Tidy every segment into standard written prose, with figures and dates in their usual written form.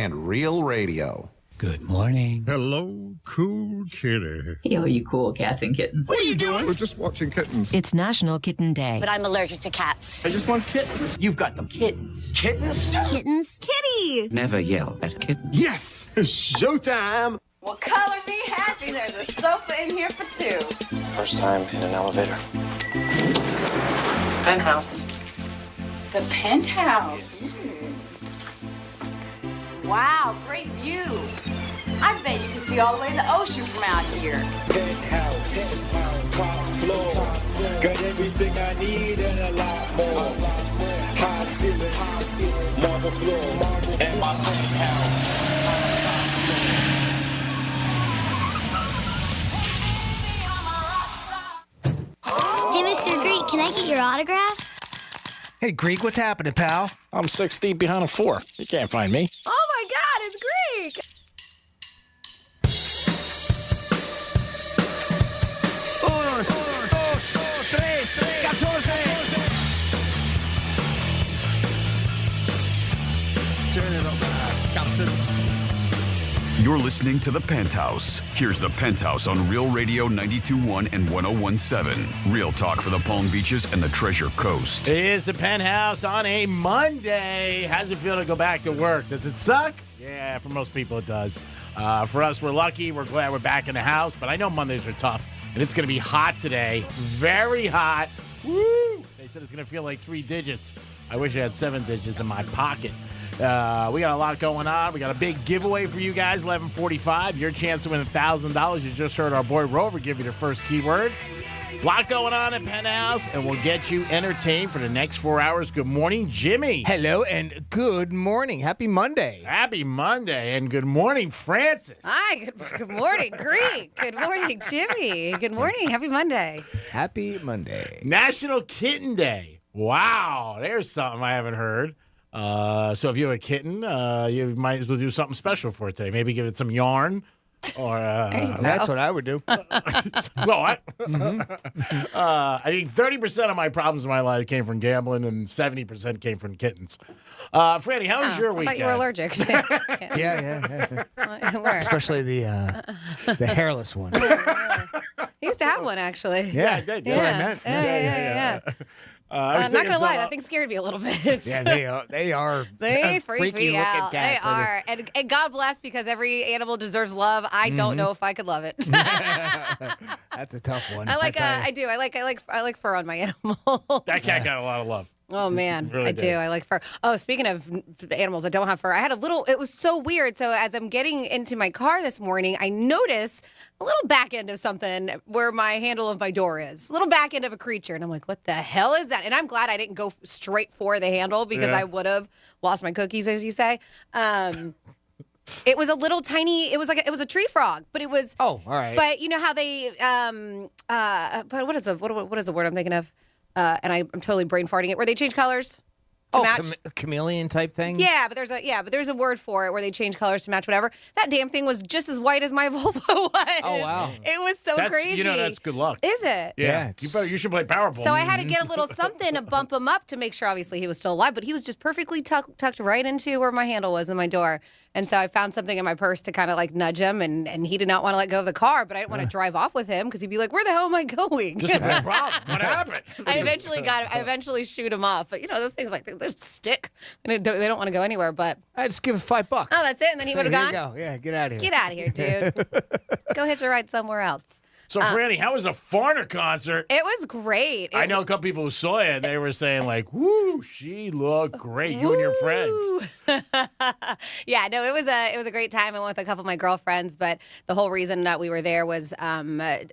and Real Radio. Good morning. Hello, cool kitty. Yo, you cool cats and kittens. What are you doing? We're just watching kittens. It's National Kitten Day. But I'm allergic to cats. I just want kittens. You've got them kittens. Kittens? Kittens? Kitty! Never yell at a kitten. Yes! Showtime! Well, color me happy. There's a sofa in here for two. First time in an elevator. Penthouse. The penthouse. Wow, great view. I bet you can see all the way to the ocean from out here. Penthouse, top floor, got everything I need and a lot more. High ceilings, marble floor, and my penthouse. Hey, Mr. Greek, can I get your autograph? Hey, Greek, what's happening, pal? I'm 6 deep behind a 4. You can't find me. Oh my God, it's Greek! You're listening to The Penthouse. Here's The Penthouse on Real Radio 92.1 and 101.7. Real talk for the Palm Beaches and the Treasure Coast. It is The Penthouse on a Monday. How's it feel to go back to work? Does it suck? Yeah, for most people it does. For us, we're lucky. We're glad we're back in the house, but I know Mondays are tough, and it's going to be hot today. Very hot. Woo! They said it's going to feel like 3 digits. I wish I had 7 digits in my pocket. We got a lot going on. We got a big giveaway for you guys, 11:45. Your chance to win $1,000. You just heard our boy Rover give you the first keyword. A lot going on at Penthouse, and we'll get you entertained for the next 4 hours. Good morning, Jimmy. Hello, and good morning. Happy Monday. Happy Monday, and good morning, Francis. Hi, good morning, Greek. Good morning, Jimmy. Good morning. Happy Monday. Happy Monday. National Kitten Day. Wow, there's something I haven't heard. So if you have a kitten, you might as well do something special for it today. Maybe give it some yarn. Or that's what I would do. What? I think 30% of my problems in my life came from gambling, and 70% came from kittens. Franny, how was your weekend? I thought you were allergic. Yeah. Where? Especially the hairless one. I used to have one, actually. Yeah, I did. That's what I meant. Yeah. I'm not gonna lie, that thing scared me a little bit. Yeah, they are. They freak me out. Cats. They are, and God bless, because every animal deserves love. I don't know if I could love it. That's a tough one. I like fur on my animals. That cat got a lot of love. Oh, man, really I do. I like fur. Oh, speaking of animals that don't have fur, I had it was so weird. So as I'm getting into my car this morning, I notice a little back end of something where my handle of my door is. A little back end of a creature. And I'm like, what the hell is that? And I'm glad I didn't go straight for the handle, because I would have lost my cookies, as you say. It was a little tiny, it was a tree frog, but it was. Oh, all right. But you know how they, but what is the word I'm thinking of? And I'm totally brain farting it, where they change colors to match. Chameleon type thing? Yeah, but there's a word for it where they change colors to match whatever. That damn thing was just as white as my Volvo was. Oh, wow. It was so crazy. You know, that's good luck. Is it? Yeah. You should play Powerball. So I had to get a little something to bump him up to make sure, obviously, he was still alive. But he was just perfectly tucked right into where my handle was in my door. And so I found something in my purse to kind of like nudge him, and he did not want to let go of the car, but I didn't want to drive off with him because he'd be like, where the hell am I going? Just no problem. What happened? I eventually shoot him off. But, you know, those things like, they stick. And they don't want to go anywhere, but. I just give it $5. Oh, that's it? And then he would have gone? Here you go. Yeah, get out of here. Get out of here, dude. Go hitch a ride somewhere else. So, Franny, how was the Farner concert? It was great. I know a couple people who saw it, and they were saying, like, woo, she looked great, you and your friends. Yeah, no, it was a great time. I went with a couple of my girlfriends, but the whole reason that we were there was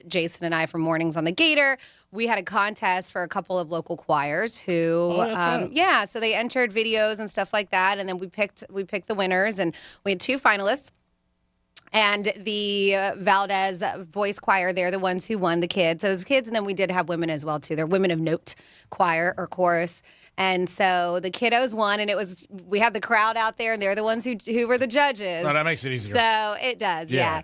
Jason and I from Mornings on the Gator. We had a contest for a couple of local choirs who, right. So they entered videos and stuff like that, and then we picked the winners, and we had 2 finalists. And the Valdez Voice Choir, they're the ones who won the kids. So it was kids, and then we did have women as well, too. They're Women of Note choir or chorus. And so the kiddos won, and we had the crowd out there, and they're the ones who were the judges. Oh, that makes it easier. So it does, yeah.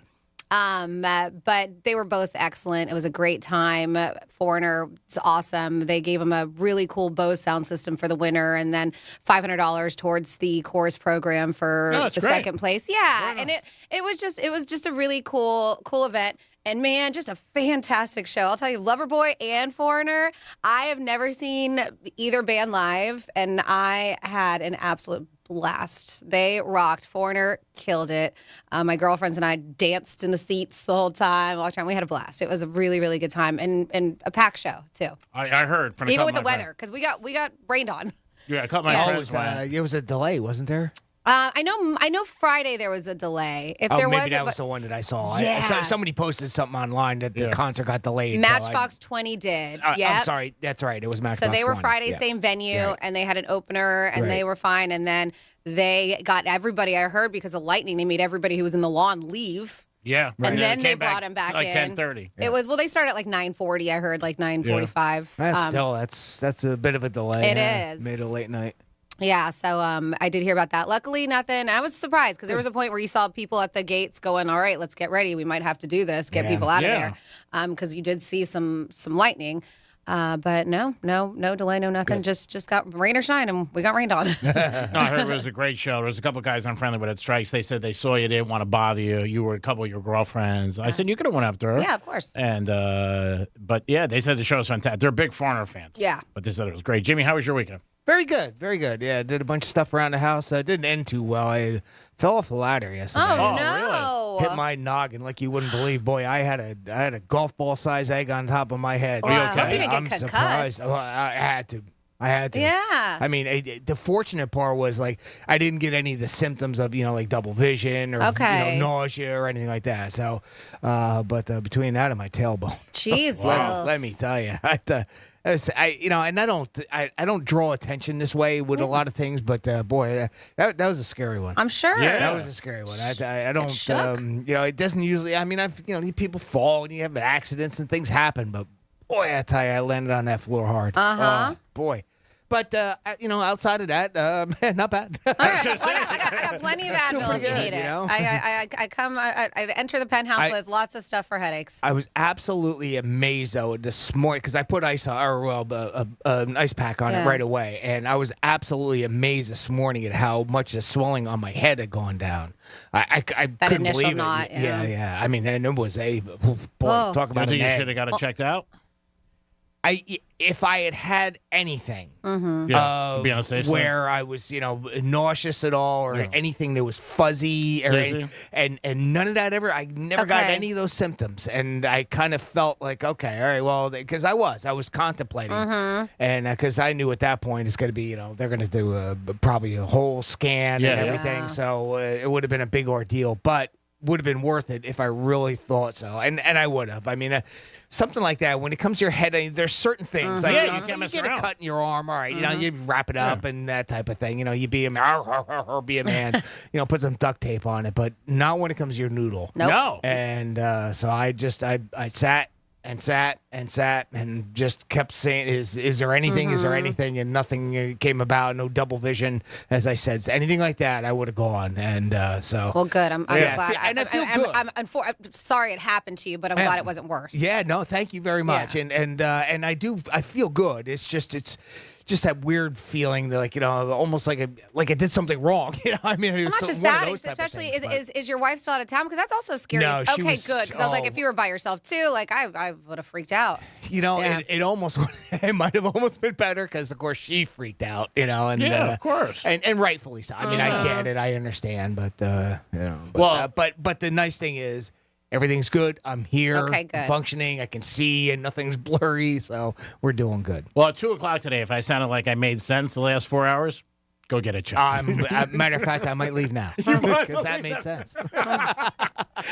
But they were both excellent. It was a great time. Foreigner was awesome. They gave him a really cool Bose sound system for the winner, and then $500 towards the chorus program for the second place. Yeah, and it was just a really cool event. And man, just a fantastic show. I'll tell you, Loverboy and Foreigner, I have never seen either band live, and I had an absolute blast. They rocked. Foreigner killed it. My girlfriends and I danced in the seats the whole time, walked around. We had a blast. It was a really, really good time, and a packed show too. I heard from even with the weather, because we got rained on. Yeah, I caught my friends. It was a delay, wasn't there? I know Friday there was a delay. If there maybe that was the one that I saw. Yeah. Somebody posted something online that the concert got delayed. Matchbox 20 did. Yeah. I'm sorry. That's right. It was Matchbox 20. So they were Friday, same venue, and they had an opener, and they were fine. And then they got everybody, I heard, because of lightning, they made everybody who was in the lawn leave. Yeah. And then they brought him back like in. 10:30. It was, they started at like 9:40, I heard, like 9:45. That's a bit of a delay. It is. Made a late night. Yeah, so I did hear about that. Luckily, nothing. And I was surprised because there was a point where you saw people at the gates going, all right, let's get ready. We might have to do this, get people out of there. Because you did see some lightning. But no delay, no nothing. Good. Just got rain or shine, and we got rained on. No, I heard it was a great show. There was a couple of guys I'm friendly with at Strikes. They said they saw you, didn't want to bother you. You were a couple of your girlfriends. I said you could have went up to her. Yeah, of course. And but yeah, they said the show was fantastic. They're big Foreigner fans. Yeah. But they said it was great. Jimmy, how was your weekend? Very good, very good. Yeah, I did a bunch of stuff around the house. It didn't end too well. I fell off the ladder yesterday. Oh no! Really? Hit my noggin like you wouldn't believe. Boy, I had a golf ball size egg on top of my head. Are you okay? I hope you didn't get concussed. Surprised. Oh, I had to. Yeah. I mean, the fortunate part was like I didn't get any of the symptoms of like double vision or nausea or anything like that. So, but between that and my tailbone, Jesus, let me tell you, and I don't draw attention this way with a lot of things, but boy, that was a scary one. I'm sure. Yeah, that was a scary one. I don't, it doesn't usually. I mean, people fall and you have accidents and things happen, but boy, I tell you, I landed on that floor hard. Boy. But, outside of that, not bad. All right. I got plenty of Advil if you need it. I enter the Penthouse with lots of stuff for headaches. I was absolutely amazed, though, this morning, because I put an ice pack on it right away. And I was absolutely amazed this morning at how much the swelling on my head had gone down. I couldn't believe it. Knot, yeah. I mean, and it was talk about it. You should have got it checked out? If I had anything to be on the safe side. where I was, nauseous at all or anything that was fuzzy and none of that I never got any of those symptoms. And I kind of felt like, okay, all right, well, because I was contemplating. And because I knew at that point it's going to be, they're going to do probably a whole scan and everything. So it would have been a big ordeal, but would have been worth it if I really thought so. And I would have. I mean, something like that, when it comes to your head, there's certain things. Like, you can't mess around. You get a cut in your arm, all right, you wrap it up and that type of thing. You be a man, be a man, put some duct tape on it, but not when it comes to your noodle. Nope. No. And so I sat and just kept saying, is there anything? Is there anything? And nothing came about. No double vision, as I said. So anything like that, I would have gone. And so. Well, good. I'm glad. And I feel good. I'm sorry it happened to you, but I'm glad it wasn't worse. Yeah. No. Thank you very much. Yeah. And I feel good. It's just that weird feeling that, almost like I did something wrong. I mean, it was not just that, especially is your wife still out of town? Because that's also scary. No, she okay, was, good. Because I was like, if you were by yourself too, like I would have freaked out. It almost it might have almost been better because of course she freaked out. And of course, and rightfully so. I mean, I get it, I understand, but but the nice thing is. Everything's good. I'm here, functioning. I can see, and nothing's blurry, so we're doing good. Well, at 2 o'clock today, if I sounded like I made sense the last 4 hours, go get it checked. Matter of fact, I might leave now because that made sense.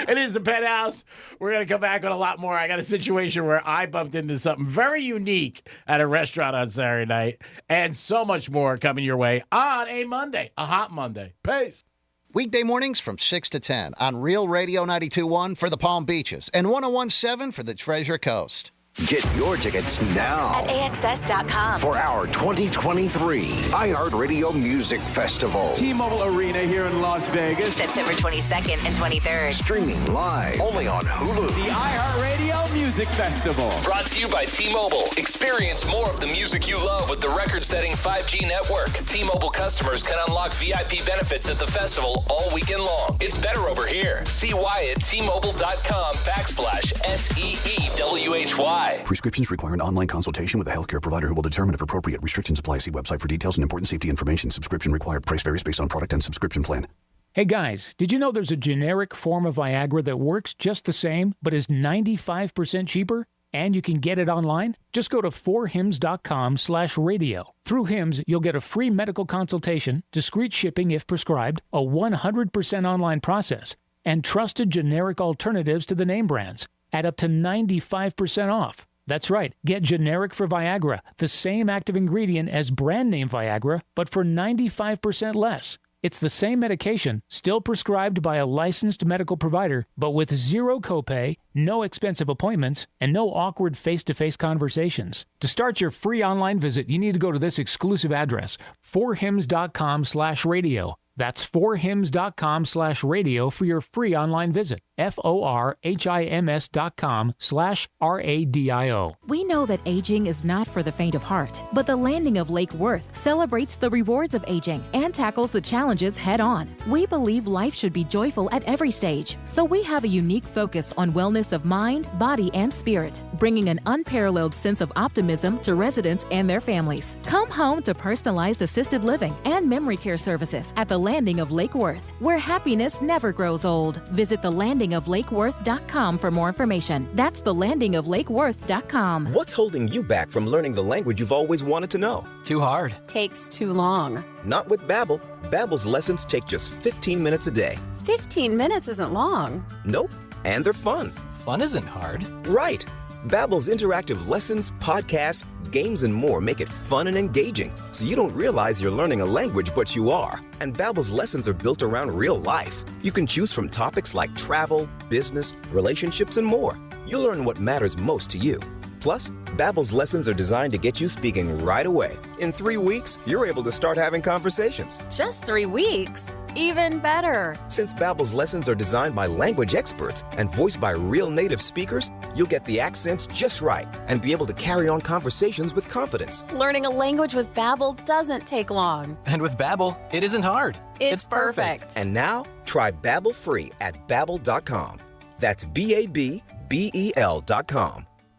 It is the Penthouse. We're going to come back on a lot more. I got a situation where I bumped into something very unique at a restaurant on Saturday night, and so much more coming your way on a Monday, a hot Monday. Peace. Weekday mornings from 6 to 10 on Real Radio 92.1 for the Palm Beaches and 101.7 for the Treasure Coast. Get your tickets now At AXS.com. for our 2023 iHeartRadio Music Festival. T-Mobile Arena here in Las Vegas. September 22nd and 23rd. Streaming live only on Hulu. The iHeartRadio Music Festival. Brought to you by T-Mobile. Experience more of the music you love with the record-setting 5G network. T-Mobile customers can unlock VIP benefits at the festival all weekend long. It's better over here. See why at T-Mobile.com/SEEWHY. Prescriptions require an online consultation with a healthcare provider who will determine if appropriate. Restrictions apply. See website for details and important safety information. Subscription required. Price varies based on product and subscription plan. Hey guys, did you know there's a generic form of Viagra that works just the same, but is 95% cheaper? And you can get it online? Just go to 4hims.com/radio. Through Hims, you'll get a free medical consultation, discreet shipping if prescribed, a 100% online process, and trusted generic alternatives to the name brands at up to 95% off. That's right. Get generic for Viagra, the same active ingredient as brand name Viagra, but for 95% less. It's the same medication, still prescribed by a licensed medical provider, but with zero copay, no expensive appointments, and no awkward face-to-face conversations. To start your free online visit, you need to go to this exclusive address, 4hims.com/radio. That's 4hims.com/radio for your free online visit. FORHIMS.com/RADIO. We know that aging is not for the faint of heart, but the Landing of Lake Worth celebrates the rewards of aging and tackles the challenges head on. We believe life should be joyful at every stage, so we have a unique focus on wellness of mind, body, and spirit, bringing an unparalleled sense of optimism to residents and their families. Come home to personalized assisted living and memory care services at the Landing of Lake Worth, where happiness never grows old. Visit thelandingoflakeworth.com for more information. That's thelandingoflakeworth.com. What's holding you back from learning the language you've always wanted to know? Too hard. Takes too long. Not with Babbel. Babbel's lessons take just 15 minutes a day. 15 minutes isn't long. Nope. And they're fun. Fun isn't hard. Right. Babbel's interactive lessons, podcasts, games, and more make it fun and engaging, so you don't realize you're learning a language, but you are. And Babbel's lessons are built around real life. You can choose from topics like travel, business, relationships, and more. You'll learn what matters most to you. Plus, Babbel's lessons are designed to get you speaking right away. In 3 weeks, you're able to start having conversations. Just 3 weeks? Even better. Since Babbel's lessons are designed by language experts and voiced by real native speakers, you'll get the accents just right and be able to carry on conversations with confidence. Learning a language with Babbel doesn't take long. And with Babbel, it isn't hard. It's perfect. And now, try Babbel free at Babbel.com. That's BABBEL.com.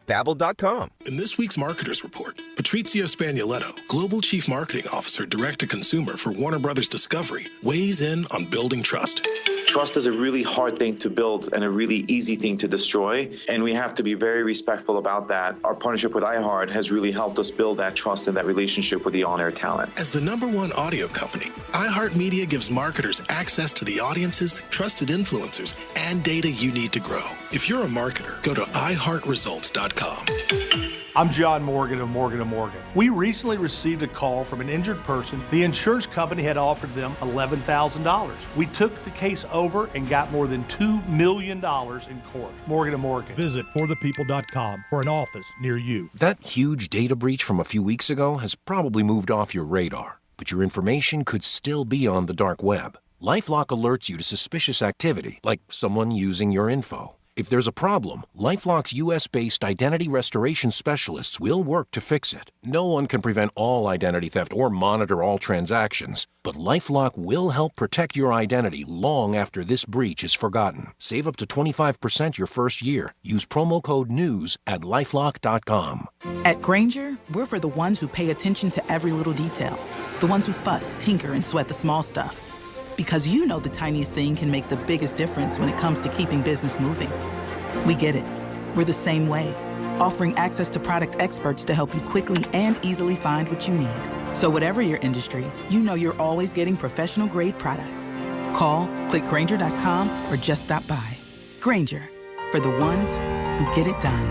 Babbel.com. In this week's Marketers Report, Patrizio Spagnoletto, Global Chief Marketing Officer Direct-to-Consumer for Warner Brothers Discovery, weighs in on building trust. Trust is a really hard thing to build and a really easy thing to destroy, and we have to be very respectful about that. Our partnership with iHeart has really helped us build that trust and that relationship with the on-air talent. As the #1 audio company, iHeartMedia gives marketers access to the audiences, trusted influencers, and data you need to grow. If you're a marketer, go to iHeartResults.com. I'm John Morgan of Morgan & Morgan. We recently received a call from an injured person. The insurance company had offered them $11,000. We took the case over and got more than $2 million in court. Morgan & Morgan. Visit forthepeople.com for an office near you. That huge data breach from a few weeks ago has probably moved off your radar, but your information could still be on the dark web. LifeLock alerts you to suspicious activity, like someone using your info. If there's a problem, LifeLock's U.S.-based identity restoration specialists will work to fix it. No one can prevent all identity theft or monitor all transactions, but LifeLock will help protect your identity long after this breach is forgotten. Save up to 25% your first year. Use promo code NEWS at LifeLock.com. At Grainger, we're for the ones who pay attention to every little detail. The ones who fuss, tinker, and sweat the small stuff. Because you know the tiniest thing can make the biggest difference when it comes to keeping business moving. We get it. We're the same way, offering access to product experts to help you quickly and easily find what you need. So whatever your industry, you know you're always getting professional-grade products. Call, click Grainger.com, or just stop by. Grainger, for the ones who get it done.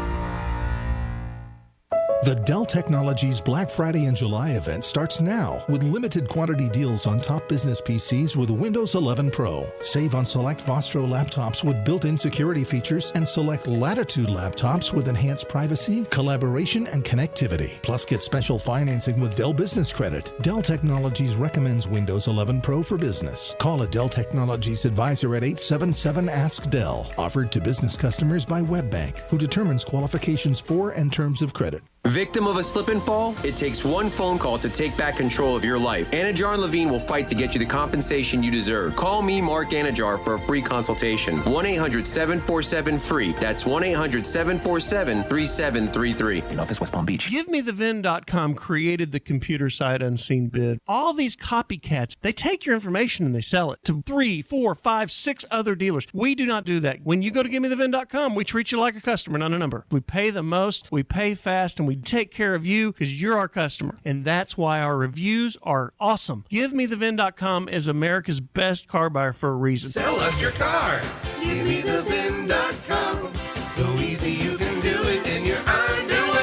The Dell Technologies Black Friday and July event starts now with limited quantity deals on top business PCs with Windows 11 Pro. Save on select Vostro laptops with built-in security features and select Latitude laptops with enhanced privacy, collaboration, and connectivity. Plus, get special financing with Dell Business Credit. Dell Technologies recommends Windows 11 Pro for business. Call a Dell Technologies advisor at 877-ASK-DELL. Offered to business customers by WebBank, who determines qualifications for and terms of credit. Victim of a slip and fall? It takes one phone call to take back control of your life. Anajar and Levine will fight to get you the compensation you deserve. Call me, Mark Anajar, for a free consultation. 1-800-747-FREE. That's 1-800-747-3733. In office, West Palm Beach. GiveMeTheVin.com created the computer site Unseen Bid. All these copycats, they take your information and they sell it to 3, 4, 5, 6 other dealers. We do not do that. When you go to GiveMeTheVin.com, we treat you like a customer, not a number. We pay the most, we pay fast, and we take care of you because you're our customer. And that's why our reviews are awesome. GiveMeTheVin.com is America's best car buyer for a reason. Sell us your car. GiveMeTheVin.com. So easy you can do it in your underwear.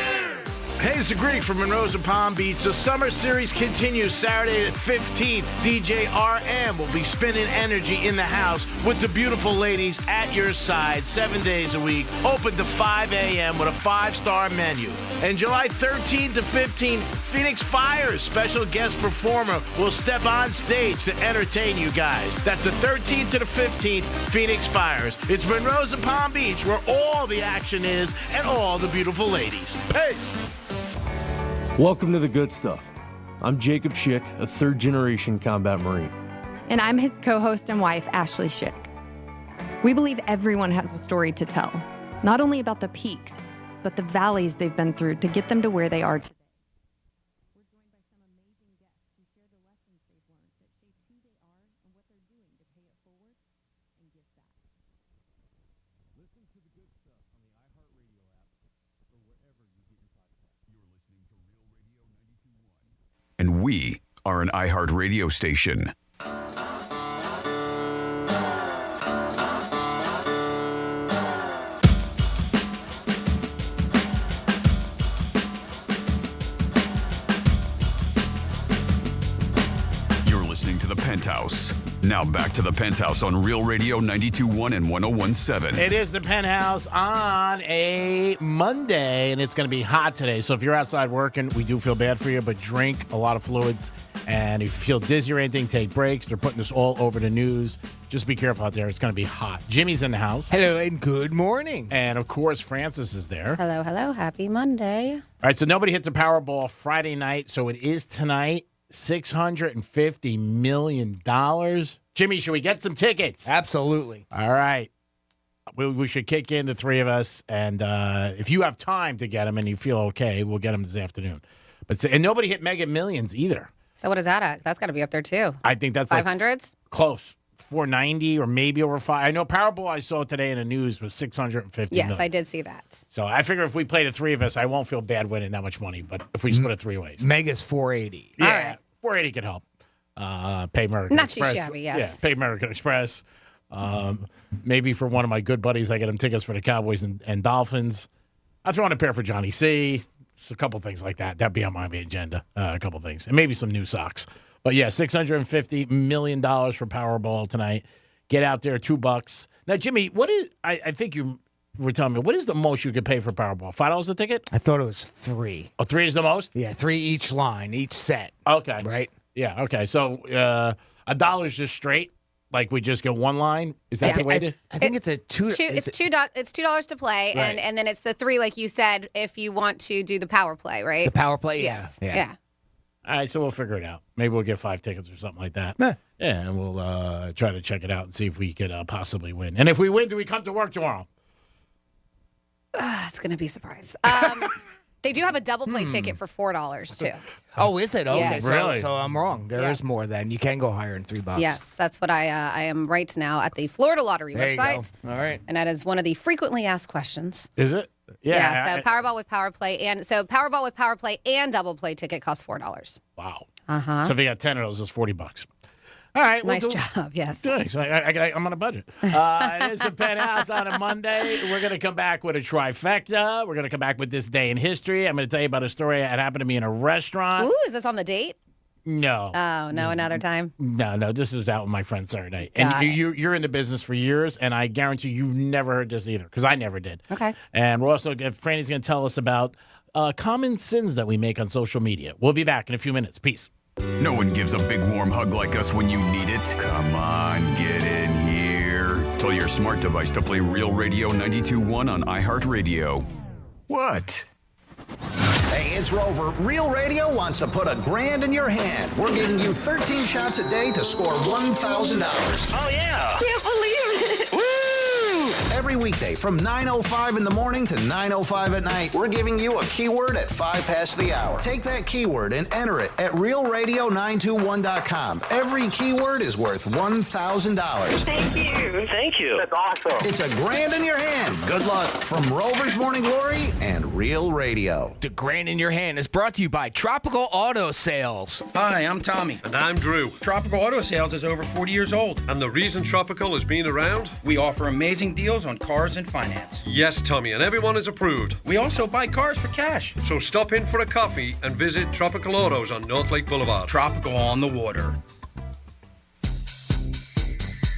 Hey, it's the Greek from Monroe's and Palm Beach. The summer series continues Saturday the 15th. DJ RM will be spinning energy in the house with the beautiful ladies at your side 7 days a week. Open to 5 a.m. with a 5-star menu. And July 13th to 15th, Phoenix Fire's special guest performer will step on stage to entertain you guys. That's the 13th to the 15th, Phoenix Fires. It's Monroe's and Palm Beach where all the action is and all the beautiful ladies. Peace. Welcome to the good stuff. I'm Jacob Schick, a third-generation combat Marine. And I'm his co-host and wife, Ashley Schick. We believe everyone has a story to tell, not only about the peaks, but the valleys they've been through to get them to where they are today. We're joined by some amazing guests who share the lessons they've learned that shape who they are and what they're doing to pay it forward and give back. Listen to the good stuff on the iHeartRadio app or wherever you get your podcast. You're listening to Real Radio 92.1. And we are an iHeart radio station. You're listening to the Penthouse. Now back to the Penthouse on Real Radio 92.1 and 101.7. It is the Penthouse on a Monday, and it's going to be hot today. So if you're outside working, we do feel bad for you, but drink a lot of fluids. And if you feel dizzy or anything, take breaks. They're putting this all over the news. Just be careful out there. It's going to be hot. Jimmy's in the house. Hello and good morning. And, of course, Francis is there. Hello, hello. Happy Monday. All right, so nobody hits a Powerball Friday night, so it is tonight. $650 million. Jimmy, should we get some tickets? Absolutely. All right. We should kick in, the three of us, and if you have time to get them and you feel okay, we'll get them this afternoon. And nobody hit Mega Millions either. So what is that at? That's got to be up there, too. I think that's 500s? Close. 490 or maybe over 5. I know Powerball I saw today in the news was 650 Yes, million. I did see that. So I figure if we play the three of us, I won't feel bad winning that much money. But if we split it three ways. Mega's 480. Yeah, all right. 480 could help. Pay American Not Express. too shabby, yes. Yeah, pay American Express. Maybe for one of my good buddies, I get him tickets for the Cowboys and Dolphins. I throw in a pair for Johnny C. Just a couple things like that. That'd be on my agenda. A couple things. And maybe some new socks. But yeah, $650 million for Powerball tonight. Get out there, $2. Now, Jimmy, what is? I think you were telling me, what is the most you could pay for Powerball? $5 a ticket? I thought it was 3. Oh, 3 is the most? Yeah, 3 each line, each set. Okay. Right? Yeah, okay. So $1 is just straight? Like we just get one line? Is that the way to? I think it's a two. It's $2 to play, Right. and then it's the 3, like you said, if you want to do the power play, right? The power play, Yes. Yeah. All right, so we'll figure it out. Maybe we'll get 5 tickets or something like that. Yeah, and we'll try to check it out and see if we could possibly win. And if we win, do we come to work tomorrow? It's going to be a surprise. They do have a double play ticket for $4 too. Oh, is it? Okay, Yes. Really? So I'm wrong. There is more then. You can go higher than $3. Yes, that's what I am right now at the Florida Lottery There you website. go. All right. And that is one of the frequently asked questions. Is it? So Powerball with Power Play and Double Play ticket costs $4. Wow. Uh-huh. So if you got 10 of those, it's $40. All right. Nice job. Yes. Thanks. I'm on a budget. It is the Penthouse on a Monday. We're going to come back with a trifecta. We're going to come back with this day in history. I'm going to tell you about a story that happened to me in a restaurant. Ooh, is this on the date? No. Oh, no, another time? No. This is out with my friend Saturday. Got And you're in the business for years, and I guarantee you've never heard this either, because I never did. Okay. And we're also, Franny's going to tell us about common sins that we make on social media. We'll be back in a few minutes. Peace. No one gives a big warm hug like us when you need it. Come on, get in here. Tell your smart device to play Real Radio 92.1 on iHeartRadio. What? Hey, it's Rover. Real Radio wants to put $1,000 in your hand. We're giving you 13 shots a day to score $1,000. Oh, yeah. Can't believe it. Woo! Every weekday from 9:05 in the morning to 9:05 at night, we're giving you a keyword at 5 past the hour. Take that keyword and enter it at realradio921.com. Every keyword is worth $1,000. Thank you. Thank you. That's awesome. It's $1,000 in your hand. Good luck from Rover's Morning Glory and Real Radio. The $1,000 in your hand is brought to you by Tropical Auto Sales. Hi, I'm Tommy. And I'm Drew. Tropical Auto Sales is over 40 years old. And the reason Tropical has been around? We offer amazing deals on cars and finance. Yes, Tommy, and everyone is approved. We also buy cars for cash. So stop in for a coffee and visit Tropical Autos on North Lake Boulevard. Tropical on the water.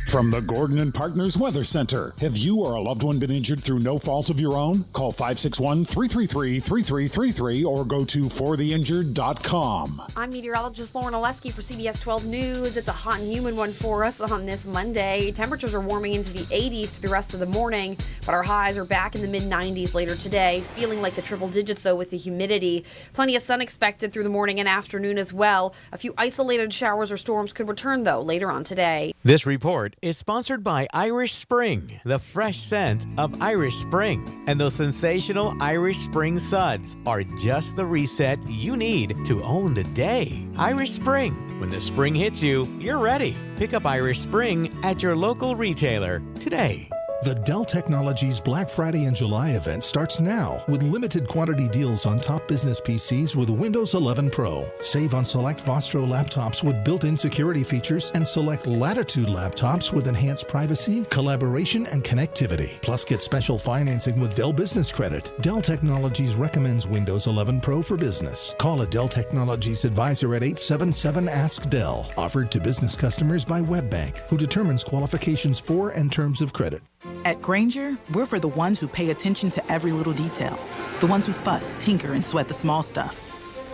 From the Gordon and Partners Weather Center. Have you or a loved one been injured through no fault of your own? Call 561-333-3333 or go to fortheinjured.com. I'm meteorologist Lauren Oleski for CBS 12 News. It's a hot and humid one for us on this Monday. Temperatures are warming into the 80s through the rest of the morning, but our highs are back in the mid-90s later today. Feeling like the triple digits, though, with the humidity. Plenty of sun expected through the morning and afternoon as well. A few isolated showers or storms could return, though, later on today. This report is sponsored by Irish Spring, the fresh scent of Irish Spring. And those sensational Irish Spring suds are just the reset you need to own the day. Irish Spring. When the spring hits you, you're ready. Pick up Irish Spring at your local retailer today. The Dell Technologies Black Friday and July event starts now with limited quantity deals on top business PCs with Windows 11 Pro. Save on select Vostro laptops with built-in security features and select Latitude laptops with enhanced privacy, collaboration, and connectivity. Plus, get special financing with Dell Business Credit. Dell Technologies recommends Windows 11 Pro for business. Call a Dell Technologies advisor at 877-ASK-DELL. Offered to business customers by WebBank, who determines qualifications for and terms of credit. At Grainger, we're for the ones who pay attention to every little detail. The ones who fuss, tinker, and sweat the small stuff.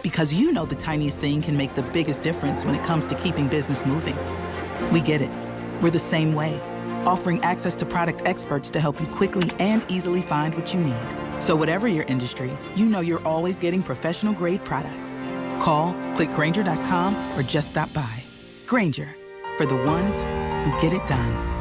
Because you know the tiniest thing can make the biggest difference when it comes to keeping business moving. We get it. We're the same way. Offering access to product experts to help you quickly and easily find what you need. So whatever your industry, you know you're always getting professional-grade products. Call, click Grainger.com, or just stop by. Grainger, for the ones who get it done.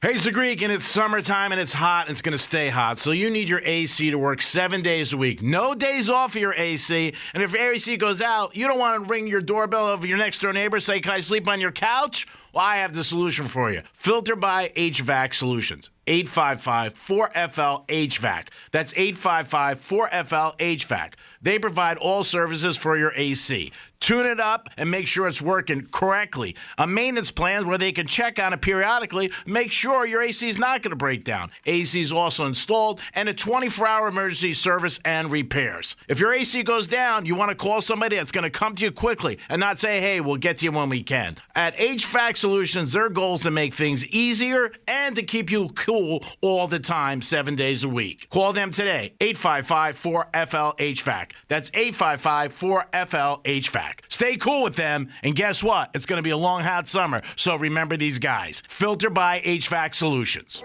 Hey, it's the Greek, and it's summertime, and it's hot, and it's going to stay hot. So you need your AC to work 7 days a week. No days off of your AC. And if your AC goes out, you don't want to ring your doorbell of your next-door neighbor, say, can I sleep on your couch? Well, I have the solution for you. Filter by HVAC Solutions. 855-4FL-HVAC. That's 855-4FL-HVAC. They provide all services for your AC. Tune it up and make sure it's working correctly. A maintenance plan where they can check on it periodically, make sure your AC is not going to break down. AC is also installed, and a 24-hour emergency service and repairs. If your AC goes down, you want to call somebody that's going to come to you quickly and not say, hey, we'll get to you when we can. At HVAC Solutions, their goal is to make things easier and to keep you cool all the time, 7 days a week. Call them today, 855-4FL-HVAC. That's 855-4FL-HVAC. Stay cool with them, and guess what? It's going to be a long, hot summer, so remember these guys. Filter by HVAC Solutions.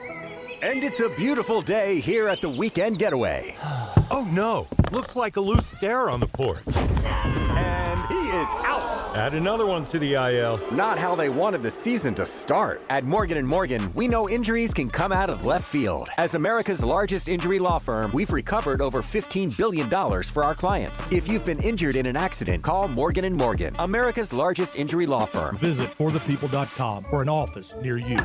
And it's a beautiful day here at the Weekend Getaway. Oh no, looks like a loose stair on the porch. And he is out. Add another one to the IL. Not how they wanted the season to start. At Morgan & Morgan, we know injuries can come out of left field. As America's largest injury law firm, we've recovered over $15 billion for our clients. If you've been injured in an accident, call Morgan & Morgan, America's largest injury law firm. Visit forthepeople.com for an office near you.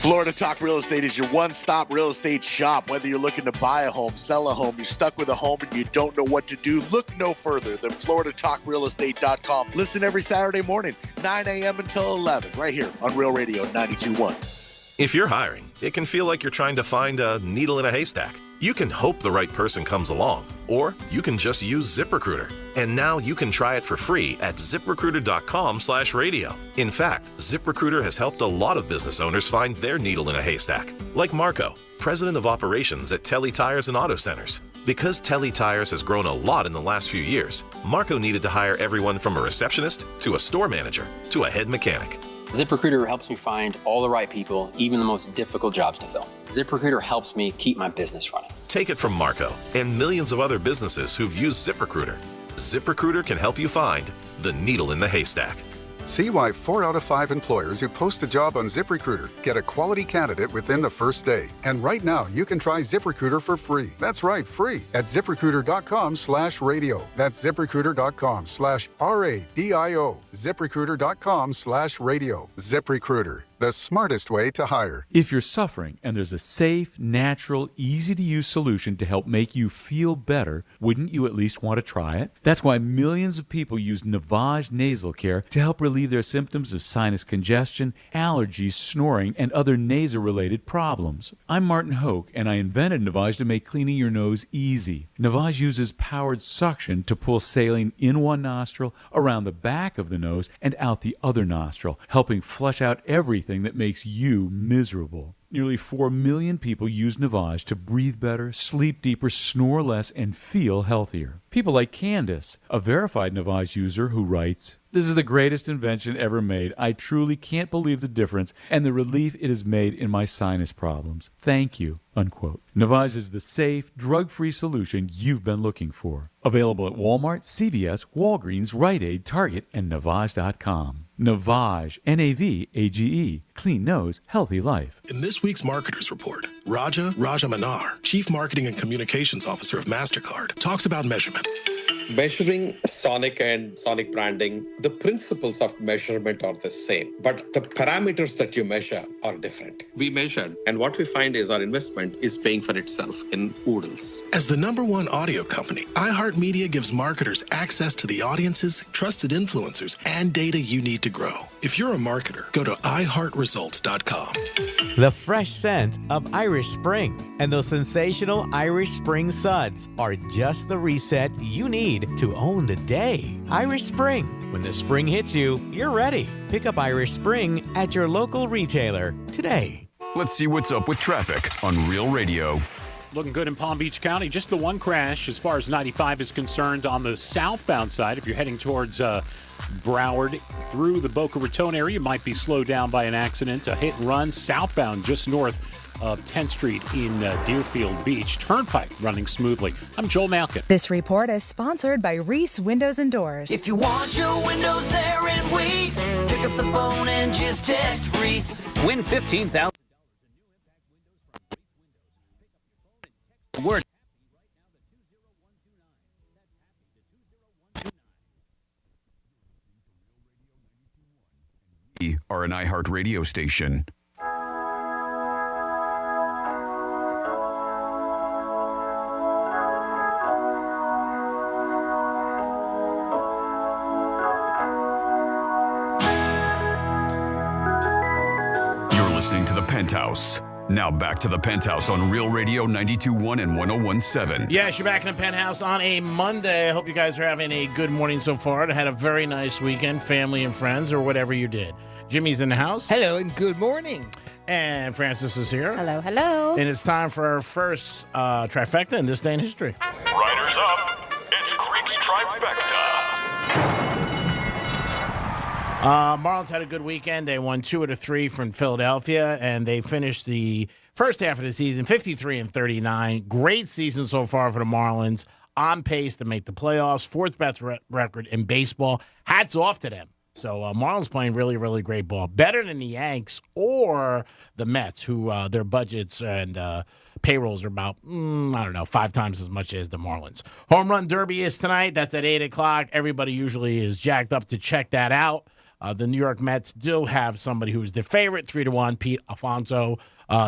Florida Talk Real Estate is your one-stop real estate shop. Whether you're looking to buy a home, sell a home, you're stuck with a home and you don't know what to do, look no further than FloridaTalkRealEstate.com. Listen every Saturday morning, 9 a.m. until 11, right here on Real Radio 92.1. If you're hiring, it can feel like you're trying to find a needle in a haystack. You can hope the right person comes along, or you can just use ZipRecruiter. And now you can try it for free at ZipRecruiter.com/radio. In fact, ZipRecruiter has helped a lot of business owners find their needle in a haystack, like Marco, president of operations at Telly Tires and Auto Centers. Because Telly Tires has grown a lot in the last few years, Marco needed to hire everyone from a receptionist to a store manager to a head mechanic. ZipRecruiter helps me find all the right people, even the most difficult jobs to fill. ZipRecruiter helps me keep my business running. Take it from Marco and millions of other businesses who've used ZipRecruiter. ZipRecruiter can help you find the needle in the haystack. See why 4 out of 5 employers who post a job on ZipRecruiter get a quality candidate within the first day. And right now, you can try ZipRecruiter for free. That's right, free at ZipRecruiter.com/radio. That's ZipRecruiter.com/RADIO. ZipRecruiter.com/radio. ZipRecruiter, the smartest way to hire. If you're suffering and there's a safe, natural, easy-to-use solution to help make you feel better, wouldn't you at least want to try it? That's why millions of people use Navage Nasal Care to help relieve their symptoms of sinus congestion, allergies, snoring, and other nasal-related problems. I'm Martin Hoke, and I invented Navage to make cleaning your nose easy. Navage uses powered suction to pull saline in one nostril, around the back of the nose, and out the other nostril, helping flush out everything that makes you miserable. Nearly 4 million people use Navage to breathe better, sleep deeper, snore less, and feel healthier. People like Candace, a verified Navage user who writes, "This is the greatest invention ever made. I truly can't believe the difference and the relief it has made in my sinus problems. Thank you." Unquote. Navage is the safe, drug-free solution you've been looking for. Available at Walmart, CVS, Walgreens, Rite Aid, Target, and Navage.com. Navage, Navage, clean nose, healthy life. In this week's Marketers Report, Raja Manar, Chief Marketing and Communications Officer of MasterCard, talks about measurement. Measuring Sonic and Sonic branding, the principles of measurement are the same, but the parameters that you measure are different. We measured, and what we find is our investment is paying for itself in oodles. As the #1 audio company, iHeartMedia gives marketers access to the audiences, trusted influencers, and data you need to grow. If you're a marketer, go to iHeartResults.com. The fresh scent of Irish Spring and those sensational Irish Spring suds are just the reset you need to own the day. Irish Spring. When the spring hits you, you're ready. Pick up Irish Spring at your local retailer today. Let's see what's up with traffic on Real Radio. Looking good in Palm Beach County. Just the one crash as far as 95 is concerned on the southbound side. If you're heading towards Broward through the Boca Raton area, you might be slowed down by an accident. A hit and run southbound just north of 10th Street in Deerfield Beach. Turnpike running smoothly. I'm Joel Malkin. This report is sponsored by Reese Windows and Doors. If you want your windows there in weeks, pick up the phone and just text Reese. Win $15,000. Word. We are an iHeart radio station. You're listening to the Penthouse. Now back to the Penthouse on Real Radio 92.1 and 101.7. Yes, you're back in the Penthouse on a Monday. I hope you guys are having a good morning so far and had a very nice weekend, family and friends, or whatever you did. Jimmy's in the house. Hello and good morning. And Francis is here. Hello, hello. And it's time for our first trifecta in this day in history. Riders up. It's Creek's Trifecta. Marlins had a good weekend. They won 2 out of 3 from Philadelphia, and they finished the first half of the season 53-39. Great season so far for the Marlins. On pace to make the playoffs. 4th best record in baseball. Hats off to them. So Marlins playing really, really great ball. Better than the Yanks or the Mets, who their budgets and payrolls are about, 5 times as much as the Marlins. Home Run Derby is tonight. That's at 8 o'clock. Everybody usually is jacked up to check that out. The New York Mets do have somebody who is the favorite, 3-1, Pete Alfonso.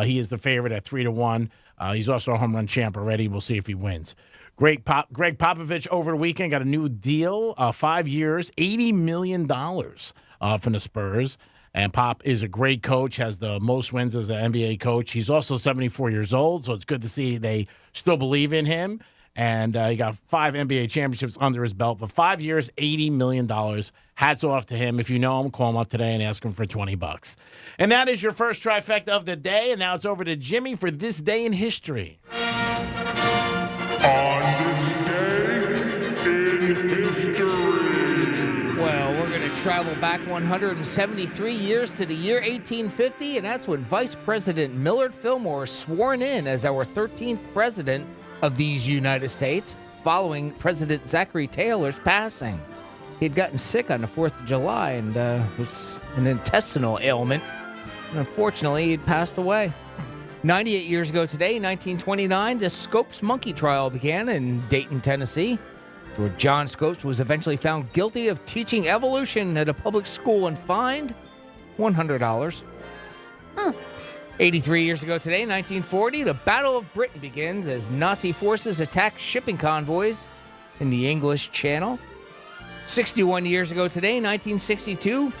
He is the favorite at 3-1. He's also a home run champ already. We'll see if he wins. Greg Popovich over the weekend got a new deal, 5 years, $80 million from the Spurs. And Pop is a great coach, has the most wins as an NBA coach. He's also 74 years old, so it's good to see they still believe in him. And he got 5 NBA championships under his belt. For 5 years, $80 million. Hats off to him. If you know him, call him up today and ask him for $20. And that is your first trifecta of the day. And now it's over to Jimmy for This Day in History. On this day in history. Well, we're going to travel back 173 years to the year 1850, and that's when Vice President Millard Fillmore was sworn in as our 13th president of these United States, following President Zachary Taylor's passing. He had gotten sick on the 4th of July and was an intestinal ailment. And unfortunately, he'd passed away. 98 years ago today, 1929, the Scopes monkey trial began in Dayton, Tennessee, where John Scopes was eventually found guilty of teaching evolution at a public school and fined $100. 83 years ago today, 1940, the Battle of Britain begins as Nazi forces attack shipping convoys in the English Channel. 61 years ago today, 1962,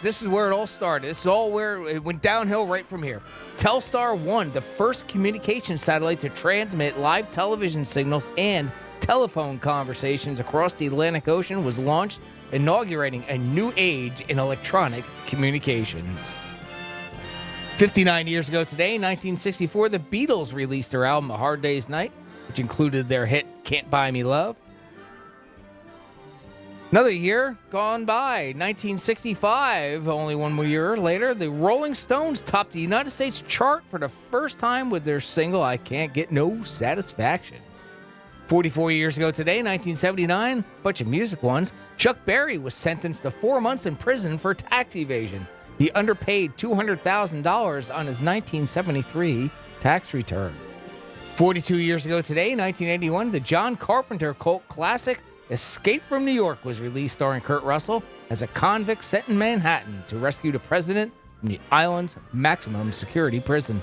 this is where it all started. This is all where it went downhill right from here. Telstar 1, the first communication satellite to transmit live television signals and telephone conversations across the Atlantic Ocean, was launched, inaugurating a new age in electronic communications. 59 years ago today, 1964, the Beatles released their album A Hard Day's Night, which included their hit Can't Buy Me Love. Another year gone by, 1965, only one more year later, the Rolling Stones topped the United States chart for the first time with their single I Can't Get No Satisfaction. 44 years ago today, 1979, bunch of music ones, Chuck Berry was sentenced to 4 months in prison for tax evasion. He underpaid $200,000 on his 1973 tax return. 42 years ago today, 1981, the John Carpenter cult classic Escape from New York was released, starring Kurt Russell as a convict sent in Manhattan to rescue the president from the island's maximum security prison.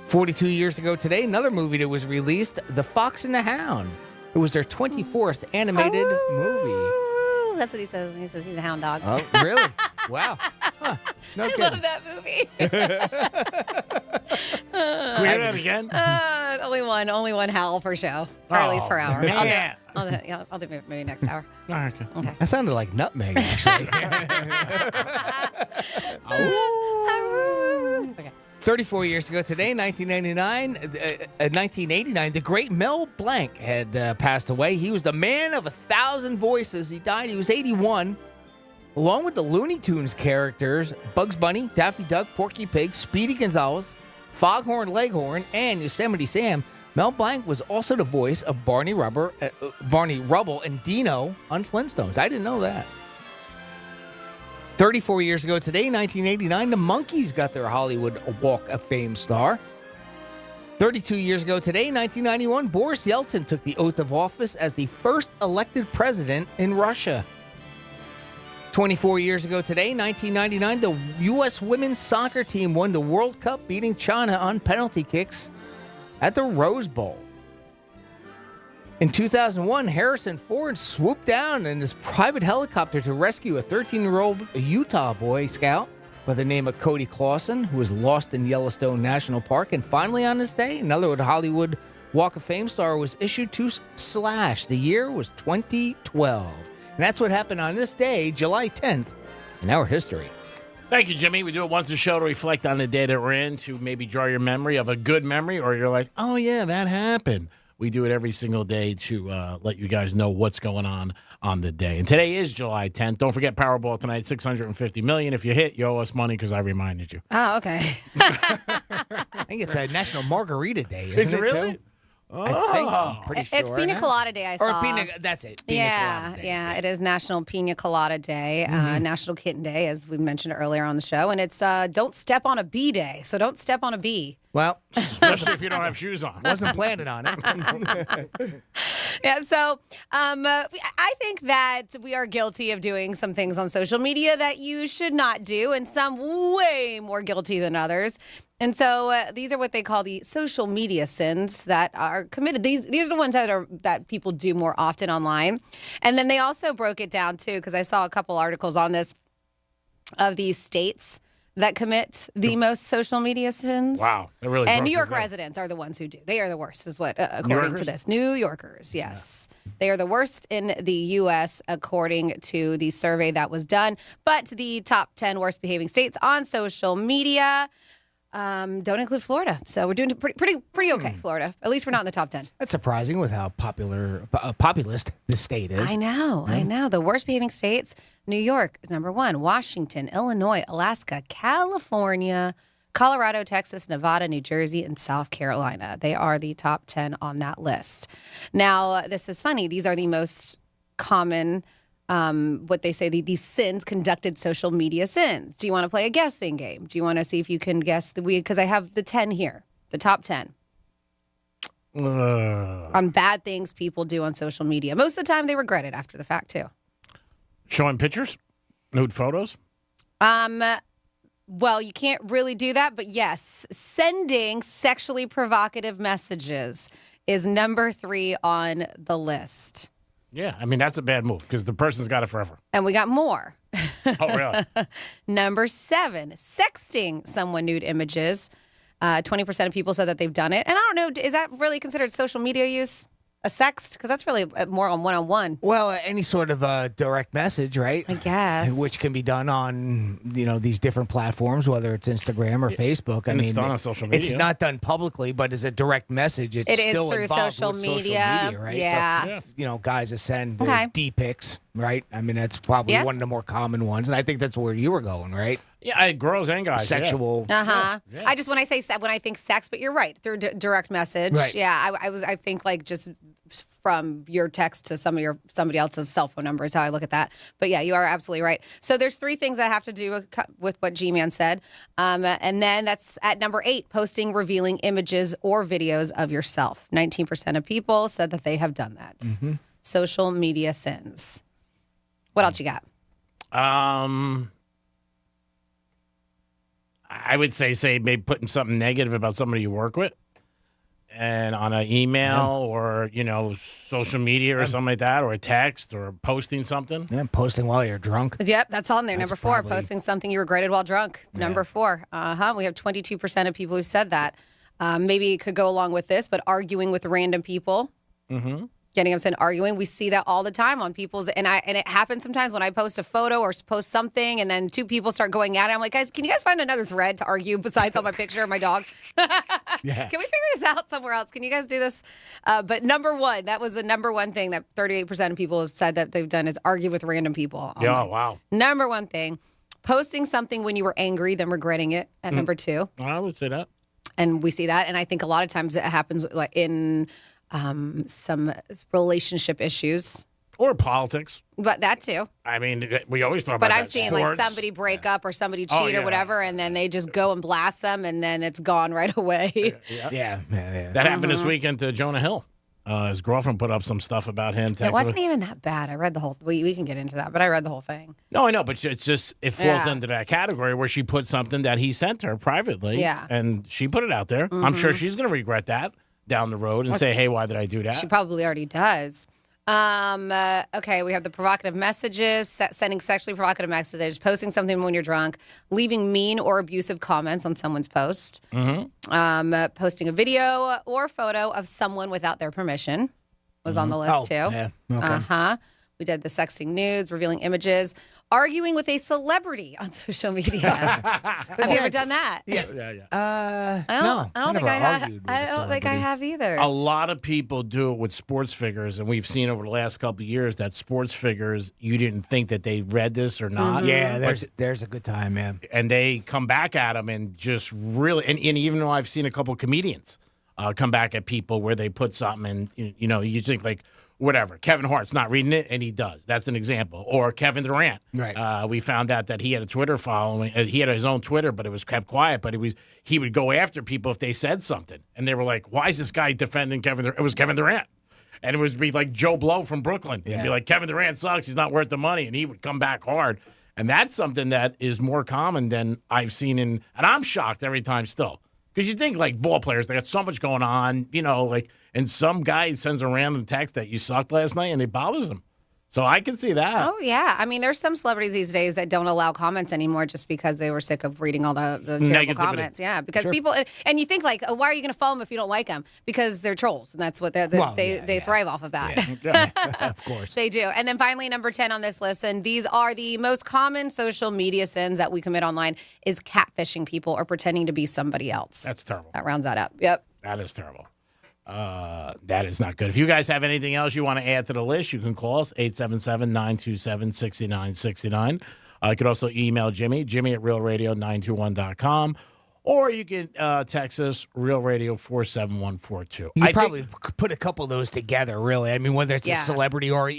42 years ago today, another movie that was released, The Fox and the Hound. It was their 24th animated movie. That's what he says when he says he's a hound dog. Oh, really? Wow. Huh. No kidding. love that movie. Can we hear that again? Only one howl per show, or at least per hour. Man. I'll do maybe next hour. Okay. That sounded like nutmeg, actually. Okay. 34 years ago today, 1989, the great Mel Blanc had passed away. He was the man of 1,000 voices. He died. He was 81. Along with the Looney Tunes characters, Bugs Bunny, Daffy Duck, Porky Pig, Speedy Gonzales, Foghorn Leghorn, and Yosemite Sam, Mel Blanc was also the voice of Barney Rubble and Dino on Flintstones. I didn't know that. 34 years ago today, 1989, the Monkees got their Hollywood Walk of Fame star. 32 years ago today, 1991, Boris Yeltsin took the oath of office as the first elected president in Russia. 24 years ago today, 1999, the U.S. women's soccer team won the World Cup, beating China on penalty kicks at the Rose Bowl. In 2001, Harrison Ford swooped down in his private helicopter to rescue a 13-year-old Utah Boy Scout by the name of Cody Clausen, who was lost in Yellowstone National Park. And finally, on this day, another Hollywood Walk of Fame star was issued to Slash. The year was 2012. And that's what happened on this day, July 10th, in our history. Thank you, Jimmy. We do it once a show to reflect on the day that we're in, to maybe draw your memory of a good memory, or you're like, oh, yeah, that happened. We do it every single day to let you guys know what's going on the day. And today is July 10th. Don't forget Powerball tonight, $650 million. If you hit, you owe us money because I reminded you. Oh, okay. I think it's a National Margarita Day, isn't it really? Too? I think, I'm pretty sure. It's Pina Colada Day, I saw. That's it. Pina Colada Day. Yeah. It is National Pina Colada Day, National Kitten Day, as we mentioned earlier on the show. And it's Don't Step on a Bee Day. So don't step on a bee. Well, especially if you don't have shoes on. Wasn't planning on it. Yeah, so I think that we are guilty of doing some things on social media that you should not do, and some way more guilty than others. And so these are what they call the social media sins that are committed. These are the ones that people do more often online. And then they also broke it down too, because I saw a couple articles on this of these states that commit the most social media sins. Wow. That really and broke New York this up. residents are the ones who do. They are the worst, is what, according to this. New Yorkers, yes. Yeah. They are the worst in the U.S., according to the survey that was done. But the top 10 worst behaving states on social media don't include Florida. So we're doing pretty okay, Florida. At least we're not in the top 10. That's surprising with how populist this state is. I know. The worst behaving states, New York is number 1, Washington, Illinois, Alaska, California, Colorado, Texas, Nevada, New Jersey, and South Carolina. They are the top 10 on that list. Now, this is funny. These are the most common what they say, these sins, conducted social media sins. Do you want to play a guessing game? Do you want to see if you can guess because I have the 10 here, the top 10 on bad things people do on social media. Most of the time they regret it after the fact too. Showing pictures? Nude photos? Well, you can't really do that, but yes, sending sexually provocative messages is number 3 on the list. Yeah, I mean, that's a bad move because the person's got it forever. And we got more. Oh, really? Number 7, sexting someone nude images. 20% of people said that they've done it. And I don't know, is that really considered social media use? A sext? Because that's really more on one-on-one. Well, any sort of direct message, right? I guess. Which can be done on, these different platforms, whether it's Instagram or Facebook. And it's done on social media. It's not done publicly, but as a direct message, it's still through involved social with media. Social media, right? Yeah. So, guys that send Okay. D-pics, right? I mean, that's probably one of the more common ones. And I think that's where you were going, right? Yeah, girls and guys. Sexual. Uh-huh. Yeah. I just, when I think sex, but you're right, through direct message. Right. Yeah, I think like just from your text to somebody else's cell phone number is how I look at that. But yeah, you are absolutely right. So there's 3 things that have to do with what G-Man said. And then that's at number 8, posting revealing images or videos of yourself. 19% of people said that they have done that. Mm-hmm. Social media sins. What else you got? I would say maybe putting something negative about somebody you work with. And on an email or, social media or something like that, or a text or posting something. Yeah, posting while you're drunk. Yep, that's on there. That's Number 4, probably- posting something you regretted while drunk. Number 4. We have 22% of people who've said that. Maybe it could go along with this, but arguing with random people. Mm-hmm. Getting upset and arguing. We see that all the time on people's, and it happens sometimes when I post a photo or post something, and then 2 people start going at it. I'm like, guys, can you guys find another thread to argue besides on my picture of my dog? Yeah. Can we figure this out somewhere else? Can you guys do this? But number 1, that was the number 1 thing that 38% of people have said that they've done is argue with random people. Yeah, wow. Number 1 thing, posting something when you were angry, then regretting it at number 2. I would say that. And we see that, and I think a lot of times it happens like in some relationship issues. Or politics. But that too. I mean, we always talk about But that. I've seen Sports. like somebody break up or somebody cheat yeah. or whatever, and then they just go and blast them, and then it's gone right away. Yeah. That happened this weekend to Jonah Hill. His girlfriend put up some stuff about him. It wasn't even that bad. I read the whole. We can get into that, but I read the whole thing. No, I know, but it's just it falls into that category where she put something that he sent her privately. Yeah. And she put it out there. I'm sure she's going to regret that down the road and say, "Hey, why did I do that?" She probably already does. Okay, we have the provocative messages, sending sexually provocative messages, posting something when you're drunk, leaving mean or abusive comments on someone's post, posting a video or photo of someone without their permission was on the list too. Yeah. Okay. We did the sexting nudes, revealing images, arguing with a celebrity on social media. Have you ever done that? Yeah. I don't think I have either. A lot of people do it with sports figures, and we've seen over the last couple of years that sports figures, you didn't think that they read this or not. Yeah, there's a good time, man. And they come back at them and just really, and even though I've seen a couple of comedians come back at people where they put something and, you think like, whatever. Kevin Hart's not reading it, and he does. That's an example. Or Kevin Durant. Right. We found out that he had a Twitter following. He had his own Twitter, but it was kept quiet. But he would go after people if they said something, and they were like, "Why is this guy defending Kevin Durant?" It was Kevin Durant, And it would be like Joe Blow from Brooklyn. He'd be like, Kevin Durant sucks. He's not worth the money. And he would come back hard. And that's something that is more common than I've seen and I'm shocked every time still. Because you think, like, ball players, they got so much going on, and some guy sends a random text that you sucked last night, and it bothers them. So I can see that. Oh, yeah. I mean, there's some celebrities these days that don't allow comments anymore just because they were sick of reading all the terrible Negativity. comments. Yeah, because people, and you think, like, oh, why are you going to follow them if you don't like them? Because they're trolls, and that's what they thrive off of that. Of course. They do. And then finally, number 10 on this list, and these are the most common social media sins that we commit online, is catfishing people or pretending to be somebody else. That's terrible. That rounds that up. Yep. That is terrible. That is not good. If you guys have anything else you want to add to the list, you can call us, 877-927-6969. You could also email Jimmy at realradio921.com. Or you can text us, Real Radio 47142. You probably put a couple of those together, really. I mean, whether it's a celebrity or,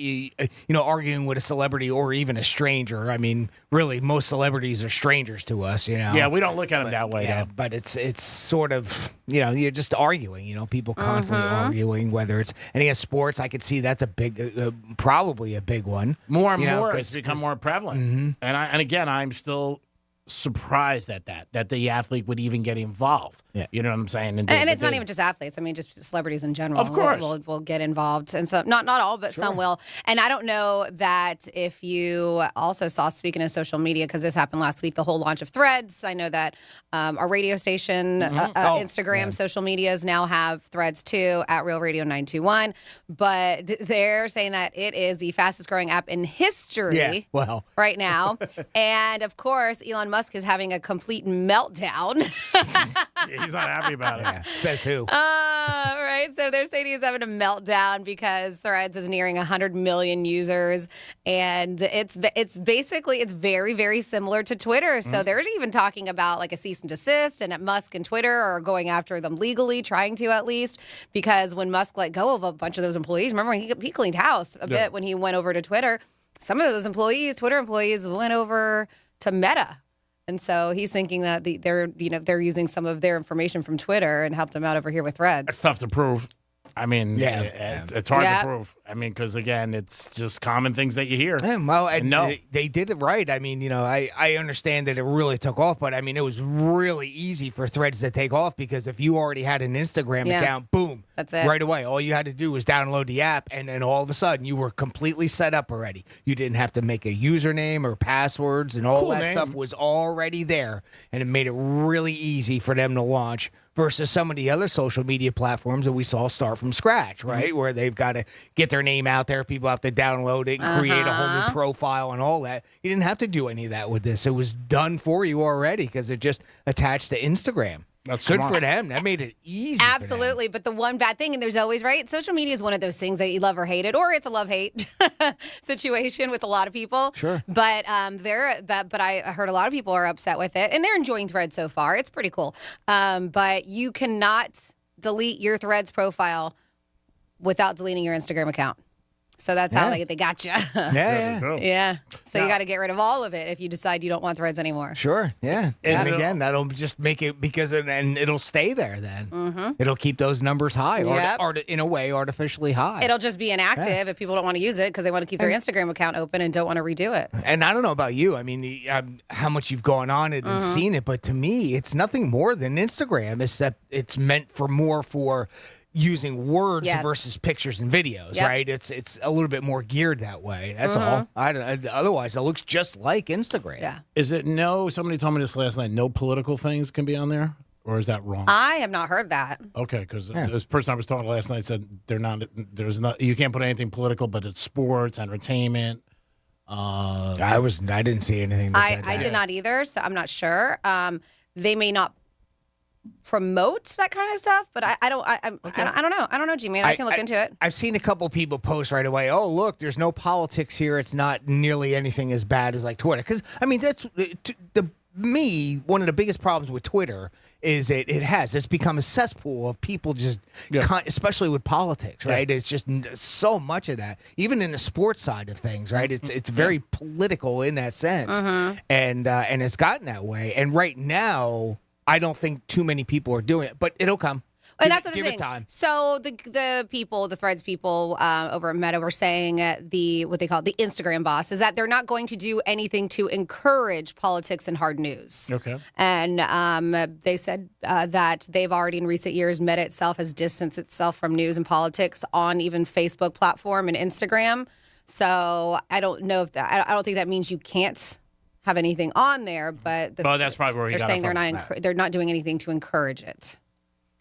arguing with a celebrity or even a stranger. I mean, really, most celebrities are strangers to us, Yeah, we don't look at them that way, though. But it's sort of, you're just arguing, people constantly arguing, whether it's any of sports. I could see that's a big, probably a big one. More and more, it's become more prevalent. Mm-hmm. And again, I'm still surprised at that the athlete would even get involved. Yeah. You know what I'm saying? And it's not even just athletes. I mean, just celebrities in general. Of course. Will get involved. And so, not all, but some will. And I don't know that if you also saw, speaking of social media, because this happened last week, the whole launch of Threads. I know that our radio station, Instagram, social medias now have Threads too, at Real Radio 921. But they're saying that it is the fastest growing app in history right now. And of course, Elon Musk is having a complete meltdown. He's not happy about it. Yeah. Says who? Right. So they're saying he's having a meltdown because Threads is nearing 100 million users, and it's very, very similar to Twitter. So they're even talking about like a cease and desist, and at Musk and Twitter are going after them legally, trying to at least, because when Musk let go of a bunch of those employees, remember when he cleaned house a bit when he went over to Twitter. Some of those employees, Twitter employees, went over to Meta. And so he's thinking that they're using some of their information from Twitter and helped him out over here with Threads. It's tough to prove. I mean, it's hard to prove. I mean, because, again, it's just common things that you hear. Yeah, well, and they did it right. I mean, I understand that it really took off, but, I mean, it was really easy for Threads to take off because if you already had an Instagram account, boom, that's it. Right away. All you had to do was download the app, and then all of a sudden you were completely set up already. You didn't have to make a username or passwords, and all that stuff was already there, and it made it really easy for them to launch versus some of the other social media platforms that we saw start from scratch, right? Where they've got to get their name out there. People have to download it and create a whole new profile and all that. You didn't have to do any of that with this. It was done for you already because it just attached to Instagram. That's good smart. for them. That made it easy. Absolutely. But the one bad thing, and there's always, right? Social media is one of those things that you love or hate it, or it's a love-hate situation with a lot of people. Sure. But but I heard a lot of people are upset with it, and they're enjoying Threads so far. It's pretty cool. But you cannot delete your Threads profile without deleting your Instagram account. So that's how they got you. Yeah. So you got to get rid of all of it if you decide you don't want Threads anymore. Sure. Yeah. And again, that'll just make it and it'll stay there then. It'll keep those numbers high or in a way artificially high. It'll just be inactive if people don't want to use it because they want to keep their Instagram account open and don't want to redo it. And I don't know about you. I mean, how much you've gone on it and seen it, but to me, it's nothing more than Instagram, except it's meant for more for using words versus pictures and videos, right? It's a little bit more geared that way. That's all. Otherwise, it looks just like Instagram. Yeah. Is it somebody told me this last night, no political things can be on there? Or is that wrong? I have not heard that. Okay, because this person I was talking to last night said you can't put anything political, but it's sports, entertainment. I didn't see anything that said that. I did not either, so I'm not sure. They may not promote that kind of stuff, but I don't know. I don't know, Jimmy. I can look into it. I've seen a couple people post right away, oh, look, there's no politics here. It's not nearly anything as bad as like Twitter. Because, I mean, that's one of the biggest problems with Twitter is it's become a cesspool of people just, especially with politics, right? It's just so much of that, even in the sports side of things, right? It's very political in that sense, and it's gotten that way. And right now, I don't think too many people are doing it, but it'll come. And that's the give thing. it time. So the Threads people over at Meta were saying what they call the Instagram boss is that they're not going to do anything to encourage politics and hard news. Okay. And they said that they've already in recent years, Meta itself has distanced itself from news and politics on even Facebook platform and Instagram. So I don't know if that. I don't think that means you can't have anything on there, but that's probably where he they're got saying it they're from. they're not doing anything to encourage it.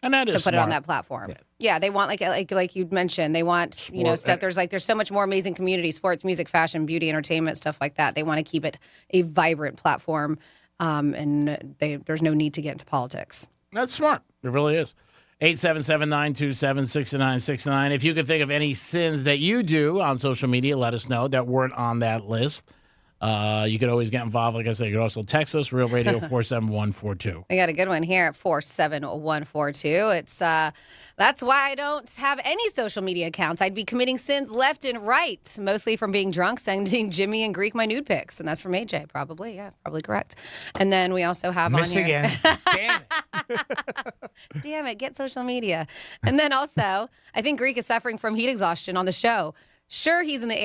And that is to put it on smart. that platform. Yeah, they want like you mentioned, they want stuff. There's so much more amazing community, sports, music, fashion, beauty, entertainment, stuff like that. They want to keep it a vibrant platform, and there's no need to get into politics. That's smart. It really is. 877-927-6969. If you could think of any sins that you do on social media, let us know that weren't on that list. You could always get involved. Like I said, you could also text us, Real Radio 47142. We got a good one here at 47142. It's that's why I don't have any social media accounts. I'd be committing sins left and right, mostly from being drunk, sending Jimmy and Greek my nude pics. And that's from AJ, probably. Yeah, probably correct. And then we also have Miss on here. again. Damn it. Damn it, get social media. And then also, I think Greek is suffering from heat exhaustion on the show. Sure, he's in the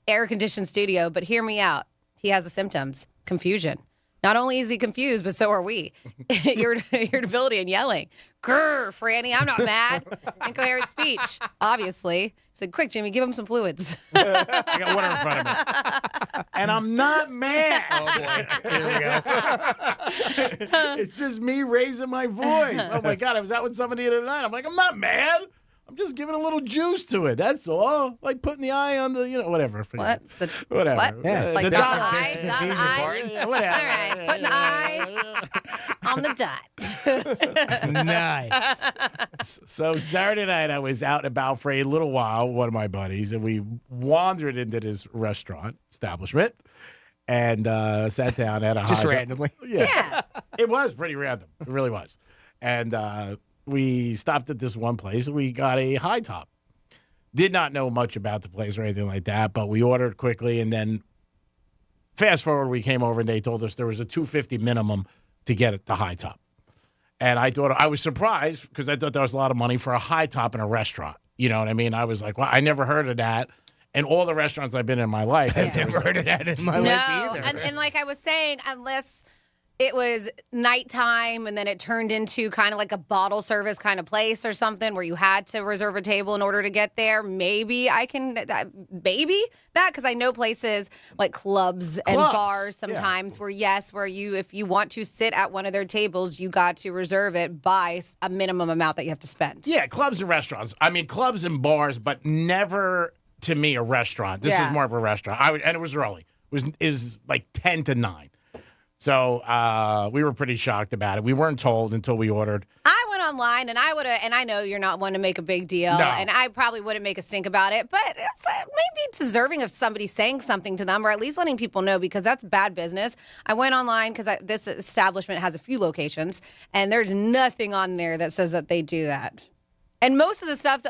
air-conditioned studio, but hear me out. He has the symptoms. Confusion. Not only is he confused, but so are we. Irritability and yelling. Grr, Franny, I'm not mad. Incoherent speech, obviously. He said, quick, Jimmy, give him some fluids. I got water in front of me. And I'm not mad. Oh, boy. Here we go. It's just me raising my voice. Oh, my God. I was out with somebody the other night. I'm like, I'm not mad. I'm just giving a little juice to it. That's all. Like putting the eye on the, whatever. What? Whatever. What? Yeah. Like the dot dot. the eye? Dot the eye? Yeah, whatever. All right, putting the eye on the dot. Nice. So Saturday night, I was out and about for a little while, one of my buddies, and we wandered into this restaurant establishment and sat down at a Just high- randomly. Yeah. It was pretty random. It really was. And we stopped at this one place and we got a high top. Did not know much about the place or anything like that, but we ordered quickly, and then fast forward, we came over and they told us there was a $250 minimum to get at the high top. And I was surprised because I thought there was a lot of money for a high top in a restaurant. You know what I mean? I was like, well, I never heard of that. And all the restaurants I've been in my life, I've never heard of that in my life either. And like I was saying, unless it was nighttime and then it turned into kind of like a bottle service kind of place or something where you had to reserve a table in order to get there, maybe I can, because I know places like clubs and bars sometimes where if you want to sit at one of their tables, you got to reserve it by a minimum amount that you have to spend. Yeah, clubs and restaurants. I mean, clubs and bars, but never, to me, a restaurant. This is more of a restaurant. And it was early. It was like 10 to 9. So we were pretty shocked about it. We weren't told until we ordered. I went online and I know you're not one to make a big deal, and I probably wouldn't make a stink about it, but it's maybe deserving of somebody saying something to them or at least letting people know, because that's bad business. I went online because this establishment has a few locations, and there's nothing on there that says that they do that. And most of the stuff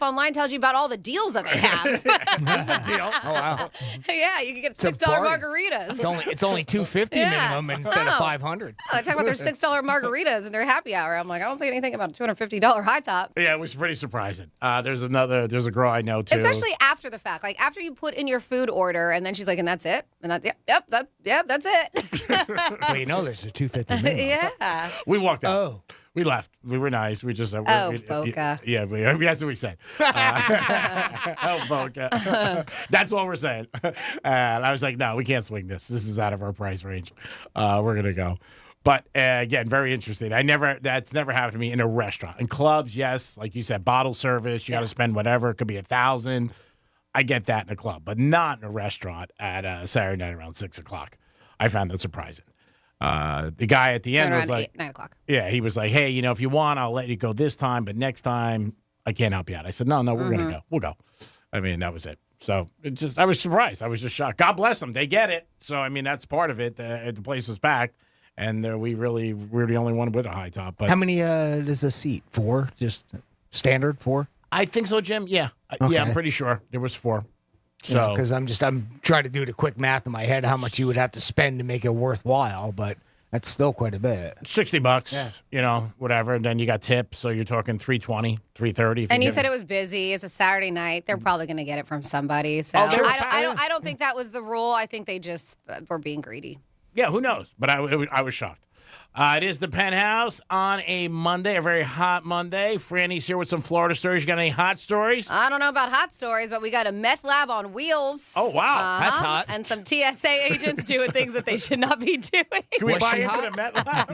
online tells you about all the deals that they have. That's a deal. Oh, wow. Yeah, you can get $6 margaritas. It's only $250 minimum instead of $500. They're talking about their $6 margaritas and their happy hour. I'm like, I don't see anything about a $250 high top. Yeah, it was pretty surprising. There's a girl I know too. Especially after the fact, like after you put in your food order, and then she's like, and that's it, and that's that's it. Well, you know, there's a $250 minimum. Yeah. We walked out. Oh. We left. We were nice. We just Boca. Yeah, that's what we said. Oh, Boca. That's all we're saying. And I was like, no, we can't swing this. This is out of our price range. We're gonna go. But again, very interesting. That's never happened to me in a restaurant. In clubs, yes, like you said, bottle service. You got to spend whatever. It could be $1,000. I get that in a club, but not in a restaurant at Saturday night around 6:00. I found that surprising. The guy at the end was like, 9 o'clock. Yeah, he was like, hey, if you want, I'll let you go this time, but next time I can't help you out. I said, no, we're going to go. We'll go. I mean, that was it. So I was surprised. I was just shocked. God bless them. They get it. So, I mean, that's part of it. The place was packed, and we're the only one with a high top. But how many does a seat? 4? Just standard 4? I think so, Jim. Yeah. Okay. Yeah, I'm pretty sure there was 4. So, because I'm trying to do the quick math in my head how much you would have to spend to make it worthwhile, but That's still quite a bit. $60, you know, whatever. And then you got tips, so you're talking $320, $330. And you said it was busy. It's a Saturday night. They're probably going to get it from somebody. So Oh, sure. I don't think that was the rule. I think they just were being greedy. Yeah, who knows? But I was shocked. It is the Penthouse on a Monday, a very hot Monday. Franny's here with some Florida stories. You got any hot stories? I don't know about hot stories, but we got a meth lab on wheels. Oh, wow. That's hot. And some TSA agents doing things that they should not be doing. Can we buy into the Met Lab?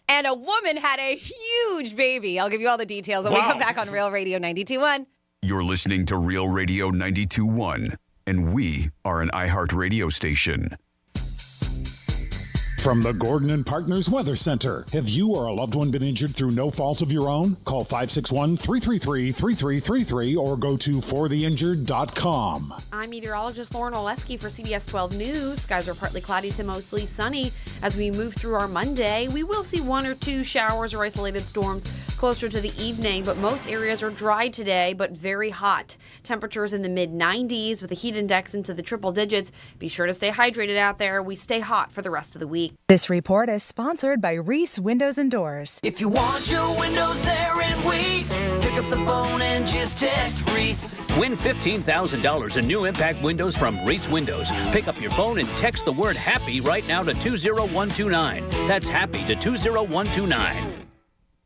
And a woman had a huge baby. I'll give you all the details when we come back on Real Radio 92.1. You're listening to Real Radio 92.1, and we are an iHeart radio station. From the Gordon and Partners Weather Center. Have you or a loved one been injured through no fault of your own? Call 561-333-3333 or go to fortheinjured.com. I'm meteorologist Lauren Oleski for CBS 12 News. Skies are partly cloudy to mostly sunny. As we move through our Monday, we will see 1 or 2 showers or isolated storms closer to the evening, but most areas are dry today, but very hot. Temperatures in the mid-90s with a heat index into the triple digits. Be sure to stay hydrated out there. We stay hot for the rest of the week. This report is sponsored by Reese Windows and Doors. If you want your windows there in weeks, pick up the phone and just text Reese. Win $15,000 in new impact windows from Reese Windows. Pick up your phone and text the word HAPPY right now to 20129. That's HAPPY to 20129.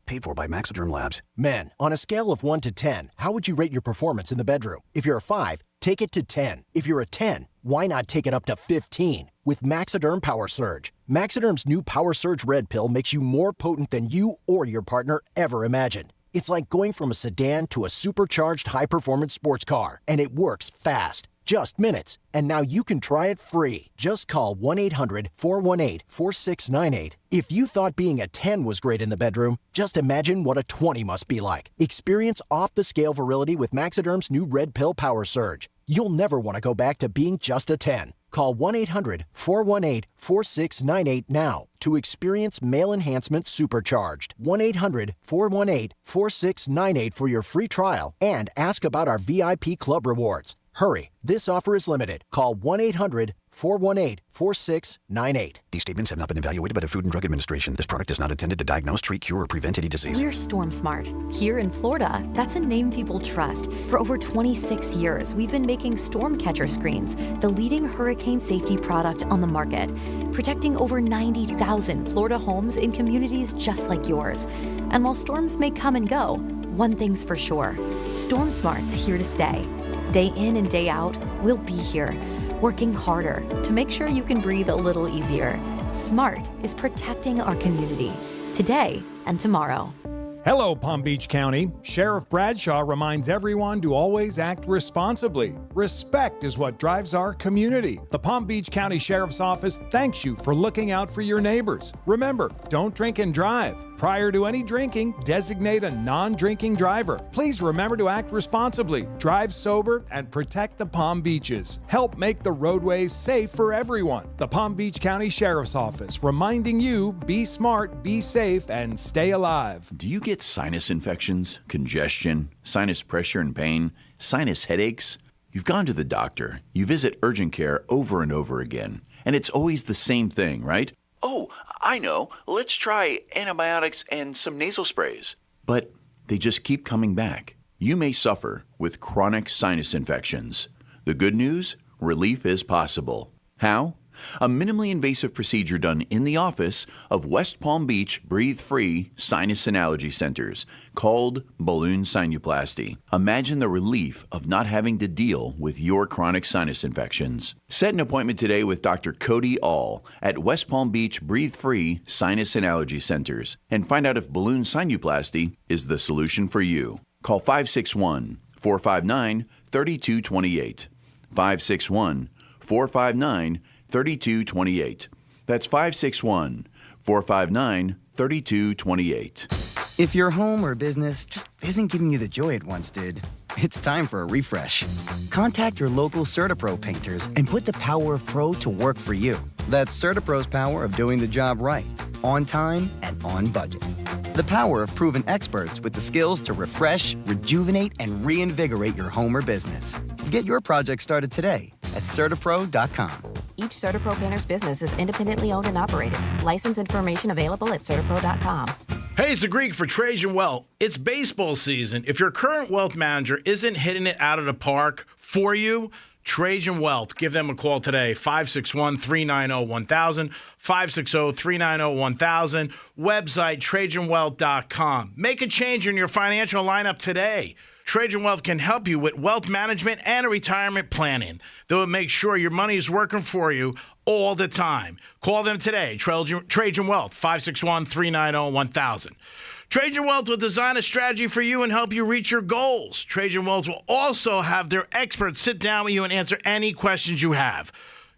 Paid for by Maxiderm Labs. Men, on a scale of 1 to 10, how would you rate your performance in the bedroom? If you're a 5, take it to 10. If you're a 10, why not take it up to 15 with Maxiderm Power Surge? Maxiderm's new Power Surge Red Pill makes you more potent than you or your partner ever imagined. It's like going from a sedan to a supercharged high-performance sports car, and it works fast. Just minutes. And now you can try it free. Just call 1-800-418-4698. If you thought being a 10 was great in the bedroom, just imagine what a 20 must be like. Experience off-the-scale virility with Maxiderm's new Red Pill Power Surge. You'll never want to go back to being just a 10. Call 1-800-418-4698 now to experience male enhancement supercharged. 1-800-418-4698 for your free trial and ask about our VIP club rewards. Hurry, this offer is limited. Call 1-800-418-4698. These statements have not been evaluated by the Food and Drug Administration. This product is not intended to diagnose, treat, cure, or prevent any disease. We're Storm Smart. Here in Florida, that's a name people trust. For over 26 years, we've been making storm catcher screens, the leading hurricane safety product on the market, protecting over 90,000 Florida homes in communities just like yours. And while storms may come and go, one thing's for sure, Storm Smart's here to stay. Day in and day out, we'll be here, working harder to make sure you can breathe a little easier. SMART is protecting our community, today and tomorrow. Hello, Palm Beach County. Sheriff Bradshaw reminds everyone to always act responsibly. Respect is what drives our community. The Palm Beach County Sheriff's Office thanks you for looking out for your neighbors. Remember, don't drink and drive. Prior to any drinking, designate a non-drinking driver. Please remember to act responsibly, drive sober, and protect the Palm Beaches. Help make the roadways safe for everyone. The Palm Beach County Sheriff's Office reminding you, be smart, be safe, and stay alive. Do you get sinus infections, congestion, sinus pressure and pain, sinus headaches? You've gone to the doctor, you visit urgent care over and over again, and it's always the same thing, right? Oh, I know. Let's try antibiotics and some nasal sprays. But they just keep coming back. You may suffer with chronic sinus infections. The good news? Relief is possible. How? A minimally invasive procedure done in the office of West Palm Beach Breathe-Free Sinus and Allergy Centers called balloon sinuplasty. Imagine the relief of not having to deal with your chronic sinus infections. Set an appointment today with Dr. Cody All at West Palm Beach Breathe-Free Sinus and Allergy Centers and find out if balloon sinuplasty is the solution for you. Call 561-459-3228. 561-459-3228. 3228. That's 561-459-3228. If your home or business just isn't giving you the joy it once did, it's time for a refresh. Contact your local CertaPro painters and put the power of pro to work for you. That's CertaPro's power of doing the job right, on time and on budget. The power of proven experts with the skills to refresh, rejuvenate, and reinvigorate your home or business. Get your project started today at CertaPro.com. Each CertaPro painter's business is independently owned and operated. License information available at CertaPro.com. Hey, it's the Greek for Trajan Wealth. It's baseball season. If your current wealth manager isn't hitting it out of the park for you, Trajan Wealth. Give them a call today, 561-390-1000, 560-390-1000, website trajanwealth.com. Make a change in your financial lineup today. Trajan Wealth can help you with wealth management and retirement planning. They will make sure your money is working for you all the time. Call them today, Trajan Wealth, 561-390-1000. Trajan Wealth will design a strategy for you and help you reach your goals. Trajan Wealth will also have their experts sit down with you and answer any questions you have.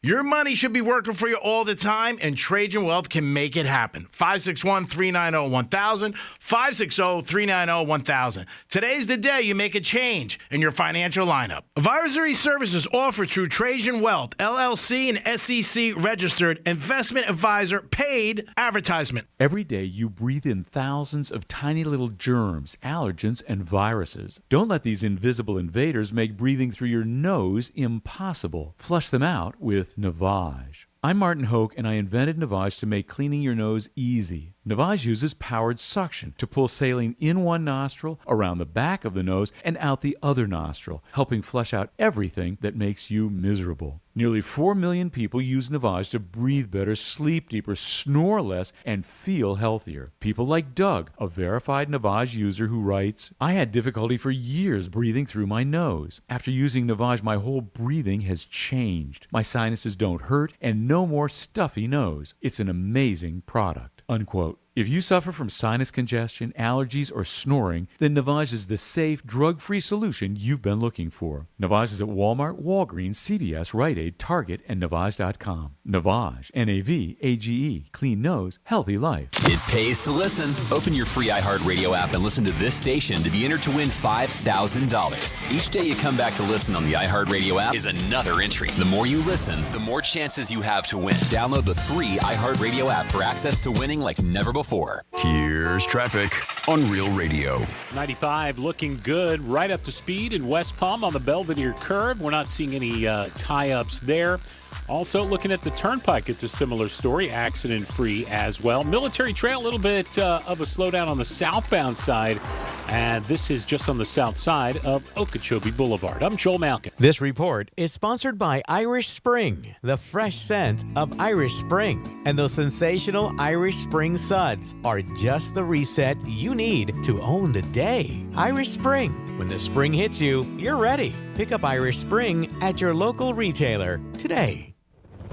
Your money should be working for you all the time, and Trajan Wealth can make it happen. 561-390-1000, 560-390-1000. Today's the day you make a change in your financial lineup. Advisory services offered through Trajan Wealth, LLC, and SEC registered investment advisor, paid advertisement. Every day you breathe in thousands of tiny little germs, allergens, and viruses. Don't let these invisible invaders make breathing through your nose impossible. Flush them out with Navage. I'm Martin Hoke, and I invented Navage to make cleaning your nose easy. Navage uses powered suction to pull saline in one nostril, around the back of the nose, and out the other nostril, helping flush out everything that makes you miserable. Nearly 4 million people use Navage to breathe better, sleep deeper, snore less, and feel healthier. People like Doug, a verified Navage user who writes, I had difficulty for years breathing through my nose. After using Navage, my whole breathing has changed. My sinuses don't hurt, and no more stuffy nose. It's an amazing product. Unquote. If you suffer from sinus congestion, allergies, or snoring, then Navage is the safe, drug-free solution you've been looking for. Navage is at Walmart, Walgreens, CVS, Rite Aid, Target, and Navage.com. Navage, N-A-V-A-G-E. Clean nose, healthy life. It pays to listen. Open your free iHeartRadio app and listen to this station to be entered to win $5,000. Each day you come back to listen on the iHeartRadio app is another entry. The more you listen, the more chances you have to win. Download the free iHeartRadio app for access to winning like never before. Here's traffic on Real Radio. 95 looking good, right up to speed in West Palm on the Belvedere Curve. We're not seeing any tie-ups there. Also, looking at the Turnpike, it's a similar story, accident-free as well. Military Trail, a little bit of a slowdown on the southbound side, and this is just on the south side of Okeechobee Boulevard. I'm Joel Malkin. This report is sponsored by Irish Spring, the fresh scent of Irish Spring. And those sensational Irish Spring suds are just the reset you need to own the day. Irish Spring. When the spring hits you, you're ready. Pick up Irish Spring at your local retailer today.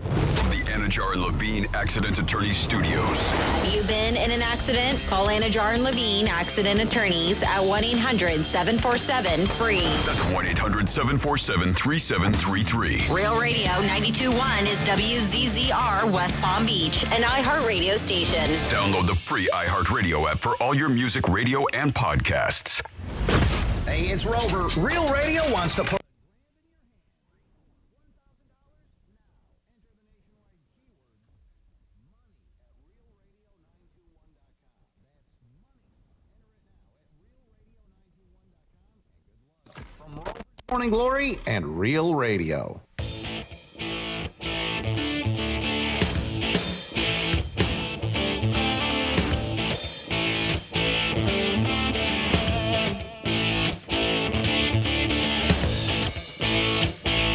From the Anajar and Levine Accident Attorneys Studios. You've been in an accident? Call Anajar and Levine Accident Attorneys at 1-800-747-FREE. That's 1-800-747-3733. Real Radio 92.1 is WZZR West Palm Beach, an iHeartRadio station. Download the free iHeartRadio app for all your music, radio, and podcasts. Hey, it's Rover. Real Radio wants to put Morning Glory and Real Radio.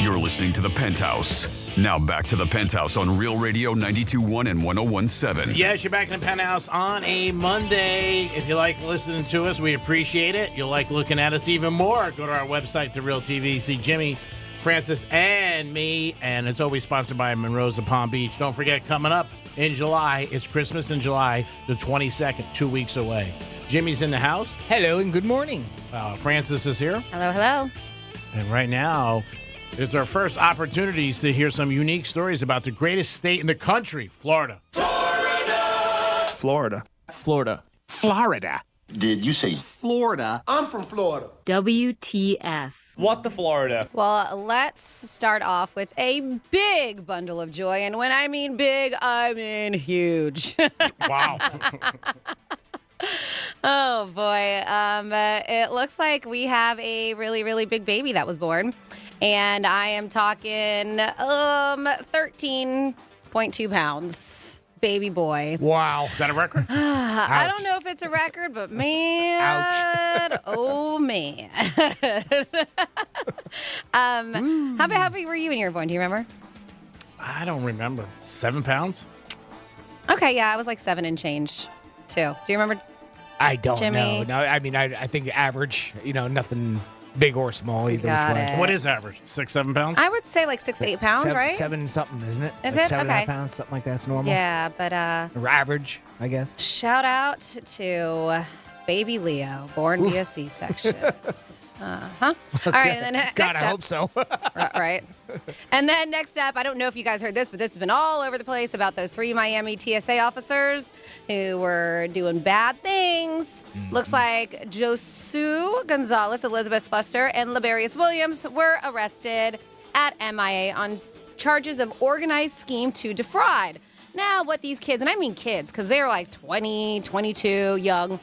You're listening to The Penthouse. Now back to The Penthouse on Real Radio 92.1 and 101.7. Yes, you're back in the Penthouse on a Monday. If you like listening to us, we appreciate it. You'll like looking at us even more. Go to our website, The Real TV. See Jimmy, Francis, and me. And it's always sponsored by Monroe's of Palm Beach. Don't forget, coming up in July, it's Christmas in July, the 22nd, 2 weeks away. Jimmy's in the house. Hello and good morning. Francis is here. Hello, hello. And right now, it's our first opportunities to hear some unique stories about the greatest state in the country, Florida. Florida. Florida. Did you say Florida? I'm from Florida. WTF. What the Florida? Well, let's start off with a big bundle of joy. And when I mean big, I mean huge. Wow. Oh, boy. It looks like we have a really, really big baby that was born. And I am talking 13.2 pounds. Baby boy. Wow. Is that a record? I don't know if it's a record, but man, oh man. How happy were you when you were born? Do you remember? I don't remember. 7 pounds? Okay, yeah, I was like 7 and change too. Do you remember? I don't Jimmy? know. No, I mean, I think average, nothing big or small either. Got which way. it. What is average? 6, 7 pounds? I would say like 6 to 8 pounds, right? 7 something, isn't it? Is like it? 7.5 Okay. pounds, something like that's normal. Yeah, but Or average, I guess. shout out to baby Leo, born via C-section. All right, and then God, I next hope so. right. And then next up, I don't know if you guys heard this, but this has been all over the place about those 3 Miami TSA officers who were doing bad things. Looks like Josu Gonzalez, Elizabeth Fuster, and Liberius Williams were arrested at MIA on charges of organized scheme to defraud. Now, what these kids, and I mean kids, because they're like 20, 22, young.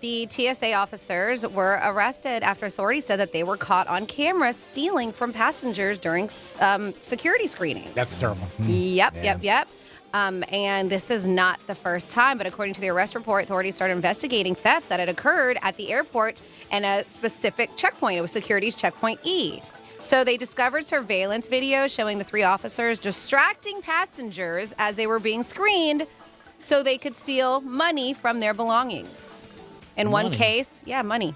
The TSA officers were arrested after authorities said that they were caught on camera stealing from passengers during security screenings. That's terrible. Yep. And this is not the first time, but according to the arrest report, authorities started investigating thefts that had occurred at the airport and a specific checkpoint. It was security's checkpoint E. So they discovered surveillance video showing the 3 officers distracting passengers as they were being screened so they could steal money from their belongings. In one Money? case, money.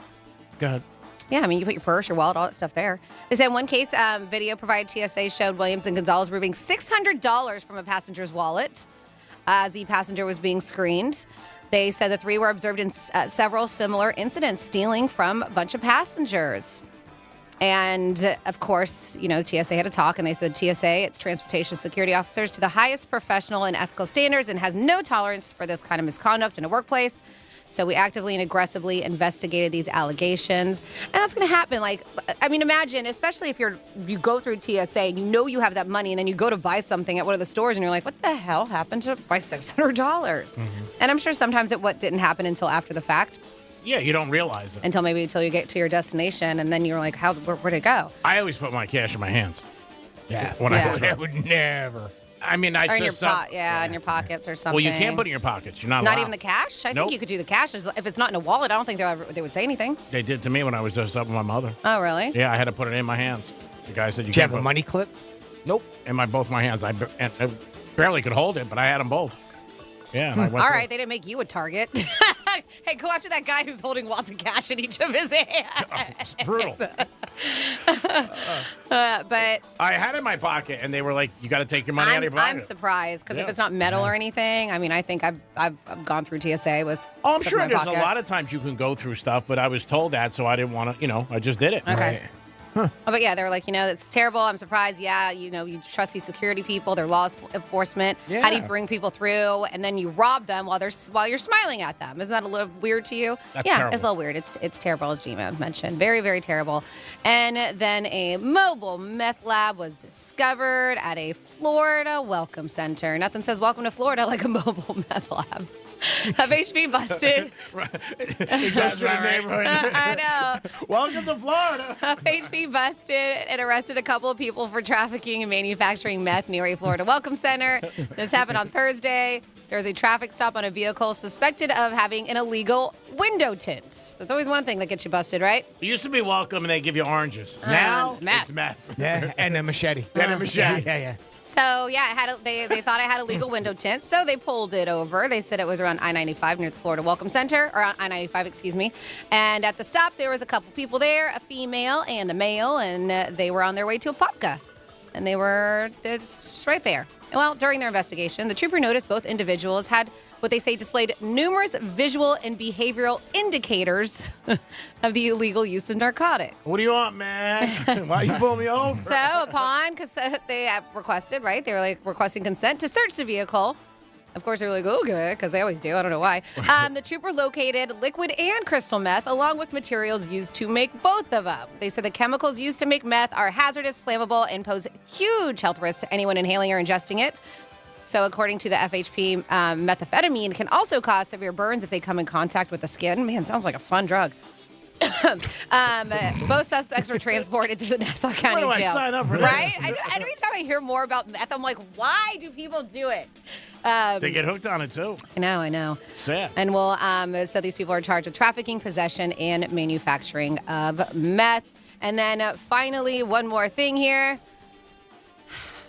Go ahead. Yeah, I mean, you put your purse, your wallet, all that stuff there. They said in one case, video provided TSA showed Williams and Gonzalez removing $600 from a passenger's wallet as the passenger was being screened. They said the 3 were observed in several similar incidents, stealing from a bunch of passengers. And of course, TSA had a talk, and they said TSA, its transportation security officers, to the highest professional and ethical standards and has no tolerance for this kind of misconduct in a workplace. So we actively and aggressively investigated these allegations. And that's going to happen. Imagine, especially if you go through TSA and you have that money and then you go to buy something at one of the stores and you're like, what the hell happened to my $600? And I'm sure sometimes it didn't happen until after the fact. Yeah, you don't realize it. Until you get to your destination and then you're like, where'd it go? I always put my cash in my hands. Yeah. I would never. I mean, Or in your in your pockets or something. Well, you can't put it in your pockets. You're not allowed. Not even the cash? I Nope. think you could do the cash. If it's not in a wallet, I don't think they would say anything. They did to me when I was just up with my mother. Oh, really? Yeah, I had to put it in my hands. The guy said, Did you have a money clip? Nope. In both my hands. I barely could hold it, but I had them both. Yeah. And I went All through right, they didn't make you a target. Hey, go after that guy who's holding lots of cash in each of his hands. It's brutal. But I had it in my pocket, and they were like, "You got to take your money out of your pocket." I'm surprised because if Yeah. it's not metal or anything, I mean, I think I've gone through TSA with. Oh, I'm stuff sure in my there's a pockets. lot of times you can go through stuff, but I was told that, so I didn't want to. I just did it. Okay. Oh, but yeah, they were like, it's terrible. I'm surprised. Yeah, you trust these security people. They're law enforcement. Yeah. How do you bring people through and then you rob them while you're smiling at them? Isn't that a little weird to you? That's yeah, terrible. it's a little weird. It's terrible, as Gina mentioned. Very, very terrible. And then a mobile meth lab was discovered at a Florida welcome center. Nothing says welcome to Florida like a mobile meth lab. FHB busted. Just for the neighborhood. I know. Welcome to Florida. FHB busted and arrested a couple of people for trafficking and manufacturing meth near a Florida welcome center. This happened on Thursday. There was a traffic stop on a vehicle suspected of having an illegal window tint. So it's always one thing that gets you busted, right? It used to be welcome, and they give you oranges. Now meth. it's meth. Yeah, and a machete. And a machete. Yeah. So yeah, they thought it had a legal window tint, so they pulled it over. They said it was around I-95 near the Florida Welcome Center, or on I-95, excuse me. And at the stop, there was a couple people there, a female and a male, and they were on their way to Apopka. And they're just right there. Well, during their investigation, the trooper noticed both individuals had what they say displayed numerous visual and behavioral indicators of the illegal use of narcotics. What do you want, man? Why you pull me over? So upon consent, they requested, right? They were like requesting consent to search the vehicle. Of course, they're like, okay, because they always do. I don't know why. The trooper located liquid and crystal meth, along with materials used to make both of them. They said the chemicals used to make meth are hazardous, flammable, and pose huge health risks to anyone inhaling or ingesting it. So according to the FHP, methamphetamine can also cause severe burns if they come in contact with the skin. Man, sounds like a fun drug. Both suspects were transported to the Nassau County Why do Jail. I sign up for right? that? Every time I hear more about meth, I'm like, why do people do it? They get hooked on it, too. I know. Sad. And so these people are charged with trafficking, possession, and manufacturing of meth. And then finally, one more thing here.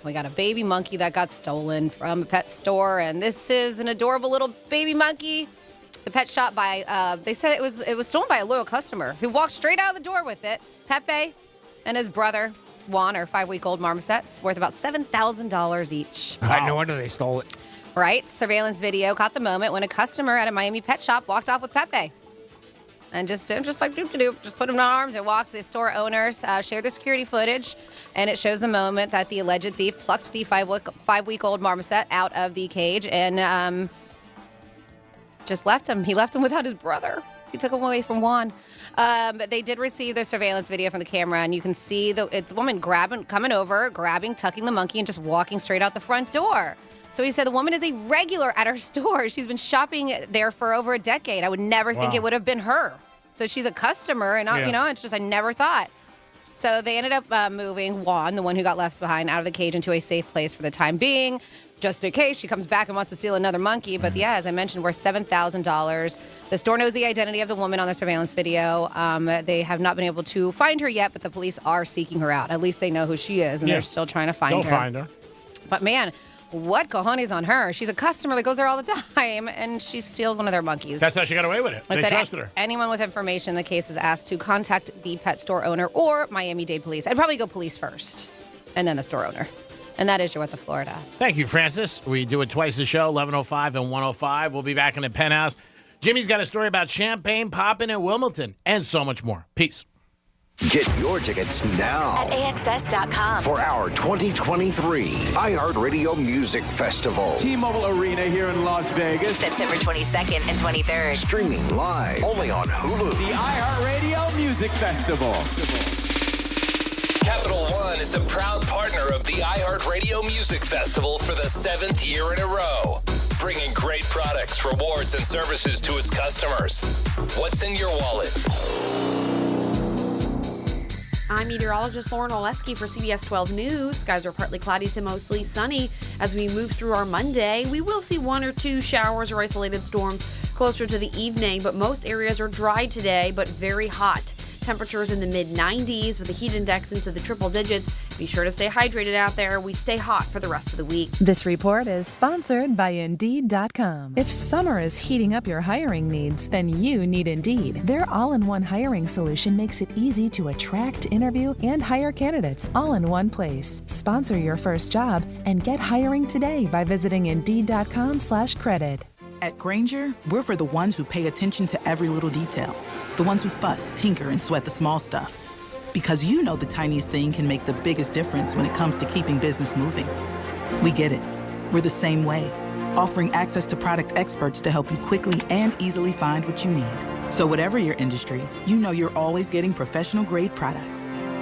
We got a baby monkey that got stolen from a pet store, and this is an adorable little baby monkey. The pet shop they said it was stolen by a loyal customer who walked straight out of the door with it. Pepe and his brother, Juan, are 5-week-old marmosets worth about $7,000 each. No wonder they stole it. Right? Surveillance video caught the moment when a customer at a Miami pet shop walked off with Pepe. And just like doop-de-doop, just put him in arms and walked. The store owners shared the security footage, and it shows the moment that the alleged thief plucked the 5-week-old marmoset out of the cage and just left him. He left him without his brother. He took him away from Juan. But they did receive their surveillance video from the camera, and you can see it's a woman coming over, tucking the monkey, and just walking straight out the front door. So he said the woman is a regular at her store. She's been shopping there for over a decade. I would never think it would have been her. So she's a customer, and it's just I never thought. So they ended up moving Juan, the one who got left behind, out of the cage into a safe place for the time being, just in case she comes back and wants to steal another monkey. But yeah, as I mentioned, worth $7,000. The store knows the identity of the woman on the surveillance video. They have not been able to find her yet, but the police are seeking her out. At least they know who she is, and they're still trying to find her. Don't find her. But man, what cojones on her? She's a customer that goes there all the time, and she steals one of their monkeys. That's how she got away with it. They trusted her. Anyone with information in the case is asked to contact the pet store owner or Miami-Dade police. I'd probably go police first, and then the store owner. And that is your What the Florida. Thank you, Francis. We do it twice a show, 11:05 and 1:05. We'll be back in the Penthouse. Jimmy's got a story about champagne popping in Wilmington and so much more. Peace. Get your tickets now at AXS.com for our 2023 iHeartRadio Music Festival. T-Mobile Arena here in Las Vegas. September 22nd and 23rd. Streaming live only on Hulu. The iHeartRadio Music Festival. Capital One is a proud partner of the iHeartRadio Music Festival for the 7th year in a row, bringing great products, rewards, and services to its customers. What's in your wallet? I'm meteorologist Lauren Oleski for CBS 12 News. Skies are partly cloudy to mostly sunny. As we move through our Monday, we will see 1 or 2 showers or isolated storms closer to the evening, but most areas are dry today, but very hot. Temperatures in the mid-90s with a heat index into the triple digits. Be sure to stay hydrated out there. We stay hot for the rest of the week. This report is sponsored by Indeed.com. If summer is heating up your hiring needs, then you need Indeed. Their all-in-one hiring solution makes it easy to attract, interview, and hire candidates all in one place. Sponsor your first job and get hiring today by visiting Indeed.com/credit. At Grainger, we're for the ones who pay attention to every little detail. The ones who fuss, tinker, and sweat the small stuff. Because you know the tiniest thing can make the biggest difference when it comes to keeping business moving. We get it. We're the same way. Offering access to product experts to help you quickly and easily find what you need. So whatever your industry, you know you're always getting professional-grade products.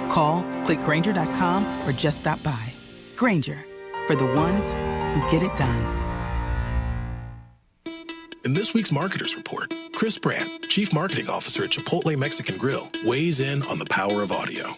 Call, click Grainger.com, or just stop by. Grainger, for the ones who get it done. In this week's Marketers Report, Chris Brandt, Chief Marketing Officer at Chipotle Mexican Grill, weighs in on the power of audio.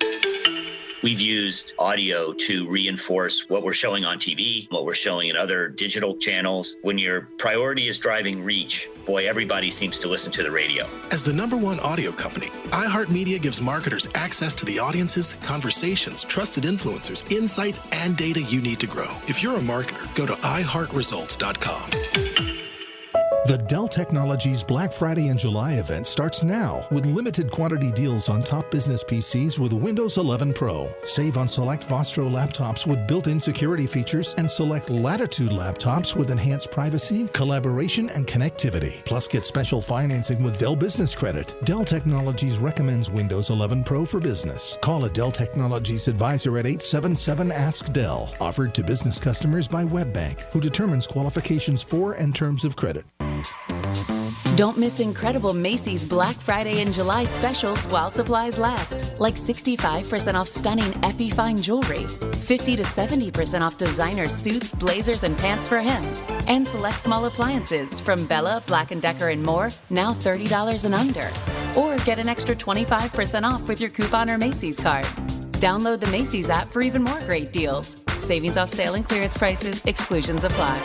We've used audio to reinforce what we're showing on TV, what we're showing in other digital channels. When your priority is driving reach, boy, everybody seems to listen to the radio. As the #1 audio company, iHeartMedia gives marketers access to the audiences, conversations, trusted influencers, insights, and data you need to grow. If you're a marketer, go to iHeartResults.com. The Dell Technologies Black Friday and July event starts now with limited quantity deals on top business PCs with Windows 11 Pro. Save on select Vostro laptops with built-in security features and select Latitude laptops with enhanced privacy, collaboration, and connectivity. Plus, get special financing with Dell Business Credit. Dell Technologies recommends Windows 11 Pro for business. Call a Dell Technologies advisor at 877-ASK-DELL. Offered to business customers by WebBank, who determines qualifications for and terms of credit. Don't miss incredible Macy's Black Friday and July specials while supplies last. Like 65% off stunning Effie Fine jewelry, 50 to 70% off designer suits, blazers, and pants for him. And select small appliances from Bella, Black & Decker, and more, now $30 and under. Or get an extra 25% off with your coupon or Macy's card. Download the Macy's app for even more great deals. Savings off sale and clearance prices. Exclusions apply.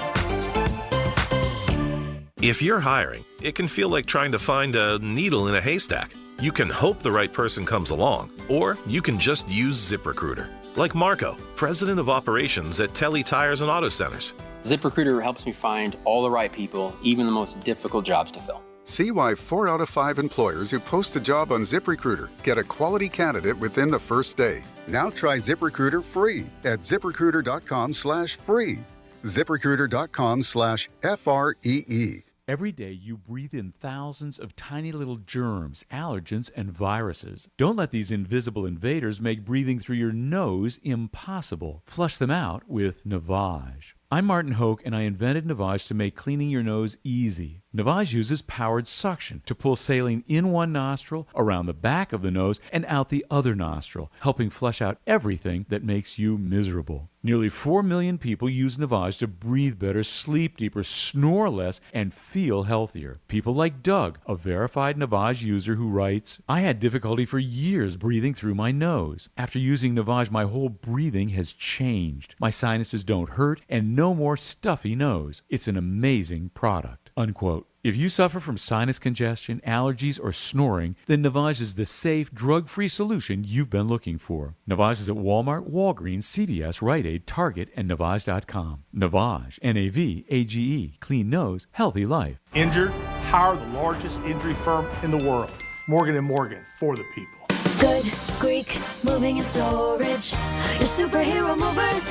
If you're hiring, it can feel like trying to find a needle in a haystack. You can hope the right person comes along, or you can just use ZipRecruiter. Like Marco, president of operations at Telly Tires and Auto Centers. ZipRecruiter helps me find all the right people, even the most difficult jobs to fill. See why 4 out of 5 employers who post a job on ZipRecruiter get a quality candidate within the first day. Now try ZipRecruiter free at ZipRecruiter.com/free. ZipRecruiter.com/FREE. Every day you breathe in thousands of tiny little germs, allergens, and viruses. Don't let these invisible invaders make breathing through your nose impossible. Flush them out with Navage. I'm Martin Hoke, and I invented Navage to make cleaning your nose easy. Navage uses powered suction to pull saline in one nostril, around the back of the nose, and out the other nostril, helping flush out everything that makes you miserable. Nearly 4 million people use Navage to breathe better, sleep deeper, snore less, and feel healthier. People like Doug, a verified Navage user who writes, I had difficulty for years breathing through my nose. After using Navage, my whole breathing has changed. My sinuses don't hurt, and no more stuffy nose. It's an amazing product. Unquote. If you suffer from sinus congestion, allergies, or snoring, then Navage is the safe, drug-free solution you've been looking for. Navage is at Walmart, Walgreens, CVS, Rite Aid, Target, and Navage.com. Navage, N-A-V-A-G-E. Clean nose, healthy life. Injured? Hire the largest injury firm in the world. Morgan & Morgan, for the people. Good Greek moving and storage. Your superhero movers.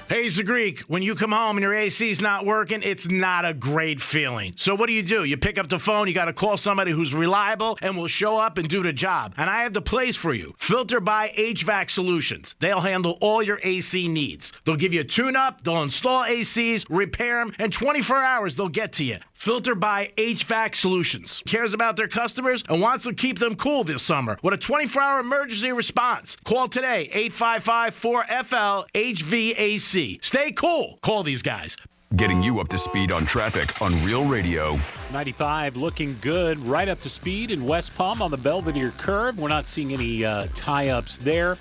Hey, it's the Greek. When you come home and your AC's not working, it's not a great feeling. So what do? You pick up the phone, you got to call somebody who's reliable and will show up and do the job. And I have the place for you. Filter by HVAC Solutions. They'll handle all your AC needs. They'll give you a tune-up, they'll install ACs, repair them, and 24 hours they'll get to you. Filter by HVAC Solutions. Cares about their customers and wants to keep them cool this summer with a 24-hour emergency response. Call today, 855-4FL-HVAC. Stay cool. Call these guys. Getting you up to speed on traffic on Real Radio. 95 looking good, right up to speed in West Palm on the Belvedere curve. We're not seeing any tie-ups there.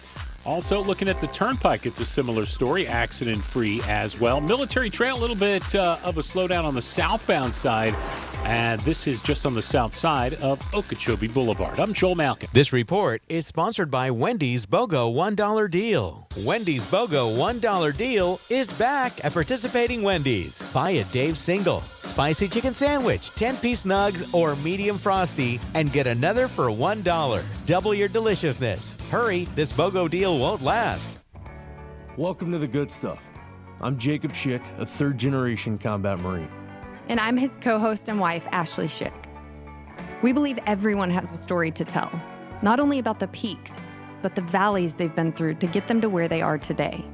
Also, looking at the Turnpike, it's a similar story, accident-free as well. Military Trail, a little bit of a slowdown on the southbound side. And this is just on the south side of Okeechobee Boulevard. I'm Joel Malkin. This report is sponsored by Wendy's BOGO $1 deal. Wendy's BOGO $1 deal is back at participating Wendy's. Buy a Dave single, spicy chicken sandwich, 10-piece nugs, or medium frosty, and get another for $1. Double your deliciousness. Hurry, this BOGO deal won't last. Welcome to the good stuff. I'm Jacob Schick, a third-generation combat Marine. And I'm his co-host and wife, Ashley Schick. We believe everyone has a story to tell, not only about the peaks, but the valleys they've been through to get them to where they are today.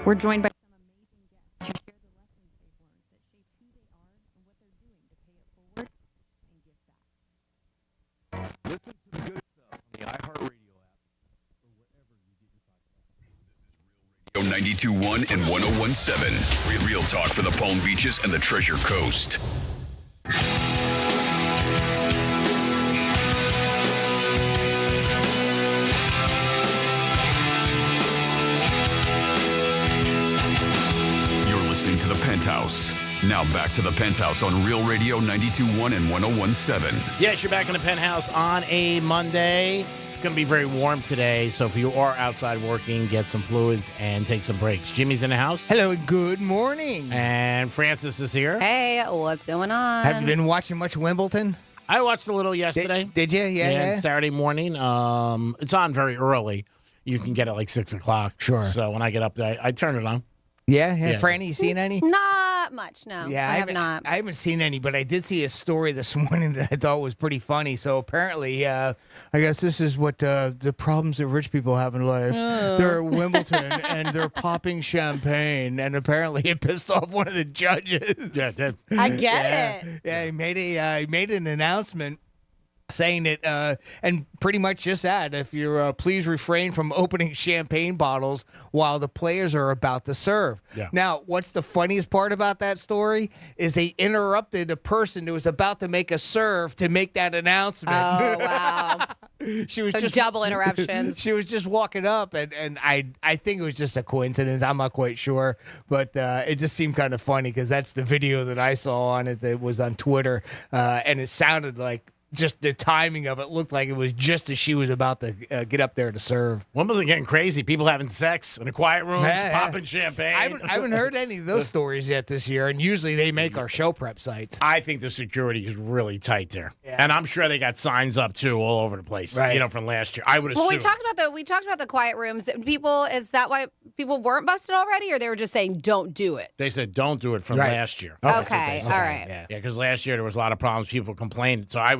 We're joined by some amazing guests who share the lessons they've learned that shape who they are and what they're doing to pay it forward and give back. Listen to the good stuff on the iHeartRadio app or wherever you get your podcasts. 92.1 and 101.7. Real talk for the Palm Beaches and the Treasure Coast. You're listening to the Penthouse. Now back to the Penthouse on Real Radio 92.1 and 101.7. Yes, you're back in the Penthouse on a Monday. It's going to be very warm today, so if you are outside working, get some fluids and take some breaks. Jimmy's in the house. Hello, good morning. And Francis is here. Hey, what's going on? Have you been watching much Wimbledon? I watched a little yesterday. Did you? Yeah. Saturday morning. It's on very early. You can get it like 6 o'clock. Sure. So when I get up there, I turn it on. Yeah. Franny, you seen any? Not much, no. Yeah, I have not. I haven't seen any, but I did see a story this morning that I thought was pretty funny. So apparently, I guess this is what the problems that rich people have in life. They're at Wimbledon and they're popping champagne, and apparently it pissed off one of the judges. Yeah, it did. I get it. Yeah, he made an announcement. saying that, and pretty much just that, if you're please refrain from opening champagne bottles while the players are about to serve. Yeah. Now, what's the funniest part about that story is they interrupted a person who was about to make a serve to make that announcement. Oh, wow. She was So just double interruptions. She was just walking up, and I think it was just a coincidence. I'm not quite sure, but it just seemed kind of funny because that's the video that I saw on it that was on Twitter, and it sounded like just the timing of it looked like it was just as she was about to get up there to serve. Wimbledon getting crazy. People having sex in the quiet rooms, popping champagne. I haven't heard any of those stories yet this year, and usually they make our show prep sites. I think the security is really tight there, and I'm sure they got signs up too all over the place. Right. You know, from last year. I would assume. Well, we talked about the quiet rooms. People, is that why people weren't busted already, or they were just saying don't do it? They said don't do it from Right. last year. Okay, all right. Yeah, because last year there was a lot of problems. People complained. So I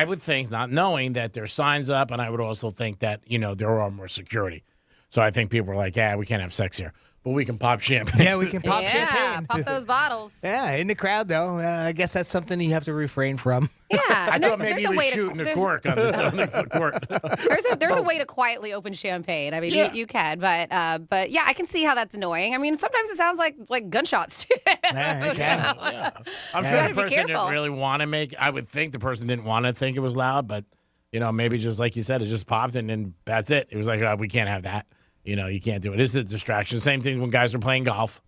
would think, not knowing that there's signs up, and I would also think that, you know, there are more security. So I think people were like, we can't have sex here, but we can pop champagne. Yeah, we can pop champagne. Pop those bottles. Yeah, in the crowd, though. I guess that's something you have to refrain from. Yeah, I and thought maybe he was shooting a cork on the court. There's a way to quietly open champagne. I mean, you can, but yeah, I can see how that's annoying. I mean, sometimes it sounds like gunshots too. Yeah, Yeah. I'm You sure gotta the be person careful. didn't really want to make. I would think the person didn't want to think it was loud, but you know, maybe just like you said, it just popped and then that's it. It was like, we can't have that. You know, you can't do it. It's a distraction. Same thing when guys are playing golf.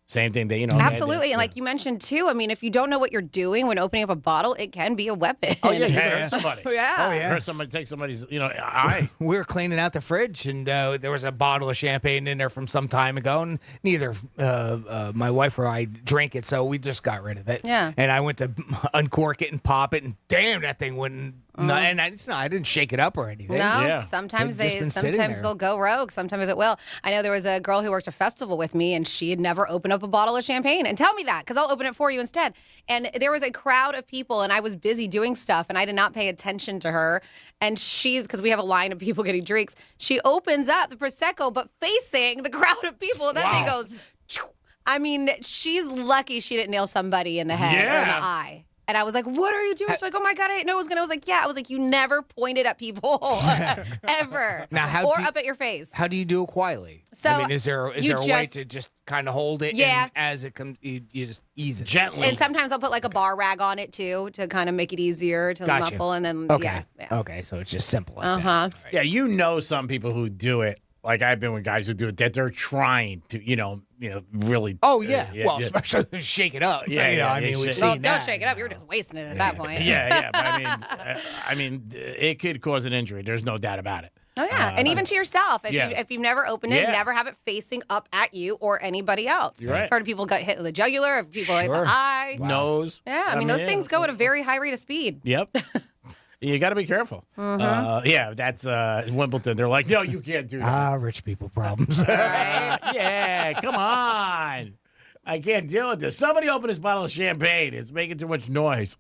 Same thing. They, you know, Absolutely, and like you mentioned too, I mean, if you don't know what you're doing when opening up a bottle, it can be a weapon. Oh yeah, you can hurt somebody. Yeah. Oh, yeah. Hurt somebody, take somebody's, you know, eye. We were cleaning out the fridge, and there was a bottle of champagne in there from some time ago, and neither my wife or I drank it, so we just got rid of it. Yeah. And I went to uncork it and pop it, and damn, that thing wouldn't. No, and I didn't shake it up or anything. No, sometimes they'll go rogue. Sometimes it will. I know there was a girl who worked a festival with me, and she had never opened up a bottle of champagne. And tell me that, because I'll open it for you instead. And there was a crowd of people, and I was busy doing stuff, and I did not pay attention to her. And because we have a line of people getting drinks, she opens up the Prosecco, but facing the crowd of people, and that thing goes. Choo. I mean, she's lucky she didn't nail somebody in the head or in the eye. And I was like, what are you doing? She's like, oh my God, I didn't know it was going to. I was like, yeah. I was like, you never pointed at people ever. Now, or up at your face. How do you do it quietly? So I mean, is there a way to just kind of hold it? Yeah. And as it comes, you just ease it gently. And sometimes I'll put like a bar rag on it too to kind of make it easier to Gotcha. muffle. And then, Okay. yeah. Okay, so it's just simple. Like Uh-huh. Yeah, you know, some people who do it. Like I've been with guys who do it, that they're trying to, you know, really. Oh yeah, well, especially shake it up. Yeah, you know, yeah, I mean, yeah, we've shake- seen Well, don't that. shake it up. You're just wasting it at that point. Yeah. But I mean, it could cause an injury. There's no doubt about it. Oh yeah, and even to yourself. If you've never opened it, Yeah. never have it facing up at you or anybody else. You're right. I've heard of people got hit in the jugular, if people hit the eye. Nose. Yeah, I mean those things go at a very high rate of speed. Yep. You got to be careful. Yeah, that's Wimbledon. They're like, no, you can't do that. Rich people problems. Yeah, come on. I can't deal with this. Somebody open this bottle of champagne. It's making too much noise.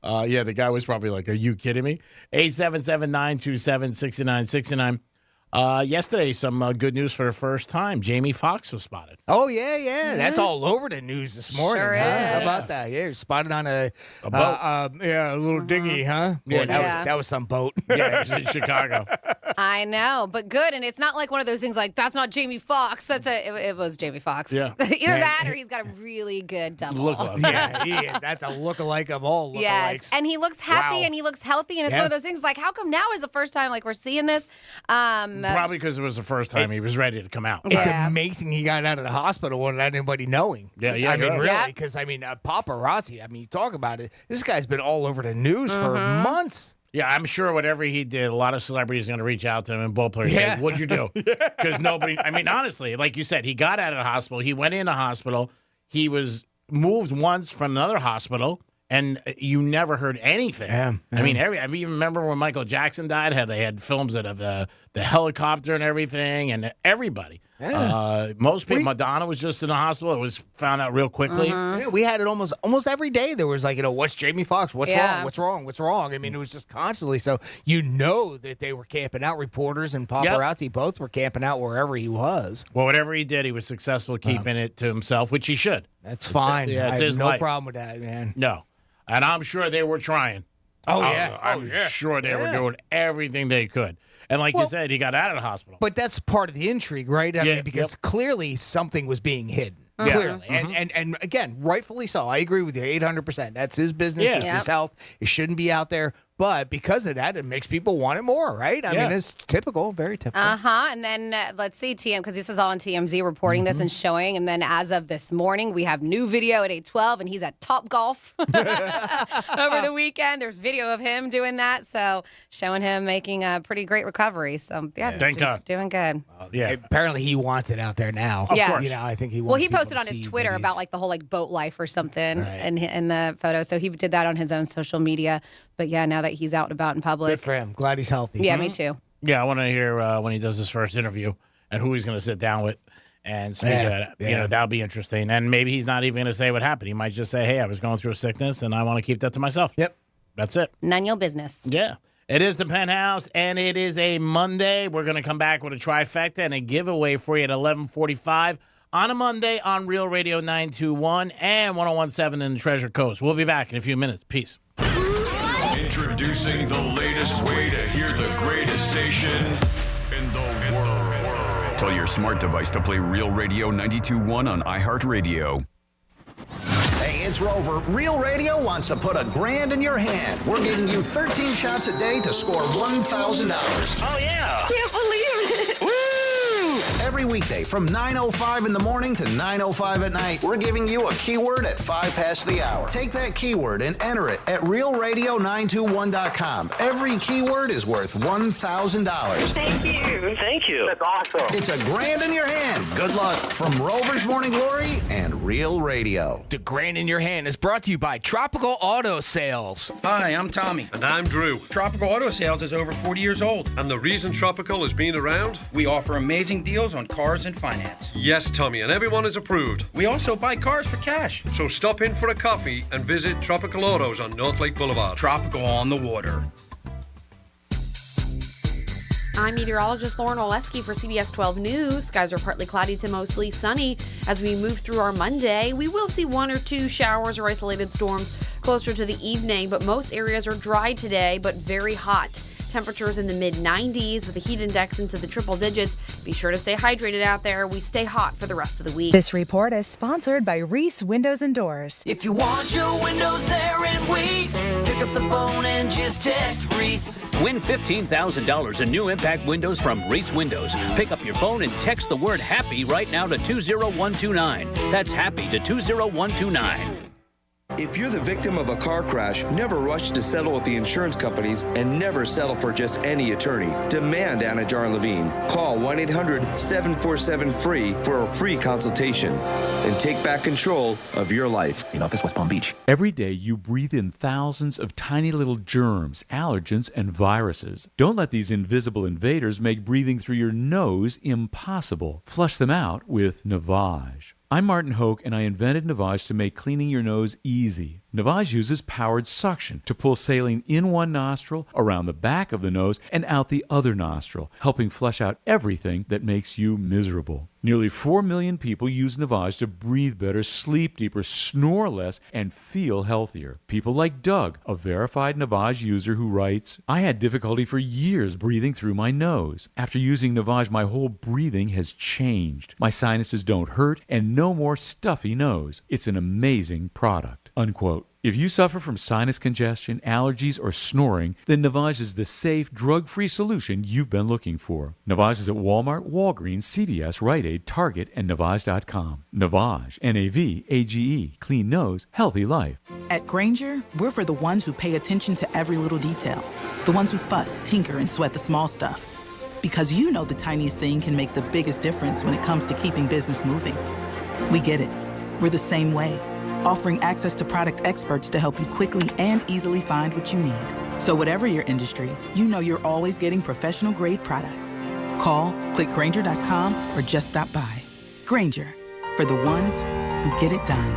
Yeah, the guy was probably like, are you kidding me? 877-927-6969. Yesterday, some good news for the first time. Jamie Foxx was spotted. Oh, yeah. That's all over the news this morning. Sure huh? is. How about that? Yeah, spotted on a boat. A little dinghy, huh? Yeah, Boy, that was some boat. Yeah, it was in Chicago. I know, but good, and it's not like one of those things like that's not Jamie Foxx. It was Jamie Foxx. Yeah. Either that or he's got a really good double. Look-alike. Yeah, he is. That's a lookalike of all lookalikes. Yes, and he looks happy Wow. and he looks healthy, and it's one of those things like, how come now is the first time like we're seeing this? Probably because it was the first time he was ready to come out. It's Yeah. amazing he got out of the hospital without anybody knowing. Yeah, I mean, right. really, Yeah. because paparazzi. I mean, talk about it. This guy's been all over the news for months. Yeah, I'm sure whatever he did, a lot of celebrities are going to reach out to him and ball players say, what'd you do? Because nobody, I mean, honestly, like you said, he got out of the hospital. He went in the hospital. He was moved once from another hospital, and you never heard anything. Yeah. I mean, I even remember when Michael Jackson died, they had films of the helicopter and everything, and everybody. Yeah. Most people, Madonna was just in the hospital. It was found out real quickly. Yeah, we had it almost every day. There was like, what's Jamie Foxx? What's Yeah. wrong? What's wrong? I mean, it was just constantly. So you know that they were camping out. Reporters and paparazzi both were camping out wherever he was. Well, whatever he did, he was successful keeping it to himself, which he should. That's fine. Yeah, I it's have his no life. problem with that, man. No. And I'm sure they were trying. I'm sure they were doing everything they could. And like you said, he got out of the hospital. But that's part of the intrigue, right? I mean, because clearly something was being hidden. Yeah. Clearly. And again, rightfully so. I agree with you 800%. That's his business. Yeah. It's his health. It shouldn't be out there. But because of that, it makes people want it more, right? I mean, it's typical, very typical. And then let's see, because this is all on TMZ reporting this and showing. And then as of this morning, we have new video at 8:12, and he's at Top Golf over the weekend. There's video of him doing that, so showing him making a pretty great recovery. So yeah, he's doing good. Apparently he wants it out there now. Yes. You know, I think he wants. Well, he people posted to on his see Twitter that about like the whole like boat life or something in the photo. So he did that on his own social media. But yeah, now that he's out and about in public. Good for him. Glad he's healthy. Yeah, me too. Yeah, I want to hear when he does his first interview and who he's going to sit down with and speak of that. You know, that'll be interesting. And maybe he's not even going to say what happened. He might just say, hey, I was going through a sickness and I want to keep that to myself. Yep. That's it. None your business. Yeah. It is the Penthouse, and it is a Monday. We're going to come back with a trifecta and a giveaway for you at 11:45 on a Monday on Real Radio 921 and 101.7 in the Treasure Coast. We'll be back in a few minutes. Peace. Introducing the latest way to hear the greatest station in the world. Tell your smart device to play Real Radio 92.1 on iHeartRadio. Hey, it's Rover. Real Radio wants to put $1,000 in your hand. We're giving you 13 shots a day to score $1,000. Oh, yeah. Can't believe it. Woo! Every weekday from 9:05 in the morning to 9:05 at night, we're giving you a keyword at 5 past the hour. Take that keyword and enter it at realradio921.com. Every keyword is worth $1,000. Thank you. Thank you. That's awesome. It's $1,000 in your hand. Good luck from Rover's Morning Glory and Real Radio. The $1,000 in your hand is brought to you by Tropical Auto Sales. Hi, I'm Tommy. And I'm Drew. Tropical Auto Sales is over 40 years old. And the reason Tropical has been around? We offer amazing deals on cars and finance. Yes, Tommy, and everyone is approved. We also buy cars for cash. So stop in for a coffee and visit Tropical Autos on North Lake Boulevard. Tropical on the water. I'm meteorologist Lauren Oleski for CBS 12 News. Skies are partly cloudy to mostly sunny. As we move through our Monday, we will see 1 or 2 showers or isolated storms closer to the evening, but most areas are dry today, but very hot. Temperatures in the mid-90s with a heat index into the triple digits. Be sure to stay hydrated out there. We stay hot for the rest of the week. This report is sponsored by Reese Windows and Doors. If you want your windows there in weeks, pick up the phone and just text Reese. Win $15,000 in new impact windows from Reese Windows. Pick up your phone and text the word HAPPY right now to 20129. That's HAPPY to 20129. If you're the victim of a car crash, never rush to settle with the insurance companies and never settle for just any attorney. Demand Anna Jar Levine. Call 1-800-747-FREE for a free consultation and take back control of your life. In office, West Palm Beach. Every day you breathe in thousands of tiny little germs, allergens, and viruses. Don't let these invisible invaders make breathing through your nose impossible. Flush them out with Navage. I'm Martin Hoke, and I invented Navage to make cleaning your nose easy. Navage uses powered suction to pull saline in one nostril, around the back of the nose, and out the other nostril, helping flush out everything that makes you miserable. Nearly 4 million people use Navage to breathe better, sleep deeper, snore less, and feel healthier. People like Doug, a verified Navage user who writes, I had difficulty for years breathing through my nose. After using Navage, my whole breathing has changed. My sinuses don't hurt, and no more stuffy nose. It's an amazing product. Unquote. If you suffer from sinus congestion, allergies, or snoring, then Navage is the safe, drug-free solution you've been looking for. Navage is at Walmart, Walgreens, CVS, Rite Aid, Target, and Navage.com. Navage, N-A-V-A-G-E, clean nose, healthy life. At Grainger, we're for the ones who pay attention to every little detail. The ones who fuss, tinker, and sweat the small stuff. Because you know the tiniest thing can make the biggest difference when it comes to keeping business moving. We get it. We're the same way. Offering access to product experts to help you quickly and easily find what you need. So whatever your industry, you know you're always getting professional-grade products. Call, click Grainger.com, or just stop by. Grainger, for the ones who get it done.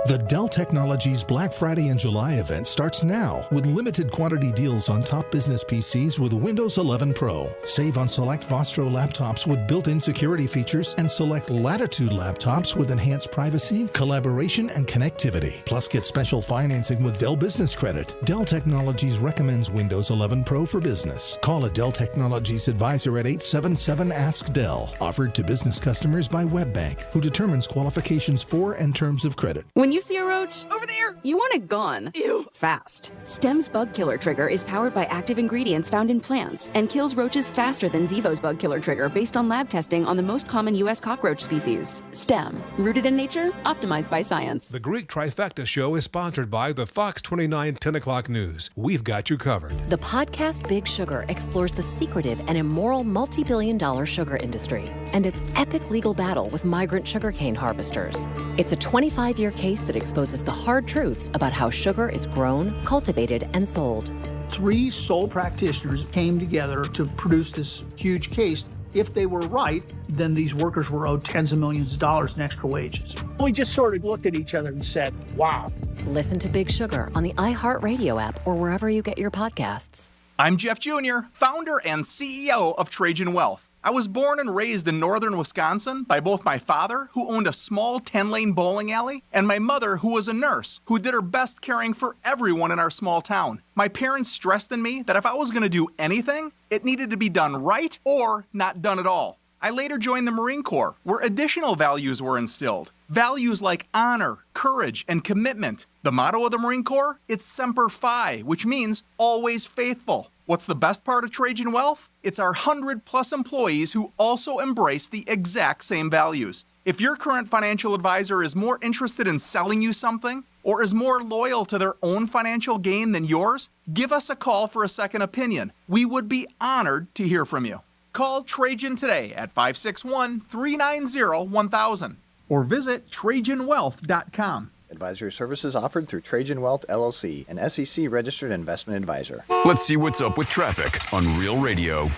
The Dell Technologies Black Friday and July event starts now with limited quantity deals on top business PCs with Windows 11 Pro. Save on select Vostro laptops with built-in security features and select Latitude laptops with enhanced privacy, collaboration, and connectivity. Plus, get special financing with Dell Business Credit. Dell Technologies recommends Windows 11 Pro for business. Call a Dell Technologies advisor at 877-ASK-DELL. Offered to business customers by WebBank, who determines qualifications for and terms of credit. When you see a roach, over there, you want it gone. Ew. Fast. Stem's Bug Killer Trigger is powered by active ingredients found in plants and kills roaches faster than Zevo's Bug Killer Trigger based on lab testing on the most common U.S. cockroach species. Stem. Rooted in nature, optimized by science. The Greek Trifecta Show is sponsored by the Fox 29 10 o'clock news. We've got you covered. The podcast Big Sugar explores the secretive and immoral multi-billion-dollar sugar industry and its epic legal battle with migrant sugarcane harvesters. It's a 25-year case that exposes the hard truths about how sugar is grown, cultivated, and sold. 3 sole practitioners came together to produce this huge case. If they were right, then these workers were owed tens of millions of dollars in extra wages. We just sort of looked at each other and said, wow. Listen to Big Sugar on the iHeartRadio app or wherever you get your podcasts. I'm Jeff Jr., founder and CEO of Trajan Wealth. I was born and raised in northern Wisconsin by both my father, who owned a small 10-lane bowling alley, and my mother, who was a nurse, who did her best caring for everyone in our small town. My parents stressed in me that if I was going to do anything, it needed to be done right or not done at all. I later joined the Marine Corps, where additional values were instilled. Values like honor, courage, and commitment. The motto of the Marine Corps? It's Semper Fi, which means always faithful. What's the best part of Trajan Wealth? It's our 100-plus employees who also embrace the exact same values. If your current financial advisor is more interested in selling you something or is more loyal to their own financial gain than yours, give us a call for a second opinion. We would be honored to hear from you. Call Trajan today at 561-390-1000 or visit TrajanWealth.com. Advisory services offered through Trajan Wealth, LLC, an SEC-registered investment advisor. Let's see what's up with traffic on Real Radio.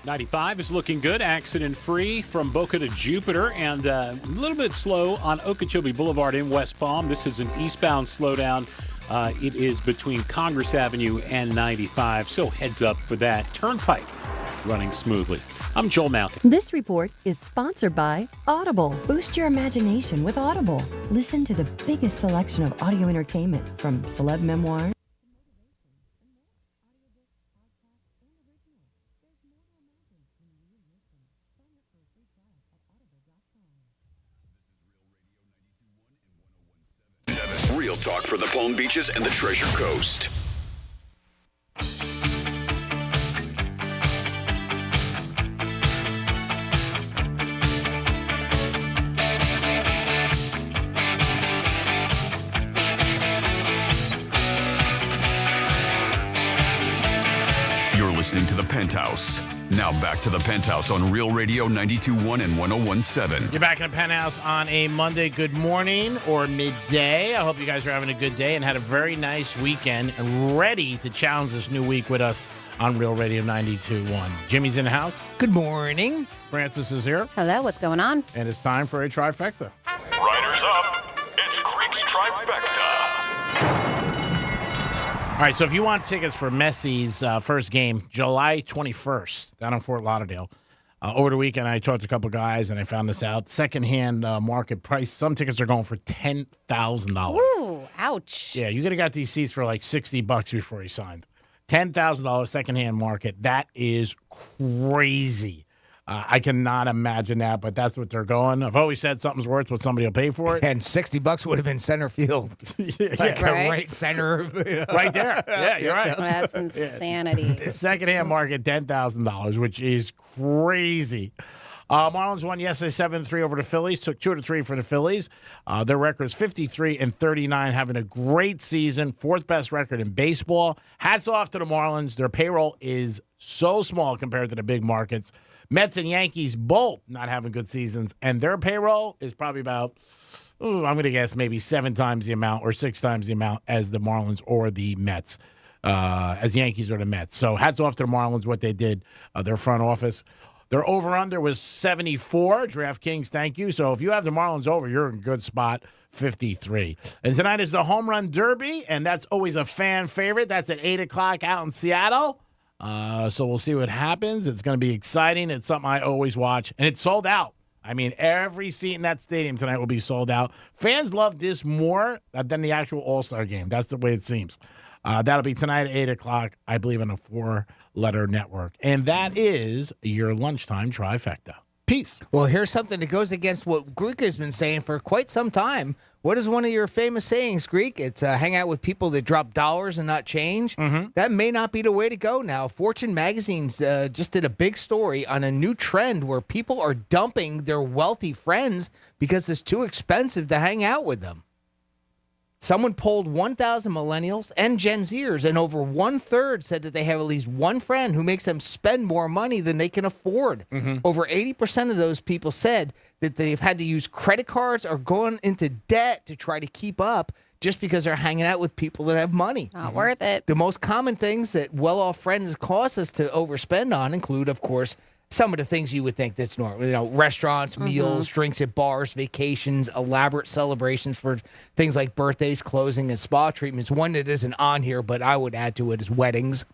95 is looking good, accident-free from Boca to Jupiter, and a little bit slow on Okeechobee Boulevard in West Palm. This is an eastbound slowdown. It is between Congress Avenue and 95, so heads up for that. Turnpike running smoothly. I'm Joel Malkin. This report is sponsored by Audible. Boost your imagination with Audible. Listen to the biggest selection of audio entertainment, from celeb memoirs. Real talk for the Palm Beaches and the Treasure Coast. You're listening to the Penthouse. Now back to the Penthouse on Real Radio 92.1 and 101.7. You're back in the Penthouse on a Monday. Good morning or midday. I hope you guys are having a good day and had a very nice weekend and ready to challenge this new week with us on Real Radio 92.1. Jimmy's in the house. Good morning. Francis is here. Hello, what's going on? And it's time for a trifecta. Riders up. It's Creaky Trifecta. All right, so if you want tickets for Messi's first game, July 21st, down in Fort Lauderdale, over the weekend I talked to a couple guys and I found this out. Secondhand market price, some tickets are going for $10,000. Ooh, ouch. Yeah, you could have got these seats for like $60 before you signed. $10,000 secondhand market. That is crazy. I cannot imagine that, but that's what they're going. I've always said something's worth what somebody will pay for it. And $60 would have been center field. Like right center. Right there. Yeah, you're right. That's insanity. The secondhand market, $10,000, which is crazy. Marlins won yesterday 7-3 over the Phillies. Took 2-3 for the Phillies. Their record is 53-39, having a great season. 4th best record in baseball. Hats off to the Marlins. Their payroll is so small compared to the big markets. Mets and Yankees both not having good seasons, and their payroll is probably about, I'm going to guess, maybe 7 times the amount or 6 times the amount as the Marlins or the Mets, as Yankees or the Mets. So hats off to the Marlins, what they did, their front office. Their over-under was 74. DraftKings, thank you. So if you have the Marlins over, you're in a good spot, 53. And tonight is the Home Run Derby, and that's always a fan favorite. That's at 8 o'clock out in Seattle. So we'll see what happens. It's going to be exciting. It's something I always watch, and it's sold out. I mean, every seat in that stadium tonight will be sold out. Fans love this more than the actual All-Star game. That's the way it seems. That'll be tonight at 8 o'clock, I believe, on a 4-letter network. And that is your lunchtime trifecta. Peace. Well, here's something that goes against what Greek has been saying for quite some time. What is one of your famous sayings, Greek? It's hang out with people that drop dollars and not change. That may not be the way to go now. Fortune Magazine's just did a big story on a new trend where people are dumping their wealthy friends because it's too expensive to hang out with them. Someone polled 1,000 millennials and Gen Zers, and over 1/3 said that they have at least one friend who makes them spend more money than they can afford. Over 80% of those people said that they've had to use credit cards or gone into debt to try to keep up just because they're hanging out with people that have money. Not worth it. The most common things that well-off friends cause us to overspend on include, of course, some of the things you would think that's normal. You know, restaurants, meals, drinks at bars, vacations, elaborate celebrations for things like birthdays, closing, and spa treatments. One that isn't on here, but I would add to it, is weddings.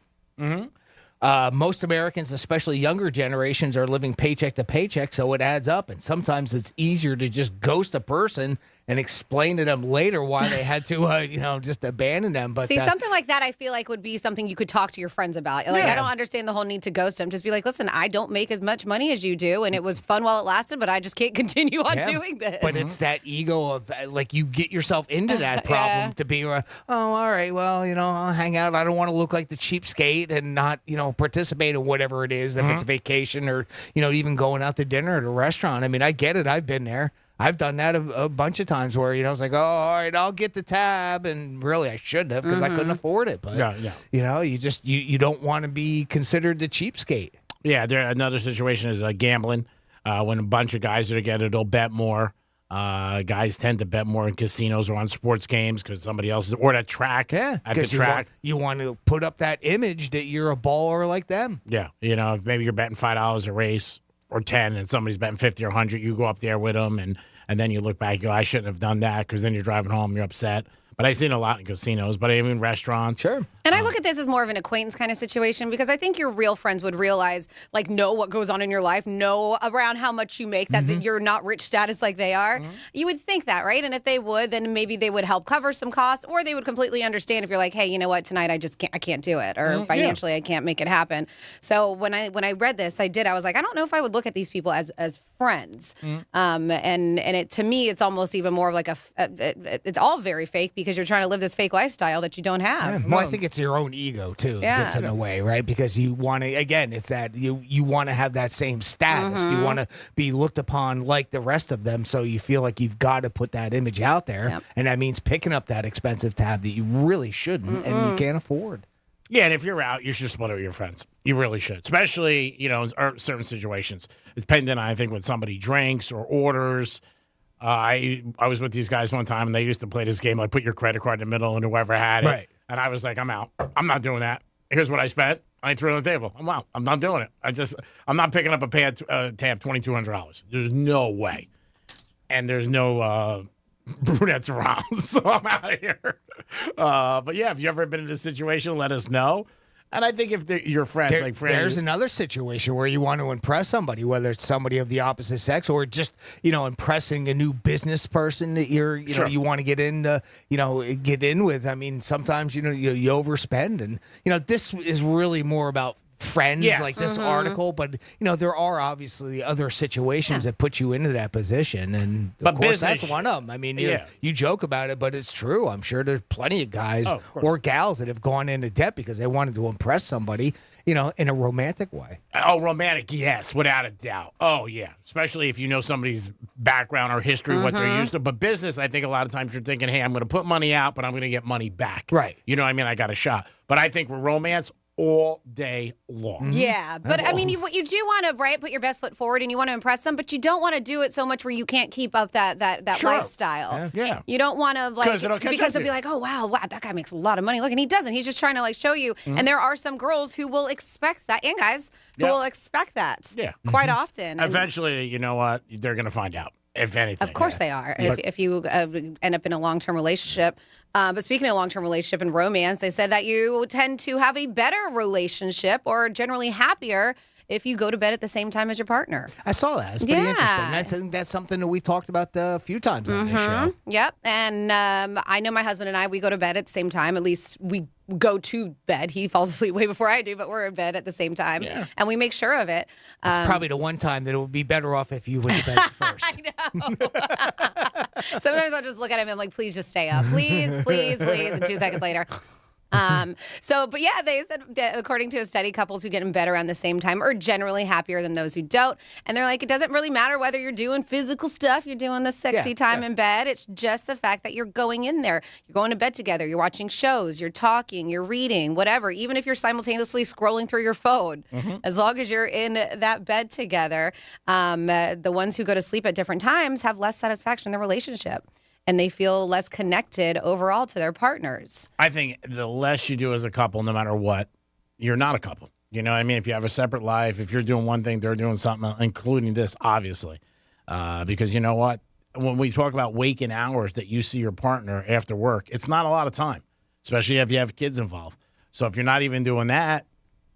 Most Americans, especially younger generations, are living paycheck to paycheck, so it adds up. And sometimes it's easier to just ghost a person and explain to them later why they had to, just abandon them. But see, something like that, I feel like would be something you could talk to your friends about. Like, I don't understand the whole need to ghost them. Just be like, listen, I don't make as much money as you do, and it was fun while it lasted, but I just can't continue on doing this. But it's that ego of, like, you get yourself into that problem to be, all right, well, I'll hang out. I don't want to look like the cheapskate and not, participate in whatever it is, if it's a vacation or, even going out to dinner at a restaurant. I mean, I get it. I've been there. I've done that a bunch of times where, it's like, all right, I'll get the tab. And really, I shouldn't have because I couldn't afford it. But, you don't want to be considered the cheapskate. Yeah, another situation is gambling. When a bunch of guys are together, they'll bet more. Guys tend to bet more in casinos or on sports games because somebody else is, or at a track. Yeah, at the track. You want to put up that image that you're a baller like them. Yeah, if maybe you're betting $5 a race or 10 and somebody's betting 50 or 100, you go up there with them and then you look back and go, I shouldn't have done that, because then you're driving home, you're upset. But I've seen a lot in casinos, but even restaurants. Sure. And I look at this as more of an acquaintance kind of situation, because I think your real friends would realize, know what goes on in your life, know around how much you make, that you're not rich status like they are. You would think that, right? And if they would, then maybe they would help cover some costs, or they would completely understand if you're like, hey, you know what, tonight I can't do it, or financially I can't make it happen. So when I read this, I was like, I don't know if I would look at these people as friends. And it, to me, it's almost even more like it's all very fake, because you're trying to live this fake lifestyle that you don't have. Yeah, well, I think it's your own ego too. Gets in the way, right? Because you want to, again, it's that you want to have that same status. You want to be looked upon like the rest of them, so you feel like you've got to put that image out there, and that means picking up that expensive tab that you really shouldn't and you can't afford. Yeah, and if you're out, you should split it with your friends. You really should, especially in certain situations. It's dependent on, I think, when somebody drinks or orders. I was with these guys one time, and they used to play this game, like put your credit card in the middle and whoever had it. Right. And I was like, I'm out. I'm not doing that. Here's what I spent. I threw it on the table. I'm out. I'm not doing it. I'm not picking up a tab $2,200. There's no way. And there's no brunettes around, so I'm out of here. But yeah, if you've ever been in this situation, let us know. And I think if your friends, there's another situation where you want to impress somebody, whether it's somebody of the opposite sex or just, impressing a new business person that you want to get in with. I mean, sometimes, you overspend, and, this is really more about friends, like this article, but there are obviously other situations that put you into that position, and of course that's one of them. I mean, you joke about it, but it's true. I'm sure there's plenty of guys or gals that have gone into debt because they wanted to impress somebody, in a romantic way. Oh, romantic, yes, without a doubt. Oh, yeah, especially if you know somebody's background or history, what they're used to. But business, I think a lot of times you're thinking, hey, I'm going to put money out, but I'm going to get money back. Right. You know what I mean? I got a shot. But I think with romance, all day long. Yeah, but I mean, you do want to put your best foot forward, and you want to impress them, but you don't want to do it so much where you can't keep up that lifestyle. Yeah. You don't want to Because it'll catch up because to they'll be you. like, oh wow, that guy makes a lot of money. Look, and he doesn't. He's just trying to show you. And there are some girls who will expect that, and guys who will expect that. Yeah. Quite often. And Eventually, you know what? They're going to find out. If anything. of course they are. But- If you end up in a long-term relationship. But speaking of long-term relationship and romance, they said that you tend to have a better relationship or generally happier if you go to bed at the same time as your partner. I saw that. It's pretty Yeah. interesting. I think that's something that we talked about a few times on this show. Yep. And I know my husband and I, we go to bed at the same time. At least we go to bed. He falls asleep way before I do, but we're in bed at the same time. Yeah. And we make sure of it. Probably the one time that it would be better off if you went to bed first. Sometimes I'll just look at him and I'm like, please just stay up. Please, please, please. And 2 seconds later. But yeah, they said that according to a study, couples who get in bed around the same time are generally happier than those who don't. And they're like, it doesn't really matter whether you're doing physical stuff, you're doing the sexy time in bed. It's just the fact that you're going in there. You're going to bed together. You're watching shows. You're talking. You're reading. Whatever. Even if you're simultaneously scrolling through your phone, as long as you're in that bed together, the ones who go to sleep at different times have less satisfaction in their relationship. And they feel less connected overall to their partners. I think the less you do as a couple, no matter what, you're not a couple. You know what I mean? If you have a separate life, if you're doing one thing, they're doing something, including this, obviously. Because you know what? When we talk about waking hours that you see your partner after work, it's not a lot of time, especially if you have kids involved. So if you're not even doing that,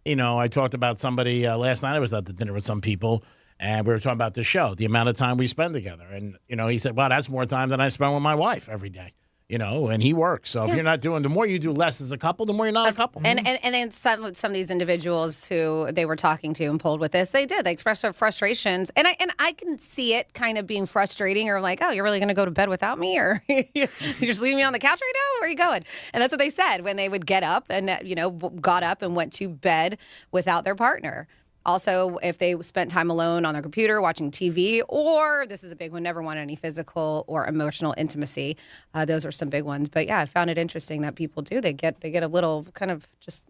I talked about somebody last night. I was at the dinner with some people. And we were talking about the show, the amount of time we spend together. And, he said, well, that's more time than I spend with my wife every day, and he works. So if you're not doing, the more you do less as a couple, the more you're not a couple. And then some of these individuals who they were talking to and pulled with this, they express their frustrations. And I can see it kind of being frustrating or like, oh, you're really going to go to bed without me? Or you just leave me on the couch right now? Where are you going? And that's what they said when they would get up and, got up and went to bed without their partner. Also, if they spent time alone on their computer watching TV, or this is a big one, never wanted any physical or emotional intimacy. Those are some big ones. But yeah, I found it interesting that people do. They get a little kind of just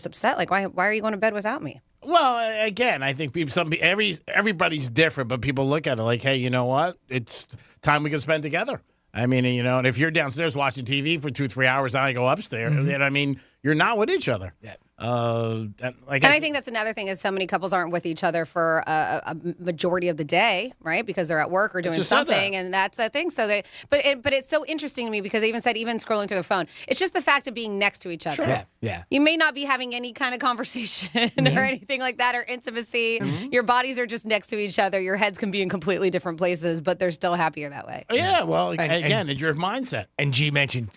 upset. Like, why are you going to bed without me? Well, again, I think everybody's different, but people look at it like, hey, you know what? It's time we can spend together. I mean, and if you're downstairs watching TV for 2-3 hours, and I go upstairs, and I mean, you're not with each other. Yeah. And I think that's another thing is so many couples aren't with each other for a majority of the day, right? Because they're at work or doing something, and that's a thing. So but it's so interesting to me because they even said even scrolling through the phone, it's just the fact of being next to each other. Sure. Yeah. You may not be having any kind of conversation or anything like that or intimacy. Your bodies are just next to each other. Your heads can be in completely different places, but they're still happier that way. Yeah. Well, again, it's your mindset. And G mentioned,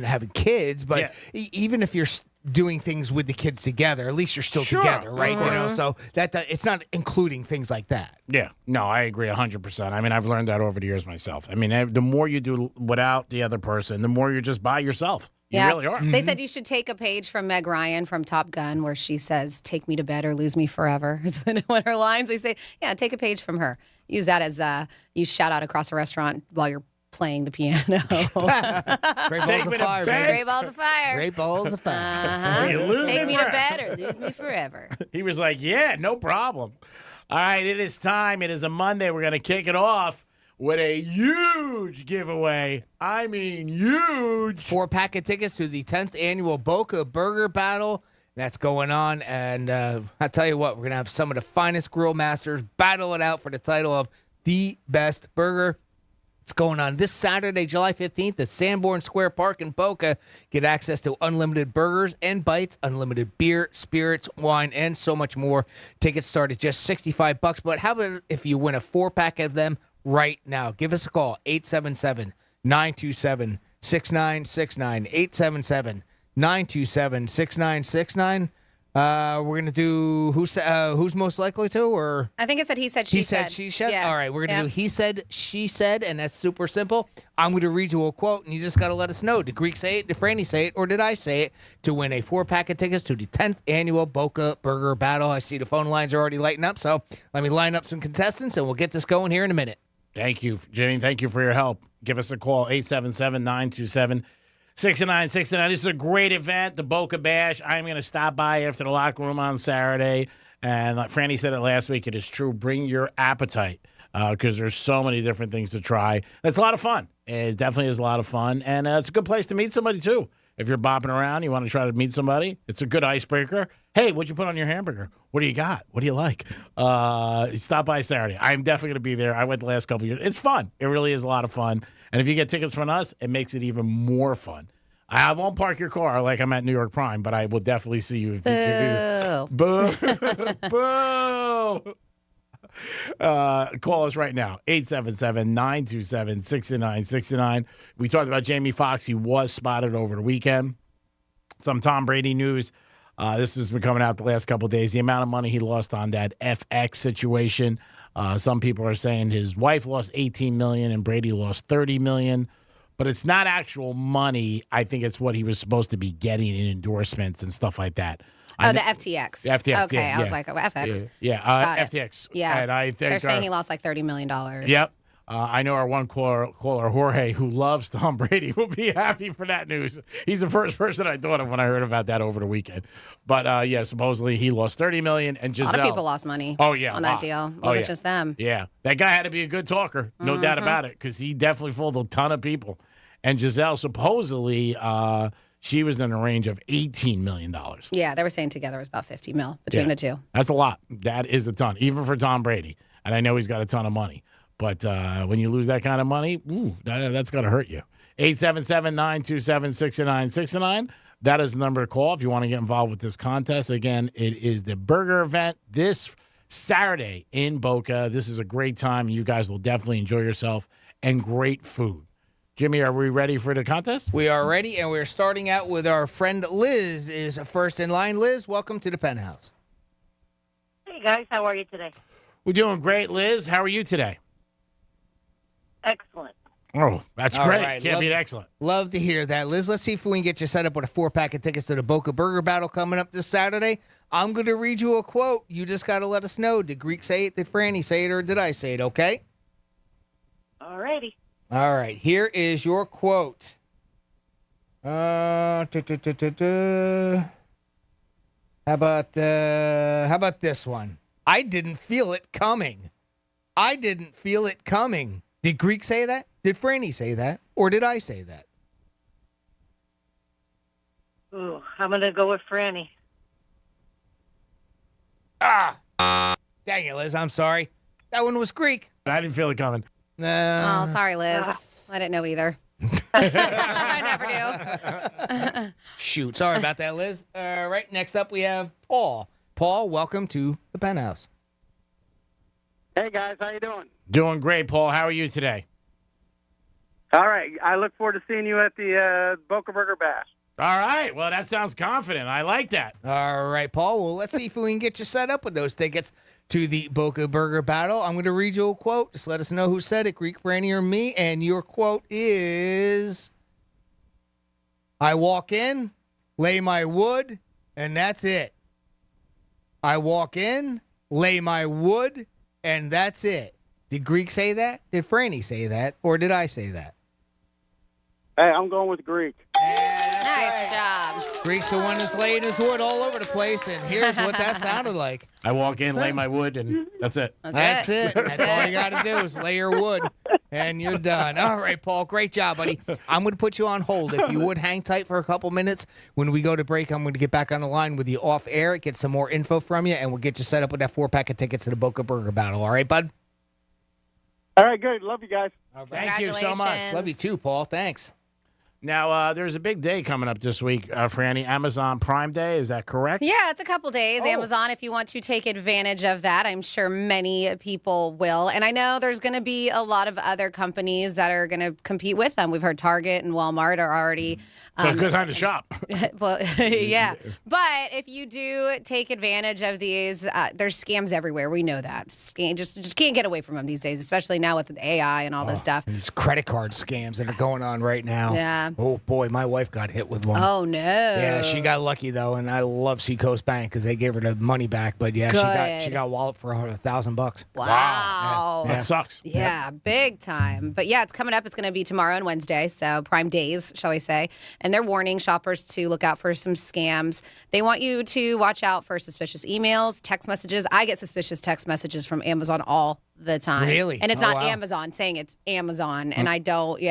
having kids, but even if you're doing things with the kids together, at least you're still together, right? So that it's not including things like that. Yeah. No, I agree 100%. I mean, I've learned that over the years myself. I mean, the more you do without the other person, the more you're just by yourself. You really are. They said you should take a page from Meg Ryan from Top Gun where she says, take me to bed or lose me forever. Is one of her lines. They say, yeah, take a page from her. Use that as you shout out across a restaurant while you're playing the piano. Great balls of fire, baby. Great balls of fire. Great balls of fire. Uh-huh. Take me to bed or lose me forever. He was like, yeah, no problem. All right, it is time. It is a Monday. We're going to kick it off with a huge giveaway. I mean, huge. 4-pack of tickets to the 10th annual Boca Burger Battle. That's going on. And I'll tell you what, we're going to have some of the finest grill masters battle it out for the title of the best burger. It's going on this Saturday, July 15th at Sanborn Square Park in Boca. Get access to unlimited burgers and bites, unlimited beer, spirits, wine, and so much more. Tickets start at just $65. But how about if you win a 4-pack of them right now? Give us a call, 877-927-6969, 877-927-6969. We're going to do who's most likely to, or I think it said he said, she said. He said, she said? Yeah. All right, we're going to do he said, she said, and that's super simple. I'm going to read you a quote, and you just got to let us know. Did Greek say it? Did Franny say it? Or did I say it? To win a 4-pack of tickets to the 10th annual Boca Burger Battle. I see the phone lines are already lighting up, so let me line up some contestants, and we'll get this going here in a minute. Thank you, Jimmy. Thank you for your help. Give us a call, 877-927-6969. 6-9. This is a great event, the Boca Bash. I'm going to stop by after the locker room on Saturday. And like Franny said it last week, it is true. Bring your appetite because there's so many different things to try. It's a lot of fun. It definitely is a lot of fun. And it's a good place to meet somebody, too. If you're bopping around, you want to try to meet somebody, it's a good icebreaker. Hey, what'd you put on your hamburger? What do you got? What do you like? Stop by Saturday. I'm definitely going to be there. I went the last couple of years. It's fun. It really is a lot of fun. And if you get tickets from us, it makes it even more fun. I won't park your car like I'm at New York Prime, but I will definitely see you. Boo. Boo. Call us right now, 877-927-6969. We talked about Jamie Foxx. He was spotted over the weekend. Some Tom Brady news. This has been coming out the last couple of days. The amount of money he lost on that FX situation. Some people are saying his wife lost $18 million and Brady lost $30 million. But it's not actual money. I think it's what he was supposed to be getting in endorsements and stuff like that. The FTX. The FTX. Okay, yeah, I was like, oh, FX. Yeah, FTX. Yeah, and I think they're saying he lost like $30 million. Yep. I know our one caller, Jorge, who loves Tom Brady, will be happy for that news. He's the first person I thought of when I heard about that over the weekend. But, yeah, supposedly he lost $30 million, and Giselle. A lot of people lost money on that deal. Was it just them? Yeah. That guy had to be a good talker, no doubt about it, because he definitely fooled a ton of people. And Giselle, supposedly, she was in the range of $18 million. Yeah, they were saying together it was about $50 million between the two. That's a lot. That is a ton, even for Tom Brady. And I know he's got a ton of money. But when you lose that kind of money, that's going to hurt you. 877-927-6969. That is the number to call if you want to get involved with this contest. Again, it is the burger event this Saturday in Boca. This is a great time. You guys will definitely enjoy yourself and great food. Jimmy, are we ready for the contest? We are ready, and we're starting out with our friend Liz is first in line. Liz, welcome to the Penthouse. Hey, guys. How are you today? We're doing great, Liz. How are you today? Excellent. Oh, that's All great. right, Can't beat excellent. Love to hear that. Liz, let's see if we can get you set up with a 4-pack of tickets to the Boca Burger Battle coming up this Saturday. I'm going to read you a quote. You just got to let us know. Did Greek say it? Did Franny say it? Or did I say it? Okay? All righty. All right. Here is your quote. How about this one? I didn't feel it coming. I didn't feel it coming. Did Greek say that? Did Franny say that? Or did I say that? Ooh, I'm going to go with Franny. Dang it, Liz. I'm sorry. That one was Greek. I didn't feel it coming. Oh, sorry, Liz. I didn't know either. I never do. Shoot. Sorry about that, Liz. All right. Next up, we have Paul. Paul, welcome to the Penthouse. Hey, guys. How you doing? Doing great, Paul. How are you today? All right. I look forward to seeing you at the Boca Burger Bash. All right. Well, that sounds confident. I like that. All right, Paul. Well, let's see if we can get you set up with those tickets to the Boca Burger Battle. I'm going to read you a quote. Just let us know who said it, Greek, Franny, or me. And your quote is, I walk in, lay my wood, and that's it. I walk in, lay my wood, and that's it. Did Greek say that? Did Franny say that? Or did I say that? Hey, I'm going with Greek. Nice job. Greek's the one that's laying his wood all over the place, and here's what that sounded like. I walk in, lay my wood, and that's it. That's it. That's all you got to do is lay your wood, and you're done. All right, Paul, great job, buddy. I'm going to put you on hold. If you would hang tight for a couple minutes. When we go to break, I'm going to get back on the line with you off air, get some more info from you, and we'll get you set up with that 4-pack of tickets to the Boca Burger Battle. All right, bud? All right, good. Love you guys. Thank you so much. Love you too, Paul. Thanks. Now, there's a big day coming up this week, Franny. Amazon Prime Day, is that correct? Yeah, it's a couple days. Amazon, if you want to take advantage of that, I'm sure many people will. And I know there's going to be a lot of other companies that are going to compete with them. We've heard Target and Walmart are already... So a good time to shop. Well, yeah. But if you do take advantage of these, there's scams everywhere. We know that. Just can't get away from them these days, especially now with the AI and all this stuff. These credit card scams that are going on right now. Yeah. Oh boy, my wife got hit with one. Oh no. Yeah, she got lucky though, and I love Seacoast Bank because they gave her the money back. But yeah, she got walloped for $1,000. Wow. Yeah. That sucks. Yeah, big time. But yeah, it's coming up. It's going to be tomorrow and Wednesday, so prime days, shall we say. And they're warning shoppers to look out for some scams. They want you to watch out for suspicious emails, text messages. I get suspicious text messages from Amazon all the time. Really? And it's Oh, not wow. Amazon saying it's Amazon, and I don't,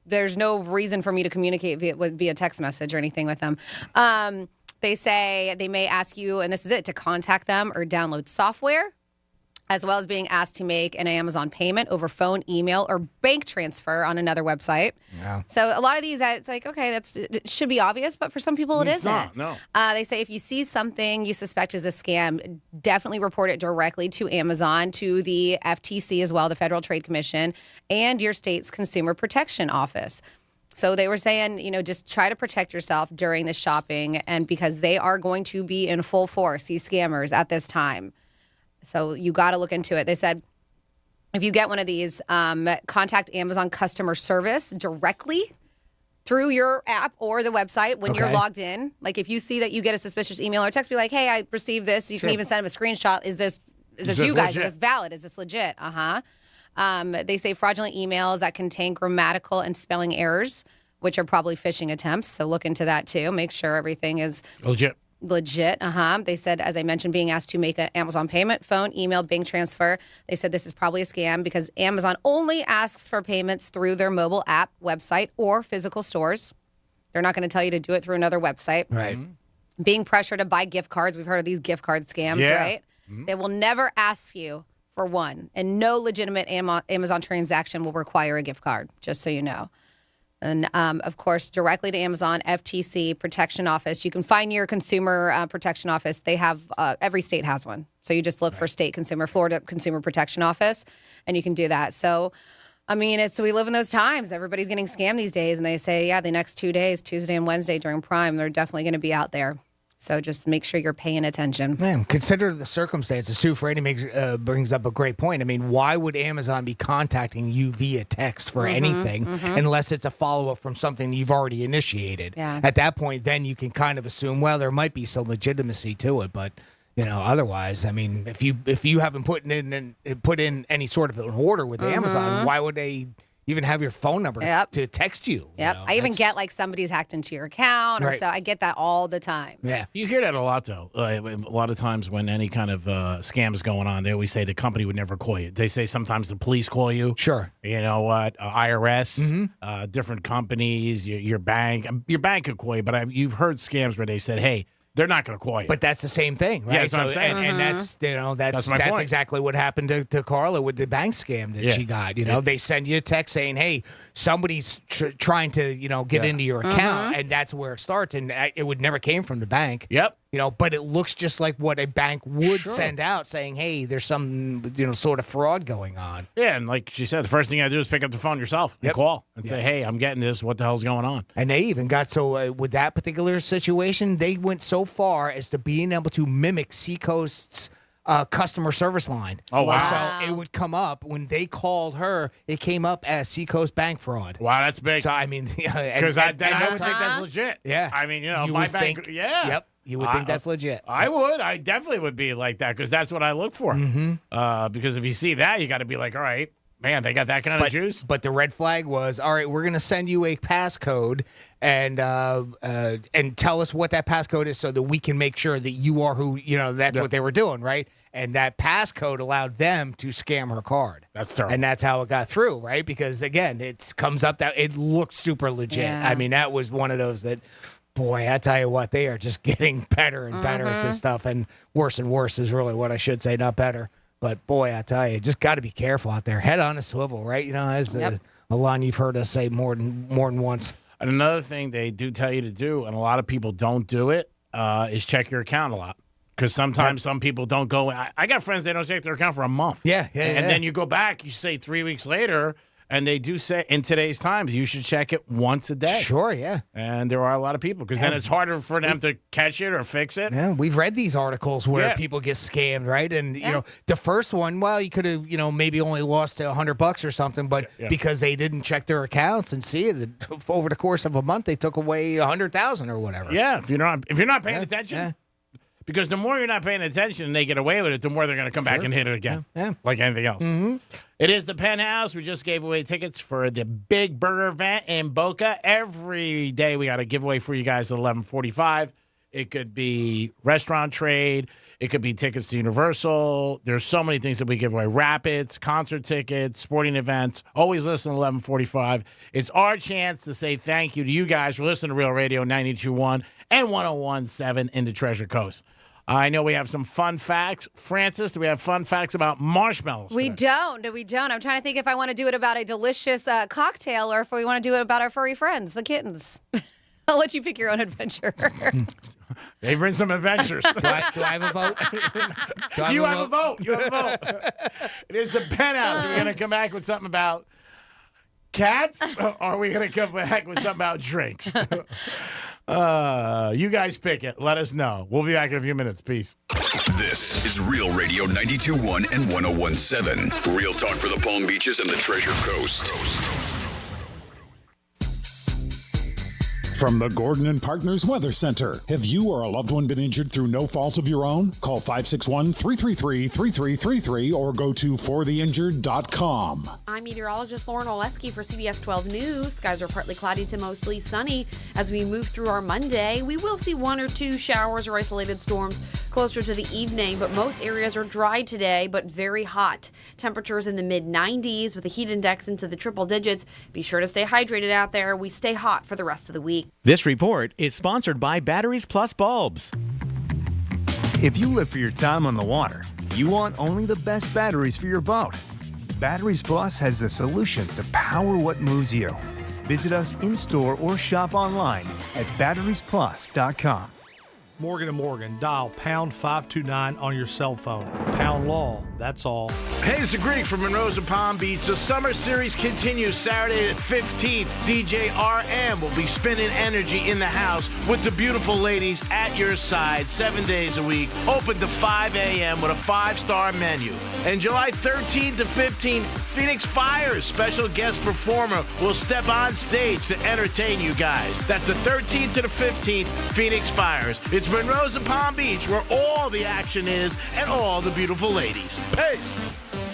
there's no reason for me to communicate via text message or anything with them. They say they may ask you, and this is it, to contact them or download software, as well as being asked to make an Amazon payment over phone, email, or bank transfer on another website. Yeah. So a lot of these, it's like, okay, it should be obvious, but for some people it It's isn't. not, no. They say if you see something you suspect is a scam, definitely report it directly to Amazon, to the FTC as well, the Federal Trade Commission, and your state's Consumer Protection Office. So they were saying, just try to protect yourself during the shopping, and because they are going to be in full force, these scammers, at this time. So you got to look into it. They said, if you get one of these, contact Amazon customer service directly through your app or the website when you're logged in. Like if you see that you get a suspicious email or text, be like, hey, I received this. You can even send them a screenshot. Is this you guys? legit? Is this valid? Is this legit? They say fraudulent emails that contain grammatical and spelling errors, which are probably phishing attempts. So look into that too. Make sure everything is Legit. They said, as I mentioned, being asked to make an Amazon payment, phone, email, bank transfer. They said this is probably a scam because Amazon only asks for payments through their mobile app, website, or physical stores. They're not going to tell you to do it through another website. Right. Being pressured to buy gift cards. We've heard of these gift card scams, Yeah. right? They will never ask you for one, and no legitimate Amazon transaction will require a gift card, just so you know. And, of course, directly to Amazon, FTC, Protection Office. You can find your Consumer Protection Office. They have, every state has one. So you just look for state consumer, Florida Consumer Protection Office, and you can do that. So, I mean, we live in those times. Everybody's getting scammed these days. And they say, the next 2 days, Tuesday and Wednesday during Prime, they're definitely going to be out there. So just make sure you're paying attention. Man, consider the circumstances, too. Freddie brings up a great point. I mean, why would Amazon be contacting you via text for anything unless it's a follow-up from something you've already initiated? Yeah. At that point, then you can kind of assume, well, there might be some legitimacy to it, but otherwise, I mean, if you haven't put in any sort of an order with Amazon, why would they even have your phone number to text you? Yep. I even get like somebody's hacked into your account or so. I get that all the time. Yeah. You hear that a lot, though. A lot of times when any kind of scam is going on, they always say the company would never call you. They say sometimes the police call you. Sure. You know what? IRS, different companies, your bank. Your bank could call you, but you've heard scams where they said, hey, they're not going to call you. But that's the same thing, right? Yeah, that's what I'm saying. And that's my point. exactly what happened to Carla with the bank scam that she got. They send you a text saying, "Hey, somebody's trying to get into your account," and that's where it starts. And it would never came from the bank. Yep. But it looks just like what a bank would send out, saying, "Hey, there's some sort of fraud going on." Yeah, and like she said, the first thing you got to do is pick up the phone yourself and call and say, "Hey, I'm getting this. What the hell's going on?" And they even got with that particular situation, they went so far as to being able to mimic Seacoast's customer service line. Oh, wow. So it would come up when they called her, it came up as Seacoast bank fraud. Wow, that's big. So, I mean, because I would think that's legit. Yeah. I mean, you my would bank. think, Yeah. Yep. You would think that's legit. I would. I definitely would be like that because that's what I look for. Because if you see that, you got to be like, all right, man, they got that kind of juice. But the red flag was, all right, we're going to send you a passcode and tell us what that passcode is so that we can make sure that you are who, that's what they were doing, right? And that passcode allowed them to scam her card. That's terrible. And that's how it got through, right? Because, again, it comes up that it looked super legit. Yeah. I mean, that was one of those that, boy, I tell you what, they are just getting better and better at this stuff. And worse is really what I should say, not better. But, boy, I tell you, just got to be careful out there. Head on a swivel, right? As a line you've heard us say more than once. And another thing they do tell you to do, and a lot of people don't do it, is check your account a lot. Because sometimes some people don't go. I got friends, they don't check their account for a month. Yeah. And then you go back, you say 3 weeks later, And they do say in today's times, you should check it once a day. Sure, yeah. And there are a lot of people because then it's harder for them to catch it or fix it. Yeah, we've read these articles where people get scammed, right? And, you know, the first one, well, you could have, you know, maybe only lost $100 or something, but because they didn't check their accounts and see it, over the course of a month, they took away $100,000 or whatever. Yeah, if you're not paying attention. Because the more you're not paying attention and they get away with it, the more they're going to come back and hit it again. Yeah. Like anything else. Mm-hmm. It is the Penthouse. We just gave away tickets for the big burger event in Boca. Every day we got a giveaway for you guys at 11:45. It could be restaurant trade. It could be tickets to Universal. There's so many things that we give away. Rapids, concert tickets, sporting events. Always listen to 11:45. It's our chance to say thank you to you guys for listening to Real Radio 92.1 and 101.7 in the Treasure Coast. I know we have some fun facts. Francis, do we have fun facts about marshmallows? We don't. I'm trying to think if I want to do it about a delicious cocktail or if we want to do it about our furry friends, the kittens. I'll let you pick your own adventure. They've been some adventures. Do I have a vote? You have a vote. It is the Penthouse. Are we going to come back with something about cats? Or are we going to come back with something about drinks? You guys pick it. Let us know. We'll be back in a few minutes. Peace. This is Real Radio 92.1 and 101.7. Real talk for the Palm Beaches and the Treasure Coast. From the Gordon and Partners Weather Center. Have you or a loved one been injured through no fault of your own? Call 561-333-3333 or go to fortheinjured.com. I'm meteorologist Lauren Oleski for CBS 12 News. Skies are partly cloudy to mostly sunny. As we move through our Monday, we will see one or two showers or isolated storms closer to the evening, but most areas are dry today, but very hot. Temperatures in the mid-90s with a heat index into the triple digits. Be sure to stay hydrated out there. We stay hot for the rest of the week. This report is sponsored by Batteries Plus Bulbs. If you live for your time on the water, you want only the best batteries for your boat. Batteries Plus has the solutions to power what moves you. Visit us in-store or shop online at batteriesplus.com. Morgan & Morgan, dial pound 529 on your cell phone. Pound law, that's all. Hey, it's the Greek from Monroe's and Palm Beach. The Summer Series continues Saturday the 15th. DJ RM will be spinning energy in the house with the beautiful ladies at your side 7 days a week. Open to 5 a.m. with a 5-star menu. And July 13th to 15th, Phoenix Fire's special guest performer will step on stage to entertain you guys. That's the 13th to the 15th, Phoenix Fires. It's Monroe's and Palm Beach, where all the action is and all the beautiful ladies. Peace.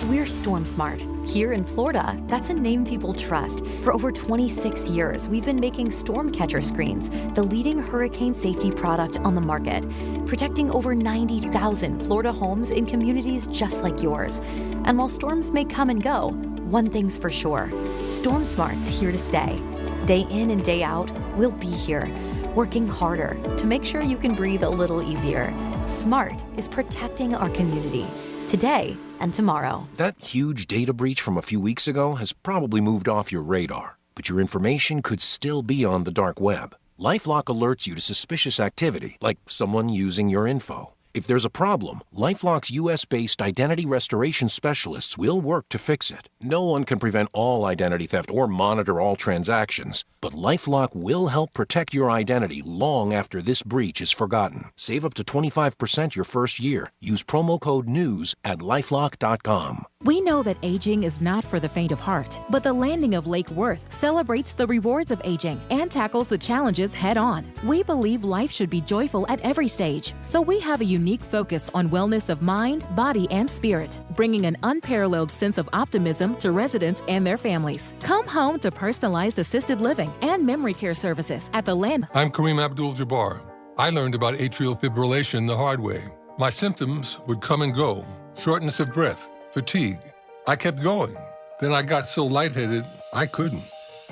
We're Storm Smart. Here in Florida, that's a name people trust. For over 26 years, we've been making storm catcher screens, the leading hurricane safety product on the market, protecting over 90,000 Florida homes in communities just like yours. And while storms may come and go, one thing's for sure, Storm Smart's here to stay. Day in and day out, we'll be here, working harder to make sure you can breathe a little easier. SMART is protecting our community today and tomorrow. That huge data breach from a few weeks ago has probably moved off your radar, but your information could still be on the dark web. LifeLock alerts you to suspicious activity, like someone using your info. If there's a problem, LifeLock's U.S.-based identity restoration specialists will work to fix it. No one can prevent all identity theft or monitor all transactions, but LifeLock will help protect your identity long after this breach is forgotten. Save up to 25% your first year. Use promo code NEWS at LifeLock.com. We know that aging is not for the faint of heart, but the landing of Lake Worth celebrates the rewards of aging and tackles the challenges head on. We believe life should be joyful at every stage, so we have a unique focus on wellness of mind, body, and spirit, bringing an unparalleled sense of optimism to residents and their families. Come home to personalized assisted living and memory care services at the land. I'm Kareem Abdul-Jabbar. I learned about atrial fibrillation the hard way. My symptoms would come and go, shortness of breath, fatigue. I kept going. Then I got so lightheaded, I couldn't.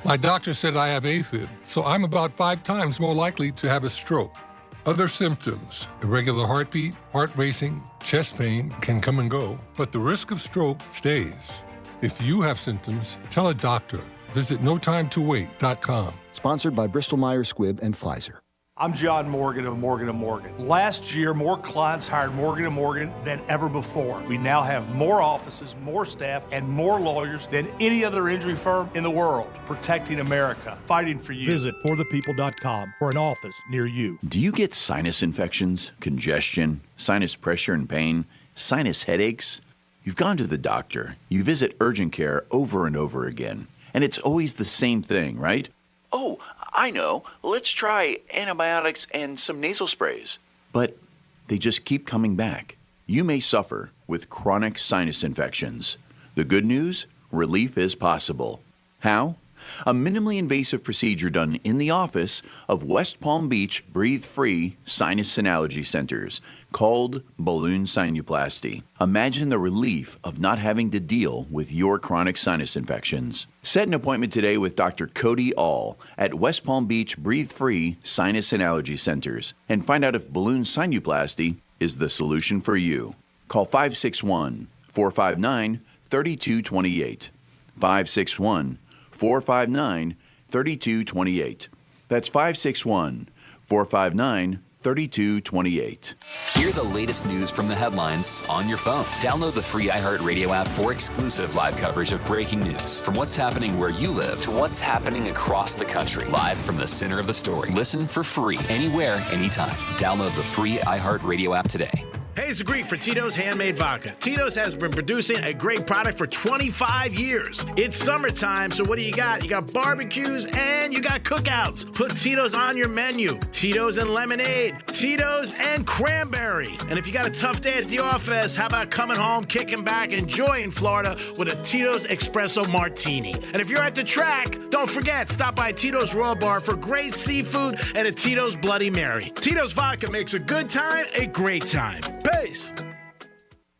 My doctor said I have AFib, so I'm about 5 times more likely to have a stroke. Other symptoms, irregular heartbeat, heart racing, chest pain can come and go, but the risk of stroke stays. If you have symptoms, tell a doctor. Visit notimetowait.com. Sponsored by Bristol Myers Squibb and Pfizer. I'm John Morgan of Morgan & Morgan. Last year, more clients hired Morgan & Morgan than ever before. We now have more offices, more staff, and more lawyers than any other injury firm in the world, protecting America, fighting for you. Visit forthepeople.com for an office near you. Do you get sinus infections, congestion, sinus pressure and pain, sinus headaches? You've gone to the doctor. You visit urgent care over and over again. And it's always the same thing, right? Oh, I know. Let's try antibiotics and some nasal sprays. But they just keep coming back. You may suffer with chronic sinus infections. The good news? Relief is possible. How? A minimally invasive procedure done in the office of West Palm Beach Breathe-Free Sinus and Allergy Centers called balloon sinuplasty. Imagine the relief of not having to deal with your chronic sinus infections. Set an appointment today with Dr. Cody All at West Palm Beach Breathe-Free Sinus and Allergy Centers and find out if balloon sinuplasty is the solution for you. Call 561-459-3228. 561-459-3228. That's 561-459-3228. Hear the latest news from the headlines on your phone. Download the free iHeartRadio app for exclusive live coverage of breaking news. From what's happening where you live to what's happening across the country. Live from the center of the story. Listen for free anywhere, anytime. Download the free iHeartRadio app today. Hey, it's Greek for Tito's Handmade Vodka. Tito's has been producing a great product for 25 years. It's summertime, so what do you got? You got barbecues and you got cookouts. Put Tito's on your menu. Tito's and lemonade. Tito's and cranberry. And if you got a tough day at the office, how about coming home, kicking back, enjoying Florida with a Tito's Espresso Martini? And if you're at the track, don't forget, stop by Tito's Royal Bar for great seafood and a Tito's Bloody Mary. Tito's Vodka makes a good time a great time. Pace.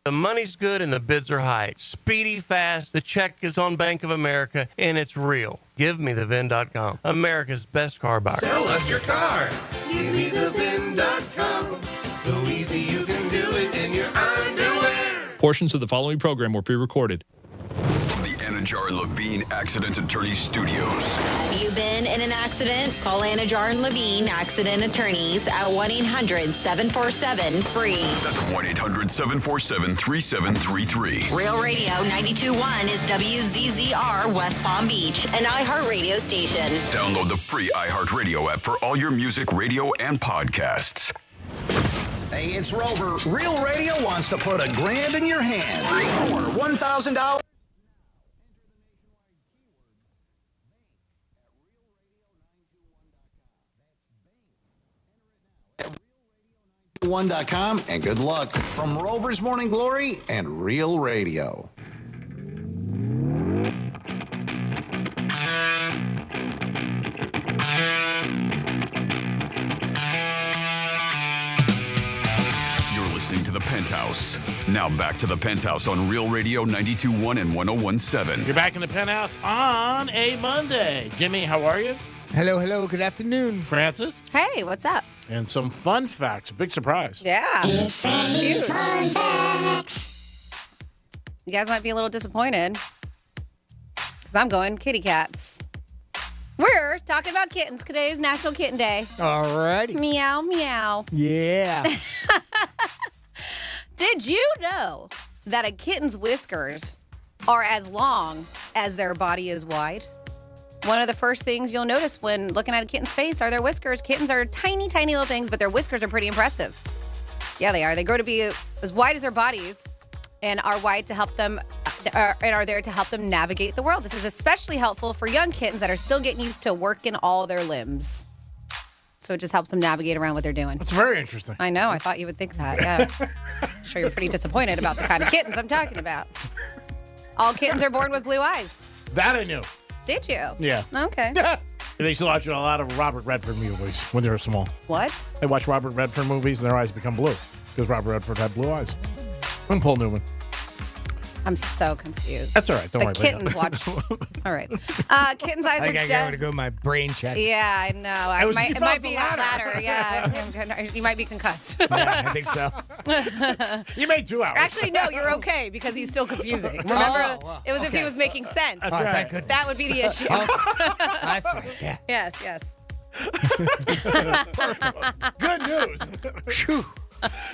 The money's good and the bids are high. Speedy, fast, the check is on Bank of America, and it's real. Give me the VIN.com, America's best car buyer. Sell us your car. Give me the VIN.com. So easy you can do it in your underwear. Portions of the following program were pre-recorded. From the Anajar and Levine Accident Attorney Studios. Have you been in an accident? Call Anajar and Levine Accident Attorneys at 1-800-747-FREE. That's 1-800-747-3733. Real Radio 92.1 is WZZR West Palm Beach, an iHeartRadio station. Download the free iHeartRadio app for all your music, radio, and podcasts. Hey, it's Rover. Real Radio wants to put $1,000 in your hand. Or $1,000. .com and good luck from Rover's Morning Glory and Real Radio. You're listening to the Penthouse. Now back to the Penthouse on Real Radio 92.1 and 101.7. You're back in the Penthouse on a Monday. Jimmy, how are you? Hello. Good afternoon. Francis? Hey, what's up? And some fun facts. Big surprise. Yeah. Huge. Fun facts. You guys might be a little disappointed because I'm going kitty cats. We're talking about kittens. Today is National Kitten Day. All righty. Meow, meow. Yeah. Did you know that a kitten's whiskers are as long as their body is wide? One of the first things you'll notice when looking at a kitten's face are their whiskers. Kittens are tiny, tiny little things, but their whiskers are pretty impressive. Yeah, they are. They grow to be as wide as their bodies and are wide to help them and are there to help them navigate the world. This is especially helpful for young kittens that are still getting used to working all their limbs. So it just helps them navigate around what they're doing. That's very interesting. I know. I thought you would think that. Yeah. I'm sure you're pretty disappointed about the kind of kittens I'm talking about. All kittens are born with blue eyes. That I knew. Did you? Yeah. Okay. They used to watch a lot of Robert Redford movies when they were small. What? They watch Robert Redford movies and their eyes become blue because Robert Redford had blue eyes. And Paul Newman. I'm so confused. That's all right. Don't worry the about kittens it. watch. All right. Kittens' eyes I are gotta go to my brain check. Yeah, I know. It might be that ladder. Yeah, you might be concussed. Yeah, I think so. You made 2 hours. Actually, no, you're okay because he's still confusing. Remember, it was if he was making sense. That's right. Thank goodness. That would be the issue. That's right. Yeah. Yes. Good news. Phew.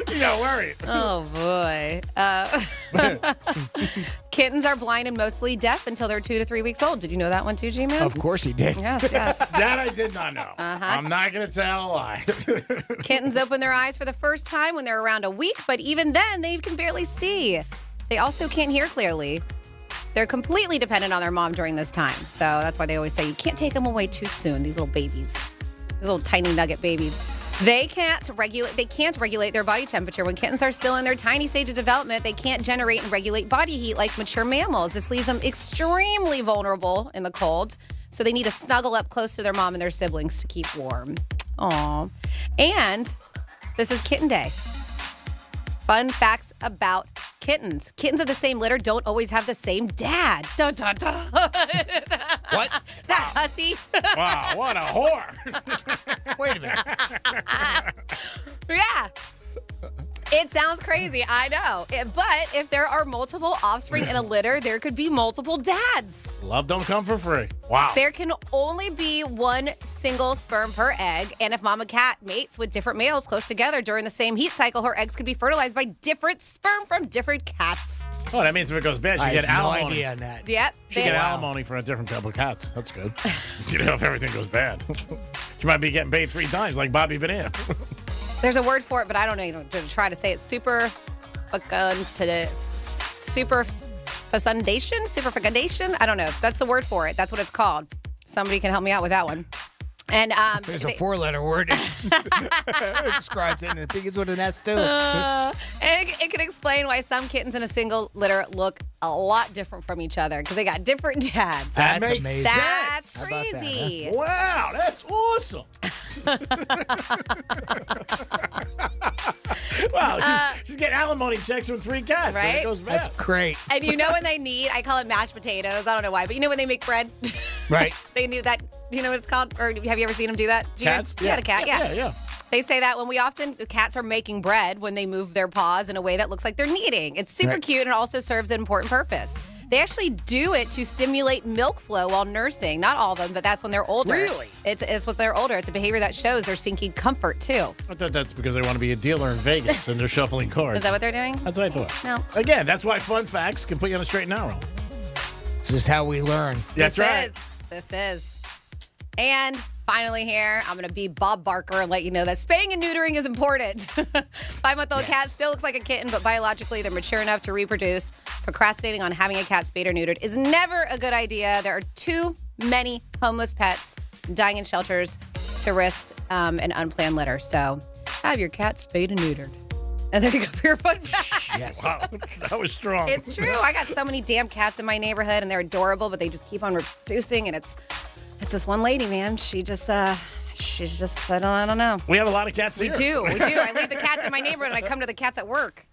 You got worried. Oh, boy. Kittens are blind and mostly deaf until they're 2 to 3 weeks old. Did you know that one too, G-Man? Of course he did. Yes. That I did not know. I'm not going to tell a lie. Kittens open their eyes for the first time when they're around a week, but even then, they can barely see. They also can't hear clearly. They're completely dependent on their mom during this time. So that's why they always say you can't take them away too soon, these little babies. These little tiny nugget babies. They can't regulate their body temperature. When kittens are still in their tiny stage of development, they can't generate and regulate body heat like mature mammals. This leaves them extremely vulnerable in the cold. So they need to snuggle up close to their mom and their siblings to keep warm. Aw. And this is Kitten Day. Fun facts about kittens. Kittens of the same litter don't always have the same dad. Dun, dun, dun. What? That hussy. Wow, what a whore. Wait a minute. Yeah. It sounds crazy, I know. But if there are multiple offspring in a litter, there could be multiple dads. Love don't come for free. Wow. There can only be one single sperm per egg, and if mama cat mates with different males close together during the same heat cycle, her eggs could be fertilized by different sperm from different cats. Oh, that means if it goes bad, she I get have no alimony. idea on that. Yep. She get alimony for a different couple of cats. That's good. If everything goes bad. She might be getting paid 3 times like Bobby Banana. There's a word for it, but I don't know to try to say it. Superfecundation? I don't know. That's the word for it. That's what it's called. Somebody can help me out with that one. And there's a 4-letter word. It describes it, and I think it's with an S too. And it can explain why some kittens in a single litter look a lot different from each other because they got different dads. That makes sense. That's How about that, crazy. huh? Wow, that's awesome. Wow, she's getting alimony checks from 3 cats. Right? And it goes bad. That's great. And you know when they need, I call it mashed potatoes. I don't know why, but you know when they make bread? Right. They need that. Do you know what it's called? Or have you ever seen them do that? Cats? You had a cat, yeah. Yeah. They say that when cats are making bread when they move their paws in a way that looks like they're kneading. It's super cute and it also serves an important purpose. They actually do it to stimulate milk flow while nursing. Not all of them, but that's when they're older. Really? It's when they're older. It's a behavior that shows they're seeking comfort too. I thought that's because they want to be a dealer in Vegas and they're shuffling cards. Is that what they're doing? That's what I thought. No. Again, that's why fun facts can put you on a straight and narrow. This is how we learn. That's right. This is. And finally here, I'm going to be Bob Barker and let you know that spaying and neutering is important. 5-month-old cat still looks like a kitten, but biologically they're mature enough to reproduce. Procrastinating on having a cat spayed or neutered is never a good idea. There are too many homeless pets dying in shelters to risk an unplanned litter. So have your cat spayed and neutered. And there you go for your fun fact. Yes. Wow, that was strong. It's true. I got so many damn cats in my neighborhood, and they're adorable, but they just keep on reproducing, and it's this one lady, man. She's just, I don't know. We have a lot of cats We here. do. I leave the cats in my neighborhood, and I come to the cats at work.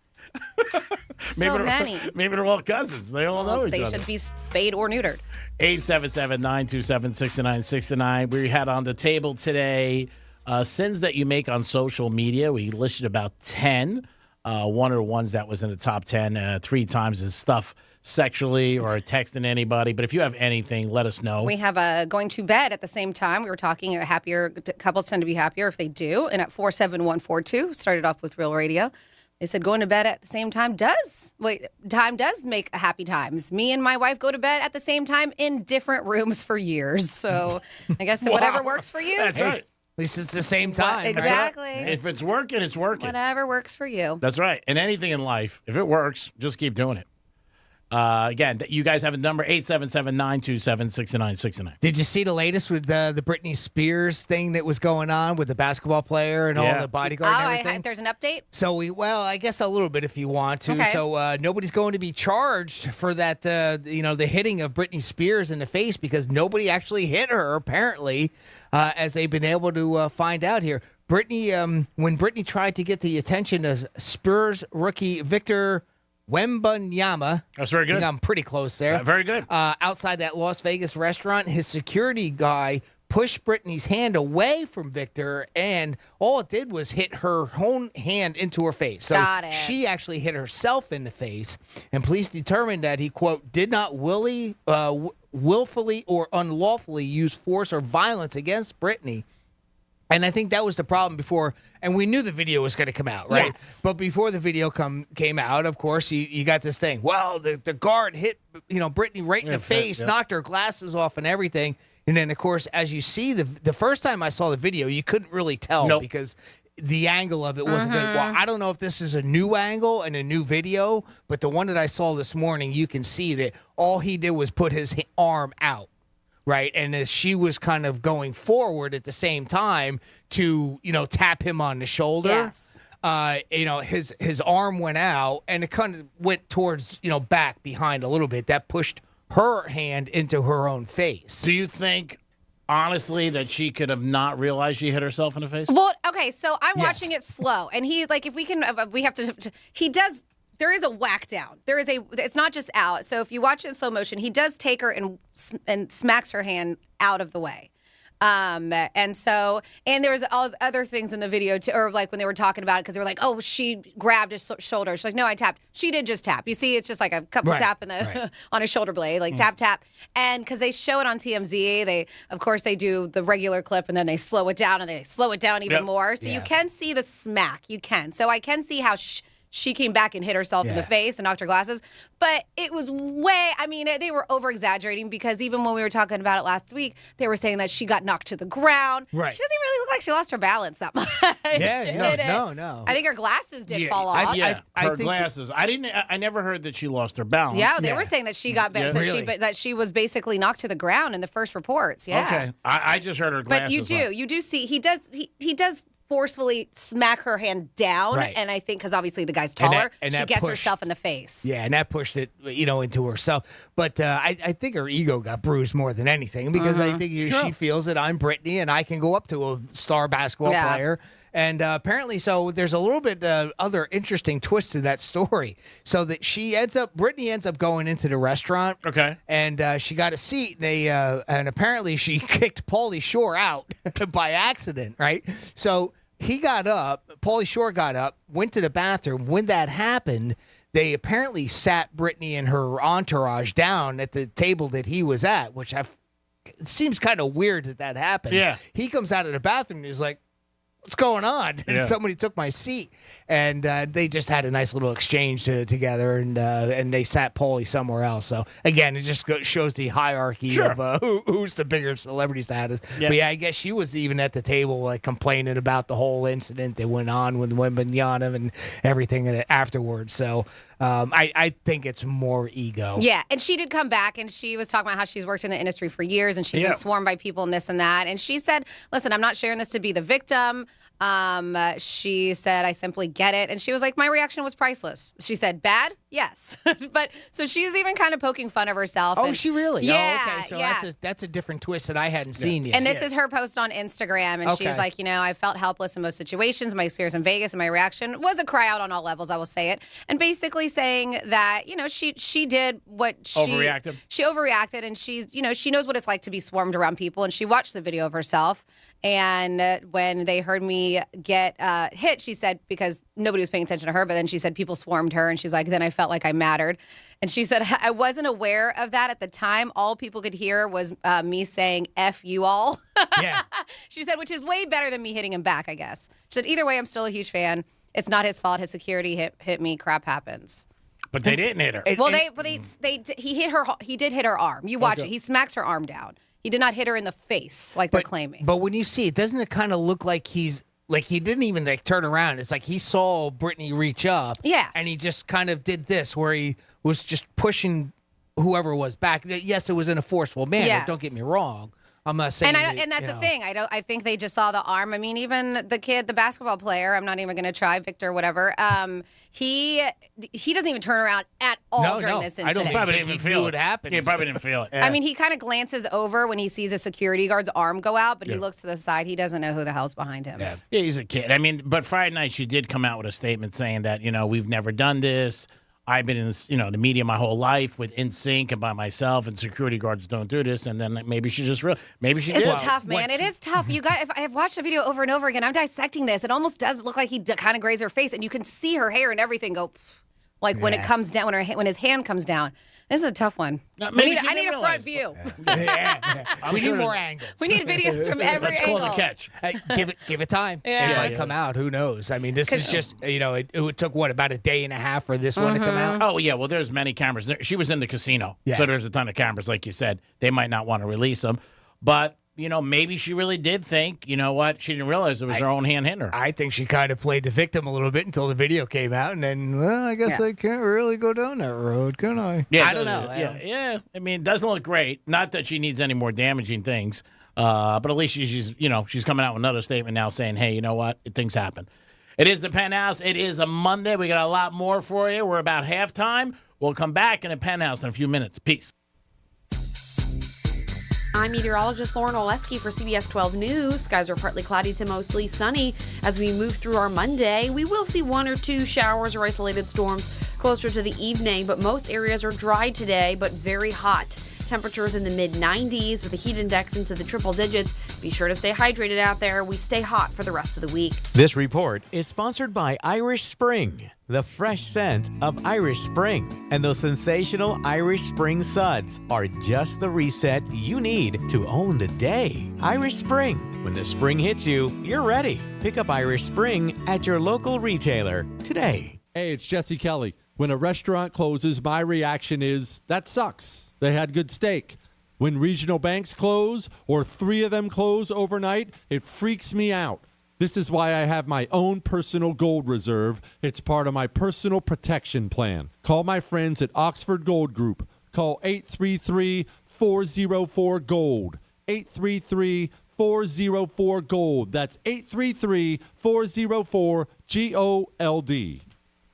Many. Maybe they're all cousins. They all know each They other. should be spayed or neutered. 877-927-6969. We had on the table today sins that you make on social media. We listed about 10. One of the ones that was in the top 10 3 times is stuff sexually or texting anybody. But if you have anything, let us know. We have going to bed at the same time. We were talking couples tend to be happier if they do. And at 47142, started off with Real Radio. They said going to bed at the same time does make happy times. Me and my wife go to bed at the same time in different rooms for years. So I guess whatever works for you. That's right. At least it's the same time. Exactly. Right. If it's working, it's working. Whatever works for you. That's right. And anything in life, if it works, just keep doing it. Again, you guys have a number, 877-927-6969. Did you see the latest with the Britney Spears thing that was going on with the basketball player and all the bodyguard and everything? There's an update? So I guess a little bit if you want to. Okay. So nobody's going to be charged for that, the hitting of Britney Spears in the face because nobody actually hit her, apparently, as they've been able to find out here. Britney, when Britney tried to get the attention of Spurs rookie Victor Wembanyama. That's very good. I think I'm pretty close there. Very good. Outside that Las Vegas restaurant, his security guy pushed Britney's hand away from Victor, and all it did was hit her own hand into her face. So Got it. she actually hit herself in the face, and police determined that he, quote, did not willfully or unlawfully use force or violence against Britney. And I think that was the problem before, and we knew the video was going to come out, right? Yes. But before the video came out, of course, you got this thing. Well, the guard hit, Brittany right in the face, knocked her glasses off and everything. And then, of course, as you see, the first time I saw the video, you couldn't really tell because the angle of it wasn't good. Well, I don't know if this is a new angle and a new video, but the one that I saw this morning, you can see that all he did was put his arm out. Right. And as she was kind of going forward at the same time to, tap him on the shoulder, his arm went out and it kind of went towards, back behind a little bit. That pushed her hand into her own face. Do you think, honestly, that she could have not realized she hit herself in the face? Well, okay, so I'm watching it slow. And he, if we can, we have to, he does. There is a whack down. It's not just out. So if you watch it in slow motion, he does take her and smacks her hand out of the way. And there's all other things in the video too, or like when they were talking about it, because they were like, oh, she grabbed his shoulder. She's like, no, I tapped. She did just tap. You see, it's just like a couple tap in the on his shoulder blade, like tap, tap. And because they show it on TMZ, they do the regular clip and then they slow it down and they slow it down even more. So you can see the smack. You can. So I can see how she came back and hit herself in the face and knocked her glasses. But it was they were over-exaggerating because even when we were talking about it last week, they were saying that she got knocked to the ground. Right. She doesn't really look like she lost her balance that much. No. I think her glasses did fall off. Her glasses. I never heard that she lost her balance. Yeah, they were saying that she got that she was basically knocked to the ground in the first reports. Yeah. Okay. I just heard her glasses. But you do see he does forcefully smack her hand down, and I think because obviously the guy's taller, she gets herself in the face. Yeah, and that pushed it, into herself. But I think her ego got bruised more than anything because I think she feels that I'm Brittany and I can go up to a star basketball player. And apparently, so there's a little bit other interesting twist to that story. So that Brittany ends up going into the restaurant. Okay. And she got a seat. And apparently she kicked Pauly Shore out by accident, right? So he got up, Pauly Shore got up, went to the bathroom. When that happened, they apparently sat Brittany and her entourage down at the table that he was at, which it seems kind of weird that happened. Yeah. He comes out of the bathroom and he's like, what's going on? And somebody took my seat, and they just had a nice little exchange together, and they sat Pauly somewhere else. So again, it just shows the hierarchy of who's the bigger celebrity status. Yeah. But yeah, I guess she was even at the table like complaining about the whole incident that went on with Wembanyama and everything afterwards. So I think it's more ego. Yeah, and she did come back, and she was talking about how she's worked in the industry for years, and she's been swarmed by people and this and that. And she said, listen, I'm not sharing this to be the victim. She said, I simply get it. And she was like, my reaction was priceless. She said, bad? Yes. But so she's even kind of poking fun of herself. Oh, she really? Yeah. Oh, okay. So that's a different twist that I hadn't seen yet. And this is her post on Instagram. And she's like, I felt helpless in most situations. My experience in Vegas and my reaction was a cry out on all levels. I will say it. And basically saying that, she did what she overreacted. She overreacted, and she's, she knows what it's like to be swarmed around people. And she watched the video of herself. And when they heard me get hit, she said, because nobody was paying attention to her, but then she said people swarmed her, and she's like, then I felt like I mattered. And she said, I wasn't aware of that at the time. All people could hear was me saying, F you all. Yeah. She said, which is way better than me hitting him back, I guess. She said, either way, I'm still a huge fan. It's not his fault. His security hit me. Crap happens. But they didn't hit her. He hit her. He did hit her arm. You watch it. He smacks her arm down. He did not hit her in the face like they're claiming. But when you see it, doesn't it kind of look like he didn't even turn around? It's like he saw Brittany reach up. Yeah. And he just kind of did this where he was just pushing whoever was back. Yes, it was in a forceful manner. Yes. Don't get me wrong. I'm not saying and that's the thing. I think they just saw the arm. I mean, even the kid, the basketball player, I'm not even going to try, Victor, whatever. He doesn't even turn around at all during this incident. I don't probably didn't even feel it happened. He probably didn't feel it. I mean, he kind of glances over when he sees a security guard's arm go out, but he looks to the side. He doesn't know who the hell's behind him. Yeah, he's a kid. I mean, but Friday night she did come out with a statement saying that, we've never done this. I've been in this, the media my whole life with NSYNC and by myself, and security guards don't do this. And then maybe she just maybe she did. It's tough, man. It is tough. You got. If I have watched the video over and over again, I'm dissecting this. It almost does look like he kind of grazed her face, and you can see her hair and everything go Like when it comes down, when his hand comes down. This is a tough one. I need a front view. We need more angles. We need videos from every Let's angle. call the catch. Give it time. Yeah. It might come out. Who knows? I mean, this is just, it took, about a day and a half for this one to come out? Oh, yeah. Well, there's many cameras. She was in the casino. Yeah. So there's a ton of cameras, like you said. They might not want to release them. But, maybe she really did think, you know what? She didn't realize it was her own hand hitting her. I think she kind of played the victim a little bit until the video came out. And then, I guess I can't really go down that road, can I? Yeah, I don't know. Yeah. I mean, it doesn't look great. Not that she needs any more damaging things. But at least she's coming out with another statement now saying, hey, you know what? Things happen. It is the Penthouse. It is a Monday. We got a lot more for you. We're about halftime. We'll come back in the Penthouse in a few minutes. Peace. I'm meteorologist Lauren Oleski for CBS 12 News. Skies are partly cloudy to mostly sunny. As we move through our Monday, we will see 1 or 2 showers or isolated storms closer to the evening, but most areas are dry today, but very hot. Temperatures in the mid-90s with a heat index into the triple digits. Be sure to stay hydrated out there. We stay hot for the rest of the week. This report is sponsored by Irish Spring, the fresh scent of Irish Spring. And those sensational Irish Spring suds are just the reset you need to own the day. Irish Spring. When the spring hits you, you're ready. Pick up Irish Spring at your local retailer today. Hey, it's Jesse Kelly. When a restaurant closes, my reaction is, that sucks. They had good steak. When regional banks close, or 3 of them close overnight, it freaks me out. This is why I have my own personal gold reserve. It's part of my personal protection plan. Call my friends at Oxford Gold Group. Call 833-404-GOLD. 833-404-GOLD. That's 833-404-GOLD.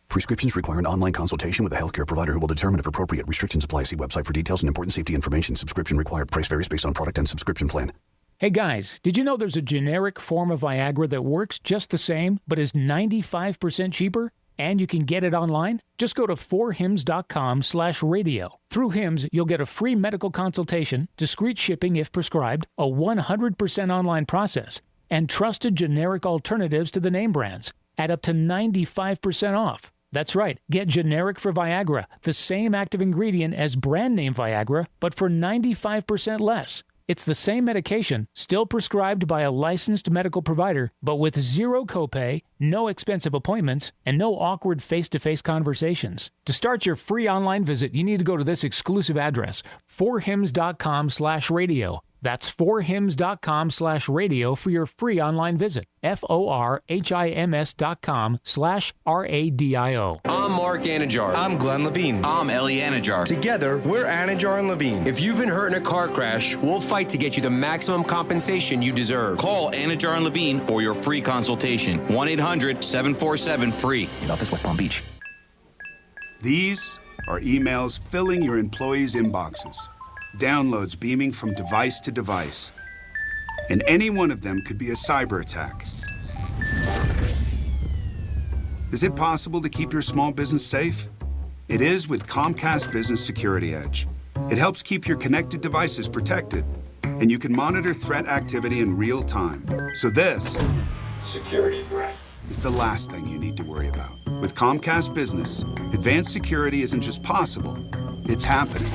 Prescriptions require an online consultation with a healthcare provider who will determine if appropriate. Restrictions apply. See website for details and important safety information. Subscription required. Price varies based on product and subscription plan. Hey guys, did you know there's a generic form of Viagra that works just the same, but is 95% cheaper? And you can get it online? Just go to 4hims.com/radio. Through Hims, you'll get a free medical consultation, discreet shipping if prescribed, a 100% online process, and trusted generic alternatives to the name brands at up to 95% off. That's right. Get generic for Viagra, the same active ingredient as brand name Viagra, but for 95% less. It's the same medication, still prescribed by a licensed medical provider, but with zero copay, no expensive appointments, and no awkward face-to-face conversations. To start your free online visit, you need to go to this exclusive address, 4hims.com/radio. That's 4hims.com/radio for your free online visit. FORHIMS.com/RADIO. I'm Mark Anajar. I'm Glenn Levine. I'm Ellie Anajar. Together, we're Anajar and Levine. If you've been hurt in a car crash, we'll fight to get you the maximum compensation you deserve. Call Anajar and Levine for your free consultation. 1-800-747-FREE. In office, West Palm Beach. These are emails filling your employees' inboxes. Downloads beaming from device to device. And any one of them could be a cyber attack. Is it possible to keep your small business safe? It is with Comcast Business Security Edge. It helps keep your connected devices protected, and you can monitor threat activity in real time. So this security threat is the last thing you need to worry about. With Comcast Business, advanced security isn't just possible, it's happening.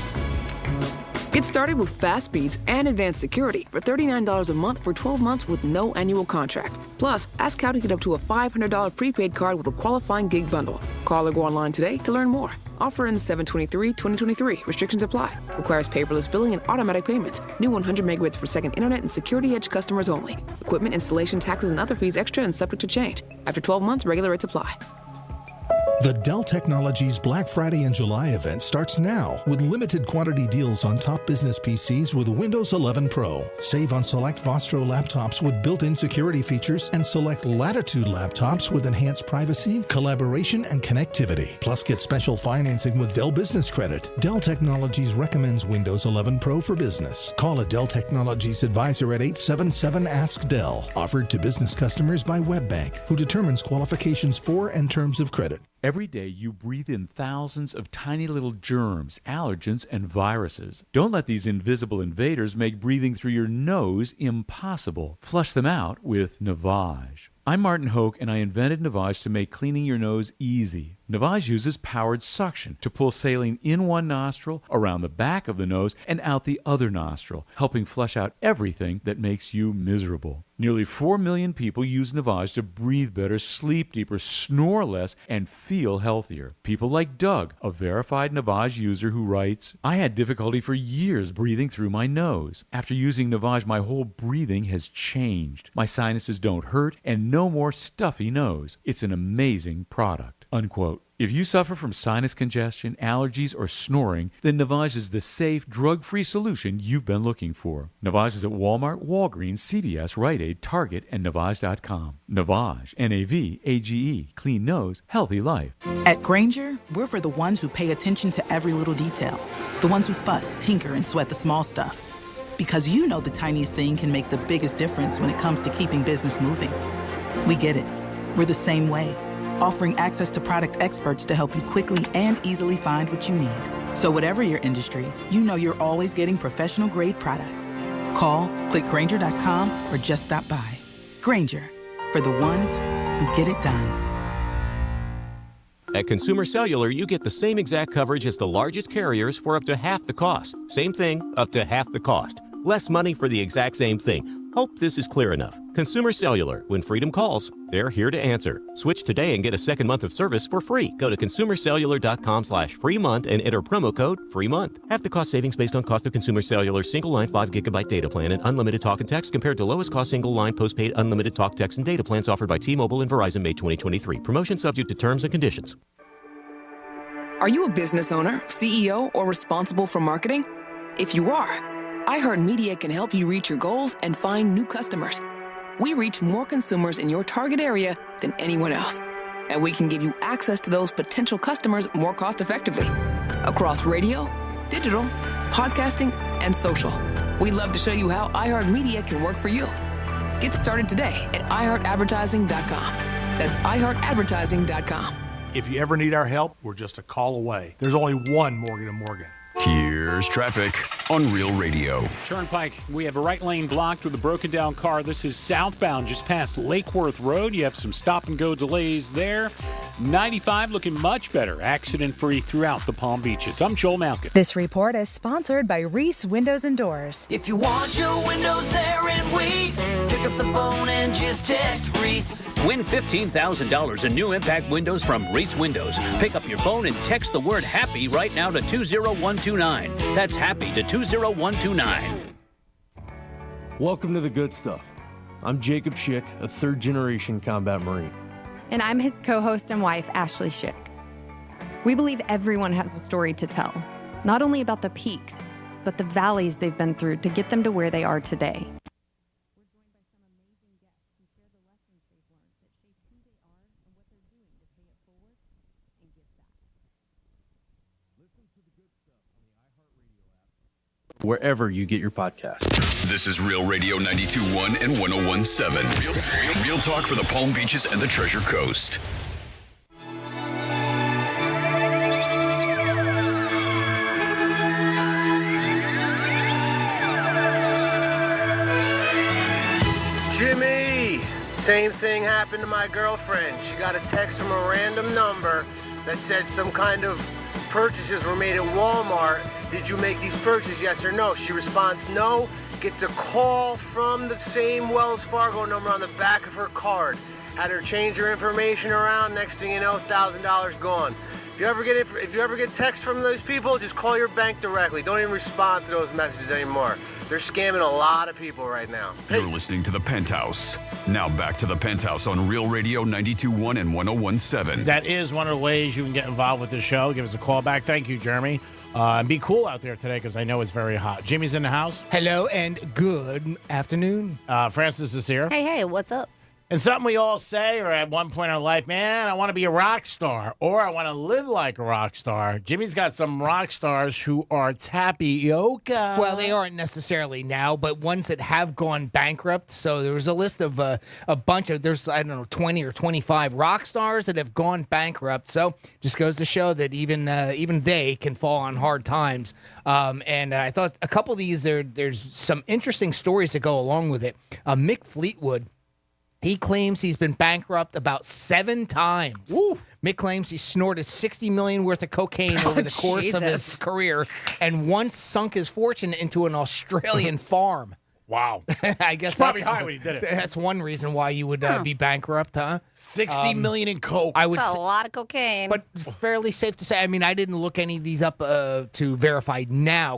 Get started with fast speeds and advanced security for $39 a month for 12 months with no annual contract. Plus, ask how to get up to a $500 prepaid card with a qualifying gig bundle. Call or go online today to learn more. Offer ends 7/23/2023. Restrictions apply. Requires paperless billing and automatic payments. New 100 megabits per second internet and Security Edge customers only. Equipment, installation, taxes, and other fees extra and subject to change. After 12 months, regular rates apply. The Dell Technologies Black Friday and July event starts now with limited quantity deals on top business PCs with Windows 11 Pro. Save on select Vostro laptops with built-in security features and select Latitude laptops with enhanced privacy, collaboration, and connectivity. Plus, get special financing with Dell Business Credit. Dell Technologies recommends Windows 11 Pro for business. Call a Dell Technologies advisor at 877-ASK-DELL. Offered to business customers by WebBank, who determines qualifications for and terms of credit. Every day you breathe in thousands of tiny little germs, allergens, and viruses. Don't let these invisible invaders make breathing through your nose impossible. Flush them out with Navage. I'm Martin Hoke, and I invented Navage to make cleaning your nose easy. Navage uses powered suction to pull saline in one nostril, around the back of the nose, and out the other nostril, helping flush out everything that makes you miserable. Nearly 4 million people use Navage to breathe better, sleep deeper, snore less, and feel healthier. People like Doug, a verified Navage user who writes, I had difficulty for years breathing through my nose. After using Navage, my whole breathing has changed. My sinuses don't hurt, and no more stuffy nose. It's an amazing product. Unquote. If you suffer from sinus congestion, allergies, or snoring, then Navage is the safe, drug-free solution you've been looking for. Navage is at Walmart, Walgreens, CVS, Rite Aid, Target, and Navage.com. Navage, N-A-V-A-G-E, clean nose, healthy life. At Grainger, we're for the ones who pay attention to every little detail. The ones who fuss, tinker, and sweat the small stuff. Because you know the tiniest thing can make the biggest difference when it comes to keeping business moving. We get it. We're the same way. Offering access to product experts to help you quickly and easily find what you need. So whatever your industry, you know you're always getting professional grade products. Call, click Grainger.com, or just stop by. Grainger, for the ones who get it done. At Consumer Cellular, you get the same exact coverage as the largest carriers for up to half the cost. Same thing, up to half the cost. Less money for the exact same thing. Hope this is clear enough. Consumer Cellular, when freedom calls, they're here to answer. Switch today and get a second month of service for free. Go to consumercellular.com/free month and enter promo code free month. Half the cost savings based on cost of Consumer Cellular single line 5 gigabyte data plan and unlimited talk and text compared to lowest cost single line postpaid unlimited talk, text, and data plans offered by T-Mobile and Verizon May 2023. Promotion subject to terms and conditions. Are you a business owner, CEO, or responsible for marketing? If you are, iHeartMedia can help you reach your goals and find new customers. We reach more consumers in your target area than anyone else, and we can give you access to those potential customers more cost-effectively across radio, digital, podcasting, and social. We'd love to show you how iHeartMedia can work for you. Get started today at iHeartAdvertising.com. That's iHeartAdvertising.com. If you ever need our help, we're just a call away. There's only one Morgan & Morgan. Here's traffic on Real Radio. Turnpike, we have a right lane blocked with a broken down car. This is southbound just past Lake Worth Road. You have some stop and go delays there. 95 looking much better, accident free throughout the Palm Beaches. I'm Joel Malkin. This report is sponsored by Reese Windows and Doors. If you want your windows there in weeks, pick up the phone and just text Reese. Win $15,000 in new impact windows from Reese Windows. Pick up your phone and text the word HAPPY right now to 20129. That's HAPPY to 20129. Welcome to the good stuff. I'm Jacob Schick, a third-generation combat Marine. And I'm his co-host and wife, Ashley Schick. We believe everyone has a story to tell, not only about the peaks, but the valleys they've been through to get them to where they are today. Wherever you get your podcast. This is Real Radio 92.1 and 101.7. Real talk for the Palm Beaches and the Treasure Coast. Jimmy! Same thing happened to my girlfriend. She got a text from a random number that said some kind of purchases were made at Walmart. Did you make these purchases, yes or no? She responds no, gets a call from the same Wells Fargo number on the back of her card. Had her change her information around, next thing you know, $1,000 gone. If you ever get text from those people, just call your bank directly. Don't even respond to those messages anymore. They're scamming a lot of people right now. You're listening to The Penthouse. Now back to The Penthouse on Real Radio 92.1 and 101.7. That is one of the ways you can get involved with the show. Give us a call back. Thank you, Jeremy. And be cool out there today because I know it's very hot. Jimmy's in the house. Hello and good afternoon. Francis is here. Hey, what's up? And something we all say, or at one point in our life, man, I want to be a rock star, or I want to live like a rock star. Jimmy's got some rock stars who are tapioca. Well, they aren't necessarily now, but ones that have gone bankrupt. So there was a list of a bunch of, there's, 20 or 25 rock stars that have gone bankrupt. So just goes to show that even they can fall on hard times. And I thought a couple of these, there's some interesting stories that go along with it. Mick Fleetwood He claims he's been bankrupt about 7 times. Mick claims he snorted $60 million worth of cocaine over the course of his career and once sunk his fortune into an Australian farm. Wow. I guess it's probably high when he did it. That's one reason why you would be bankrupt, huh? $60 million in coke. That's a lot of cocaine. But fairly safe to say. I mean, I didn't look any of these up to verify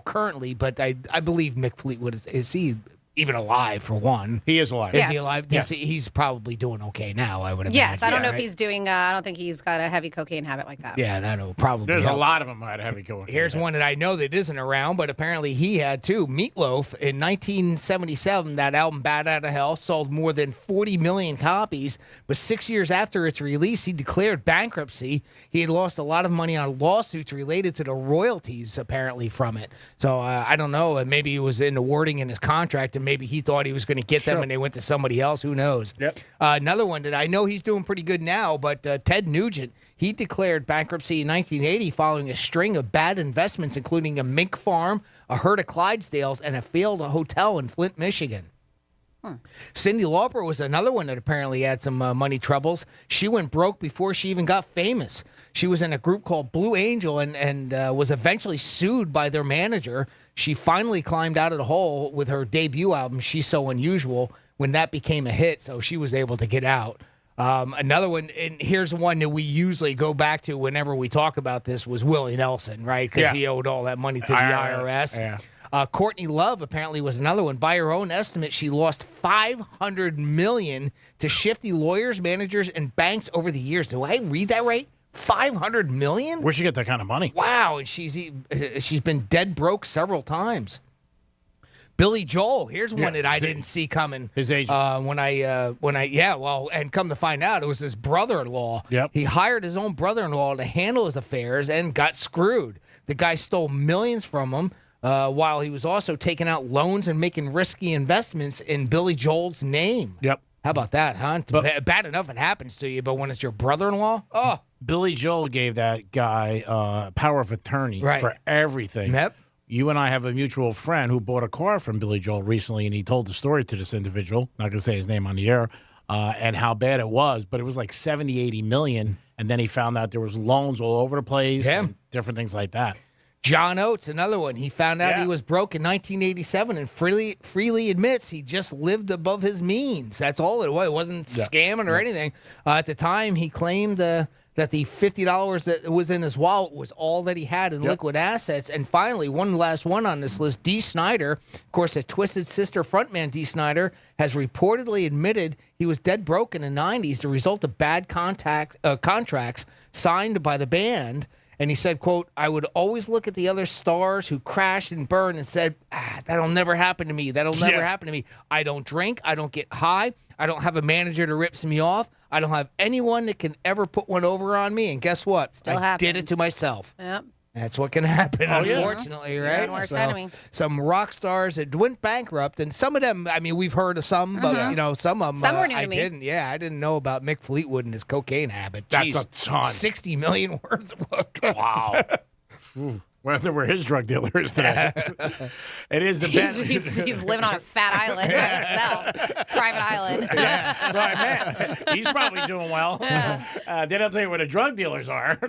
currently, but I believe Mick Fleetwood is he even alive for one? He is alive. Is he alive? Yes. He's probably doing okay now, I would imagine. Yes, I don't know if he's doing, I don't think he's got a heavy cocaine habit like that. Yeah, that'll probably There's help. a lot of them that have heavy cocaine. Here's one that I know that isn't around, but apparently he had too. Meatloaf in 1977, that album Bad Outta Hell sold more than 40 million copies, but 6 years after its release, he declared bankruptcy. He had lost a lot of money on lawsuits related to the royalties apparently from it. So I don't know, maybe it was in the wording in his contract and maybe he thought he was going to get them and they went to somebody else. Who knows? Yep. Another one that I know he's doing pretty good now, but Ted Nugent, he declared bankruptcy in 1980 following a string of bad investments, including a mink farm, a herd of Clydesdales, and a failed hotel in Flint, Michigan. Cyndi Lauper was another one that apparently had some money troubles. She went broke before she even got famous. She was in a group called Blue Angel and was eventually sued by their manager. She finally climbed out of the hole with her debut album, She's So Unusual, when that became a hit, so she was able to get out. Another one, and here's one that we usually go back to whenever we talk about this, was Willie Nelson, right? Because he owed all that money to the IRS. Yeah. Courtney Love apparently was another one. By her own estimate, she lost $500 million to shifty lawyers, managers, and banks over the years. Do I read that right? $500 million? Where'd she get that kind of money? Wow, and she's been dead broke several times. Billy Joel, here's one that I didn't see coming. His agent. And come to find out, it was his brother-in-law. Yep. He hired his own brother-in-law to handle his affairs and got screwed. The guy stole millions from him. While he was also taking out loans and making risky investments in Billy Joel's name. Yep. How about that, huh? Bad enough it happens to you, but when it's your brother-in-law, Billy Joel gave that guy power of attorney for everything. Yep. You and I have a mutual friend who bought a car from Billy Joel recently, and he told the story to this individual. Not going to say his name on the air, and how bad it was, but it was like 70, 80 million, and then he found out there was loans all over the place and different things like that. John Oates, another one. He found out he was broke in 1987 and freely admits he just lived above his means. That's all it was. It wasn't scamming or anything. At the time, he claimed that the $50 that was in his wallet was all that he had in liquid assets. And finally, one last one on this list, Dee Snider. Of course, a Twisted Sister frontman, Dee Snider, has reportedly admitted he was dead broke in the 90s, the result of bad contracts signed by the band. And he said, quote, I would always look at the other stars who crashed and burned and said, that'll never happen to me. That'll never happen to me. I don't drink. I don't get high. I don't have a manager that rips me off. I don't have anyone that can ever put one over on me. And guess what? I did it to myself. Yep. That's what can happen, unfortunately, right? Worst enemy. Some rock stars that went bankrupt, and some of them, I mean, we've heard of some, but, some of them Some were new to me. didn't. Yeah, I didn't know about Mick Fleetwood and his cocaine habit. That's Jeez, a ton. 60 million worth of Wow. Whether we're his drug dealers today. It is the best. He's living on a fat island by himself. Private island. Yeah, that's what I meant. He's probably doing well. They don't tell you where the drug dealers are.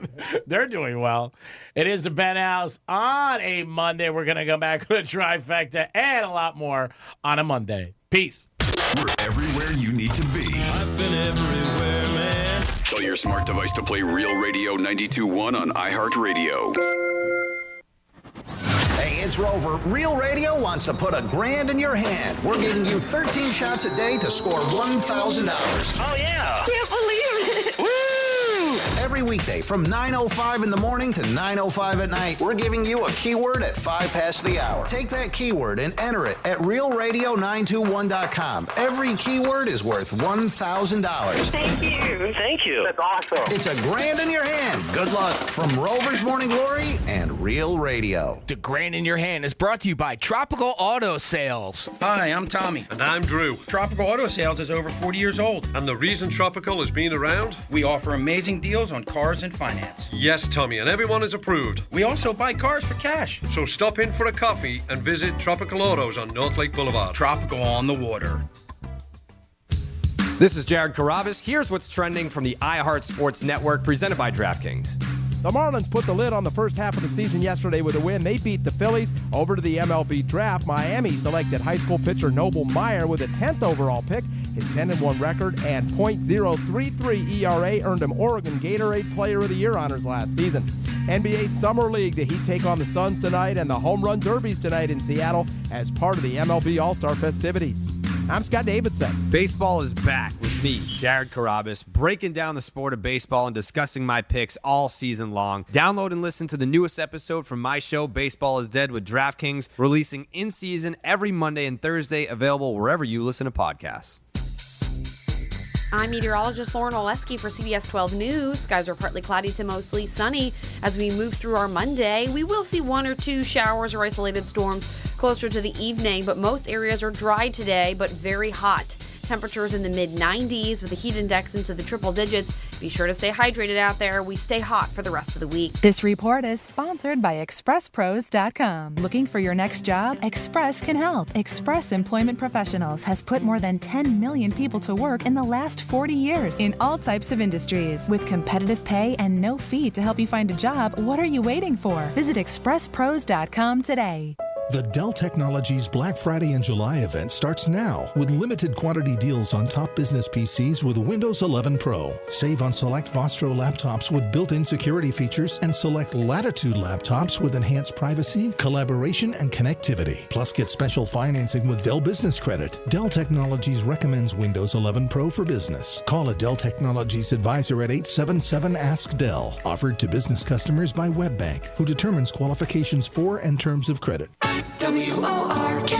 They're doing well. It is the Penthouse on a Monday. We're going to go back with a trifecta and a lot more on a Monday. Peace. We're everywhere you need to be. I've been everywhere, man. Tell your smart device to play Real Radio 92.1 on iHeartRadio. Hey, it's Rover. Real Radio wants to put $1,000 in your hand. We're giving you 13 shots a day to score $1,000. Oh, yeah. Can't believe it. Woo! Every weekday from 9:05 in the morning to 9:05 at night, we're giving you a keyword at 5 past the hour. Take that keyword and enter it at realradio921.com. Every keyword is worth $1,000. Thank you. Thank you. That's awesome. It's $1,000 in your hand. Good luck from Rover's Morning Glory and Real Radio. The grand in your hand is brought to you by Tropical Auto Sales. Hi, I'm Tommy. And I'm Drew. Tropical Auto Sales is over 40 years old. And the reason Tropical has been around? We offer amazing deals on cars and finance. Yes, Tommy, and everyone is approved. We also buy cars for cash. So stop in for a coffee and visit Tropical Autos on North Lake Boulevard. Tropical on the water. This is Jared Carrabis. Here's what's trending from the iHeart Sports Network, presented by DraftKings. The Marlins put the lid on the first half of the season yesterday with a win. They beat the Phillies. Over to the MLB draft, Miami selected high school pitcher Noble Meyer with a 10th overall pick. His 10-1 record and .033 ERA earned him Oregon Gatorade Player of the Year honors last season. NBA Summer League, the Heat take on the Suns tonight, and the Home Run Derbies tonight in Seattle as part of the MLB All-Star festivities. I'm Scott Davidson. Baseball is back with me, Jared Carrabis, breaking down the sport of baseball and discussing my picks all season long. Download and listen to the newest episode from my show, Baseball is Dead with DraftKings, releasing in season every Monday and Thursday, available wherever you listen to podcasts. I'm meteorologist Lauren Oleski for CBS 12 News. Skies are partly cloudy to mostly sunny. As we move through our Monday, we will see one or two showers or isolated storms closer to the evening, but most areas are dry today, but very hot. Temperatures in the mid-90s with a heat index into the triple digits. Be sure to stay hydrated out there. We stay hot for the rest of the week. This report is sponsored by ExpressPros.com. Looking for your next job? Express can help. Express Employment Professionals has put more than 10 million people to work in the last 40 years in all types of industries. With competitive pay and no fee to help you find a job, what are you waiting for? Visit ExpressPros.com today. The Dell Technologies Black Friday and July event starts now with limited quantity deals on top business PCs with Windows 11 Pro. Save on select Vostro laptops with built-in security features and select Latitude laptops with enhanced privacy, collaboration, and connectivity. Plus, get special financing with Dell Business Credit. Dell Technologies recommends Windows 11 Pro for business. Call a Dell Technologies advisor at 877-ASK-DELL. Offered to business customers by WebBank, who determines qualifications for and terms of credit. WORK,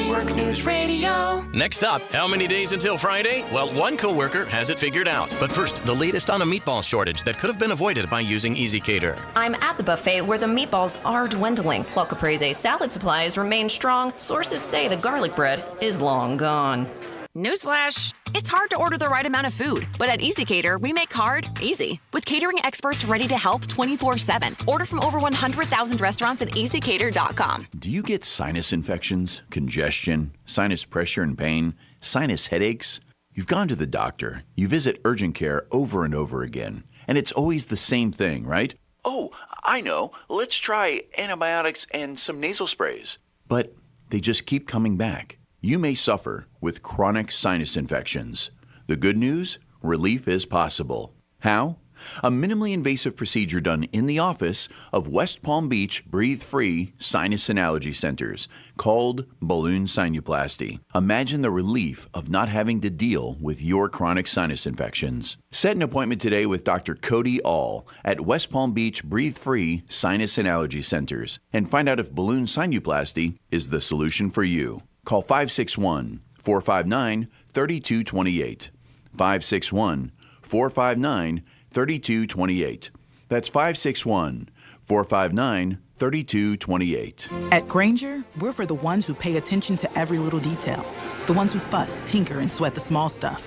Work News Radio. Next up, how many days until Friday? Well, one coworker has it figured out. But first, the latest on a meatball shortage that could have been avoided by using Easy Cater. I'm at the buffet where the meatballs are dwindling. While Caprese salad supplies remain strong, sources say the garlic bread is long gone. Newsflash! It's hard to order the right amount of food, but at Easy Cater, we make hard easy. With catering experts ready to help 24/7. Order from over 100,000 restaurants at easycater.com. Do you get sinus infections, congestion, sinus pressure and pain, sinus headaches? You've gone to the doctor, you visit urgent care over and over again, and it's always the same thing, right? Oh, I know. Let's try antibiotics and some nasal sprays. But they just keep coming back. You may suffer with chronic sinus infections. The good news? Relief is possible. How? A minimally invasive procedure done in the office of West Palm Beach Breathe Free Sinus and Allergy Centers, called balloon sinuplasty. Imagine the relief of not having to deal with your chronic sinus infections. Set an appointment today with Dr. Cody All at West Palm Beach Breathe Free Sinus and Allergy Centers and find out if balloon sinuplasty is the solution for you. Call 561-459-3228. 561-459-3228. That's 561-459-3228. At Grainger, we're for the ones who pay attention to every little detail. The ones who fuss, tinker, and sweat the small stuff.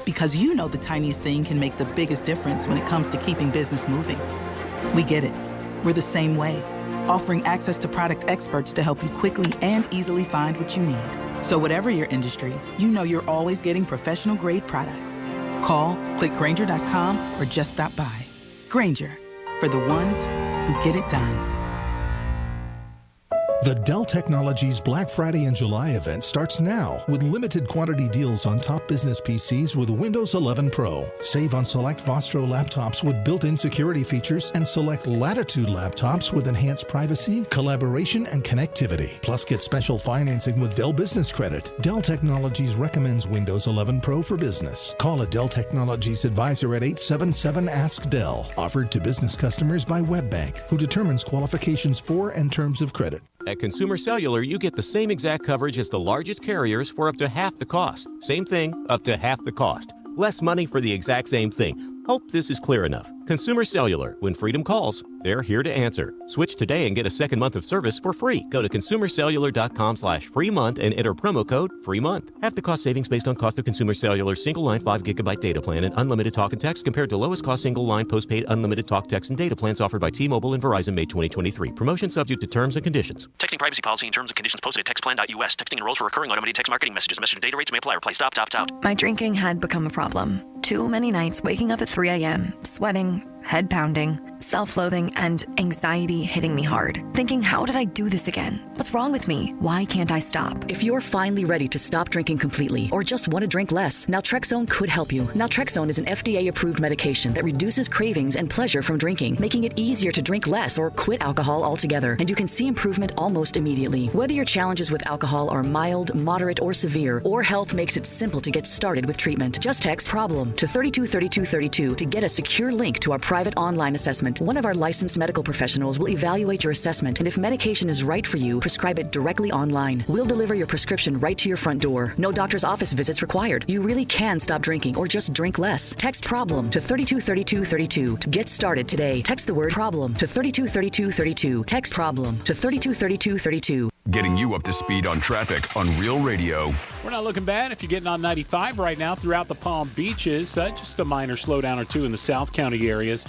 Because you know the tiniest thing can make the biggest difference when it comes to keeping business moving. We get it. We're the same way. Offering access to product experts to help you quickly and easily find what you need. So whatever your industry, you know you're always getting professional-grade products. Call, click Grainger.com, or just stop by. Grainger, for the ones who get it done. The Dell Technologies Black Friday and July event starts now with limited quantity deals on top business PCs with Windows 11 Pro. Save on select Vostro laptops with built-in security features and select Latitude laptops with enhanced privacy, collaboration, and connectivity. Plus, get special financing with Dell Business Credit. Dell Technologies recommends Windows 11 Pro for business. Call a Dell Technologies advisor at 877-ASK-DELL. Offered to business customers by WebBank, who determines qualifications for and terms of credit. At Consumer Cellular, you get the same exact coverage as the largest carriers for up to half the cost. Same thing, up to half the cost. Less money for the exact same thing. Hope this is clear enough. Consumer Cellular, when freedom calls, They're here to answer. Switch today and get a second month of service for free. Go to consumercellular.com/free month and enter promo code free month. Half the cost savings based on cost of Consumer Cellular single line 5 gigabyte data plan and unlimited talk and text compared to lowest cost single line postpaid unlimited talk, text, and data plans offered by T-Mobile and Verizon May 2023. Promotion subject to terms and conditions. Texting privacy policy and terms and conditions posted at textplan.us. Texting enrolls for recurring automated text marketing messages. Message and data rates may apply. Reply stop, opt out. My drinking had become a problem. Too many nights waking up at 3 a.m., sweating, head pounding, self-loathing, and anxiety hitting me hard. Thinking, how did I do this again? What's wrong with me? Why can't I stop? If you're finally ready to stop drinking completely or just want to drink less, naltrexone could help you. Naltrexone is an FDA-approved medication that reduces cravings and pleasure from drinking, making it easier to drink less or quit alcohol altogether. And you can see improvement almost immediately. Whether your challenges with alcohol are mild, moderate, or severe, or health makes it simple to get started with treatment. Just text PROBLEM to 323232 to get a secure link to our private online assessment. One of our licensed medical professionals will evaluate your assessment, and if medication is right for you, prescribe it directly online. We'll deliver your prescription right to your front door. No doctor's office visits required. You really can stop drinking or just drink less. Text PROBLEM to 323232 to get started today. Text the word PROBLEM to 323232. Text PROBLEM to 323232. Getting you up to speed on traffic on Real Radio. We're not looking bad if you're getting on 95 right now throughout the Palm Beaches. Just a minor slowdown or two in the South County areas.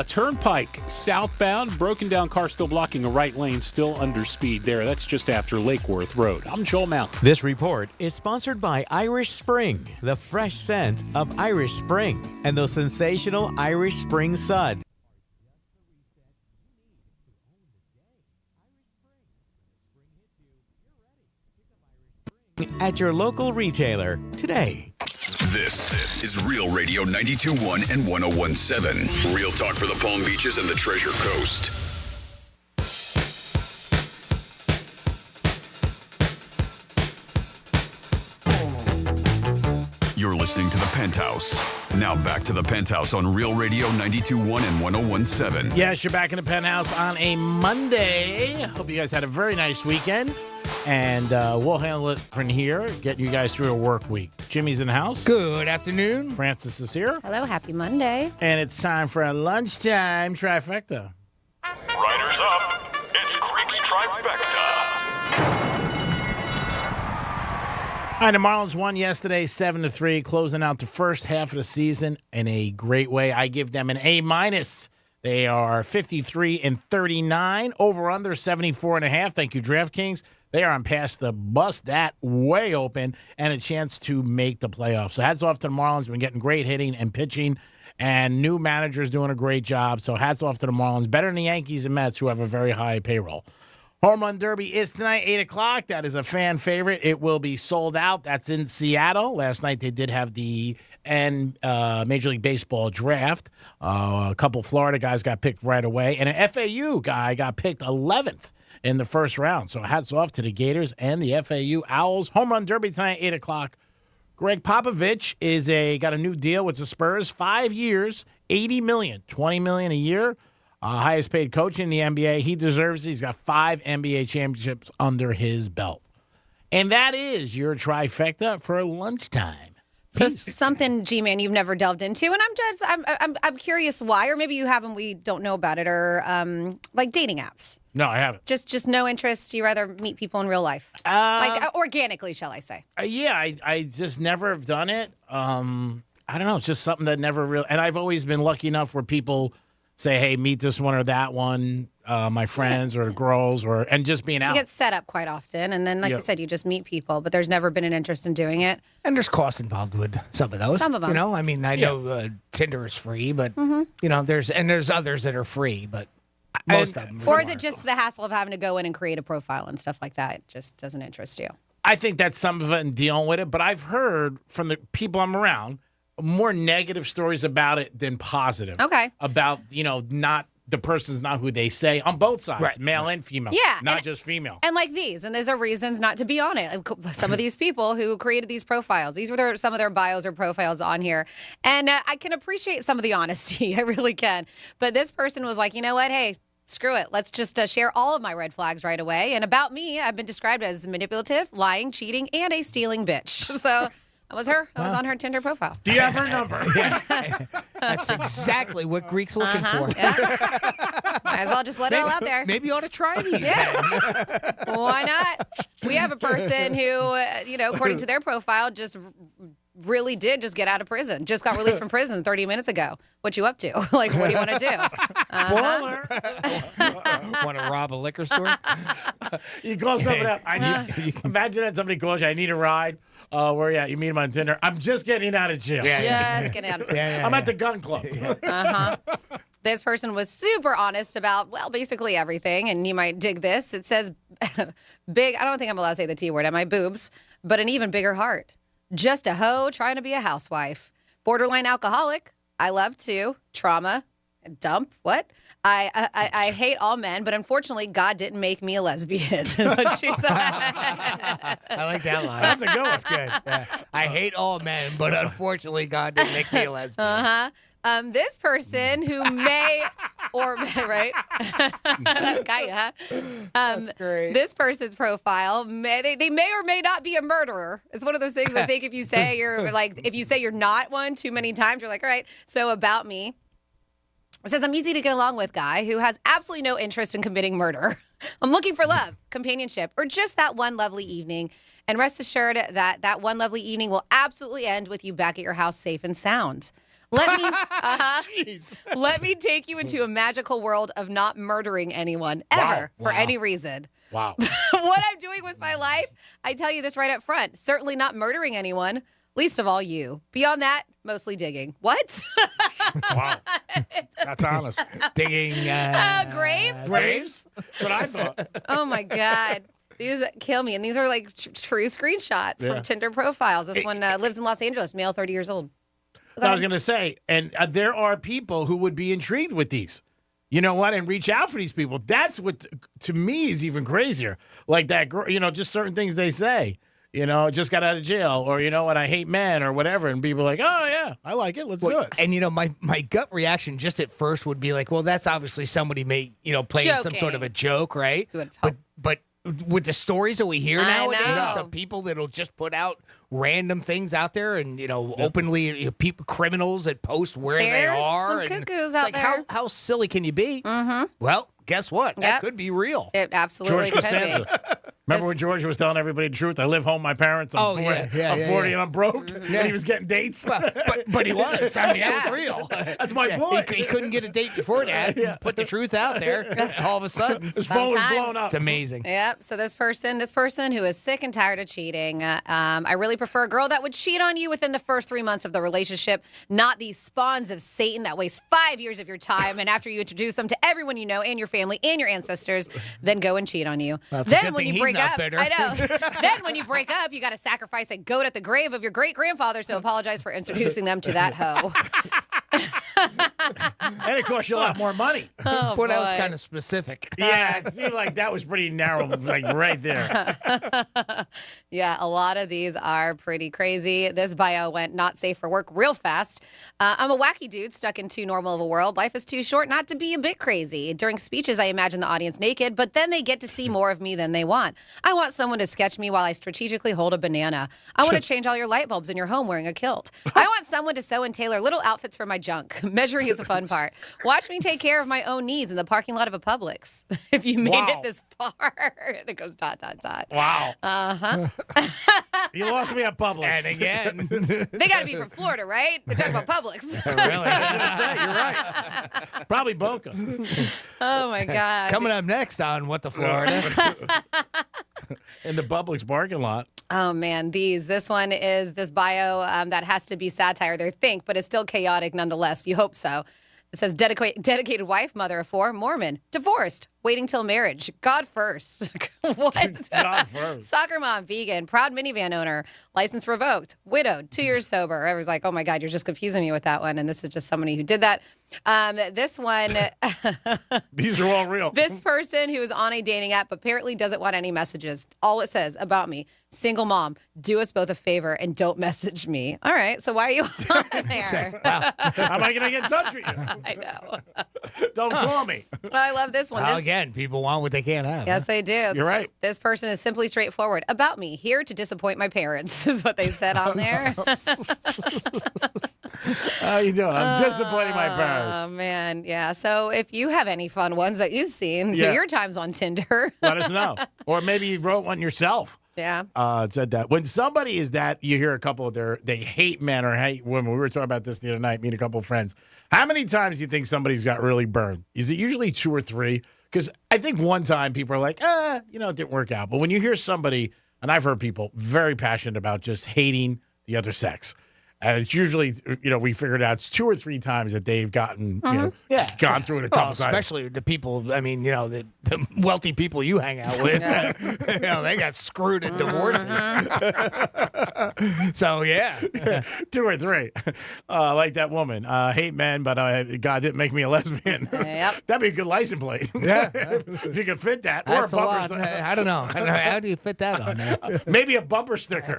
Turnpike southbound, broken down car still blocking a right lane, still under speed there. That's just after Lake Worth Road. I'm Joel Mount. This report is sponsored by Irish Spring, the fresh scent of Irish Spring, and the sensational Irish Spring Sud. At your local retailer today. This is Real Radio 92.1 and 101.7. Real talk for the Palm Beaches and the Treasure Coast. You're listening to the Penthouse. Now back to the Penthouse on Real Radio 92.1 and 101.7. Yes, you're back in the Penthouse on a Monday. Hope you guys had a very nice weekend. And we'll handle it from here, getting you guys through a work week. Jimmy's in the house. Good afternoon. Francis is here. Hello, happy Monday. And it's time for a lunchtime trifecta. Riders up. It's Creek's Trifecta. All right, the Marlins won yesterday 7-3, closing out the first half of the season in a great way. I give them an A-. They are 53-39, over under 74.5. Thank you, DraftKings. They are on pace to bust that way open and a chance to make the playoffs. So hats off to the Marlins. Been getting great hitting and pitching, and new managers doing a great job. So hats off to the Marlins. Better than the Yankees and Mets, who have a very high payroll. Home Run Derby is tonight, 8 o'clock. That is a fan favorite. It will be sold out. That's in Seattle. Last night they did have the Major League Baseball draft. A couple Florida guys got picked right away, and an FAU guy got picked 11th in the first round. So hats off to the Gators and the FAU Owls. Home Run Derby tonight, 8 o'clock. Greg Popovich got a new deal with the Spurs. 5 years, $80 million, $20 million a year. Highest paid coach in the NBA. He deserves it. He's got 5 NBA championships under his belt. And that is your trifecta for lunchtime. So something, G-Man, you've never delved into, and I'm curious why, or maybe you have and we don't know about it, or like dating apps. No, I haven't. Just no interest. You rather meet people in real life, like organically, shall I say? Yeah, I just never have done it. I don't know. It's just something that never really. And I've always been lucky enough where people say, "Hey, meet this one or that one." My friends or girls, and just being out. You get set up quite often, and then, like you said, you just meet people, but there's never been an interest in doing it. And there's costs involved with some of those. Some of them. I mean, I know Tinder is free, but, there's others that are free, but most of them. Or is it just the hassle of having to go in and create a profile and stuff like that? It just doesn't interest you? I think that's some of it and dealing with it, but I've heard from the people I'm around more negative stories about it than positive. Okay. About, the person's not who they say on both sides, right. Male and female. Yeah. Not just female. And like these, and there's a reasons not to be on it. Some of these people who created these profiles, these were some of their bios or profiles on here. And I can appreciate some of the honesty. I really can. But this person was like, you know what? Hey, screw it. Let's just share all of my red flags right away. And about me, I've been described as manipulative, lying, cheating, and a stealing bitch. So that was her. I was on her Tinder profile. Do you have her number? That's exactly what Greek's looking for. Yeah. I Might as well just let it all out there. Maybe you ought to try these. Yeah. Why not? We have a person who, according to their profile, just really did just get out of prison. Just got released from prison 30 minutes ago. What you up to? Like, what do you want to do? Want to rob a liquor store? You call somebody up. Imagine that somebody calls you. I need a ride. Where you at? You meet him on Tinder. I'm just getting out of jail. Just getting out of prison. I'm at the gun club. This person was super honest about, well, basically everything, and you might dig this. It says big, I don't think I'm allowed to say the T word, am I? Boobs, but an even bigger heart. Just a hoe trying to be a housewife. Borderline alcoholic. I love to. Trauma. Dump. What? I hate all men, but unfortunately, God didn't make me a lesbian, is what she said. I like that line. That's a good one. That's good. Yeah. I hate all men, but unfortunately, God didn't make me a lesbian. This person who may or right, got you, huh? That's great. This person's profile they may or may not be a murderer. It's one of those things I think if you say you're not one too many times, you're like, all right. So about me, it says I'm easy to get along with guy who has absolutely no interest in committing murder. I'm looking for love, companionship, or just that one lovely evening. And rest assured that one lovely evening will absolutely end with you back at your house safe and sound. Let me take you into a magical world of not murdering anyone ever for any reason. Wow. What I'm doing with my life, I tell you this right up front. Certainly not murdering anyone, least of all you. Beyond that, mostly digging. What? Wow. That's honest. Digging graves? Graves? That's what I thought. Oh, my God. These kill me. And these are like true screenshots from Tinder profiles. This one lives in Los Angeles, male, 30 years old. I was going to say, and there are people who would be intrigued with these. You know what? And reach out for these people. That's what, to me, is even crazier. Like that girl, just certain things they say. Just got out of jail, or what, I hate men, or whatever. And people are like, oh, yeah, I like it. Let's do it. And, my gut reaction just at first would be like, well, that's obviously somebody playing some sort of a joke, right? But with the stories that we hear nowadays of people that'll just put out random things out there and, openly people, criminals that post where they are. There's some cuckoos out there. How silly can you be? Mm-hmm. Well, guess what? That could be real. It absolutely could be. Remember when George was telling everybody the truth? I live home with my parents. I'm 40 and I'm broke. Mm-hmm. And he was getting dates. But he was. I mean, that was real. That's my point. He couldn't get a date before that. Put the truth out there. All of a sudden, his phone was blown up. It's amazing. Yep. So this person who is sick and tired of cheating. I really prefer a girl that would cheat on you within the first 3 months of the relationship, not these spawns of Satan that waste 5 years of your time. And after you introduce them to everyone you know and your family and your ancestors, then go and cheat on you. That's then a good when thing you break he's not up, bitter. I know. Then when you break up, you got to sacrifice a goat at the grave of your great grandfather. So apologize for introducing them to that hoe. And it costs you a lot more money. Oh, boy, that was kind of specific. Yeah, it seemed like that was pretty narrow, like right there. Yeah, a lot of these are pretty crazy. This bio went not safe for work real fast. I'm a wacky dude stuck in too normal of a world. Life is too short not to be a bit crazy. During speeches, I imagine the audience naked, but then they get to see more of me than they want. I want someone to sketch me while I strategically hold a banana. I want to change all your light bulbs in your home wearing a kilt. I want someone to sew and tailor little outfits for my junk. Measuring is a fun part. Watch me take care of my own needs in the parking lot of a Publix. If you made it this far, it goes ... Wow. Uh-huh. You lost me at Publix. And again. They got to be from Florida, right? They're talking about Publix. Really? I was going to say, you're right. Probably Boca. Oh, my God. Coming up next on What the Florida. In the Publix parking lot. Oh, man. This one is this bio that has to be satire, they think, but it's still chaotic nonetheless. You hope so. It says dedicated wife, mother of 4, Mormon, divorced, waiting till marriage, God first. What? God first. Soccer mom, vegan, proud minivan owner, license revoked, widowed, 2 years sober. I was like, oh my God, you're just confusing me with that one. And this is just somebody who did that. This one. These are all real. This person who is on a dating app apparently doesn't want any messages. All it says about me, single mom, do us both a favor and don't message me. All right, so why are you on there? How am I going to get in touch with you? I know. Don't call me. I love this one. Again, people want what they can't have. Yes, they do. You're right. This person is simply straightforward. About me, here to disappoint my parents, is what they said on there. How you doing? I'm disappointing my parents. Oh, man. Yeah. So if you have any fun ones that you've seen Yeah. through your times on Tinder, Let us know. Or maybe you wrote one yourself. Yeah. Said that. When somebody is that, you hear a couple of they hate men or hate women. We were talking about this the other night, me and a couple of friends. How many times do you think somebody's got really burned? Is it usually 2 or 3? Because I think one time people are like, it didn't work out. But when you hear somebody, and I've heard people very passionate about just hating the other sex. And it's usually, we figured out it's 2 or 3 times that they've gotten, gone through it a couple times. Especially the people, I mean, the wealthy people you hang out with, they got screwed in divorces. So, yeah. 2 or 3. Like that woman. Hate men, but God didn't make me a lesbian. Yep. That'd be a good license plate. Yeah. If you could fit that. That's or a a bumper lot. sticker. I don't know. How do you fit that on there? Maybe a bumper sticker.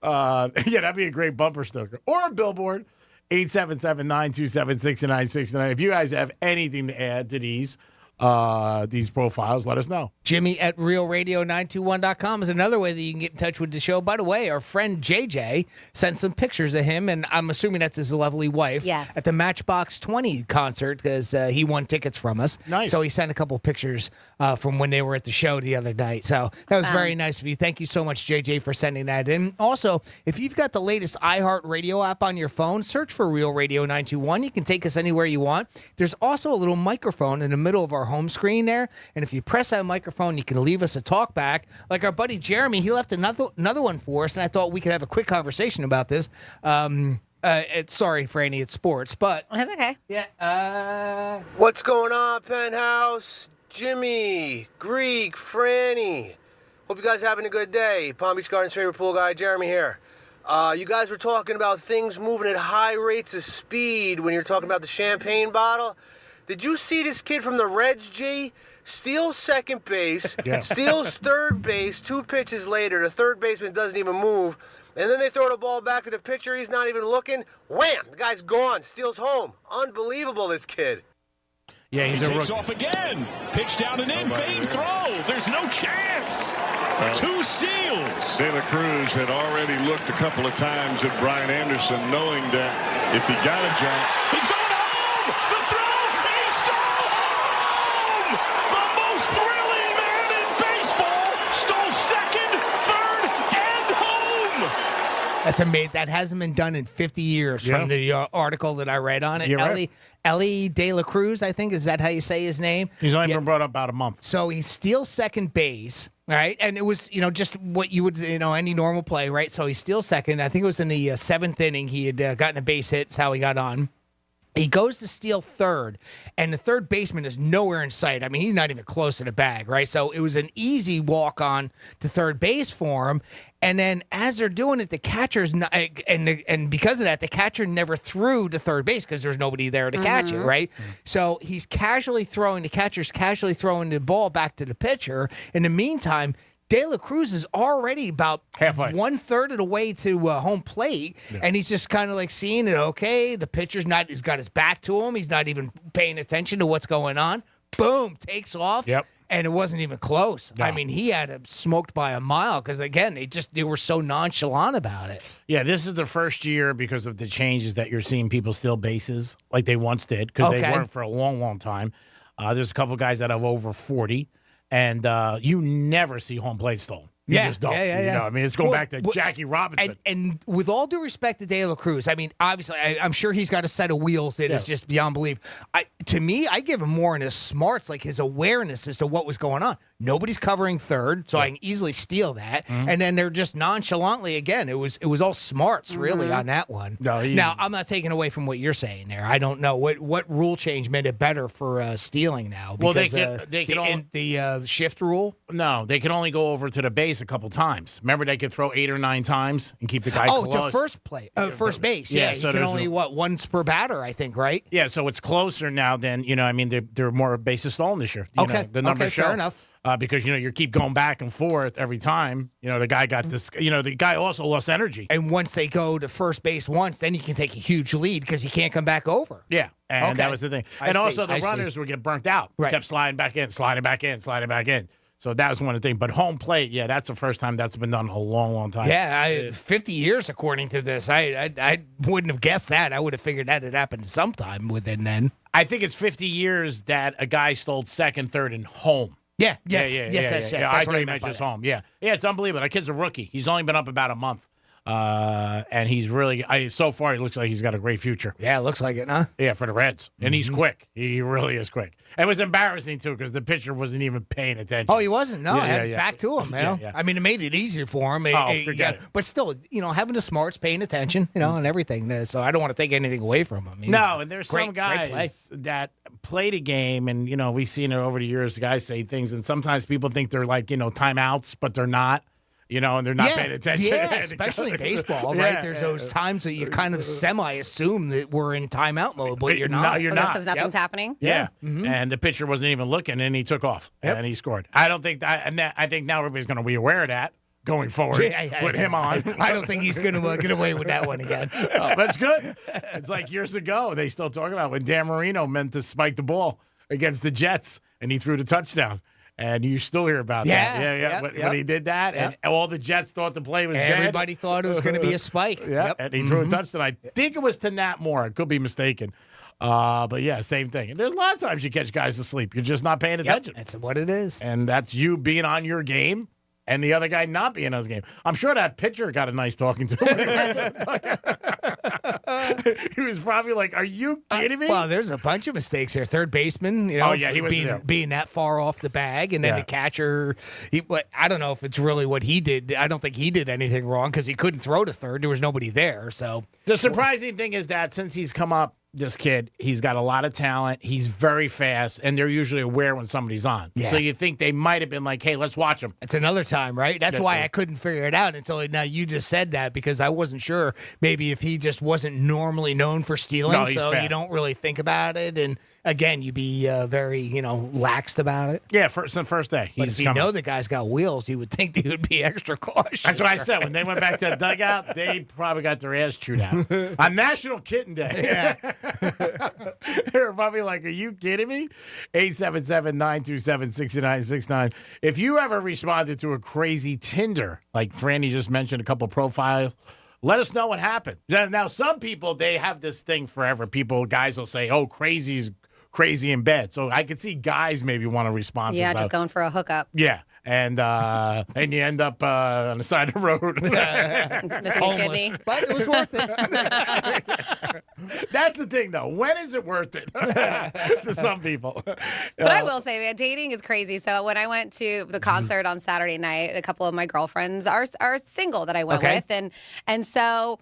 That'd be a great bumper sticker. Or a billboard. 877-927-6969. If you guys have anything to add to these profiles, let us know. Jimmy at realradio921.com is another way that you can get in touch with the show. By the way, our friend JJ sent some pictures of him, and I'm assuming that's his lovely wife. Yes. At the Matchbox 20 concert, because he won tickets from us. Nice. So he sent a couple of pictures from when they were at the show the other night. So that was very nice of you. Thank you so much, JJ, for sending that in. Also, if you've got the latest iHeartRadio app on your phone, search for Real Radio 921. You can take us anywhere you want. There's also a little microphone in the middle of our home screen there, and if you press that microphone, you can leave us a talk back. Like our buddy Jeremy, he left another one for us, and I thought we could have a quick conversation about this. Sorry, Franny, it's sports, but that's okay. Yeah. What's going on, Penthouse? Jimmy, Greek, Franny. Hope you guys having a good day. Palm Beach Gardens' favorite pool guy, Jeremy here. You guys were talking about things moving at high rates of speed when you're talking about the champagne bottle. Did you see this kid from the Reds, G? Steals second base, steals third base, 2 pitches later. The third baseman doesn't even move. And then they throw the ball back to the pitcher. He's not even looking. Wham! The guy's gone. Steals home. Unbelievable, this kid. Yeah, he's a rookie. Off again. Pitch down and in. Fade throw. There's no chance. 2 steals. De La Cruz had already looked a couple of times at Brian Anderson, knowing that if he got a jump, He's going home. The throw. He's still home. The most thrilling man in baseball stole second, third, and home. That's amazing. That hasn't been done in 50 years from the article that I read on it. You're right. Ellie De La Cruz, I think. Is that how you say his name? He's only been brought up about a month. So he steals second base, right? And it was, just what you would, any normal play, right? So he steals second. I think it was in the 7th inning. He had gotten a base hit. That's how he got on. He goes to steal third, and the third baseman is nowhere in sight. I mean, he's not even close to the bag, right? So it was an easy walk on to third base for him. And then as they're doing it, the catcher's not, and because of that, the catcher never threw to third base because there's nobody there to catch it, right? So he's the catcher's casually throwing the ball back to the pitcher. In the meantime, De La Cruz is already about halfway, 1/3 of the way to home plate, and he's just kind of like seeing it. Okay, the pitcher's he's got his back to him. He's not even paying attention to what's going on. Boom, takes off. Yep. And it wasn't even close. No. I mean, he had him smoked by a mile because, again, they were so nonchalant about it. Yeah, this is the first year because of the changes that you're seeing people steal bases like they once did because they weren't for a long, long time. There's a couple guys that have over 40. And you never see home plate stolen. You just don't. Yeah. I mean, it's going back to Jackie Robinson. And with all due respect to De La Cruz, I mean, obviously, I'm sure he's got a set of wheels that is just beyond belief. To me, I give him more in his smarts, like his awareness as to what was going on. Nobody's covering third, so I can easily steal that. And then they're just nonchalantly, again, it was all smarts, really, on that one. No, now, I'm not taking away from what you're saying there. I don't know. What rule change made it better for stealing now? Because, they can the shift rule? No, they can only go over to the base a couple times. Remember, they could throw 8 or 9 times and keep the guy close. To first base. Yeah, so you can only, once per batter, I think, right? Yeah, so it's closer now than, there are more bases stolen this year. The numbers show. Fair enough. Because, you keep going back and forth every time. The guy got this, the guy also lost energy. And once they go to first base then you can take a huge lead because he can't come back over. Yeah, and that was the thing. Also, the runners would get burnt out. Right. Kept sliding back in, sliding back in, sliding back in. So that was one of the things. But home plate, yeah, that's the first time that's been done in a long, long time. Yeah, 50 years according to this. I wouldn't have guessed that. I would have figured that had happened sometime within then. I think it's 50 years that a guy stole second, third, and home. Yes. That's I what he meant, just home. Yeah, it's unbelievable. That kid's a rookie. He's only been up about a month. And he's really, so far, it looks like he's got a great future. Yeah, it looks like it, huh? Yeah, for the Reds. And he's quick. He really is quick. It was embarrassing, too, because the pitcher wasn't even paying attention. Oh, he wasn't? No, back to him, man. Yeah. I mean, it made it easier for him. Forget it. But still, having the smarts, paying attention, and everything. So I don't want to take anything away from him. No, and there's some guys that play the game, and, we've seen it over the years. Guys say things, and sometimes people think they're like, timeouts, but they're not. And they're not paying attention. Yeah, especially baseball, right? There's those times that you kind of semi-assume that we're in timeout mode, but you're not. No, you're That's not. because nothing's happening? Yeah. And the pitcher wasn't even looking, and he took off, and he scored. I don't think that, and I think now everybody's going to be aware of that going forward with him on. I don't think he's going to get away with that one again. That's good. It's like years ago, they still talk about when Dan Marino meant to spike the ball against the Jets, and he threw the touchdown. And you still hear about that. When he did that, and all the Jets thought the play was dead. Everybody thought it was going to be a spike. And he threw a touchdown. I think it was to Nat Moore. I could be mistaken. But yeah, same thing. And there's a lot of times you catch guys asleep. You're just not paying attention. That's what it is. And that's you being on your game and the other guy not being on his game. I'm sure that pitcher got a nice talking to. He was probably like, "Are you kidding me?" Well, there's a bunch of mistakes here. Third baseman, he was being that far off the bag, and then the catcher. I don't know if it's really what he did. I don't think he did anything wrong because he couldn't throw to third. There was nobody there. So the surprising thing is that since he's come up, this kid, he's got a lot of talent. He's very fast, and they're usually aware when somebody's on. Yeah. So you think they might have been like, "Hey, let's watch him." It's another time, right? That's why I couldn't figure it out until now you just said that because I wasn't sure maybe if he just wasn't normally known for stealing, No, he's so fast. you don't really think about it. And again, you'd be very, laxed about it. Yeah, it's the first day. But if you know the guy's got wheels, you would think they would be extra cautious. That's what I said. When they went back to the dugout, they probably got their ass chewed out. On National Kitten Day. Yeah. They were probably like, "Are you kidding me?" 877-927-6969. If you ever responded to a crazy Tinder, like Franny just mentioned a couple profiles, let us know what happened. Now, some people, they have this thing forever. Guys will say, "Oh, crazy is crazy in bed." So I could see guys maybe want to respond to Yeah, that. just going for a hookup. Yeah. And you end up on the side of the road. Missing a kidney. But it was worth it. That's the thing, though. When is it worth it to some people? But I will say, man, dating is crazy. So when I went to the concert on Saturday night, a couple of my girlfriends are single that I went with. And so,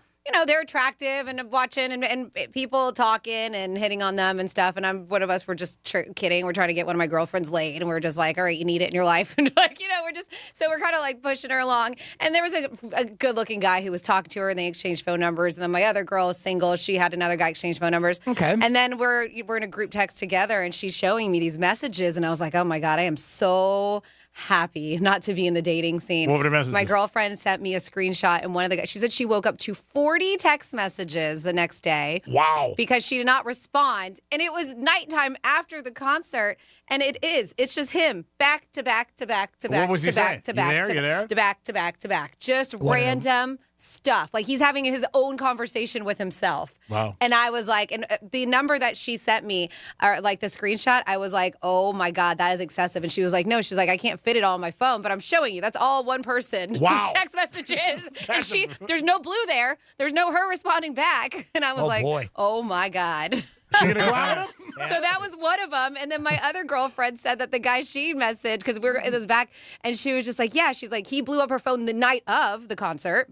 they're attractive and watching and people talking and hitting on them and stuff. And one of us were just kidding. We're trying to get one of my girlfriends laid. And we're just like, all right, you need it in your life. And we're kind of like pushing her along. And there was a good looking guy who was talking to her and they exchanged phone numbers. And then my other girl is single. She had another guy exchange phone numbers. Okay. And then we're in a group text together and she's showing me these messages. And I was like, oh my God, I am so happy not to be in the dating scene. What were the messages? My girlfriend sent me a screenshot, and one of the guys, she said she woke up to 40 text messages the next day. Wow. Because she did not respond. And it was nighttime after the concert, and it's just him back to back to back to back What was he to back saying? to You back there? to You there? back to back to back. Just random stuff. Like he's having his own conversation with himself. Wow. And I was like, and the number that she sent me, or like the screenshot, I was like, oh my God, that is excessive. And she was like, no, she's like, I can't fit it all on my phone, but I'm showing you. That's all one person. Wow. Text messages. And there's no blue there. There's no her responding back. And I was boy. oh my God. She gonna go out with him? So that was one of them. And then my other girlfriend said that the guy she messaged, because we were in this back, and she was just like, yeah, she's like, he blew up her phone the night of the concert.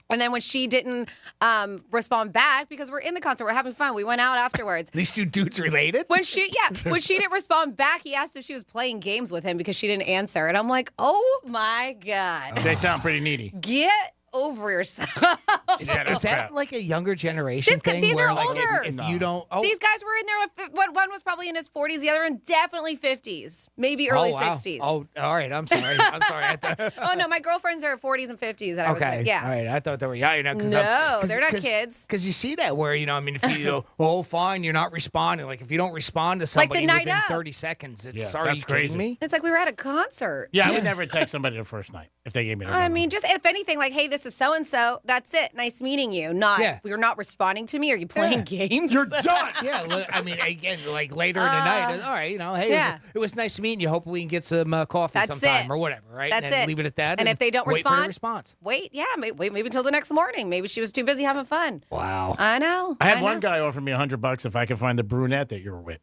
And then when she didn't respond back, because we're in the concert, we're having fun. We went out afterwards. These two dudes related? When she didn't respond back, he asked if she was playing games with him because she didn't answer. And I'm like, oh my God. They sound pretty needy. Get over yourself. Is that like a younger generation thing? These where, are like, older. If you don't, These guys were in their. One was probably in his 40s. The other one definitely 50s, maybe early 60s. Oh, all right. I'm sorry. Oh no, my girlfriends are 40s and 50s. That I was with. Yeah. All right. I thought they were young. No, they're not kids. Because you see that where, I mean, if you fine, you're not responding. Like if you don't respond to somebody night within up. 30 seconds, it's Yeah, are that's you crazy. kidding me? It's like we were at a concert. Yeah, I would never text somebody the first night if they gave me their I number. mean, just if anything, like, hey, this is so and so. That's it. Nice meeting you. Not you're not responding to me. Are you playing games? You're done. Yeah, I mean, again, like later in the night, all right, hey, it was nice meeting you. Hopefully, we can get some coffee That's sometime it. or whatever, right? That's and it. Leave it at that. And if they don't wait for respond, the response. wait maybe until the next morning. Maybe she was too busy having fun. Wow. I know. I had one guy offer me $100 if I could find the brunette that you were with.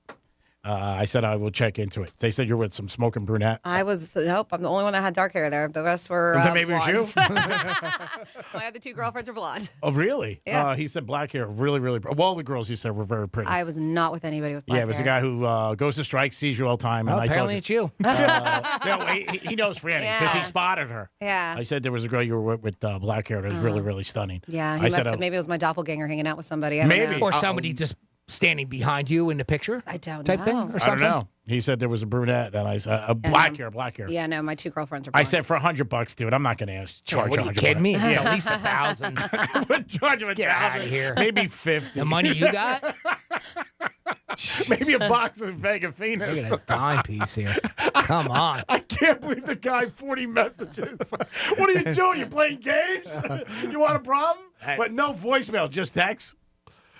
I said I will check into it. They said you're with some smoking brunette. Nope. I'm the only one that had dark hair there. The rest were Then maybe it was blondes. you? My other two girlfriends are blonde. Oh, really? Yeah. He said black hair, really, really. Well, all the girls he said were very pretty. I was not with anybody with black Yeah, it was a hair. guy who goes to strike, sees you all the time. Oh, And I told apparently it's you. No, he knows Franny because he spotted her. Yeah. I said there was a girl you were with black hair that was really, really stunning. Yeah, he I must said, have. Maybe it was my doppelganger hanging out with somebody. I don't know. Or somebody just standing behind you in the picture. I don't type know. thing or I don't something. know. He said there was a brunette, and I said black hair. Yeah, no, my two girlfriends are I blonde. said for $100, dude. I'm not going to charge what are you $100. kidding me? It's at least 1,000. I would charge him Get out of here. Maybe 50. The money you got? Maybe a box of Vega Phoenix. Look at a dime piece here. Come on. I can't believe the guy 40 messages. What are you doing? You playing games? You want a problem? But no voicemail, just text.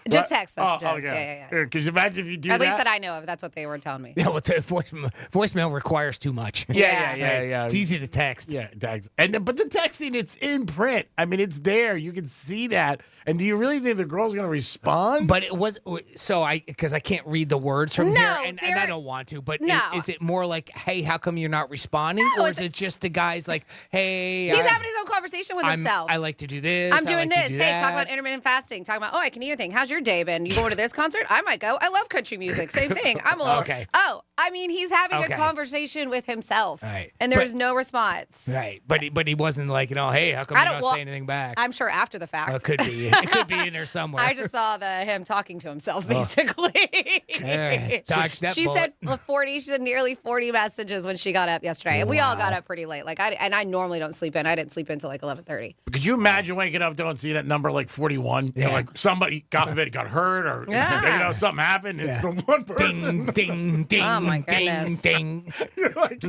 Just text messages. Oh, Yeah. Because imagine if you do At that. least that I know of. That's what they were telling me. Yeah, well, voicemail requires too much. Yeah. It's easy to text. Yeah, text. But the texting, it's in print. I mean, it's there. You can see that. And do you really think the girl's going to respond? But it was because I can't read the words from here, and I don't want to. But No. is it more like, hey, how come you're not responding, or is it just the guy's like, hey, He's having his own conversation with himself. I like to do this. I'm doing this. Hey, talk that. about intermittent fasting. Talking about, I can eat anything. How's your day been? You going to this concert? I might go. I love country music. Same thing. I'm a little. Okay. Oh, I mean, he's having Okay. a conversation with himself. Right. And there's no response. Right, but he wasn't like, hey, how come I you're don't not saying anything back? I'm sure after the fact. It could be. It could be in there somewhere. I just saw him talking to himself, basically. Right. Dodge that She bullet. said 40. She said nearly 40 messages when she got up yesterday, and we all got up pretty late. Like I normally don't sleep in. I didn't sleep in until like 11:30. Could you imagine waking up and see that number like 41? Yeah. Like somebody, God forbid, got hurt or something happened. It's the one person. Ding, ding, Oh, my ding, goodness. ding. You're like,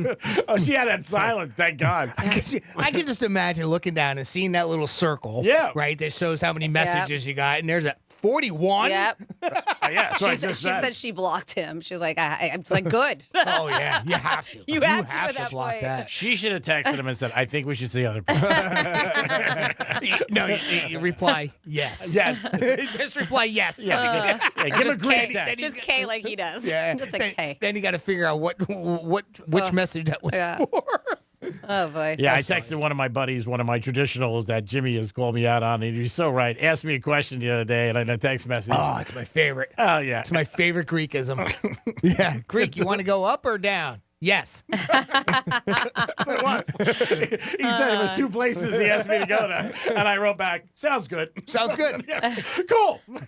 she had that silent. Thank God. I can just imagine looking down and seeing that little circle. Yeah. Right. That shows how many messages you got, and there's a 41. Yep. Yeah, that's what I She just said she blocked him. She was like, I was like, good. Oh yeah, you have to. You have to at that block point. that. She should have texted him and said, I think we should see other people. No, you reply yes. Yes. Just reply yes. Yeah, give him a Just green K, text. just K like he does. Yeah. Just a K. Then you got to figure out which message that was Yeah. for. Oh boy. Yeah, I texted one of my buddies, one of my traditionals that Jimmy has called me out on, and he's so right. Asked me a question the other day, and I got a text message. Oh, it's my favorite. Oh, yeah. It's my favorite Greekism. Yeah, Greek. You want to go up or down? Yes. That's what it was. He said it was two places he asked me to go to, and I wrote back, sounds good. Sounds good. Yeah. Cool. He's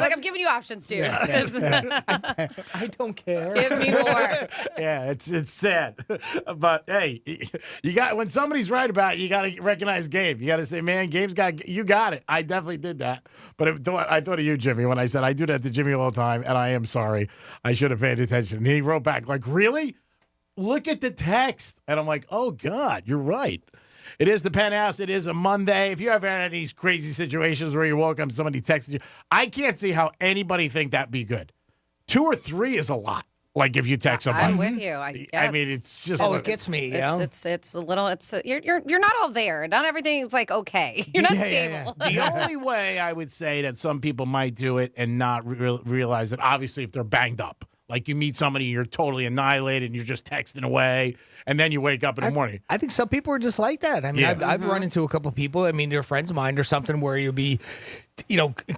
like, I'm giving you options too. I don't care. Give me more. Yeah, it's sad, but hey, you got when somebody's right about it, you got to recognize Gabe. You got to say, man, Gabe's you got it. I definitely did that, but I thought of you, Jimmy, when I said I do that to Jimmy all the time, and I am sorry. I should have paid attention. And he wrote back like, really? Look at the text, and I'm like, oh God, you're right. It is the Penthouse. It is a Monday. If you ever had any crazy situations where you woke up, somebody texted you, I can't see how anybody think that'd be good. 2 or 3 is a lot. Like if you text somebody. I'm with you. I mean, it's just. Oh, it gets me. It's a little. You're not all there. Not everything's like okay. You're not stable. The only way I would say that some people might do it and not realize it, obviously, if they're banged up. Like you meet somebody, you're totally annihilated, and you're just texting away, and then you wake up in the morning. I think some people are just like that. I mean, Yeah. I've run into a couple of people. I mean, they're friends of mine or something where you'll be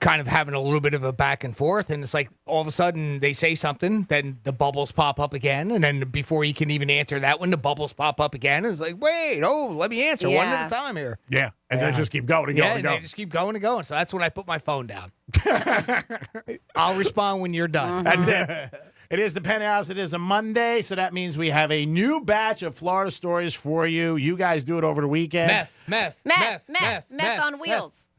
kind of having a little bit of a back and forth, and it's like all of a sudden they say something, then the bubbles pop up again, and then before you can even answer that one, the bubbles pop up again. It's like, wait, let me answer one at a time here. Yeah, and then just keep going and going and going. They just keep going and going. So that's when I put my phone down. I'll respond when you're done. That's it. It is the Penthouse. It is a Monday, so that means we have a new batch of Florida stories for you. You guys do it over the weekend. Meth on wheels.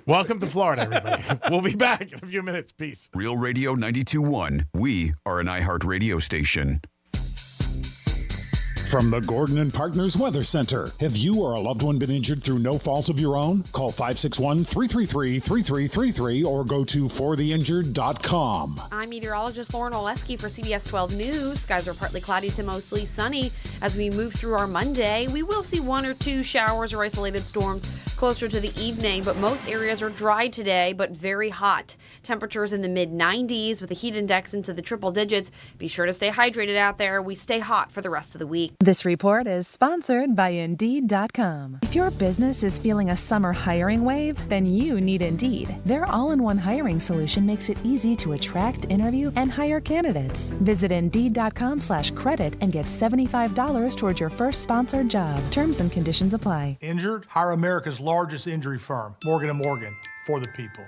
Welcome to Florida, everybody. We'll be back in a few minutes. Peace. Real Radio 92.1. We are an iHeart radio station. From the Gordon and Partners Weather Center. Have you or a loved one been injured through no fault of your own? Call 561-333-3333 or go to fortheinjured.com. I'm meteorologist Lauren Oleski for CBS 12 News. Skies are partly cloudy to mostly sunny. As we move through our Monday, we will see 1 or 2 showers or isolated storms closer to the evening, but most areas are dry today, but very hot. Temperatures in the mid-90s with a heat index into the triple digits. Be sure to stay hydrated out there. We stay hot for the rest of the week. This report is sponsored by Indeed.com. If your business is feeling a summer hiring wave, then you need Indeed. Their all-in-one hiring solution makes it easy to attract, interview, and hire candidates. Visit Indeed.com/credit and get $75 towards your first sponsored job. Terms and conditions apply. Injured? Hire America's largest injury firm, Morgan & Morgan, for the people.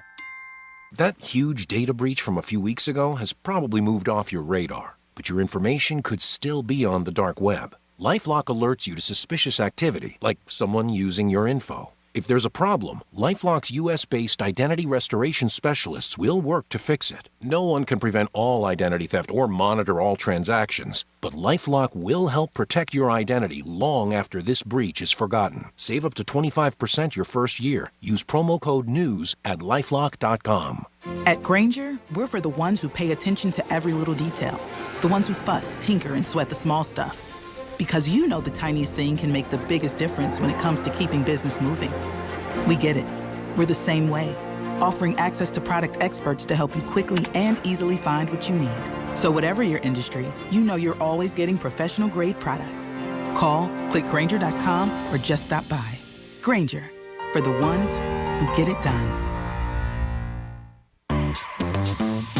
That huge data breach from a few weeks ago has probably moved off your radar, but your information could still be on the dark web. LifeLock alerts you to suspicious activity, like someone using your info. If there's a problem, LifeLock's U.S.-based identity restoration specialists will work to fix it. No one can prevent all identity theft or monitor all transactions, but LifeLock will help protect your identity long after this breach is forgotten. Save up to 25% your first year. Use promo code NEWS at LifeLock.com. At Grainger, we're for the ones who pay attention to every little detail. The ones who fuss, tinker, and sweat the small stuff. Because you know the tiniest thing can make the biggest difference when it comes to keeping business moving. We get it. We're the same way, offering access to product experts to help you quickly and easily find what you need. So whatever your industry, you know you're always getting professional-grade products. Call, click Grainger.com, or just stop by. Grainger, for the ones who get it done.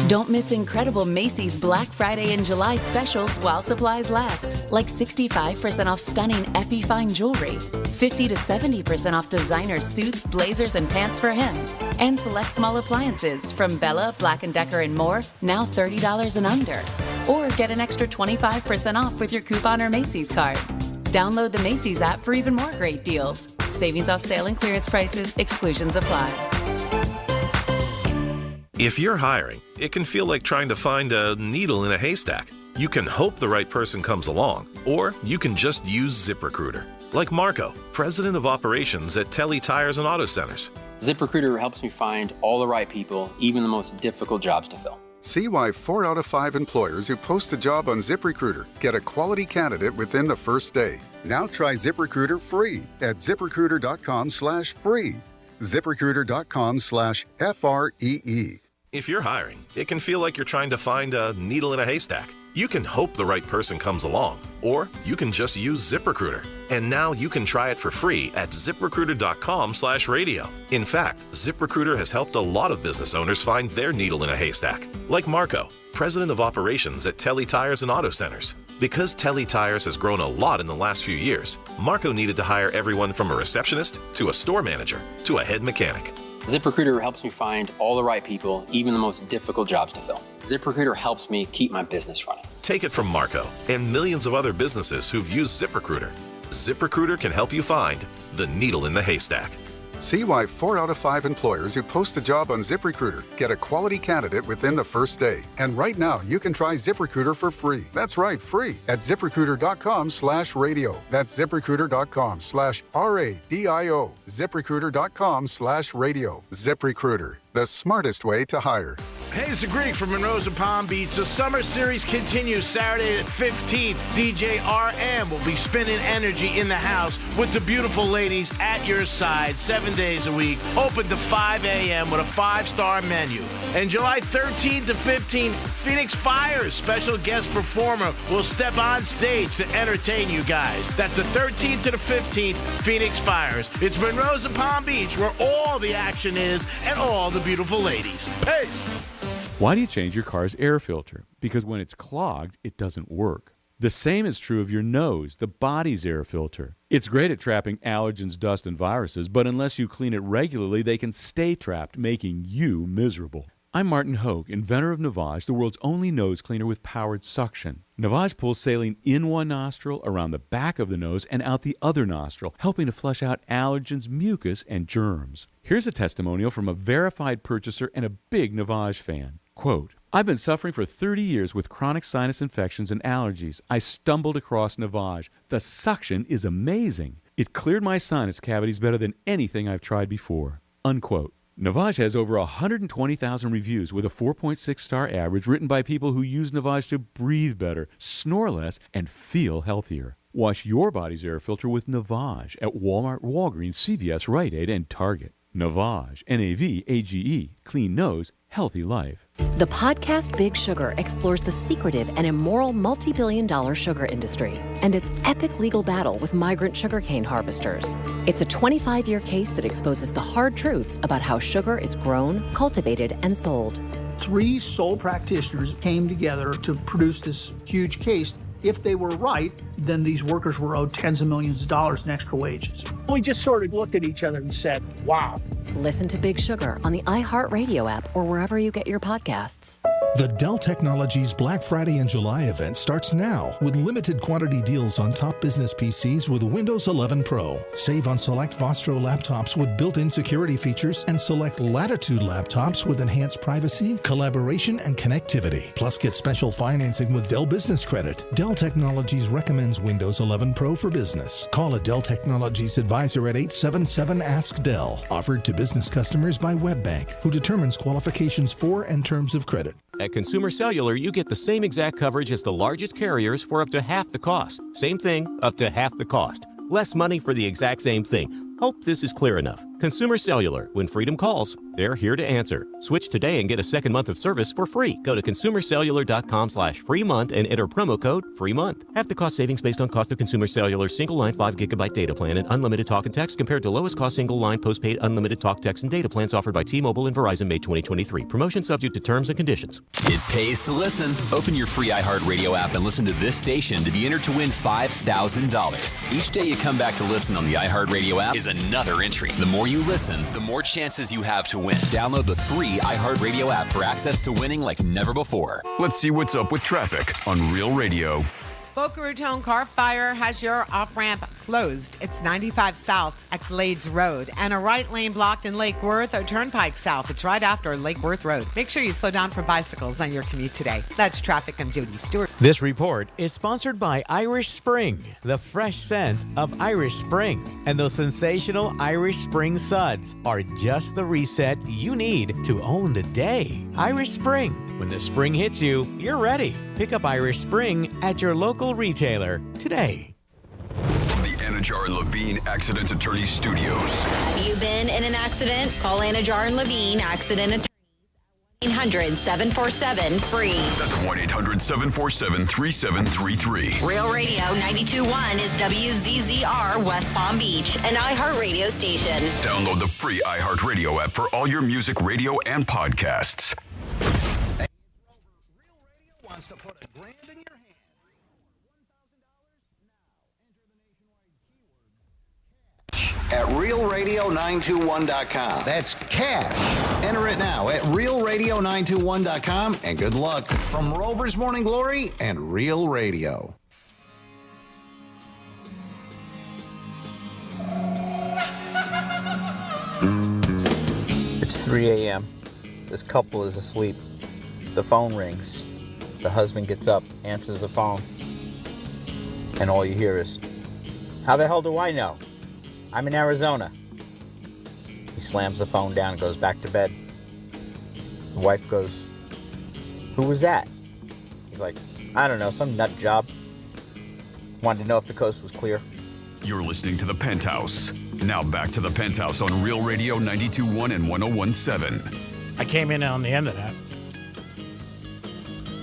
Don't miss incredible Macy's Black Friday and July specials while supplies last. Like 65% off stunning Effie Fine jewelry, 50 to 70% off designer suits, blazers, and pants for him. And select small appliances from Bella, Black & Decker, and more, now $30 and under. Or get an extra 25% off with your coupon or Macy's card. Download the Macy's app for even more great deals. Savings off sale and clearance prices, exclusions apply. If you're hiring, it can feel like trying to find a needle in a haystack. You can hope the right person comes along, or you can just use ZipRecruiter. Like Marco, president of operations at Telly Tires and Auto Centers. ZipRecruiter helps me find all the right people, even the most difficult jobs to fill. See why 4 out of 5 employers who post a job on ZipRecruiter get a quality candidate within the first day. Now try ZipRecruiter free at ZipRecruiter.com/free. ZipRecruiter.com/FREE. If you're hiring, it can feel like you're trying to find a needle in a haystack. You can hope the right person comes along, or you can just use ZipRecruiter. And now you can try it for free at ZipRecruiter.com/radio. In fact, ZipRecruiter has helped a lot of business owners find their needle in a haystack. Like Marco, president of operations at Telly Tires and Auto Centers. Because Telly Tires has grown a lot in the last few years, Marco needed to hire everyone from a receptionist to a store manager to a head mechanic. ZipRecruiter helps me find all the right people, even the most difficult jobs to fill. ZipRecruiter helps me keep my business running. Take it from Marco and millions of other businesses who've used ZipRecruiter. ZipRecruiter can help you find the needle in the haystack. See why 4 out of 5 employers who post a job on ZipRecruiter get a quality candidate within the first day. And right now, you can try ZipRecruiter for free. That's right, free at ZipRecruiter.com/radio. That's ZipRecruiter.com/RADIO. ZipRecruiter.com/radio. ZipRecruiter, the smartest way to hire. Hey, it's the Greek from Monroe's and Palm Beach. The Summer Series continues Saturday the 15th. DJ RM will be spinning energy in the house with the beautiful ladies at your side 7 days a week, open to 5 a.m. with a 5-star menu. And July 13th to 15th, Phoenix Fire's special guest performer will step on stage to entertain you guys. That's the 13th to the 15th, Phoenix Fires. It's Monroe's and Palm Beach, where all the action is and all the beautiful ladies. Peace. Why do you change your car's air filter? Because when it's clogged, it doesn't work. The same is true of your nose, the body's air filter. It's great at trapping allergens, dust, and viruses, but unless you clean it regularly, they can stay trapped, making you miserable. I'm Martin Hogue, inventor of Navage, the world's only nose cleaner with powered suction. Navage pulls saline in one nostril, around the back of the nose, and out the other nostril, helping to flush out allergens, mucus, and germs. Here's a testimonial from a verified purchaser and a big Navage fan. Quote, I've been suffering for 30 years with chronic sinus infections and allergies. I stumbled across Navage. The suction is amazing. It cleared my sinus cavities better than anything I've tried before. Unquote. Navage has over 120,000 reviews with a 4.6-star average written by people who use Navage to breathe better, snore less, and feel healthier. Wash your body's air filter with Navage at Walmart, Walgreens, CVS, Rite Aid, and Target. Navage, N-A-V-A-G-E, clean nose, healthy life. The podcast Big Sugar explores the secretive and immoral multi-billion-dollar sugar industry and its epic legal battle with migrant sugarcane harvesters. It's a 25-year case that exposes the hard truths about how sugar is grown, cultivated, and sold. 3 sole practitioners came together to produce this huge case. If they were right, then these workers were owed tens of millions of dollars in extra wages. We just sort of looked at each other and said, wow. Listen to Big Sugar on the iHeartRadio app or wherever you get your podcasts. The Dell Technologies Black Friday and July event starts now with limited quantity deals on top business PCs with Windows 11 Pro. Save on select Vostro laptops with built-in security features and select Latitude laptops with enhanced privacy, collaboration, and connectivity. Plus, get special financing with Dell Business Credit. Dell Technologies recommends Windows 11 Pro for business. Call a Dell Technologies advisor at 877-ASK-DELL. Offered to business customers by WebBank, who determines qualifications for and terms of credit. At Consumer Cellular, you get the same exact coverage as the largest carriers for up to half the cost. Same thing, up to half the cost. Less money for the exact same thing. Hope this is clear enough. Consumer Cellular. When freedom calls, they're here to answer. Switch today and get a second month of service for free. Go to consumercellular.com/free month and enter promo code FREEMONTH. Half the cost savings based on cost of Consumer Cellular's single line 5 GB data plan and unlimited talk and text compared to lowest cost single line postpaid unlimited talk, text, and data plans offered by T-Mobile and Verizon May 2023. Promotion subject to terms and conditions. It pays to listen. Open your free iHeartRadio app and listen to this station to be entered to win $5,000. Each day you come back to listen on the iHeartRadio app is another entry. The more you listen, the more chances you have to win. Download the free iHeartRadio app for access to winning like never before. Let's see what's up with traffic on Real Radio. Boca Raton car fire has your off-ramp closed. It's 95 south at Glades Road and a right lane blocked in Lake Worth or Turnpike South. It's right after Lake Worth Road. Make sure you slow down for bicycles on your commute today. That's traffic. I'm Jody Stewart. This report is sponsored by Irish Spring, the fresh scent of Irish Spring. And those sensational Irish Spring suds are just the reset you need to own the day. Irish Spring. When the spring hits you, you're ready. Pick up Irish Spring at your local retailer today. From the Anajar and Levine Accident Attorney Studios. Have you been in an accident? Call Anajar and Levine Accident Attorneys. 1-800-747-FREE. That's 1-800-747-3733. Real Radio 92.1 is WZZR West Palm Beach, an iHeartRadio station. Download the free iHeartRadio app for all your music, radio, and podcasts. Wants to put $1,000 in your hand. At realradio921.com. That's cash. Enter it now at realradio921.com and good luck from Rover's Morning Glory and Real Radio. It's 3 a.m. This couple is asleep. The phone rings. The husband gets up, answers the phone, and all you hear is, "How the hell do I know? I'm in Arizona." He slams the phone down and goes back to bed. The wife goes, Who was that? He's like, I don't know, some nut job. Wanted to know if the coast was clear. You're listening to The Penthouse. Now back to The Penthouse on Real Radio 92.1 and 101.7. I came in on the end of that.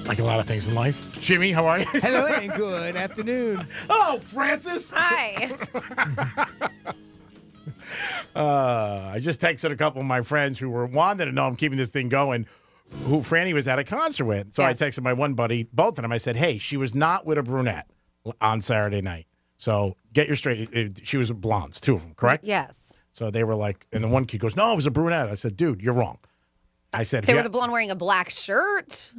Like a lot of things in life. Jimmy, how are you? Hello and good afternoon. Oh, Francis. Hi. I just texted a couple of my friends who wanted to know I'm keeping this thing going, who Franny was at a concert with. So Yes. I texted my one buddy, both of them. I said, hey, she was not with a brunette on Saturday night. So get your straight. She was with blondes, two of them, correct? Yes. So they were like, and the one kid goes, no, it was a brunette. I said, dude, you're wrong. I said, There was a blonde wearing a black shirt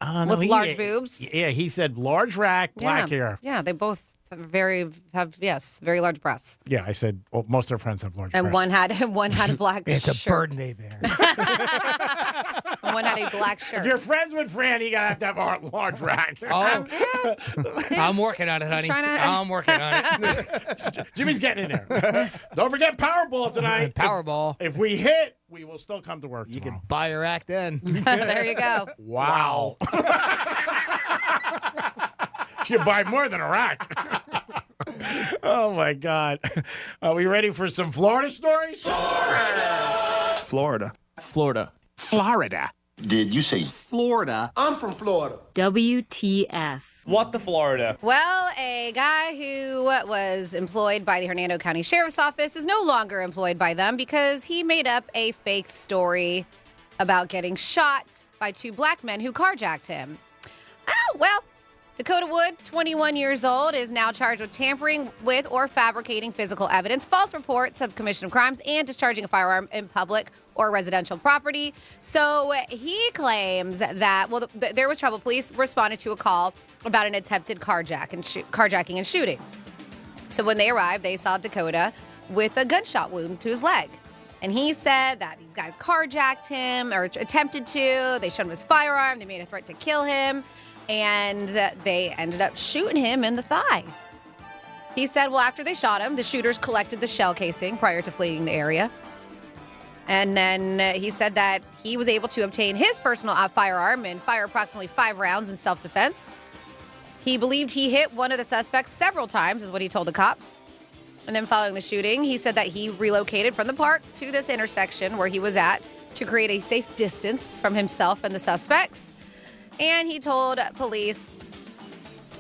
no, with large boobs. Yeah, he said large rack, black hair. Yeah, they both have very large breasts. Yeah, I said, well, most of their friends have large And breasts. one had a black It's shirt. a burden they bear. And one had a black shirt. If you're friends with Franny, you gotta have to have a large rack. Oh, I'm working on it, honey. I'm working on it. Jimmy's getting in there. Don't forget Powerball tonight. Powerball. If we hit, we will still come to work You tomorrow. can buy your rack then. There you go. Wow. You buy more than a rack. Oh, my God. Are we ready for some Florida stories? Florida. Florida. Did you say Florida? I'm from Florida. WTF. What the Florida? Well, a guy who was employed by the Hernando County Sheriff's Office is no longer employed by them because he made up a fake story about getting shot by two black men who carjacked him. Well, Dakota Wood, 21 years old, is now charged with tampering with or fabricating physical evidence, false reports of commission of crimes, and discharging a firearm in public or residential property. So he claims that, there was trouble. Police responded to a call about an attempted carjacking and shooting. So when they arrived, they saw Dakota with a gunshot wound to his leg. And he said that these guys carjacked him or attempted to. They showed him his firearm. They made a threat to kill him. And they ended up shooting him in the thigh. He said, well, after they shot him, the shooters collected the shell casing prior to fleeing the area. And then he said that he was able to obtain his personal firearm and fire approximately 5 rounds in self-defense. He believed he hit one of the suspects several times, is what he told the cops. And then following the shooting, he said that he relocated from the park to this intersection where he was at to create a safe distance from himself and the suspects. And he told police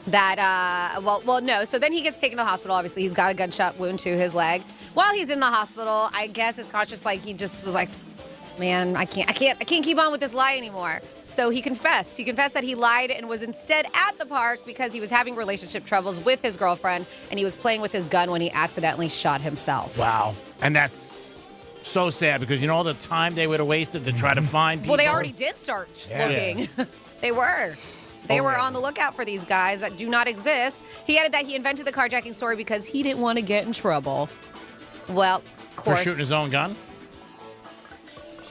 that, no. So then he gets taken to the hospital. Obviously, he's got a gunshot wound to his leg. While he's in the hospital, I guess his conscience, he just was like, man, I can't keep on with this lie anymore. So he confessed. He confessed that he lied and was instead at the park because he was having relationship troubles with his girlfriend, and he was playing with his gun when he accidentally shot himself. Wow. And that's so sad because you know all the time they would have wasted to try to find people. Well, they already did start looking. Yeah. They were on the lookout for these guys that do not exist. He added that he invented the carjacking story because he didn't want to get in trouble. Well, of course. For shooting his own gun?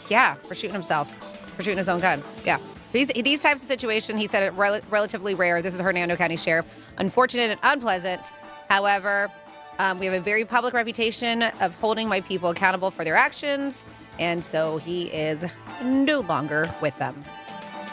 Yeah, for shooting himself. For shooting his own gun. Yeah. These types of situations, he said, are relatively rare. This is the Hernando County Sheriff. Unfortunate and unpleasant. However, we have a very public reputation of holding my people accountable for their actions. And so he is no longer with them.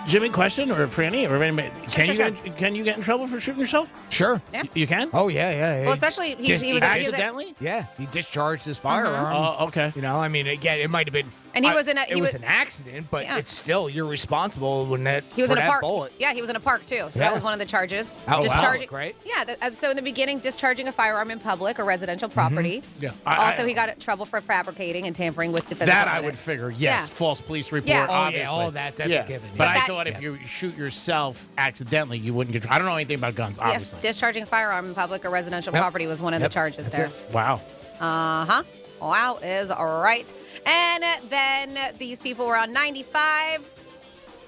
Jimmy, question or Franny or anybody, Sure. can you get in trouble for shooting yourself? Sure. Yeah. You can? Oh, yeah. Well, especially he was accidentally? Yeah, he discharged his firearm. Oh, okay. You know, I mean, again, it might have been. And he was in It was an accident, but Yeah. it's still you're responsible when that. He was for in a that park. Bullet. Yeah, he was in a park too. So Yeah. that was one of the charges. Oh, Discharging. wow. Great. Yeah. So in the beginning, discharging a firearm in public or residential property. Yeah. Also, he got in trouble for fabricating and tampering with the physical That I evidence. would figure, yes. Yeah. False police report, Yeah. Oh, yeah, obviously. all that's a given. But I that- thought if you shoot yourself accidentally, you wouldn't get. I don't know anything about guns, Yeah, obviously. discharging a firearm in public or residential property was one of the charges there. Wow. Uh-huh. Wow is all right. And then these people were on 95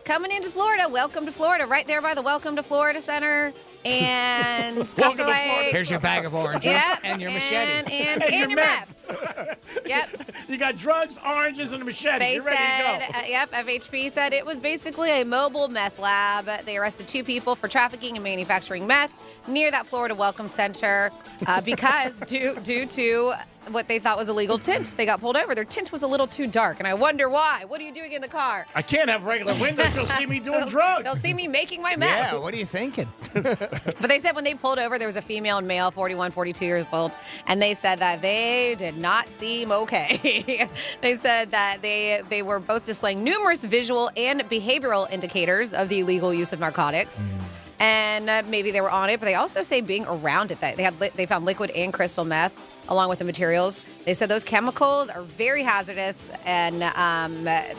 coming into Florida. Welcome to Florida, right there by the Welcome to Florida Center. And cops Welcome are to like, Florida. Here's your bag of oranges Yeah, and your machete. and your map. Yep. You got drugs, oranges, and a machete. You're ready to go. Yep, FHP said it was basically a mobile meth lab. They arrested 2 people for trafficking and manufacturing meth near that Florida Welcome Center because due to what they thought was illegal tint. They got pulled over. Their tint was a little too dark, and I wonder why. What are you doing in the car? I can't have regular windows. You'll see me doing drugs. They'll see me making my meth. Yeah, what are you thinking? But they said when they pulled over, there was a female and male, 41, 42 years old, and they said that they did not seem okay. They said that they were both displaying numerous visual and behavioral indicators of the illegal use of narcotics. And maybe they were on it, but they also say being around it, that they found liquid and crystal meth along with the materials. They said those chemicals are very hazardous, and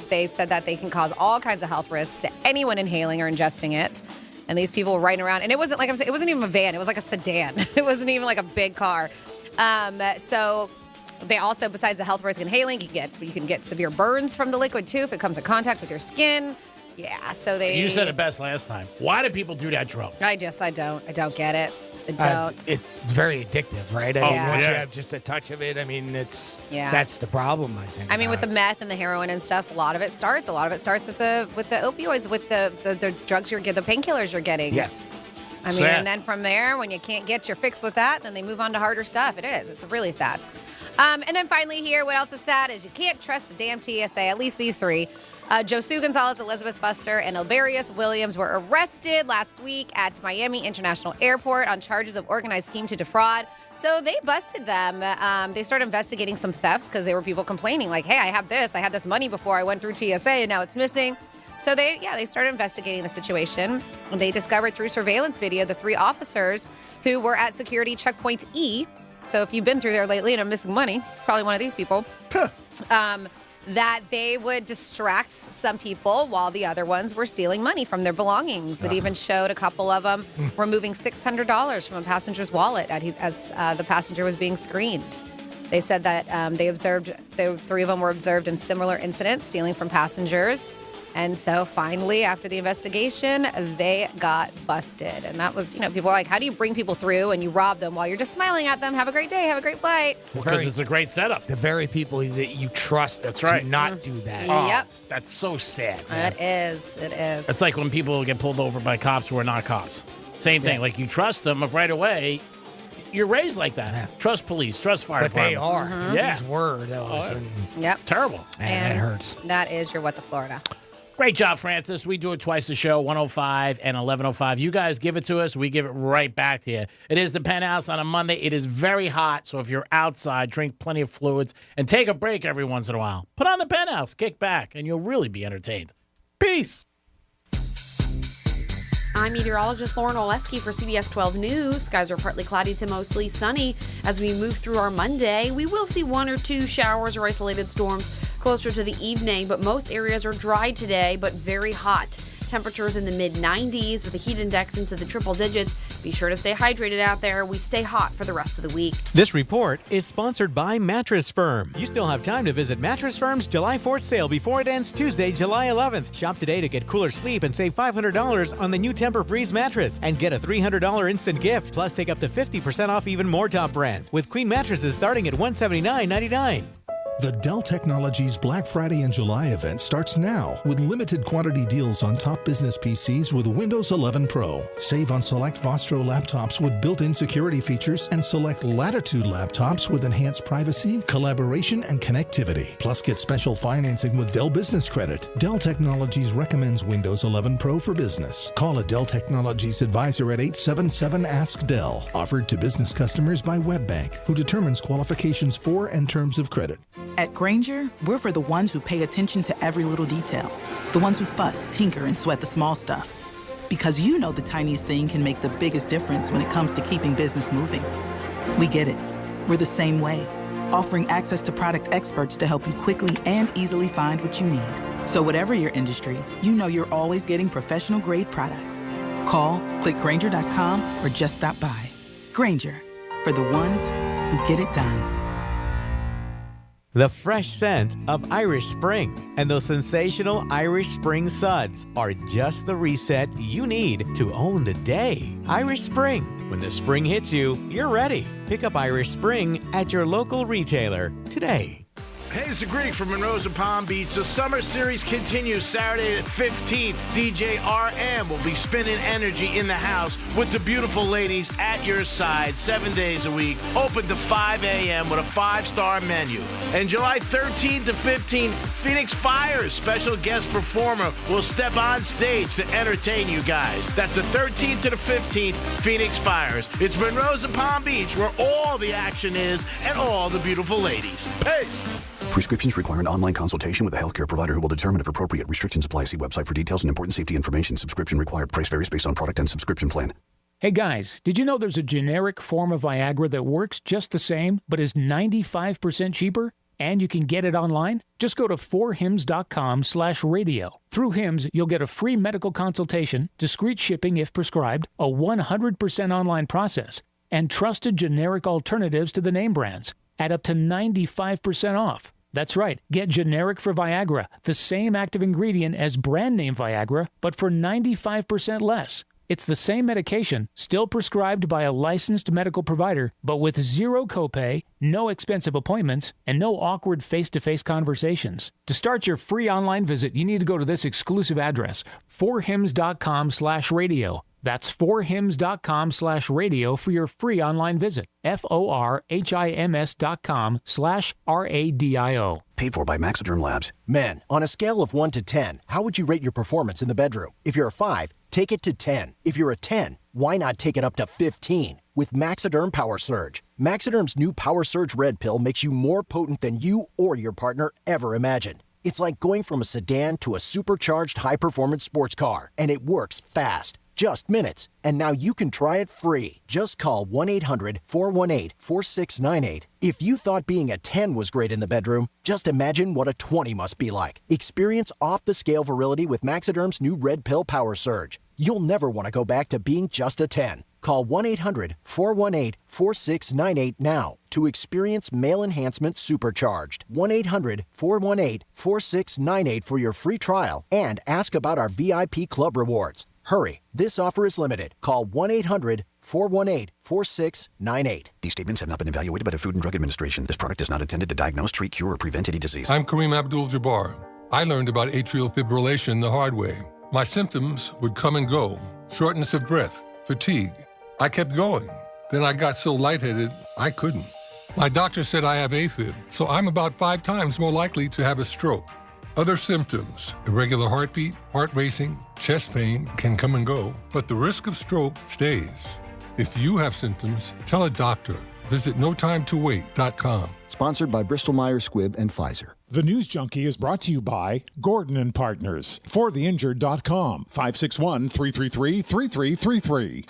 they said that they can cause all kinds of health risks to anyone inhaling or ingesting it. And these people were riding around, and it wasn't like I'm saying, it wasn't even a van. It was like a sedan. It wasn't even like a big car. So they also, besides the health risk inhaling, you can get severe burns from the liquid too if it comes in contact with your skin. Yeah, so they. You said it best last time. Why do people do that drug? I don't get it. I don't. It's very addictive, right? I mean, Yeah. once you Yeah. have just a touch of it, I mean, Yeah. that's the problem, I think. I mean, with the meth and the heroin and stuff, a lot of it starts with the opioids, with the drugs the painkillers you're getting. Yeah. I mean, and then from there, when you can't get your fix with that, then they move on to harder stuff. It's really sad. And then finally here, what else is sad is you can't trust the damn TSA, at least these 3. Josu Gonzalez, Elizabeth Fuster, and Elbarius Williams were arrested last week at Miami International Airport on charges of organized scheme to defraud. So they busted them. They started investigating some thefts because there were people complaining like, hey, I had this money before I went through TSA and now it's missing. So they started investigating the situation. And they discovered through surveillance video the 3 officers who were at security checkpoint E. So if you've been through there lately and are missing money, probably one of these people. That they would distract some people while the other ones were stealing money from their belongings. It even showed a couple of them removing $600 from a passenger's wallet as the passenger was being screened. They said that the 3 of them were observed in similar incidents, stealing from passengers. And so finally, after the investigation, they got busted. And that was, people are like, how do you bring people through and you rob them while you're just smiling at them? Have a great day. Have a great flight. Because it's a great setup. The very people that you trust to not do that. Yep. That's so sad, man. It is. It's like when people get pulled over by cops who are not cops. Same thing. Like you trust them right away. You're raised like that. Yeah. Trust police, trust fire department. They are. Mm-hmm. Yeah. These were those. Yep. Terrible. And it hurts. That is your What the Florida. Great job, Francis. We do it twice a show, 105 and 1105. You guys give it to us. We give it right back to you. It is the Penthouse on a Monday. It is very hot, so if you're outside, drink plenty of fluids and take a break every once in a while. Put on the Penthouse, kick back, and you'll really be entertained. Peace. I'm meteorologist Lauren Oleski for CBS 12 News. Skies are partly cloudy to mostly sunny as we move through our Monday. We will see 1 or 2 showers or isolated storms closer to the evening, but most areas are dry today, but very hot. Temperatures in the mid-90s with a heat index into the triple digits. Be sure to stay hydrated out there. We stay hot for the rest of the week. This report is sponsored by Mattress Firm. You still have time to visit Mattress Firm's July 4th sale before it ends Tuesday, July 11th. Shop today to get cooler sleep and save $500 on the new Tempur-Breeze mattress and get a $300 instant gift. Plus, take up to 50% off even more top brands with queen mattresses starting at $179.99. The Dell Technologies Black Friday and July event starts now with limited quantity deals on top business PCs with Windows 11 Pro. Save on select Vostro laptops with built-in security features and select Latitude laptops with enhanced privacy, collaboration, and connectivity. Plus, get special financing with Dell Business Credit. Dell Technologies recommends Windows 11 Pro for business. Call a Dell Technologies advisor at 877-ASK-DELL. Offered to business customers by WebBank, who determines qualifications for and terms of credit. At Grainger, we're for the ones who pay attention to every little detail. The ones who fuss, tinker, and sweat the small stuff. Because you know the tiniest thing can make the biggest difference when it comes to keeping business moving. We get it. We're the same way, offering access to product experts to help you quickly and easily find what you need. So whatever your industry, you know you're always getting professional-grade products. Call, click Grainger.com, or just stop by. Grainger, for the ones who get it done. the fresh scent of Irish Spring. And those sensational Irish Spring suds are just the reset you need to own the day. Irish Spring. When the spring hits you, you're ready. Pick up Irish Spring at your local retailer today. Hey, it's the Greek from Monroe's and Palm Beach. The Summer Series continues Saturday the 15th. DJ RM will be spinning energy in the house with the beautiful ladies at your side 7 days a week. Open to 5 a.m. with a 5-star menu. And July 13th to 15th, Phoenix Fire's special guest performer will step on stage to entertain you guys. That's the 13th to the 15th, Phoenix Fires. It's Monroe's and Palm Beach where all the action is and all the beautiful ladies. Peace! Prescriptions require an online consultation with a healthcare provider who will determine if appropriate. Restrictions apply. See website for details and important safety information. Subscription required. Price varies based on product and subscription plan. Hey guys, did you know there's a generic form of Viagra that works just the same, but is 95% cheaper? And you can get it online? Just go to 4hims.com/radio. Through Hims, you'll get a free medical consultation, discreet shipping if prescribed, a 100% online process, and trusted generic alternatives to the name brands at up to 95% off. That's right. Get generic for Viagra, the same active ingredient as brand name Viagra, but for 95% less. It's the same medication, still prescribed by a licensed medical provider, but with zero copay, no expensive appointments, and no awkward face-to-face conversations. To start your free online visit, you need to go to this exclusive address, 4hims.com/radio. That's 4hims.com/radio for your free online visit. FORHIMS.com/RADIO. Paid for by Maxiderm Labs. Men, on a scale of 1 to 10, how would you rate your performance in the bedroom? If you're a 5, take it to 10. If you're a 10, why not take it up to 15 with Maxiderm Power Surge? Maxiderm's new Power Surge Red Pill makes you more potent than you or your partner ever imagined. It's like going from a sedan to a supercharged high-performance sports car, and it works fast. Just minutes. And now you can try it free. Just call 1-800-418-4698. If you thought being a 10 was great in the bedroom, just imagine what a 20 must be like. Experience off-the-scale virility with Maxiderm's new Red Pill Power Surge. You'll never want to go back to being just a 10. Call 1-800-418-4698 now to experience male enhancement supercharged. 1-800-418-4698 for your free trial and ask about our VIP Club rewards. Hurry, this offer is limited. Call 1-800-418-4698. These statements have not been evaluated by the Food and Drug Administration. This product is not intended to diagnose, treat, cure, or prevent any disease. I'm Kareem Abdul-Jabbar. I learned about atrial fibrillation the hard way. My symptoms would come and go. Shortness of breath, fatigue. I kept going. Then I got so lightheaded, I couldn't. My doctor said I have AFib, so I'm about 5 times more likely to have a stroke. Other symptoms, irregular heartbeat, heart racing, chest pain can come and go, but the risk of stroke stays. If you have symptoms, tell a doctor. Visit notimetowait.com. Sponsored by Bristol-Myers Squibb and Pfizer. The News Junkie is brought to you by Gordon & Partners. ForTheInjured.com. 561-333-3333.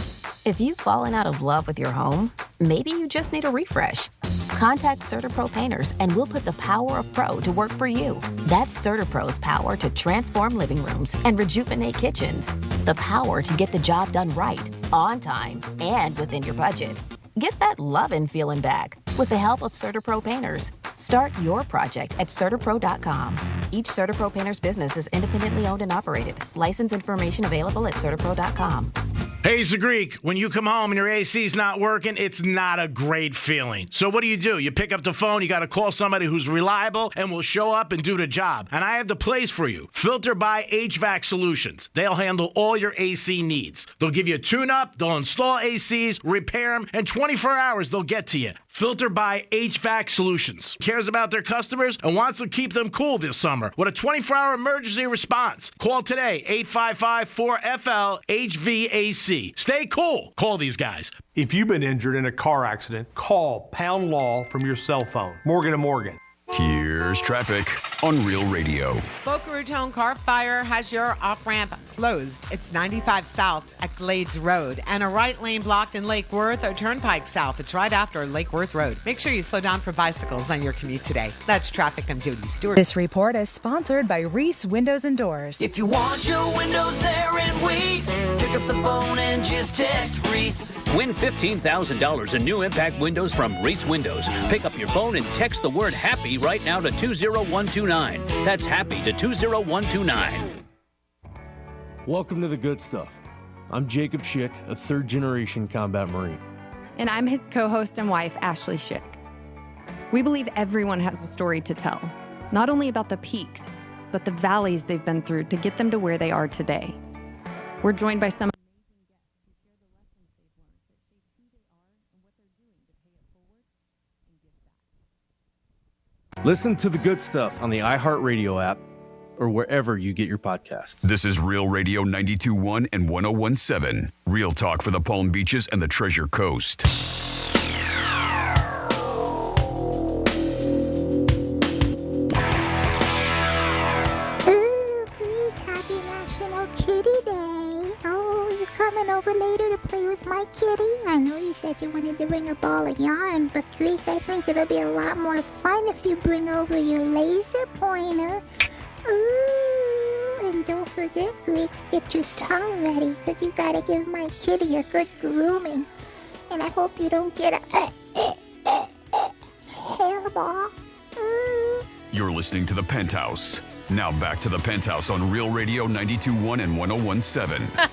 If you've fallen out of love with your home, maybe you just need a refresh. Contact CertaPro Painters and we'll put the power of pro to work for you. That's CertaPro's power to transform living rooms and rejuvenate kitchens. The power to get the job done right, on time, and within your budget. Get that lovin' feeling back with the help of CertaPro Painters. Start your project at CertaPro.com. Each CertaPro Painters business is independently owned and operated. License information available at CertaPro.com. Hey, it's the Greek. When you come home and your AC's not working, it's not a great feeling. So what do? You pick up the phone, you got to call somebody who's reliable and will show up and do the job. And I have the place for you. Filter by HVAC Solutions. They'll handle all your AC needs. They'll give you a tune-up, they'll install ACs, repair them, and 24 hours they'll get to you. Filter by HVAC Solutions. Cares about their customers and wants to keep them cool this summer with a 24-hour emergency response. Call today, 855-4FL-HVAC. Stay cool. Call these guys. If you've been injured in a car accident, call Pound Law from your cell phone. Morgan & Morgan. Here's traffic. on Real Radio. Boca Raton car fire has your off-ramp closed. It's 95 south at Glades Road and a right lane blocked in Lake Worth or Turnpike South. It's right after Lake Worth Road. Make sure you slow down for bicycles on your commute today. That's traffic. I'm Jody Stewart. This report is sponsored by Reese Windows and Doors. If you want your windows there in weeks, pick up the phone and just text Reese. Win $15,000 in new impact windows from Reese Windows. Pick up your phone and text the word HAPPY right now to 20129. That's HAPPY to 20129. Welcome to The Good Stuff. I'm Jacob Schick, a third-generation combat Marine. And I'm his co-host and wife, Ashley Schick. We believe everyone has a story to tell, not only about the peaks, but the valleys they've been through to get them to where they are today. We're joined by some Listen to The Good Stuff on the iHeartRadio app or wherever you get your podcasts. This is Real Radio 92.1 and 101.7. Real talk for the Palm Beaches and the Treasure Coast. Happy National Kitty Day. Oh, you coming over later to play with my kitty? I know you said you wanted to bring a ball of yarn, but Greek, I think it'll be a lot more fun if you bring over your laser pointer. Ooh, and don't forget, Greek, get your tongue ready, because you gotta give my kitty a good grooming. And I hope you don't get a hairball. You're listening to The Penthouse. Now back to The Penthouse on Real Radio 92.1 and 101.7.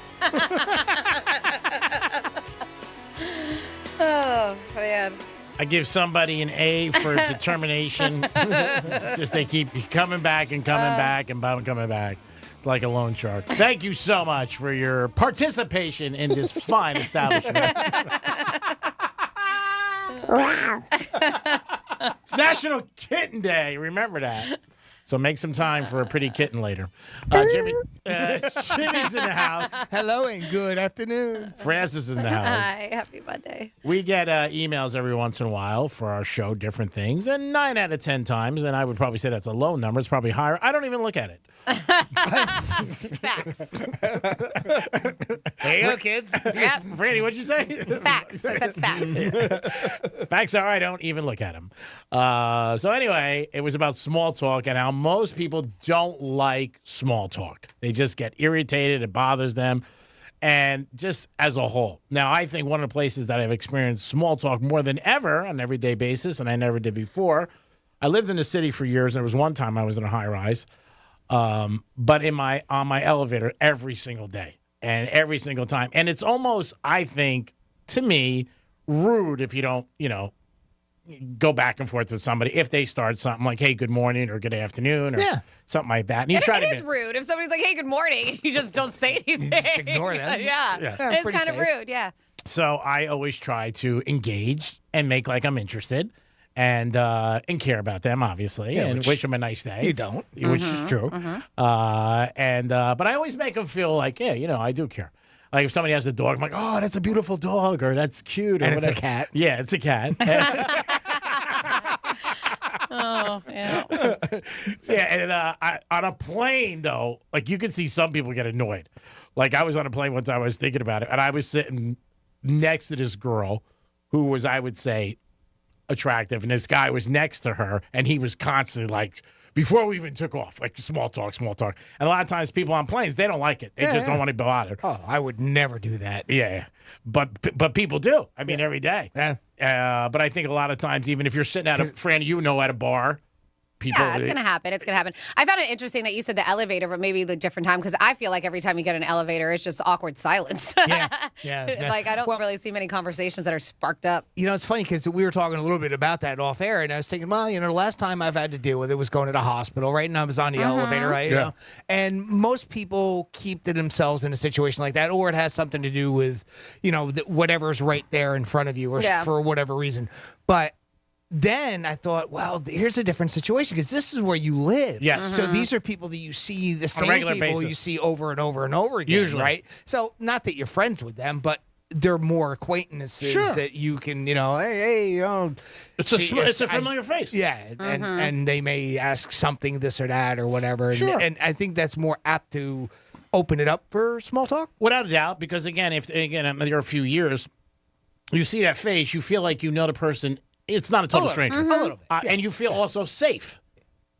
Oh, man. I give somebody an A for determination. Just they keep coming back and coming back and coming back. It's like a loan shark. Thank you so much for your participation in this fine establishment. Wow. It's National Kitten Day. Remember that. So make some time for a pretty kitten later. Jimmy's in the house. Hello and good afternoon. Francis is in the house. Hi, happy Monday. We get emails every once in a while for our show, different things, and 9 out of 10 times, and I would probably say that's a low number. It's probably higher. I don't even look at it. Facts. There you go, kids. Yep. Franny, what'd you say? Facts. I said facts. Facts are I don't even look at them. So anyway, it was about small talk and how most people don't like small talk. They just get irritated. It bothers them. And just as a whole. Now, I think one of the places that I've experienced small talk more than ever on an everyday basis, and I never did before, I lived in the city for years, and there was one time I was in a high-rise, but on my elevator every single day and every single time. And it's almost, I think, to me, rude if you don't, go back and forth with somebody if they start something like, hey, good morning or good afternoon or something like that. And you It is rude if somebody's like, hey, good morning, and you just don't say anything. Just ignore them. Yeah. It's kind of rude, yeah. So I always try to engage and make like I'm interested and care about them, obviously, and wish them a nice day. You don't. Which is true. But I always make them feel like, yeah, I do care. Like if somebody has a dog, I'm like, oh, that's a beautiful dog, or that's cute, or and whatever. it's a cat. Yeah, it's a cat. Oh, yeah. And on a plane, though, like you can see some people get annoyed. Like I was on a plane once, I was thinking about it, and I was sitting next to this girl who was, I would say, attractive, and this guy was next to her, and he was constantly like, before we even took off, like small talk. And a lot of times people on planes, they don't like it. They just don't want to be bothered. Oh, I would never do that. Yeah. But people do. I mean, every day. Yeah. But I think a lot of times, even if you're sitting at at a bar, people. Yeah, it's going to happen. It's going to happen. I found it interesting that you said the elevator, but maybe the different time, because I feel like every time you get an elevator, it's just awkward silence. Yeah. Like, I don't really see many conversations that are sparked up. It's funny because we were talking a little bit about that off air, and I was thinking, well, the last time I've had to deal with it was going to the hospital, right? And I was on the elevator, right? Yeah. And most people keep to themselves in a situation like that, or it has something to do with, whatever's right there in front of you, or for whatever reason. But then I thought, well, here's a different situation because this is where you live. Yes. So these are people that you see, the same regular people basis. you see over and over and over again. Usually. Right? So not that you're friends with them, but they're more acquaintances that you can, hey, it's a familiar face. Yeah, and they may ask something, this or that or whatever. And I think that's more apt to open it up for small talk. Without a doubt, because again, there are a few years, you see that face, you feel like you know the person. It's not a total stranger. A little bit. And you feel also safe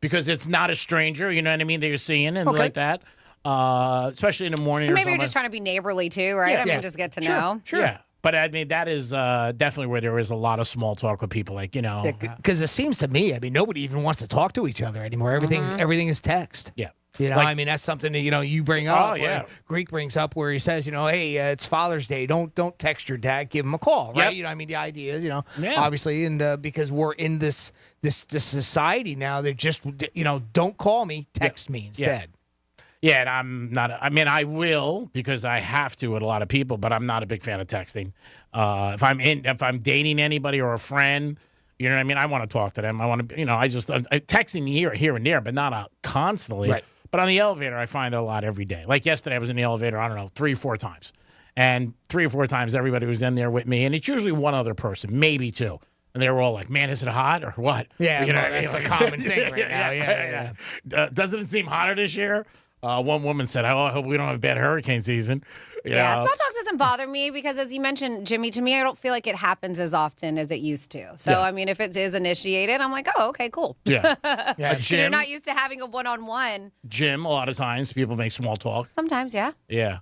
because it's not a stranger, you know what I mean, that you're seeing and like that. Especially in the morning. Maybe you're just trying to be neighborly too, right? I mean, just get to know. Sure. Yeah. But I mean, that is definitely where there is a lot of small talk with people, like, Because it seems to me, nobody even wants to talk to each other anymore. Everything is text. Yeah. That's something that, you bring up. Oh, yeah. Greek brings up where he says, hey, it's Father's Day. Don't text your dad. Give him a call, right? Yep. The idea is, obviously, and because we're in this society now that just, don't call me, text me instead. Yeah, and I'm not. I will because I have to with a lot of people, but I'm not a big fan of texting. If I'm dating anybody or a friend, you know what I mean. I want to talk to them. I want to, I texting here and there, but not constantly. Right. But on the elevator, I find it a lot every day. Like yesterday, I was in the elevator. I don't know, 3 or 4 times, and 3 or 4 times everybody was in there with me, and it's usually one other person, maybe 2. And they were all like, "Man, is it hot or what?" Yeah, that's a common thing right now. Yeah. Doesn't it seem hotter this year? One woman said, "Oh, I hope we don't have a bad hurricane season." Yeah, small talk doesn't bother me because, as you mentioned, Jimmy, to me, I don't feel like it happens as often as it used to. So, I mean, if it is initiated, I'm like, oh, okay, cool. Yeah. Because you're not used to having a one-on-one. Gym, a lot of times, people make small talk. Sometimes, yeah. Yeah.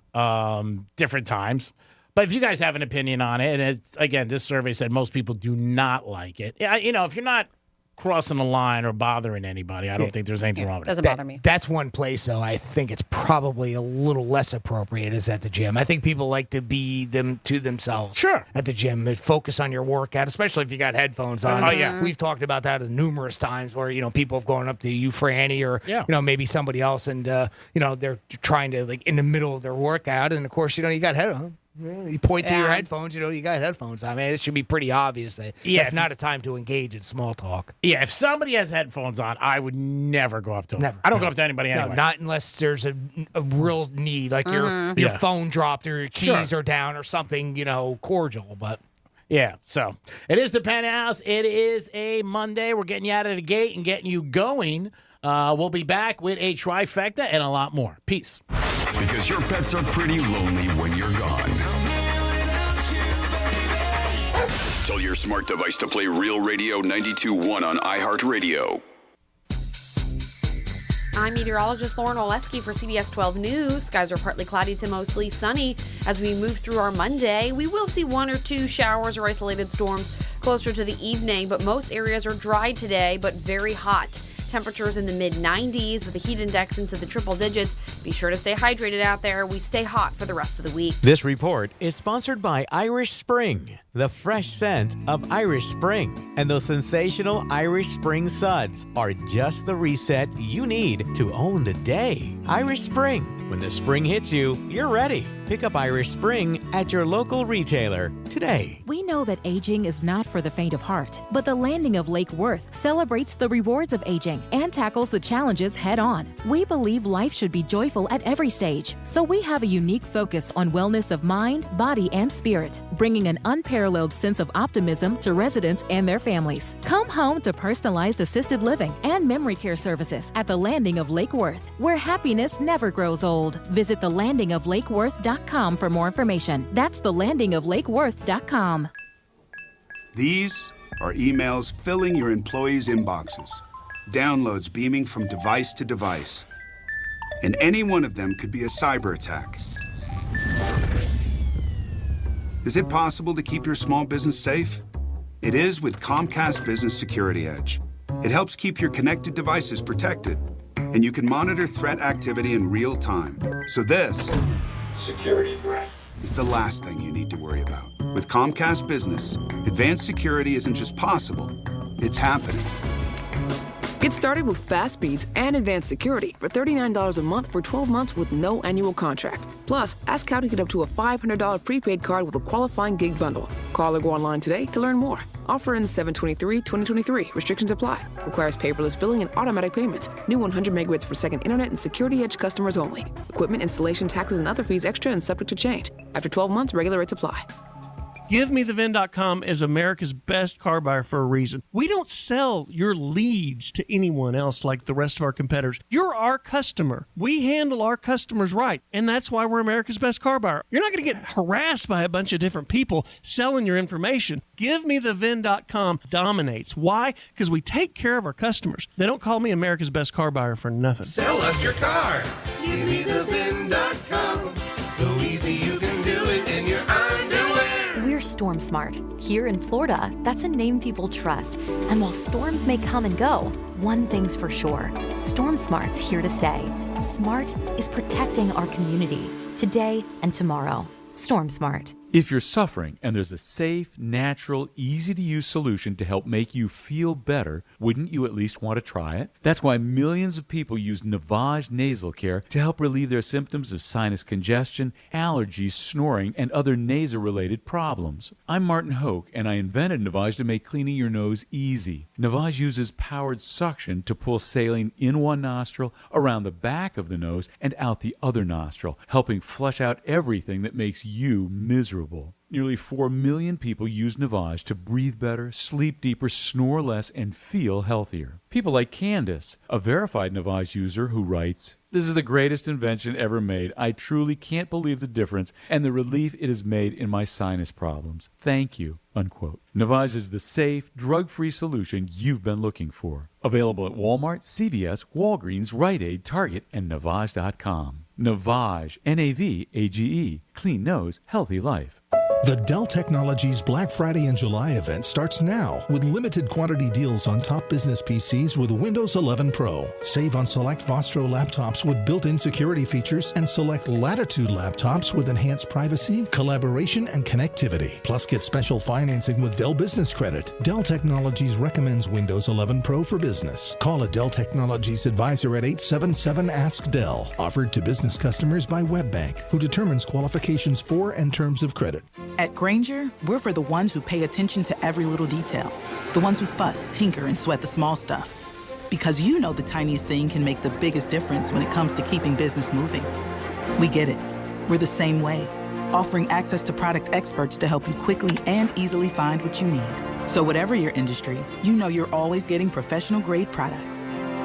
Different times. But if you guys have an opinion on it, and it's, again, this survey said most people do not like it. Yeah, if you're not crossing the line or bothering anybody, I don't think there's anything wrong with it. Doesn't bother me. That's one place, though, I think it's probably a little less appropriate is at the gym. I think people like to be them to themselves. Sure. At the gym. And focus on your workout, especially if you got headphones on. Oh, yeah. We've talked about that numerous times where, people have gone up to you, Franny, or, maybe somebody else, and, they're trying to, in the middle of their workout, and, of course, you got headphones. You point to your headphones, you got headphones. I mean, it should be pretty obvious. It's not a time to engage in small talk. Yeah, if somebody has headphones on, I would never go up to them. Never. I don't go up to anybody anyway. No, not unless there's a real need, like your phone dropped or your keys are down or something, cordial. But yeah, so it is the Penthouse. It is a Monday. We're getting you out of the gate and getting you going. We'll be back with a trifecta and a lot more. Peace. Because your pets are pretty lonely when you're gone. Tell your smart device to play Real Radio 92.1 on iHeartRadio. I'm meteorologist Lauren Oleski for CBS 12 News. Skies are partly cloudy to mostly sunny as we move through our Monday. We will see 1 or 2 showers or isolated storms closer to the evening, but most areas are dry today, but very hot. Temperatures in the mid-90s with a heat index into the triple digits. Be sure to stay hydrated out there. We stay hot for the rest of the week. This report is sponsored by Irish Spring, the fresh scent of Irish Spring. And those sensational Irish Spring suds are just the reset you need to own the day. Irish Spring. When the spring hits you, you're ready. Pick up Irish Spring at your local retailer today. We know that aging is not for the faint of heart, but the Landing of Lake Worth celebrates the rewards of aging and tackles the challenges head on. We believe life should be joyful at every stage, so we have a unique focus on wellness of mind, body, and spirit, bringing an unparalleled sense of optimism to residents and their families. Come home to personalized assisted living and memory care services at the Landing of Lake Worth, where happiness never grows old. Visit thelandingoflakeworth.com for more information. That's thelandingoflakeworth.com. These are emails filling your employees' inboxes, downloads beaming from device to device, and any one of them could be a cyber attack. Is it possible to keep your small business safe? It is with Comcast Business Security Edge. It helps keep your connected devices protected, and you can monitor threat activity in real time. So this security threat is the last thing you need to worry about. With Comcast Business, advanced security isn't just possible, it's happening. Get started with fast speeds and advanced security for $39 a month for 12 months with no annual contract. Plus, ask how to get up to a $500 prepaid card with a qualifying gig bundle. Call or go online today to learn more. Offer ends 7/23/2023. Restrictions apply. Requires paperless billing and automatic payments. New 100 megabits per second internet and Security Edge customers only. Equipment, installation, taxes, and other fees extra and subject to change. After 12 months, regular rates apply. GiveMeTheVin.com is America's best car buyer for a reason. We don't sell your leads to anyone else like the rest of our competitors. You're our customer. We handle our customers right, and that's why we're America's best car buyer. You're not going to get harassed by a bunch of different people selling your information. GiveMeTheVin.com dominates. Why? Because we take care of our customers. They don't call me America's best car buyer for nothing. Sell us your car. GiveMeTheVin.com. So easy you can do it in your underwear. We're Storm Smart. Here in Florida, that's a name people trust. And while storms may come and go, one thing's for sure. Storm Smart's here to stay. Smart is protecting our community today and tomorrow. Storm Smart. If you're suffering and there's a safe, natural, easy-to-use solution to help make you feel better, wouldn't you at least want to try it? That's why millions of people use Navage Nasal Care to help relieve their symptoms of sinus congestion, allergies, snoring, and other nasal-related problems. I'm Martin Hoke, and I invented Navage to make cleaning your nose easy. Navage uses powered suction to pull saline in one nostril, around the back of the nose, and out the other nostril, helping flush out everything that makes you miserable. Nearly 4 million people use Navage to breathe better, sleep deeper, snore less, and feel healthier. People like Candace, a verified Navage user who writes, "This is the greatest invention ever made. I truly can't believe the difference and the relief it has made in my sinus problems. Thank you." Unquote. Navage is the safe, drug-free solution you've been looking for. Available at Walmart, CVS, Walgreens, Rite Aid, Target, and Navage.com. Navage, Navage, clean nose, healthy life. The Dell Technologies Black Friday and July event starts now with limited quantity deals on top business PCs with Windows 11 Pro. Save on select Vostro laptops with built-in security features and select Latitude laptops with enhanced privacy, collaboration, and connectivity. Plus, get special financing with Dell Business Credit. Dell Technologies recommends Windows 11 Pro for business. Call a Dell Technologies advisor at 877-ASK-DELL. Offered to business customers by WebBank, who determines qualifications for and terms of credit. At Grainger, we're for the ones who pay attention to every little detail. The ones who fuss, tinker, and sweat the small stuff. Because you know the tiniest thing can make the biggest difference when it comes to keeping business moving. We get it. We're the same way. Offering access to product experts to help you quickly and easily find what you need. So whatever your industry, you know you're always getting professional-grade products.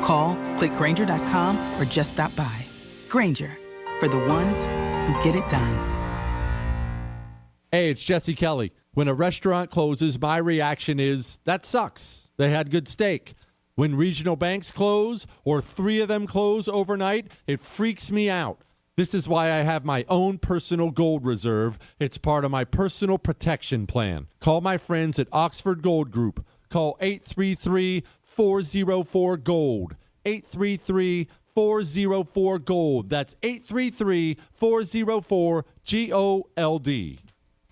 Call, click Grainger.com, or just stop by. Grainger, for the ones who get it done. Hey, it's Jesse Kelly. When a restaurant closes, my reaction is, that sucks. They had good steak. When regional banks close, or 3 of them close overnight, it freaks me out. This is why I have my own personal gold reserve. It's part of my personal protection plan. Call my friends at Oxford Gold Group. Call 833-404-GOLD. 833-404-GOLD. That's 833-404-GOLD.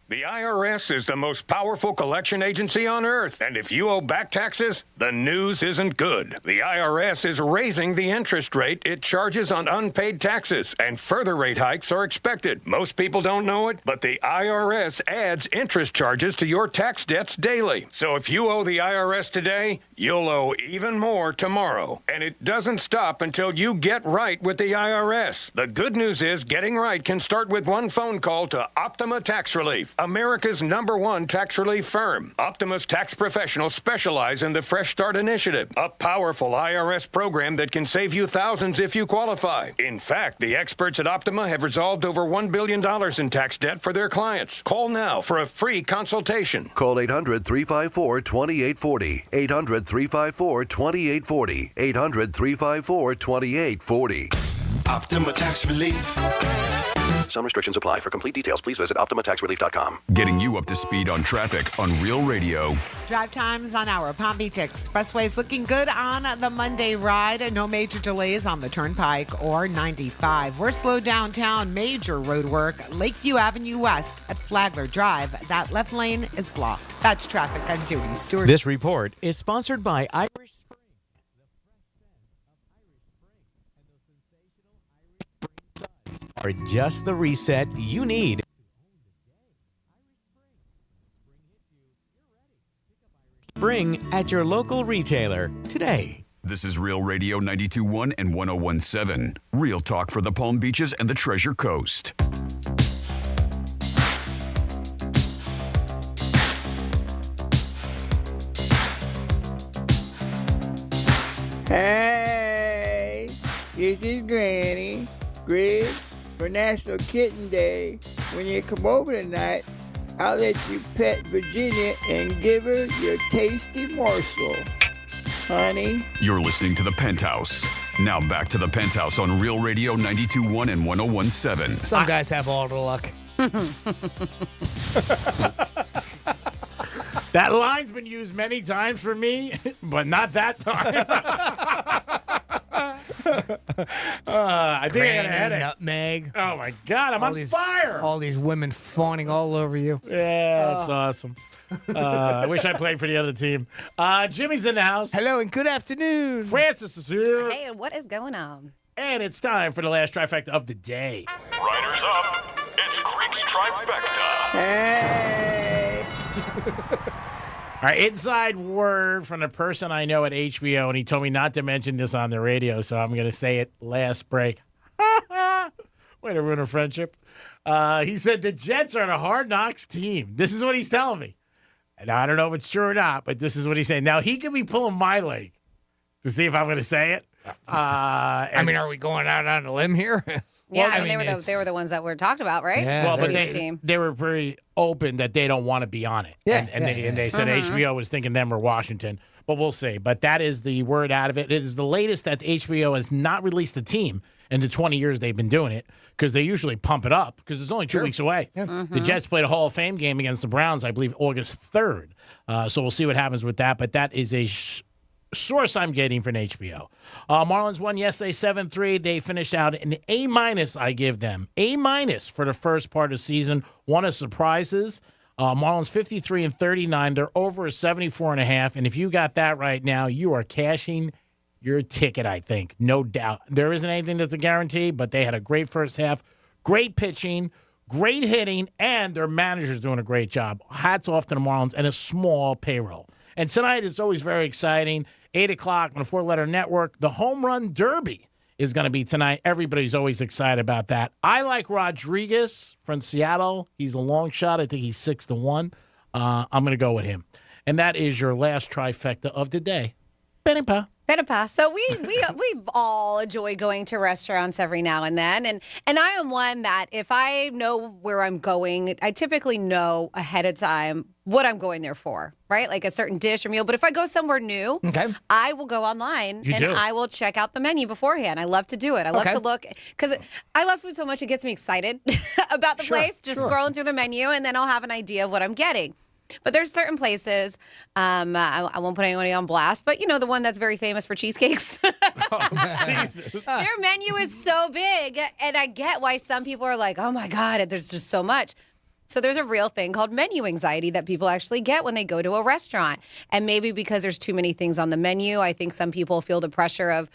The IRS is the most powerful collection agency on earth, and if you owe back taxes, the news isn't good. The IRS is raising the interest rate it charges on unpaid taxes, and further rate hikes are expected. Most people don't know it, but the IRS adds interest charges to your tax debts daily. So if you owe the IRS today, you'll owe even more tomorrow. And it doesn't stop until you get right with the IRS. The good news is getting right can start with one phone call to Optima Tax Relief, America's #1 tax relief firm. Optima's tax professionals specialize in the Fresh Start Initiative, a powerful IRS program that can save you thousands if you qualify. In fact, the experts at Optima have resolved over $1 billion in tax debt for their clients. Call now for a free consultation. Call 800-354-2840. 800-354-2840. 800-354-2840. Optima Tax Relief. Some restrictions apply. For complete details, please visit OptimaTaxRelief.com. Getting you up to speed on traffic on Real Radio. Drive times on our Palm Beach Expressway looking good on the Monday ride. No major delays on the Turnpike or 95. We're slow downtown. Major road work. Lakeview Avenue West at Flagler Drive. That left lane is blocked. That's traffic. I'm Judy Stewart. This report is sponsored by Irish are just the reset you need. Spring at your local retailer today. This is Real Radio 92.1 and 101.7. Real talk for the Palm Beaches and the Treasure Coast. Hey, this is Granny. Greg, for National Kitten Day, when you come over tonight, I'll let you pet Virginia and give her your tasty morsel. Honey. You're listening to the Penthouse. Now back to the Penthouse on Real Radio 92.1 and 101.7. Some guys have all the luck. That line's been used many times for me, but not that time. I think I got a headache. Nutmeg. Oh, my God. I'm on fire. All these women fawning all over you. Yeah, that's awesome. I wish I played for the other team. Jimmy's in the house. Hello and good afternoon. Francis is here. Hey, what is going on? And it's time for the last trifecta of the day. Riders up. It's Creek's Trifecta. Hey. All right, inside word from the person I know at HBO, and he told me not to mention this on the radio, so I'm going to say it last break. Way to ruin a friendship. He said the Jets are the Hard Knocks team. This is what he's telling me. And I don't know if it's true or not, but this is what he's saying. Now, he could be pulling my leg to see if I'm going to say it. I mean, are we going out on a limb here? Yeah, Well, I mean, they were the ones that were talked about, right? Yeah, well, but the team. they were very open that they don't want to be on it. Yeah, and they said HBO was thinking them or Washington, but we'll see. But that is the word out of it. It is the latest that HBO has not released the team in the 20 years they've been doing it, because they usually pump it up because it's only 2 weeks away. The Jets played a Hall of Fame game against the Browns, I believe, August 3rd. So we'll see what happens with that. But that is a source I'm getting from HBO. Marlins won yesterday 7-3. They finished out an A-, I give them. A- for the first part of the season. One of surprises. Marlins 53-39. They're over a 74.5. And if you got that right now, you are cashing your ticket, I think. No doubt. There isn't anything that's a guarantee, but they had a great first half. Great pitching. Great hitting. And their manager's doing a great job. Hats off to the Marlins and a small payroll. And tonight is always very exciting. 8 o'clock on the 4-letter network. The Home Run Derby is going to be tonight. Everybody's always excited about that. I like Rodriguez from Seattle. He's a long shot. I think he's 6-1. I'm going to go with him. And that is your last trifecta of the day. Benny-pa. So we all enjoy going to restaurants every now and then, and I am one that if I know where I'm going, I typically know ahead of time what I'm going there for, right? Like a certain dish or meal. But if I go somewhere new, I will go online I will check out the menu beforehand. I love to do it. I love to look, because I love food so much it gets me excited about the place. Just scrolling through the menu, and then I'll have an idea of what I'm getting. But there's certain places, I won't put anybody on blast, but you know, the one that's very famous for cheesecakes. Their menu is so big, and I get why some people are like, oh my God, there's just so much. So there's a real thing called menu anxiety that people actually get when they go to a restaurant. And maybe because there's too many things on the menu, I think some people feel the pressure of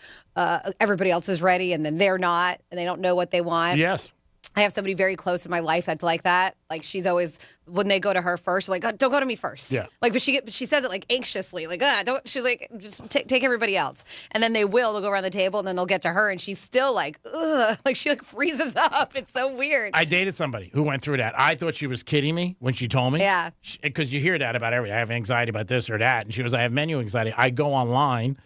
everybody else is ready and then they're not, and they don't know what they want. Yes. I have somebody very close in my life that's like that. Like, she's always, when they go to her first, like, oh, don't go to me first. Yeah. Like, but she says it like anxiously, like, don't. She's like, just take everybody else. And then they'll go around the table, and then they'll get to her, and she's still like, ugh, like she like freezes up. It's so weird. I dated somebody who went through that. I thought she was kidding me when she told me. Yeah. Because you hear that about everything. I have anxiety about this or that. And she goes, I have menu anxiety. I go online.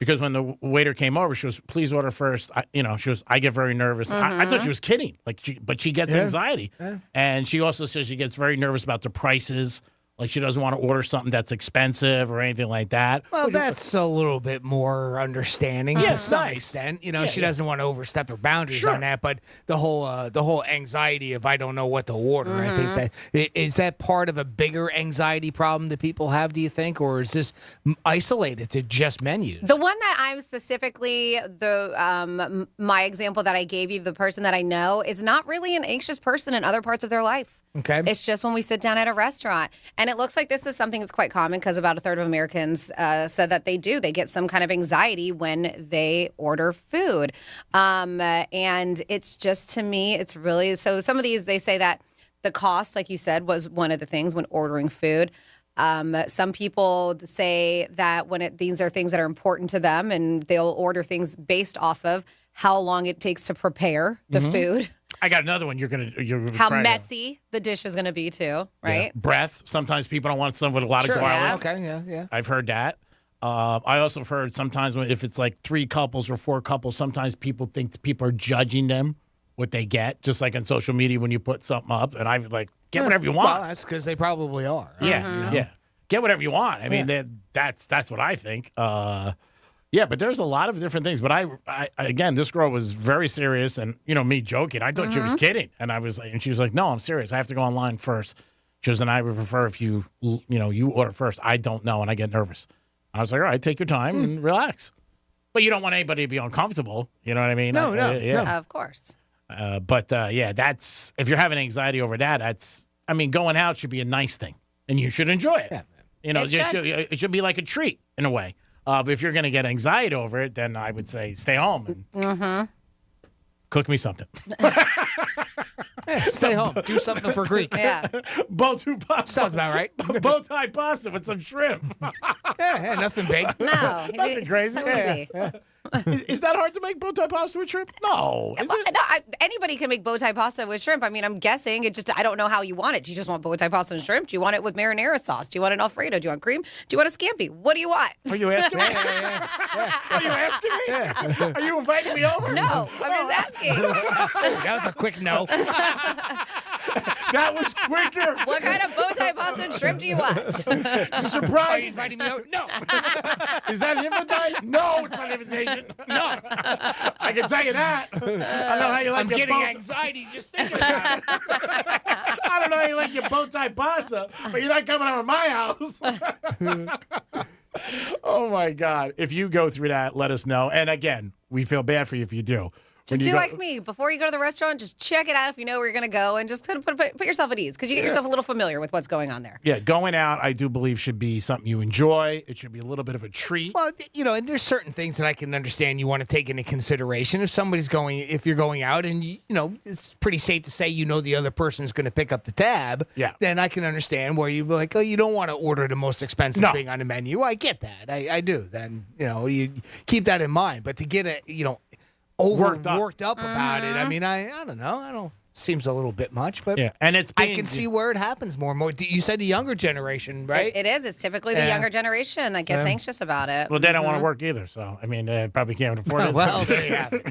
Because when the waiter came over, she goes, please order first. She goes, I get very nervous. I thought she was kidding. But she gets anxiety. Yeah. And she also says she gets very nervous about the prices. Like, she doesn't want to order something that's expensive or anything like that. Well, that's a little bit more understanding to some extent. She doesn't want to overstep her boundaries on that. But the whole anxiety of I don't know what to order. I think is that part of a bigger anxiety problem that people have, do you think? Or is this isolated to just menus? The one that I'm specifically, my example that I gave you, the person that I know, is not really an anxious person in other parts of their life. Okay. It's just when we sit down at a restaurant. And it looks like this is something that's quite common because about a third of Americans said that they do. They get some kind of anxiety when they order food. And it's just, to me, it's really, so some of these, they say that the cost, like you said, was one of the things when ordering food. Some people say that these are things that are important to them, and they'll order things based off of how long it takes to prepare the food. I got another one. You're how messy the dish is gonna be too, right? Yeah. Breath. Sometimes people don't want stuff with a lot of garlic. Yeah. Okay, yeah. I've heard that. I also have heard sometimes if it's like 3 couples or 4 couples, sometimes people think people are judging them what they get, just like on social media when you put something up, and I'm like, get whatever you want. Well, that's because they probably are. Yeah, yeah. Get whatever you want. I mean, that's what I think. Yeah, but there's a lot of different things. But I again, this girl was very serious, and me joking. I thought she was kidding, and she was like, "No, I'm serious. I have to go online first." She goes, "And I would prefer if you order first. I don't know, and I get nervous." I was like, "All right, take your time and relax." But you don't want anybody to be uncomfortable. You know what I mean? No. Of course. But that's if you're having anxiety over that. Going out should be a nice thing, and you should enjoy it. Yeah. It should be like a treat in a way. But if you're going to get anxiety over it, then I would say stay home and cook me something. Stay home. Do something for Greek. Yeah. Bow tie pasta. Sounds about right. Bow tie pasta with some shrimp. Yeah, nothing big. No. Nothing crazy. So easy. Yeah. Is that hard to make bow tie pasta with shrimp? No. Is it? No, anybody can make bow tie pasta with shrimp. I mean, I'm guessing I don't know how you want it. Do you just want bow tie pasta and shrimp? Do you want it with marinara sauce? Do you want an Alfredo? Do you want cream? Do you want a scampi? What do you want? Are you asking me? Are you asking me? Yeah. Are you inviting me over? No, I'm just asking. That was a quick no. That was quicker. What kind of bow tie pasta and shrimp do you want? Surprise. Are you inviting me out? No. Is that an invitation? No, it's not an invitation. No. I can tell you that. I don't know how you like I'm your getting bow anxiety just thinking about it. I don't know how you like your bow tie pasta, but you're not coming over to my house. Oh, my God. If you go through that, let us know. And, again, we feel bad for you if you do. Just do like me. Before you go to the restaurant, just check it out if you know where you're going to go, and just kind of put yourself at ease because you get yourself a little familiar with what's going on there. Yeah, going out, I do believe, should be something you enjoy. It should be a little bit of a treat. Well, and there's certain things that I can understand you want to take into consideration. If you're going out and, it's pretty safe to say the other person's going to pick up the tab, then I can understand where you're like, oh, you don't want to order the most expensive thing on the menu. I get that. I do. Then, you keep that in mind. But to get it, worked up about it. I mean, I don't know. Seems a little bit much, but and I can see where it happens more and more. You said the younger generation, right? It is. It's typically the younger generation that gets anxious about it. Well, they don't want to work either, so I mean, they probably can't afford it. Well, there you have it.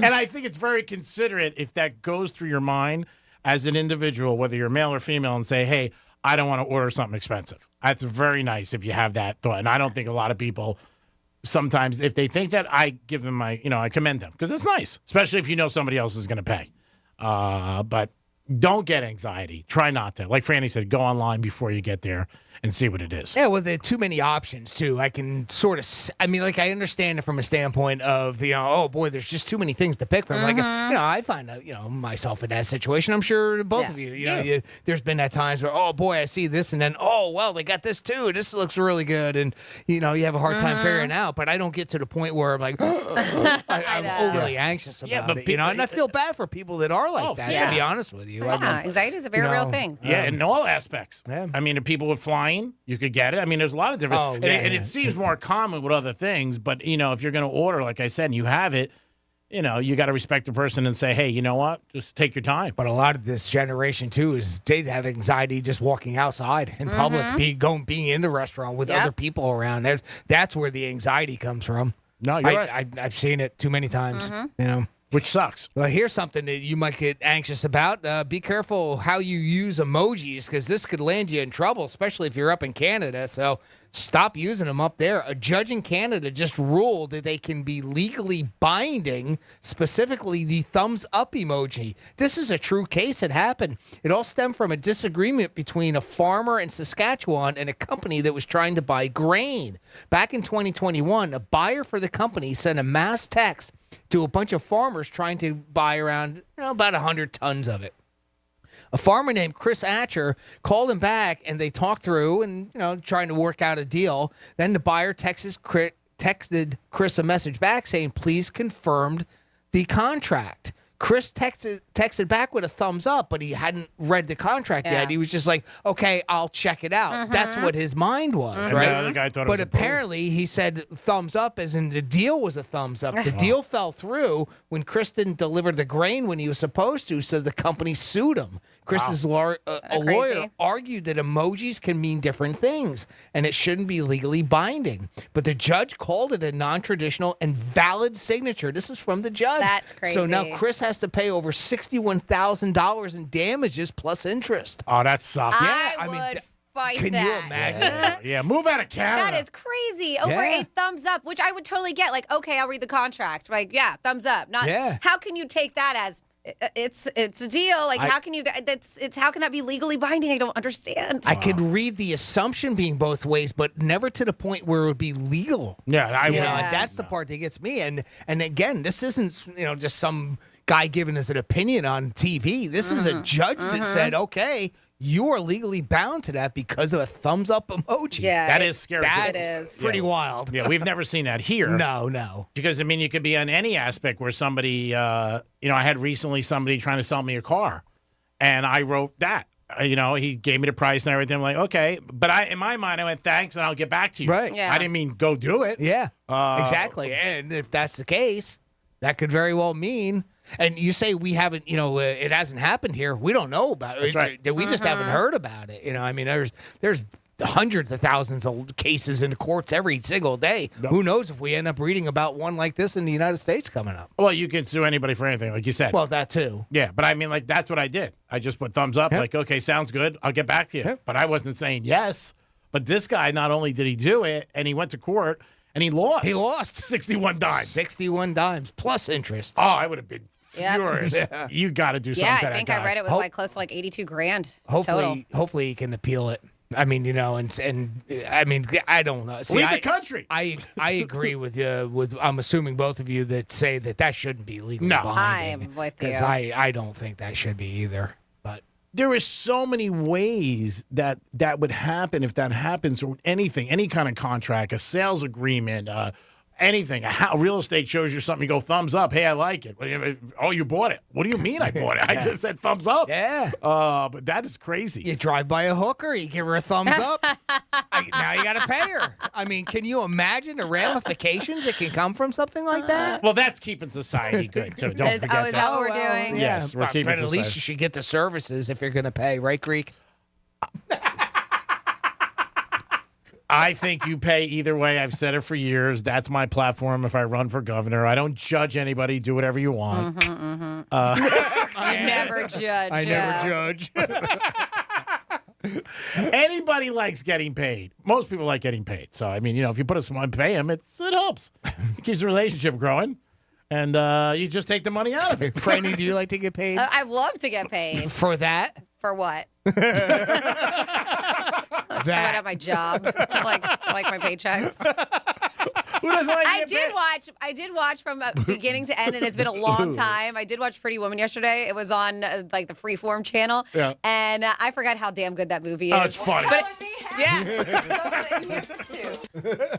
And I think it's very considerate if that goes through your mind as an individual, whether you're male or female, and say, "Hey, I don't want to order something expensive." That's very nice if you have that thought, and I don't think a lot of people. Sometimes if they think that, I give them I commend them because it's nice, especially if somebody else is going to pay. But don't get anxiety. Try not to. Like Franny said, go online before you get there and see what it is. Yeah, well, there are too many options, too. I can sort of, I understand it from a standpoint of, oh, boy, there's just too many things to pick from. Like, I find, myself in that situation. I'm sure both of you, there's been at times where, oh, boy, I see this, and then, oh, well, they got this, too. This looks really good. And, you have a hard time figuring it out. But I don't get to the point where I'm like, I'm overly anxious about it. And I feel bad for people that are like that, to be honest with you. Anxiety is a very real thing. Yeah, in all aspects. Yeah. I mean, if people with flying, you could get it. I mean, there's a lot of different. It seems more common with other things, but if you're going to order, like I said, and you have it, you got to respect the person and say, hey, you know what? Just take your time. But a lot of this generation too is they have anxiety just walking outside in public, being in the restaurant with other people around. That's where the anxiety comes from. No, you're right. I've seen it too many times. Which sucks. Well, here's something that you might get anxious about. Be careful how you use emojis because this could land you in trouble, especially if you're up in Canada. So stop using them up there. A judge in Canada just ruled that they can be legally binding, specifically the thumbs up emoji. This is a true case that happened. It all stemmed from a disagreement between a farmer in Saskatchewan and a company that was trying to buy grain. Back in 2021, a buyer for the company sent a mass text to a bunch of farmers trying to buy around about 100 tons of it. A farmer named Chris Atcher called him back, and they talked through and, trying to work out a deal. Then the buyer texted Chris a message back saying, please confirm the contract. Chris texted back with a thumbs up, but he hadn't read the contract yet. He was just like, okay, I'll check it out. That's what his mind was, right? The other guy thought it but was apparently he said thumbs up as in the deal was a thumbs up. The deal fell through when Chris didn't deliver the grain when he was supposed to, so the company sued him. Chris's lawyer argued that emojis can mean different things and it shouldn't be legally binding. But the judge called it a non-traditional and valid signature. This is from the judge. That's crazy. So now Chris has to pay over $61,000 in damages plus interest. Oh, that sucks. I would fight can that. you imagine that? Yeah, move out of Canada. That is crazy. Over a thumbs up, which I would totally get. Like, okay, I'll read the contract. Like, yeah, thumbs up. Not. How can you take that as it's a deal? Like, how can you? How can that be legally binding? I don't understand. I could read the assumption being both ways, but never to the point where it would be legal. Yeah, that's the part that gets me. And again, this isn't just some guy giving us an opinion on TV. This is a judge that said, okay, you are legally bound to that because of a thumbs up emoji. Yeah, that is scary. That is pretty wild. Yeah, we've never seen that here. No. Because, you could be on any aspect where somebody, I had recently somebody trying to sell me a car, and I wrote that. He gave me the price and everything. I'm like, okay. But in my mind, I went, thanks, and I'll get back to you. Right. Yeah. I didn't mean go do it. Yeah, exactly. And if that's the case, that could very well mean... And you say we haven't, it hasn't happened here. We don't know about it. That's right. We just haven't heard about it. There's hundreds of thousands of cases in the courts every single day. Yep. Who knows if we end up reading about one like this in the United States coming up? Well, you can sue anybody for anything, like you said. Well, that too. Yeah, but that's what I did. I just put thumbs up, like, okay, sounds good. I'll get back to you. But I wasn't saying yes. But this guy, not only did he do it, and he went to court, and he lost. He lost 61 dimes. 61 dimes plus interest. Oh, I would have been furious. Yeah. You got to do something. Yeah, I think I read it was close to like $82,000 total. Hopefully he can appeal it. I don't know. See, leave the country. I agree with you. I'm assuming both of you that say that shouldn't be legally binding. I'm with you. Because I don't think that should be either. But there is so many ways that would happen if that happens, or anything, any kind of contract, a sales agreement, anything. How real estate shows you something, you go thumbs up. Hey, I like it. Oh, you bought it. What do you mean I bought it? I just said thumbs up. Yeah. But that is crazy. You drive by a hooker, you give her a thumbs up. Now you got to pay her. Can you imagine the ramifications that can come from something like that? Well, that's keeping society good. So don't forget that. Is that what we're doing? Yes, we're keeping society. But at least you should get the services if you're going to pay, right, Greek? I think you pay either way. I've said it for years. That's my platform if I run for governor. I don't judge anybody. Do whatever you want. I never judge. I never judge. Anybody likes getting paid. Most people like getting paid. So, if you put someone pay them, it helps. It keeps the relationship growing. And you just take the money out of it. Franny, do you like to get paid? I love to get paid. For that? For what? Should I have my job? like my paychecks? Who doesn't like I did watch from beginning to end, and it's been a long time. I did watch Pretty Woman yesterday. It was on the Freeform channel. Yeah. And I forgot how damn good that movie is. Oh, it's funny. But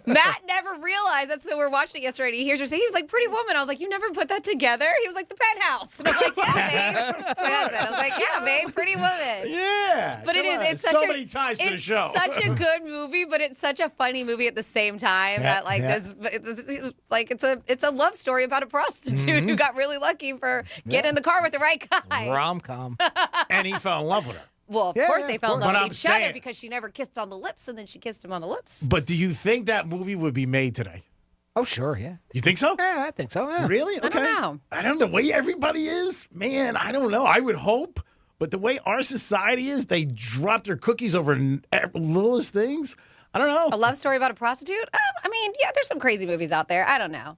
Matt never realized that, so we're watching it yesterday. He hears her say, he was like, Pretty Woman. I was like, you never put that together? He was like, the Penthouse. And I'm like, yeah, babe. That's my husband. I was like, yeah, babe, Pretty Woman. Yeah. But it's such many ties to the show. It's such a good movie, but it's such a funny movie at the same time it's a love story about a prostitute who got really lucky for getting in the car with the right guy. Rom-com. And he fell in love with her. Well, of course they fell in love But with each other because she never kissed on the lips, and then she kissed him on the lips. But do you think that movie would be made today? Oh, sure, yeah. You think so? Yeah, I think so, yeah. Really? Okay. I don't know. I don't know. The way everybody is, man, I don't know. I would hope. But the way our society is, they drop their cookies over littlest things. I don't know. A love story about a prostitute? I mean, yeah, there's some crazy movies out there. I don't know.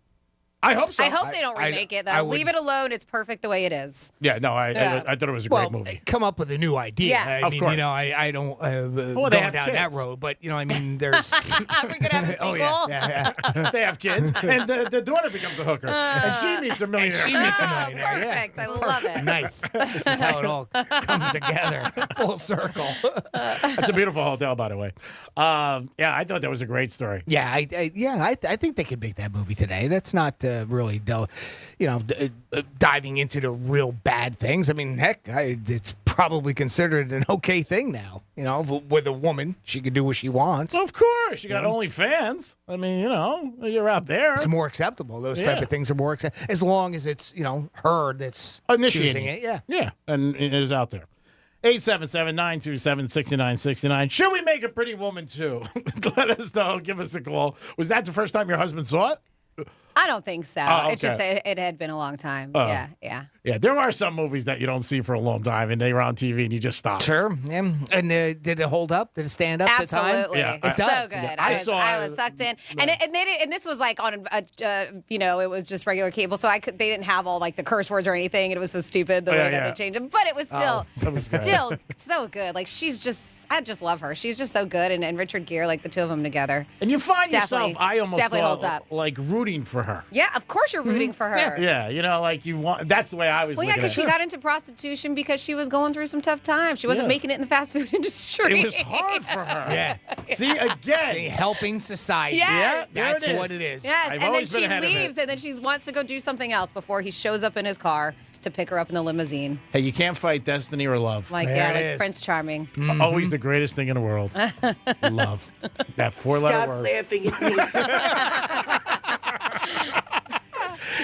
I hope so. I hope they don't remake it, though. Leave it alone. It's perfect the way it is. Yeah, no, I thought it was a great movie. Come up with a new idea. Yes. I mean, course. you know, I don't Well, go they have down kids. that road, but, you know, I mean, there's... We're going to have a sequel? Oh, yeah. They have kids, and the daughter becomes a hooker, and she meets a millionaire. Perfect. I love it. Nice. This is how it all comes together. Full circle. That's a beautiful hotel, by the way. Yeah, I thought that was a great story. Yeah, I think they could make that movie today. That's not really, diving into the real bad things. I mean, heck, it's probably considered an okay thing now. You know, with a woman, she can do what she wants. Of course, you got OnlyFans. I mean, you're out there. It's more acceptable. Those type of things are more acceptable as long as it's her that's initiating choosing it. Yeah, yeah, and it is out there. 877-927-6969. Should we make a Pretty Woman too? Let us know. Give us a call. Was that the first time your husband saw it? I don't think so. Oh, okay. It's just it had been a long time. Oh. Yeah. Yeah, there are some movies that you don't see for a long time, and they were on TV, and you just stop. Sure. Yeah. And did it hold up? Did it stand up? Absolutely. The time? It's so good. Yeah. I was sucked in, and this was like on it was just regular cable, so they didn't have all like the curse words or anything, and it was so stupid the way that they changed them, but it was still so good. Like I just love her. She's just so good, and Richard Gere, like the two of them together. And you find yourself, I almost definitely thought, holds up. like rooting for her. Yeah, of course you're rooting for her. Yeah, like you want. That's the way I was. Well, yeah, because she got into prostitution because she was going through some tough times. She wasn't making it in the fast food industry. It was hard for her. Yeah. See, again. Helping society. Yes. Yeah, That's what it is. Yes, I've and then always been she ahead of leaves, it. and then she wants to go do something else before he shows up in his car to pick her up in the limousine. Hey, you can't fight destiny or love. Like Prince Charming. Always the greatest thing in the world. Love. That 4-letter word.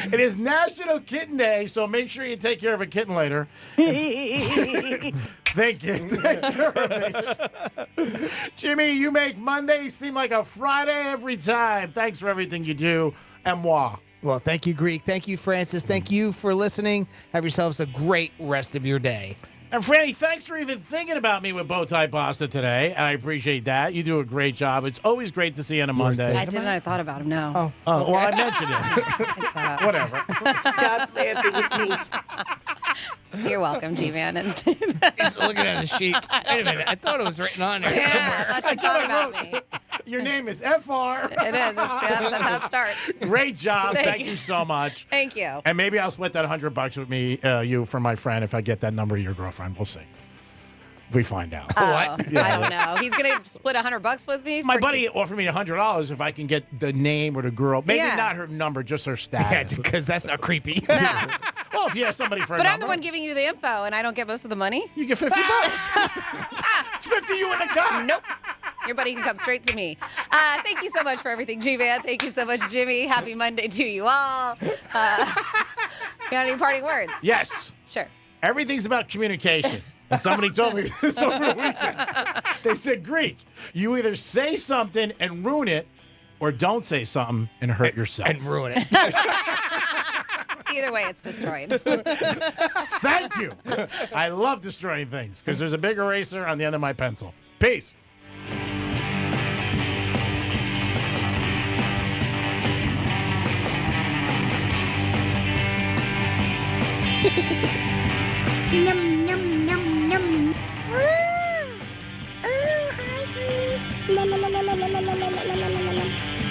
It is National Kitten Day, so make sure you take care of a kitten later. Thank you. Jimmy, you make Monday seem like a Friday every time. Thanks for everything you do. Et moi. Well, thank you, Greek. Thank you, Francis. Thank you for listening. Have yourselves a great rest of your day. And Franny, thanks for even thinking about me with Bowtie Pasta today. I appreciate that. You do a great job. It's always great to see you on a Monday. I didn't. I thought about him. No. Oh, well, I mentioned it. Whatever. Stop laughing at me. You're welcome, G-Man. And He's looking at his sheet. Wait a minute. I thought it was written on there somewhere. I thought she thought about me. Your name is FR. It is. That's how it starts. Great job. Thank Thank you. you so much. Thank you. And maybe I'll split that $100 with you for my friend if I get that number of your girlfriend. We'll see. If we find out. I don't know. He's gonna split $100 with me. My buddy offered me $100 if I can get the name or the girl. Maybe not her number, just her status. Because that's not creepy. No. Well, if you have somebody for a But number. I'm the one giving you the info, and I don't get most of the money. You get $50. It's 50 you in the guy. Nope. Your buddy can come straight to me. Thank you so much for everything, G-Man. Thank you so much, Jimmy. Happy Monday to you all. You got any parting words? Yes. Sure. Everything's about communication. And somebody told me this over the weekend. They said, Greek, you either say something and ruin it, or don't say something and hurt yourself. And ruin it. Either way, it's destroyed. Thank you. I love destroying things because there's a big eraser on the end of my pencil. Peace. Yum, yum, yum, yum. Hi, Greek. La, la, la, la, la, la, la, la, la, la, la, la, la.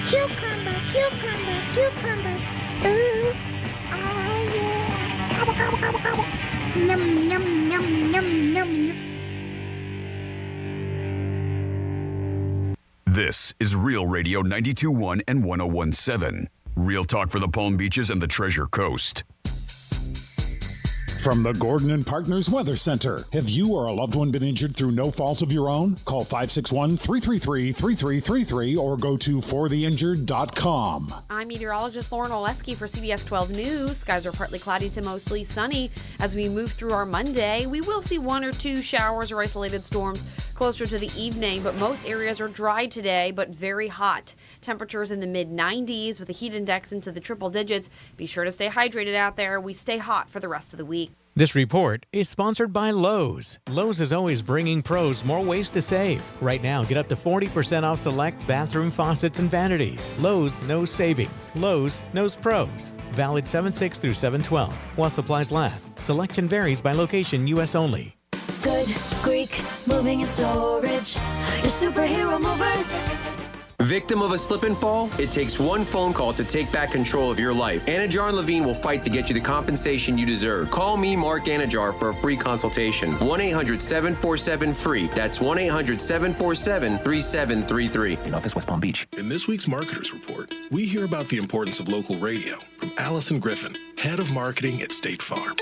Cucumber, cucumber, cucumber. Ooh, oh, yeah. Gobble, gobble, gobble, gobble. Yum, yum, yum, yum, yum. This is Real Radio 92.1 and 101.7. Real talk for the Palm Beaches and the Treasure Coast. From the Gordon and Partners Weather Center. Have you or a loved one been injured through no fault of your own? Call 561-333-3333 or go to fortheinjured.com. I'm meteorologist Lauren Oleski for CBS 12 News. Skies are partly cloudy to mostly sunny. As we move through our Monday, we will see 1 or 2 showers or isolated storms closer to the evening, but most areas are dry today, but very hot. Temperatures in the mid-90s with a heat index into the triple digits. Be sure to stay hydrated out there. We stay hot for the rest of the week. This report is sponsored by Lowe's. Lowe's is always bringing pros more ways to save. Right now, get up to 40% off select bathroom faucets and vanities. Lowe's knows savings. Lowe's knows pros. Valid 7/6 through 7/12 while supplies last. Selection varies by location, U.S. only. Good Greek moving and storage. Your superhero movers. Victim of a slip and fall? It takes one phone call to take back control of your life. Anajar and Levine will fight to get you the compensation you deserve. Call me, Mark Anajar, for a free consultation. 1-800-747-FREE. That's 1-800-747-3733. In office, West Palm Beach. In this week's Marketers Report, we hear about the importance of local radio from Allison Griffin, head of marketing at State Farm.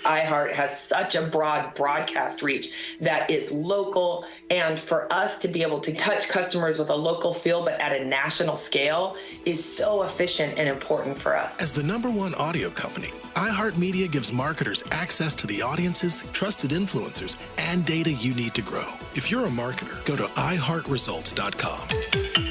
iHeart has such a broad broadcast reach that is local, and for us to be able to touch customers with a local feel but at a national scale is so efficient and important for us. As the #1 audio company, iHeartMedia gives marketers access to the audiences, trusted influencers, and data you need to grow. If you're a marketer, go to iHeartResults.com.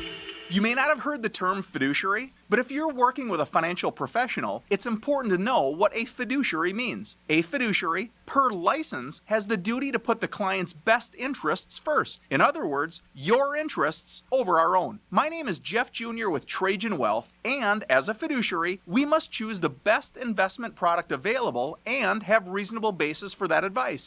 You may not have heard the term fiduciary, but if you're working with a financial professional, it's important to know what a fiduciary means. A fiduciary, per license, has the duty to put the client's best interests first. In other words, your interests over our own. My name is Jeff Jr. with Trajan Wealth, and as a fiduciary, we must choose the best investment product available and have reasonable basis for that advice.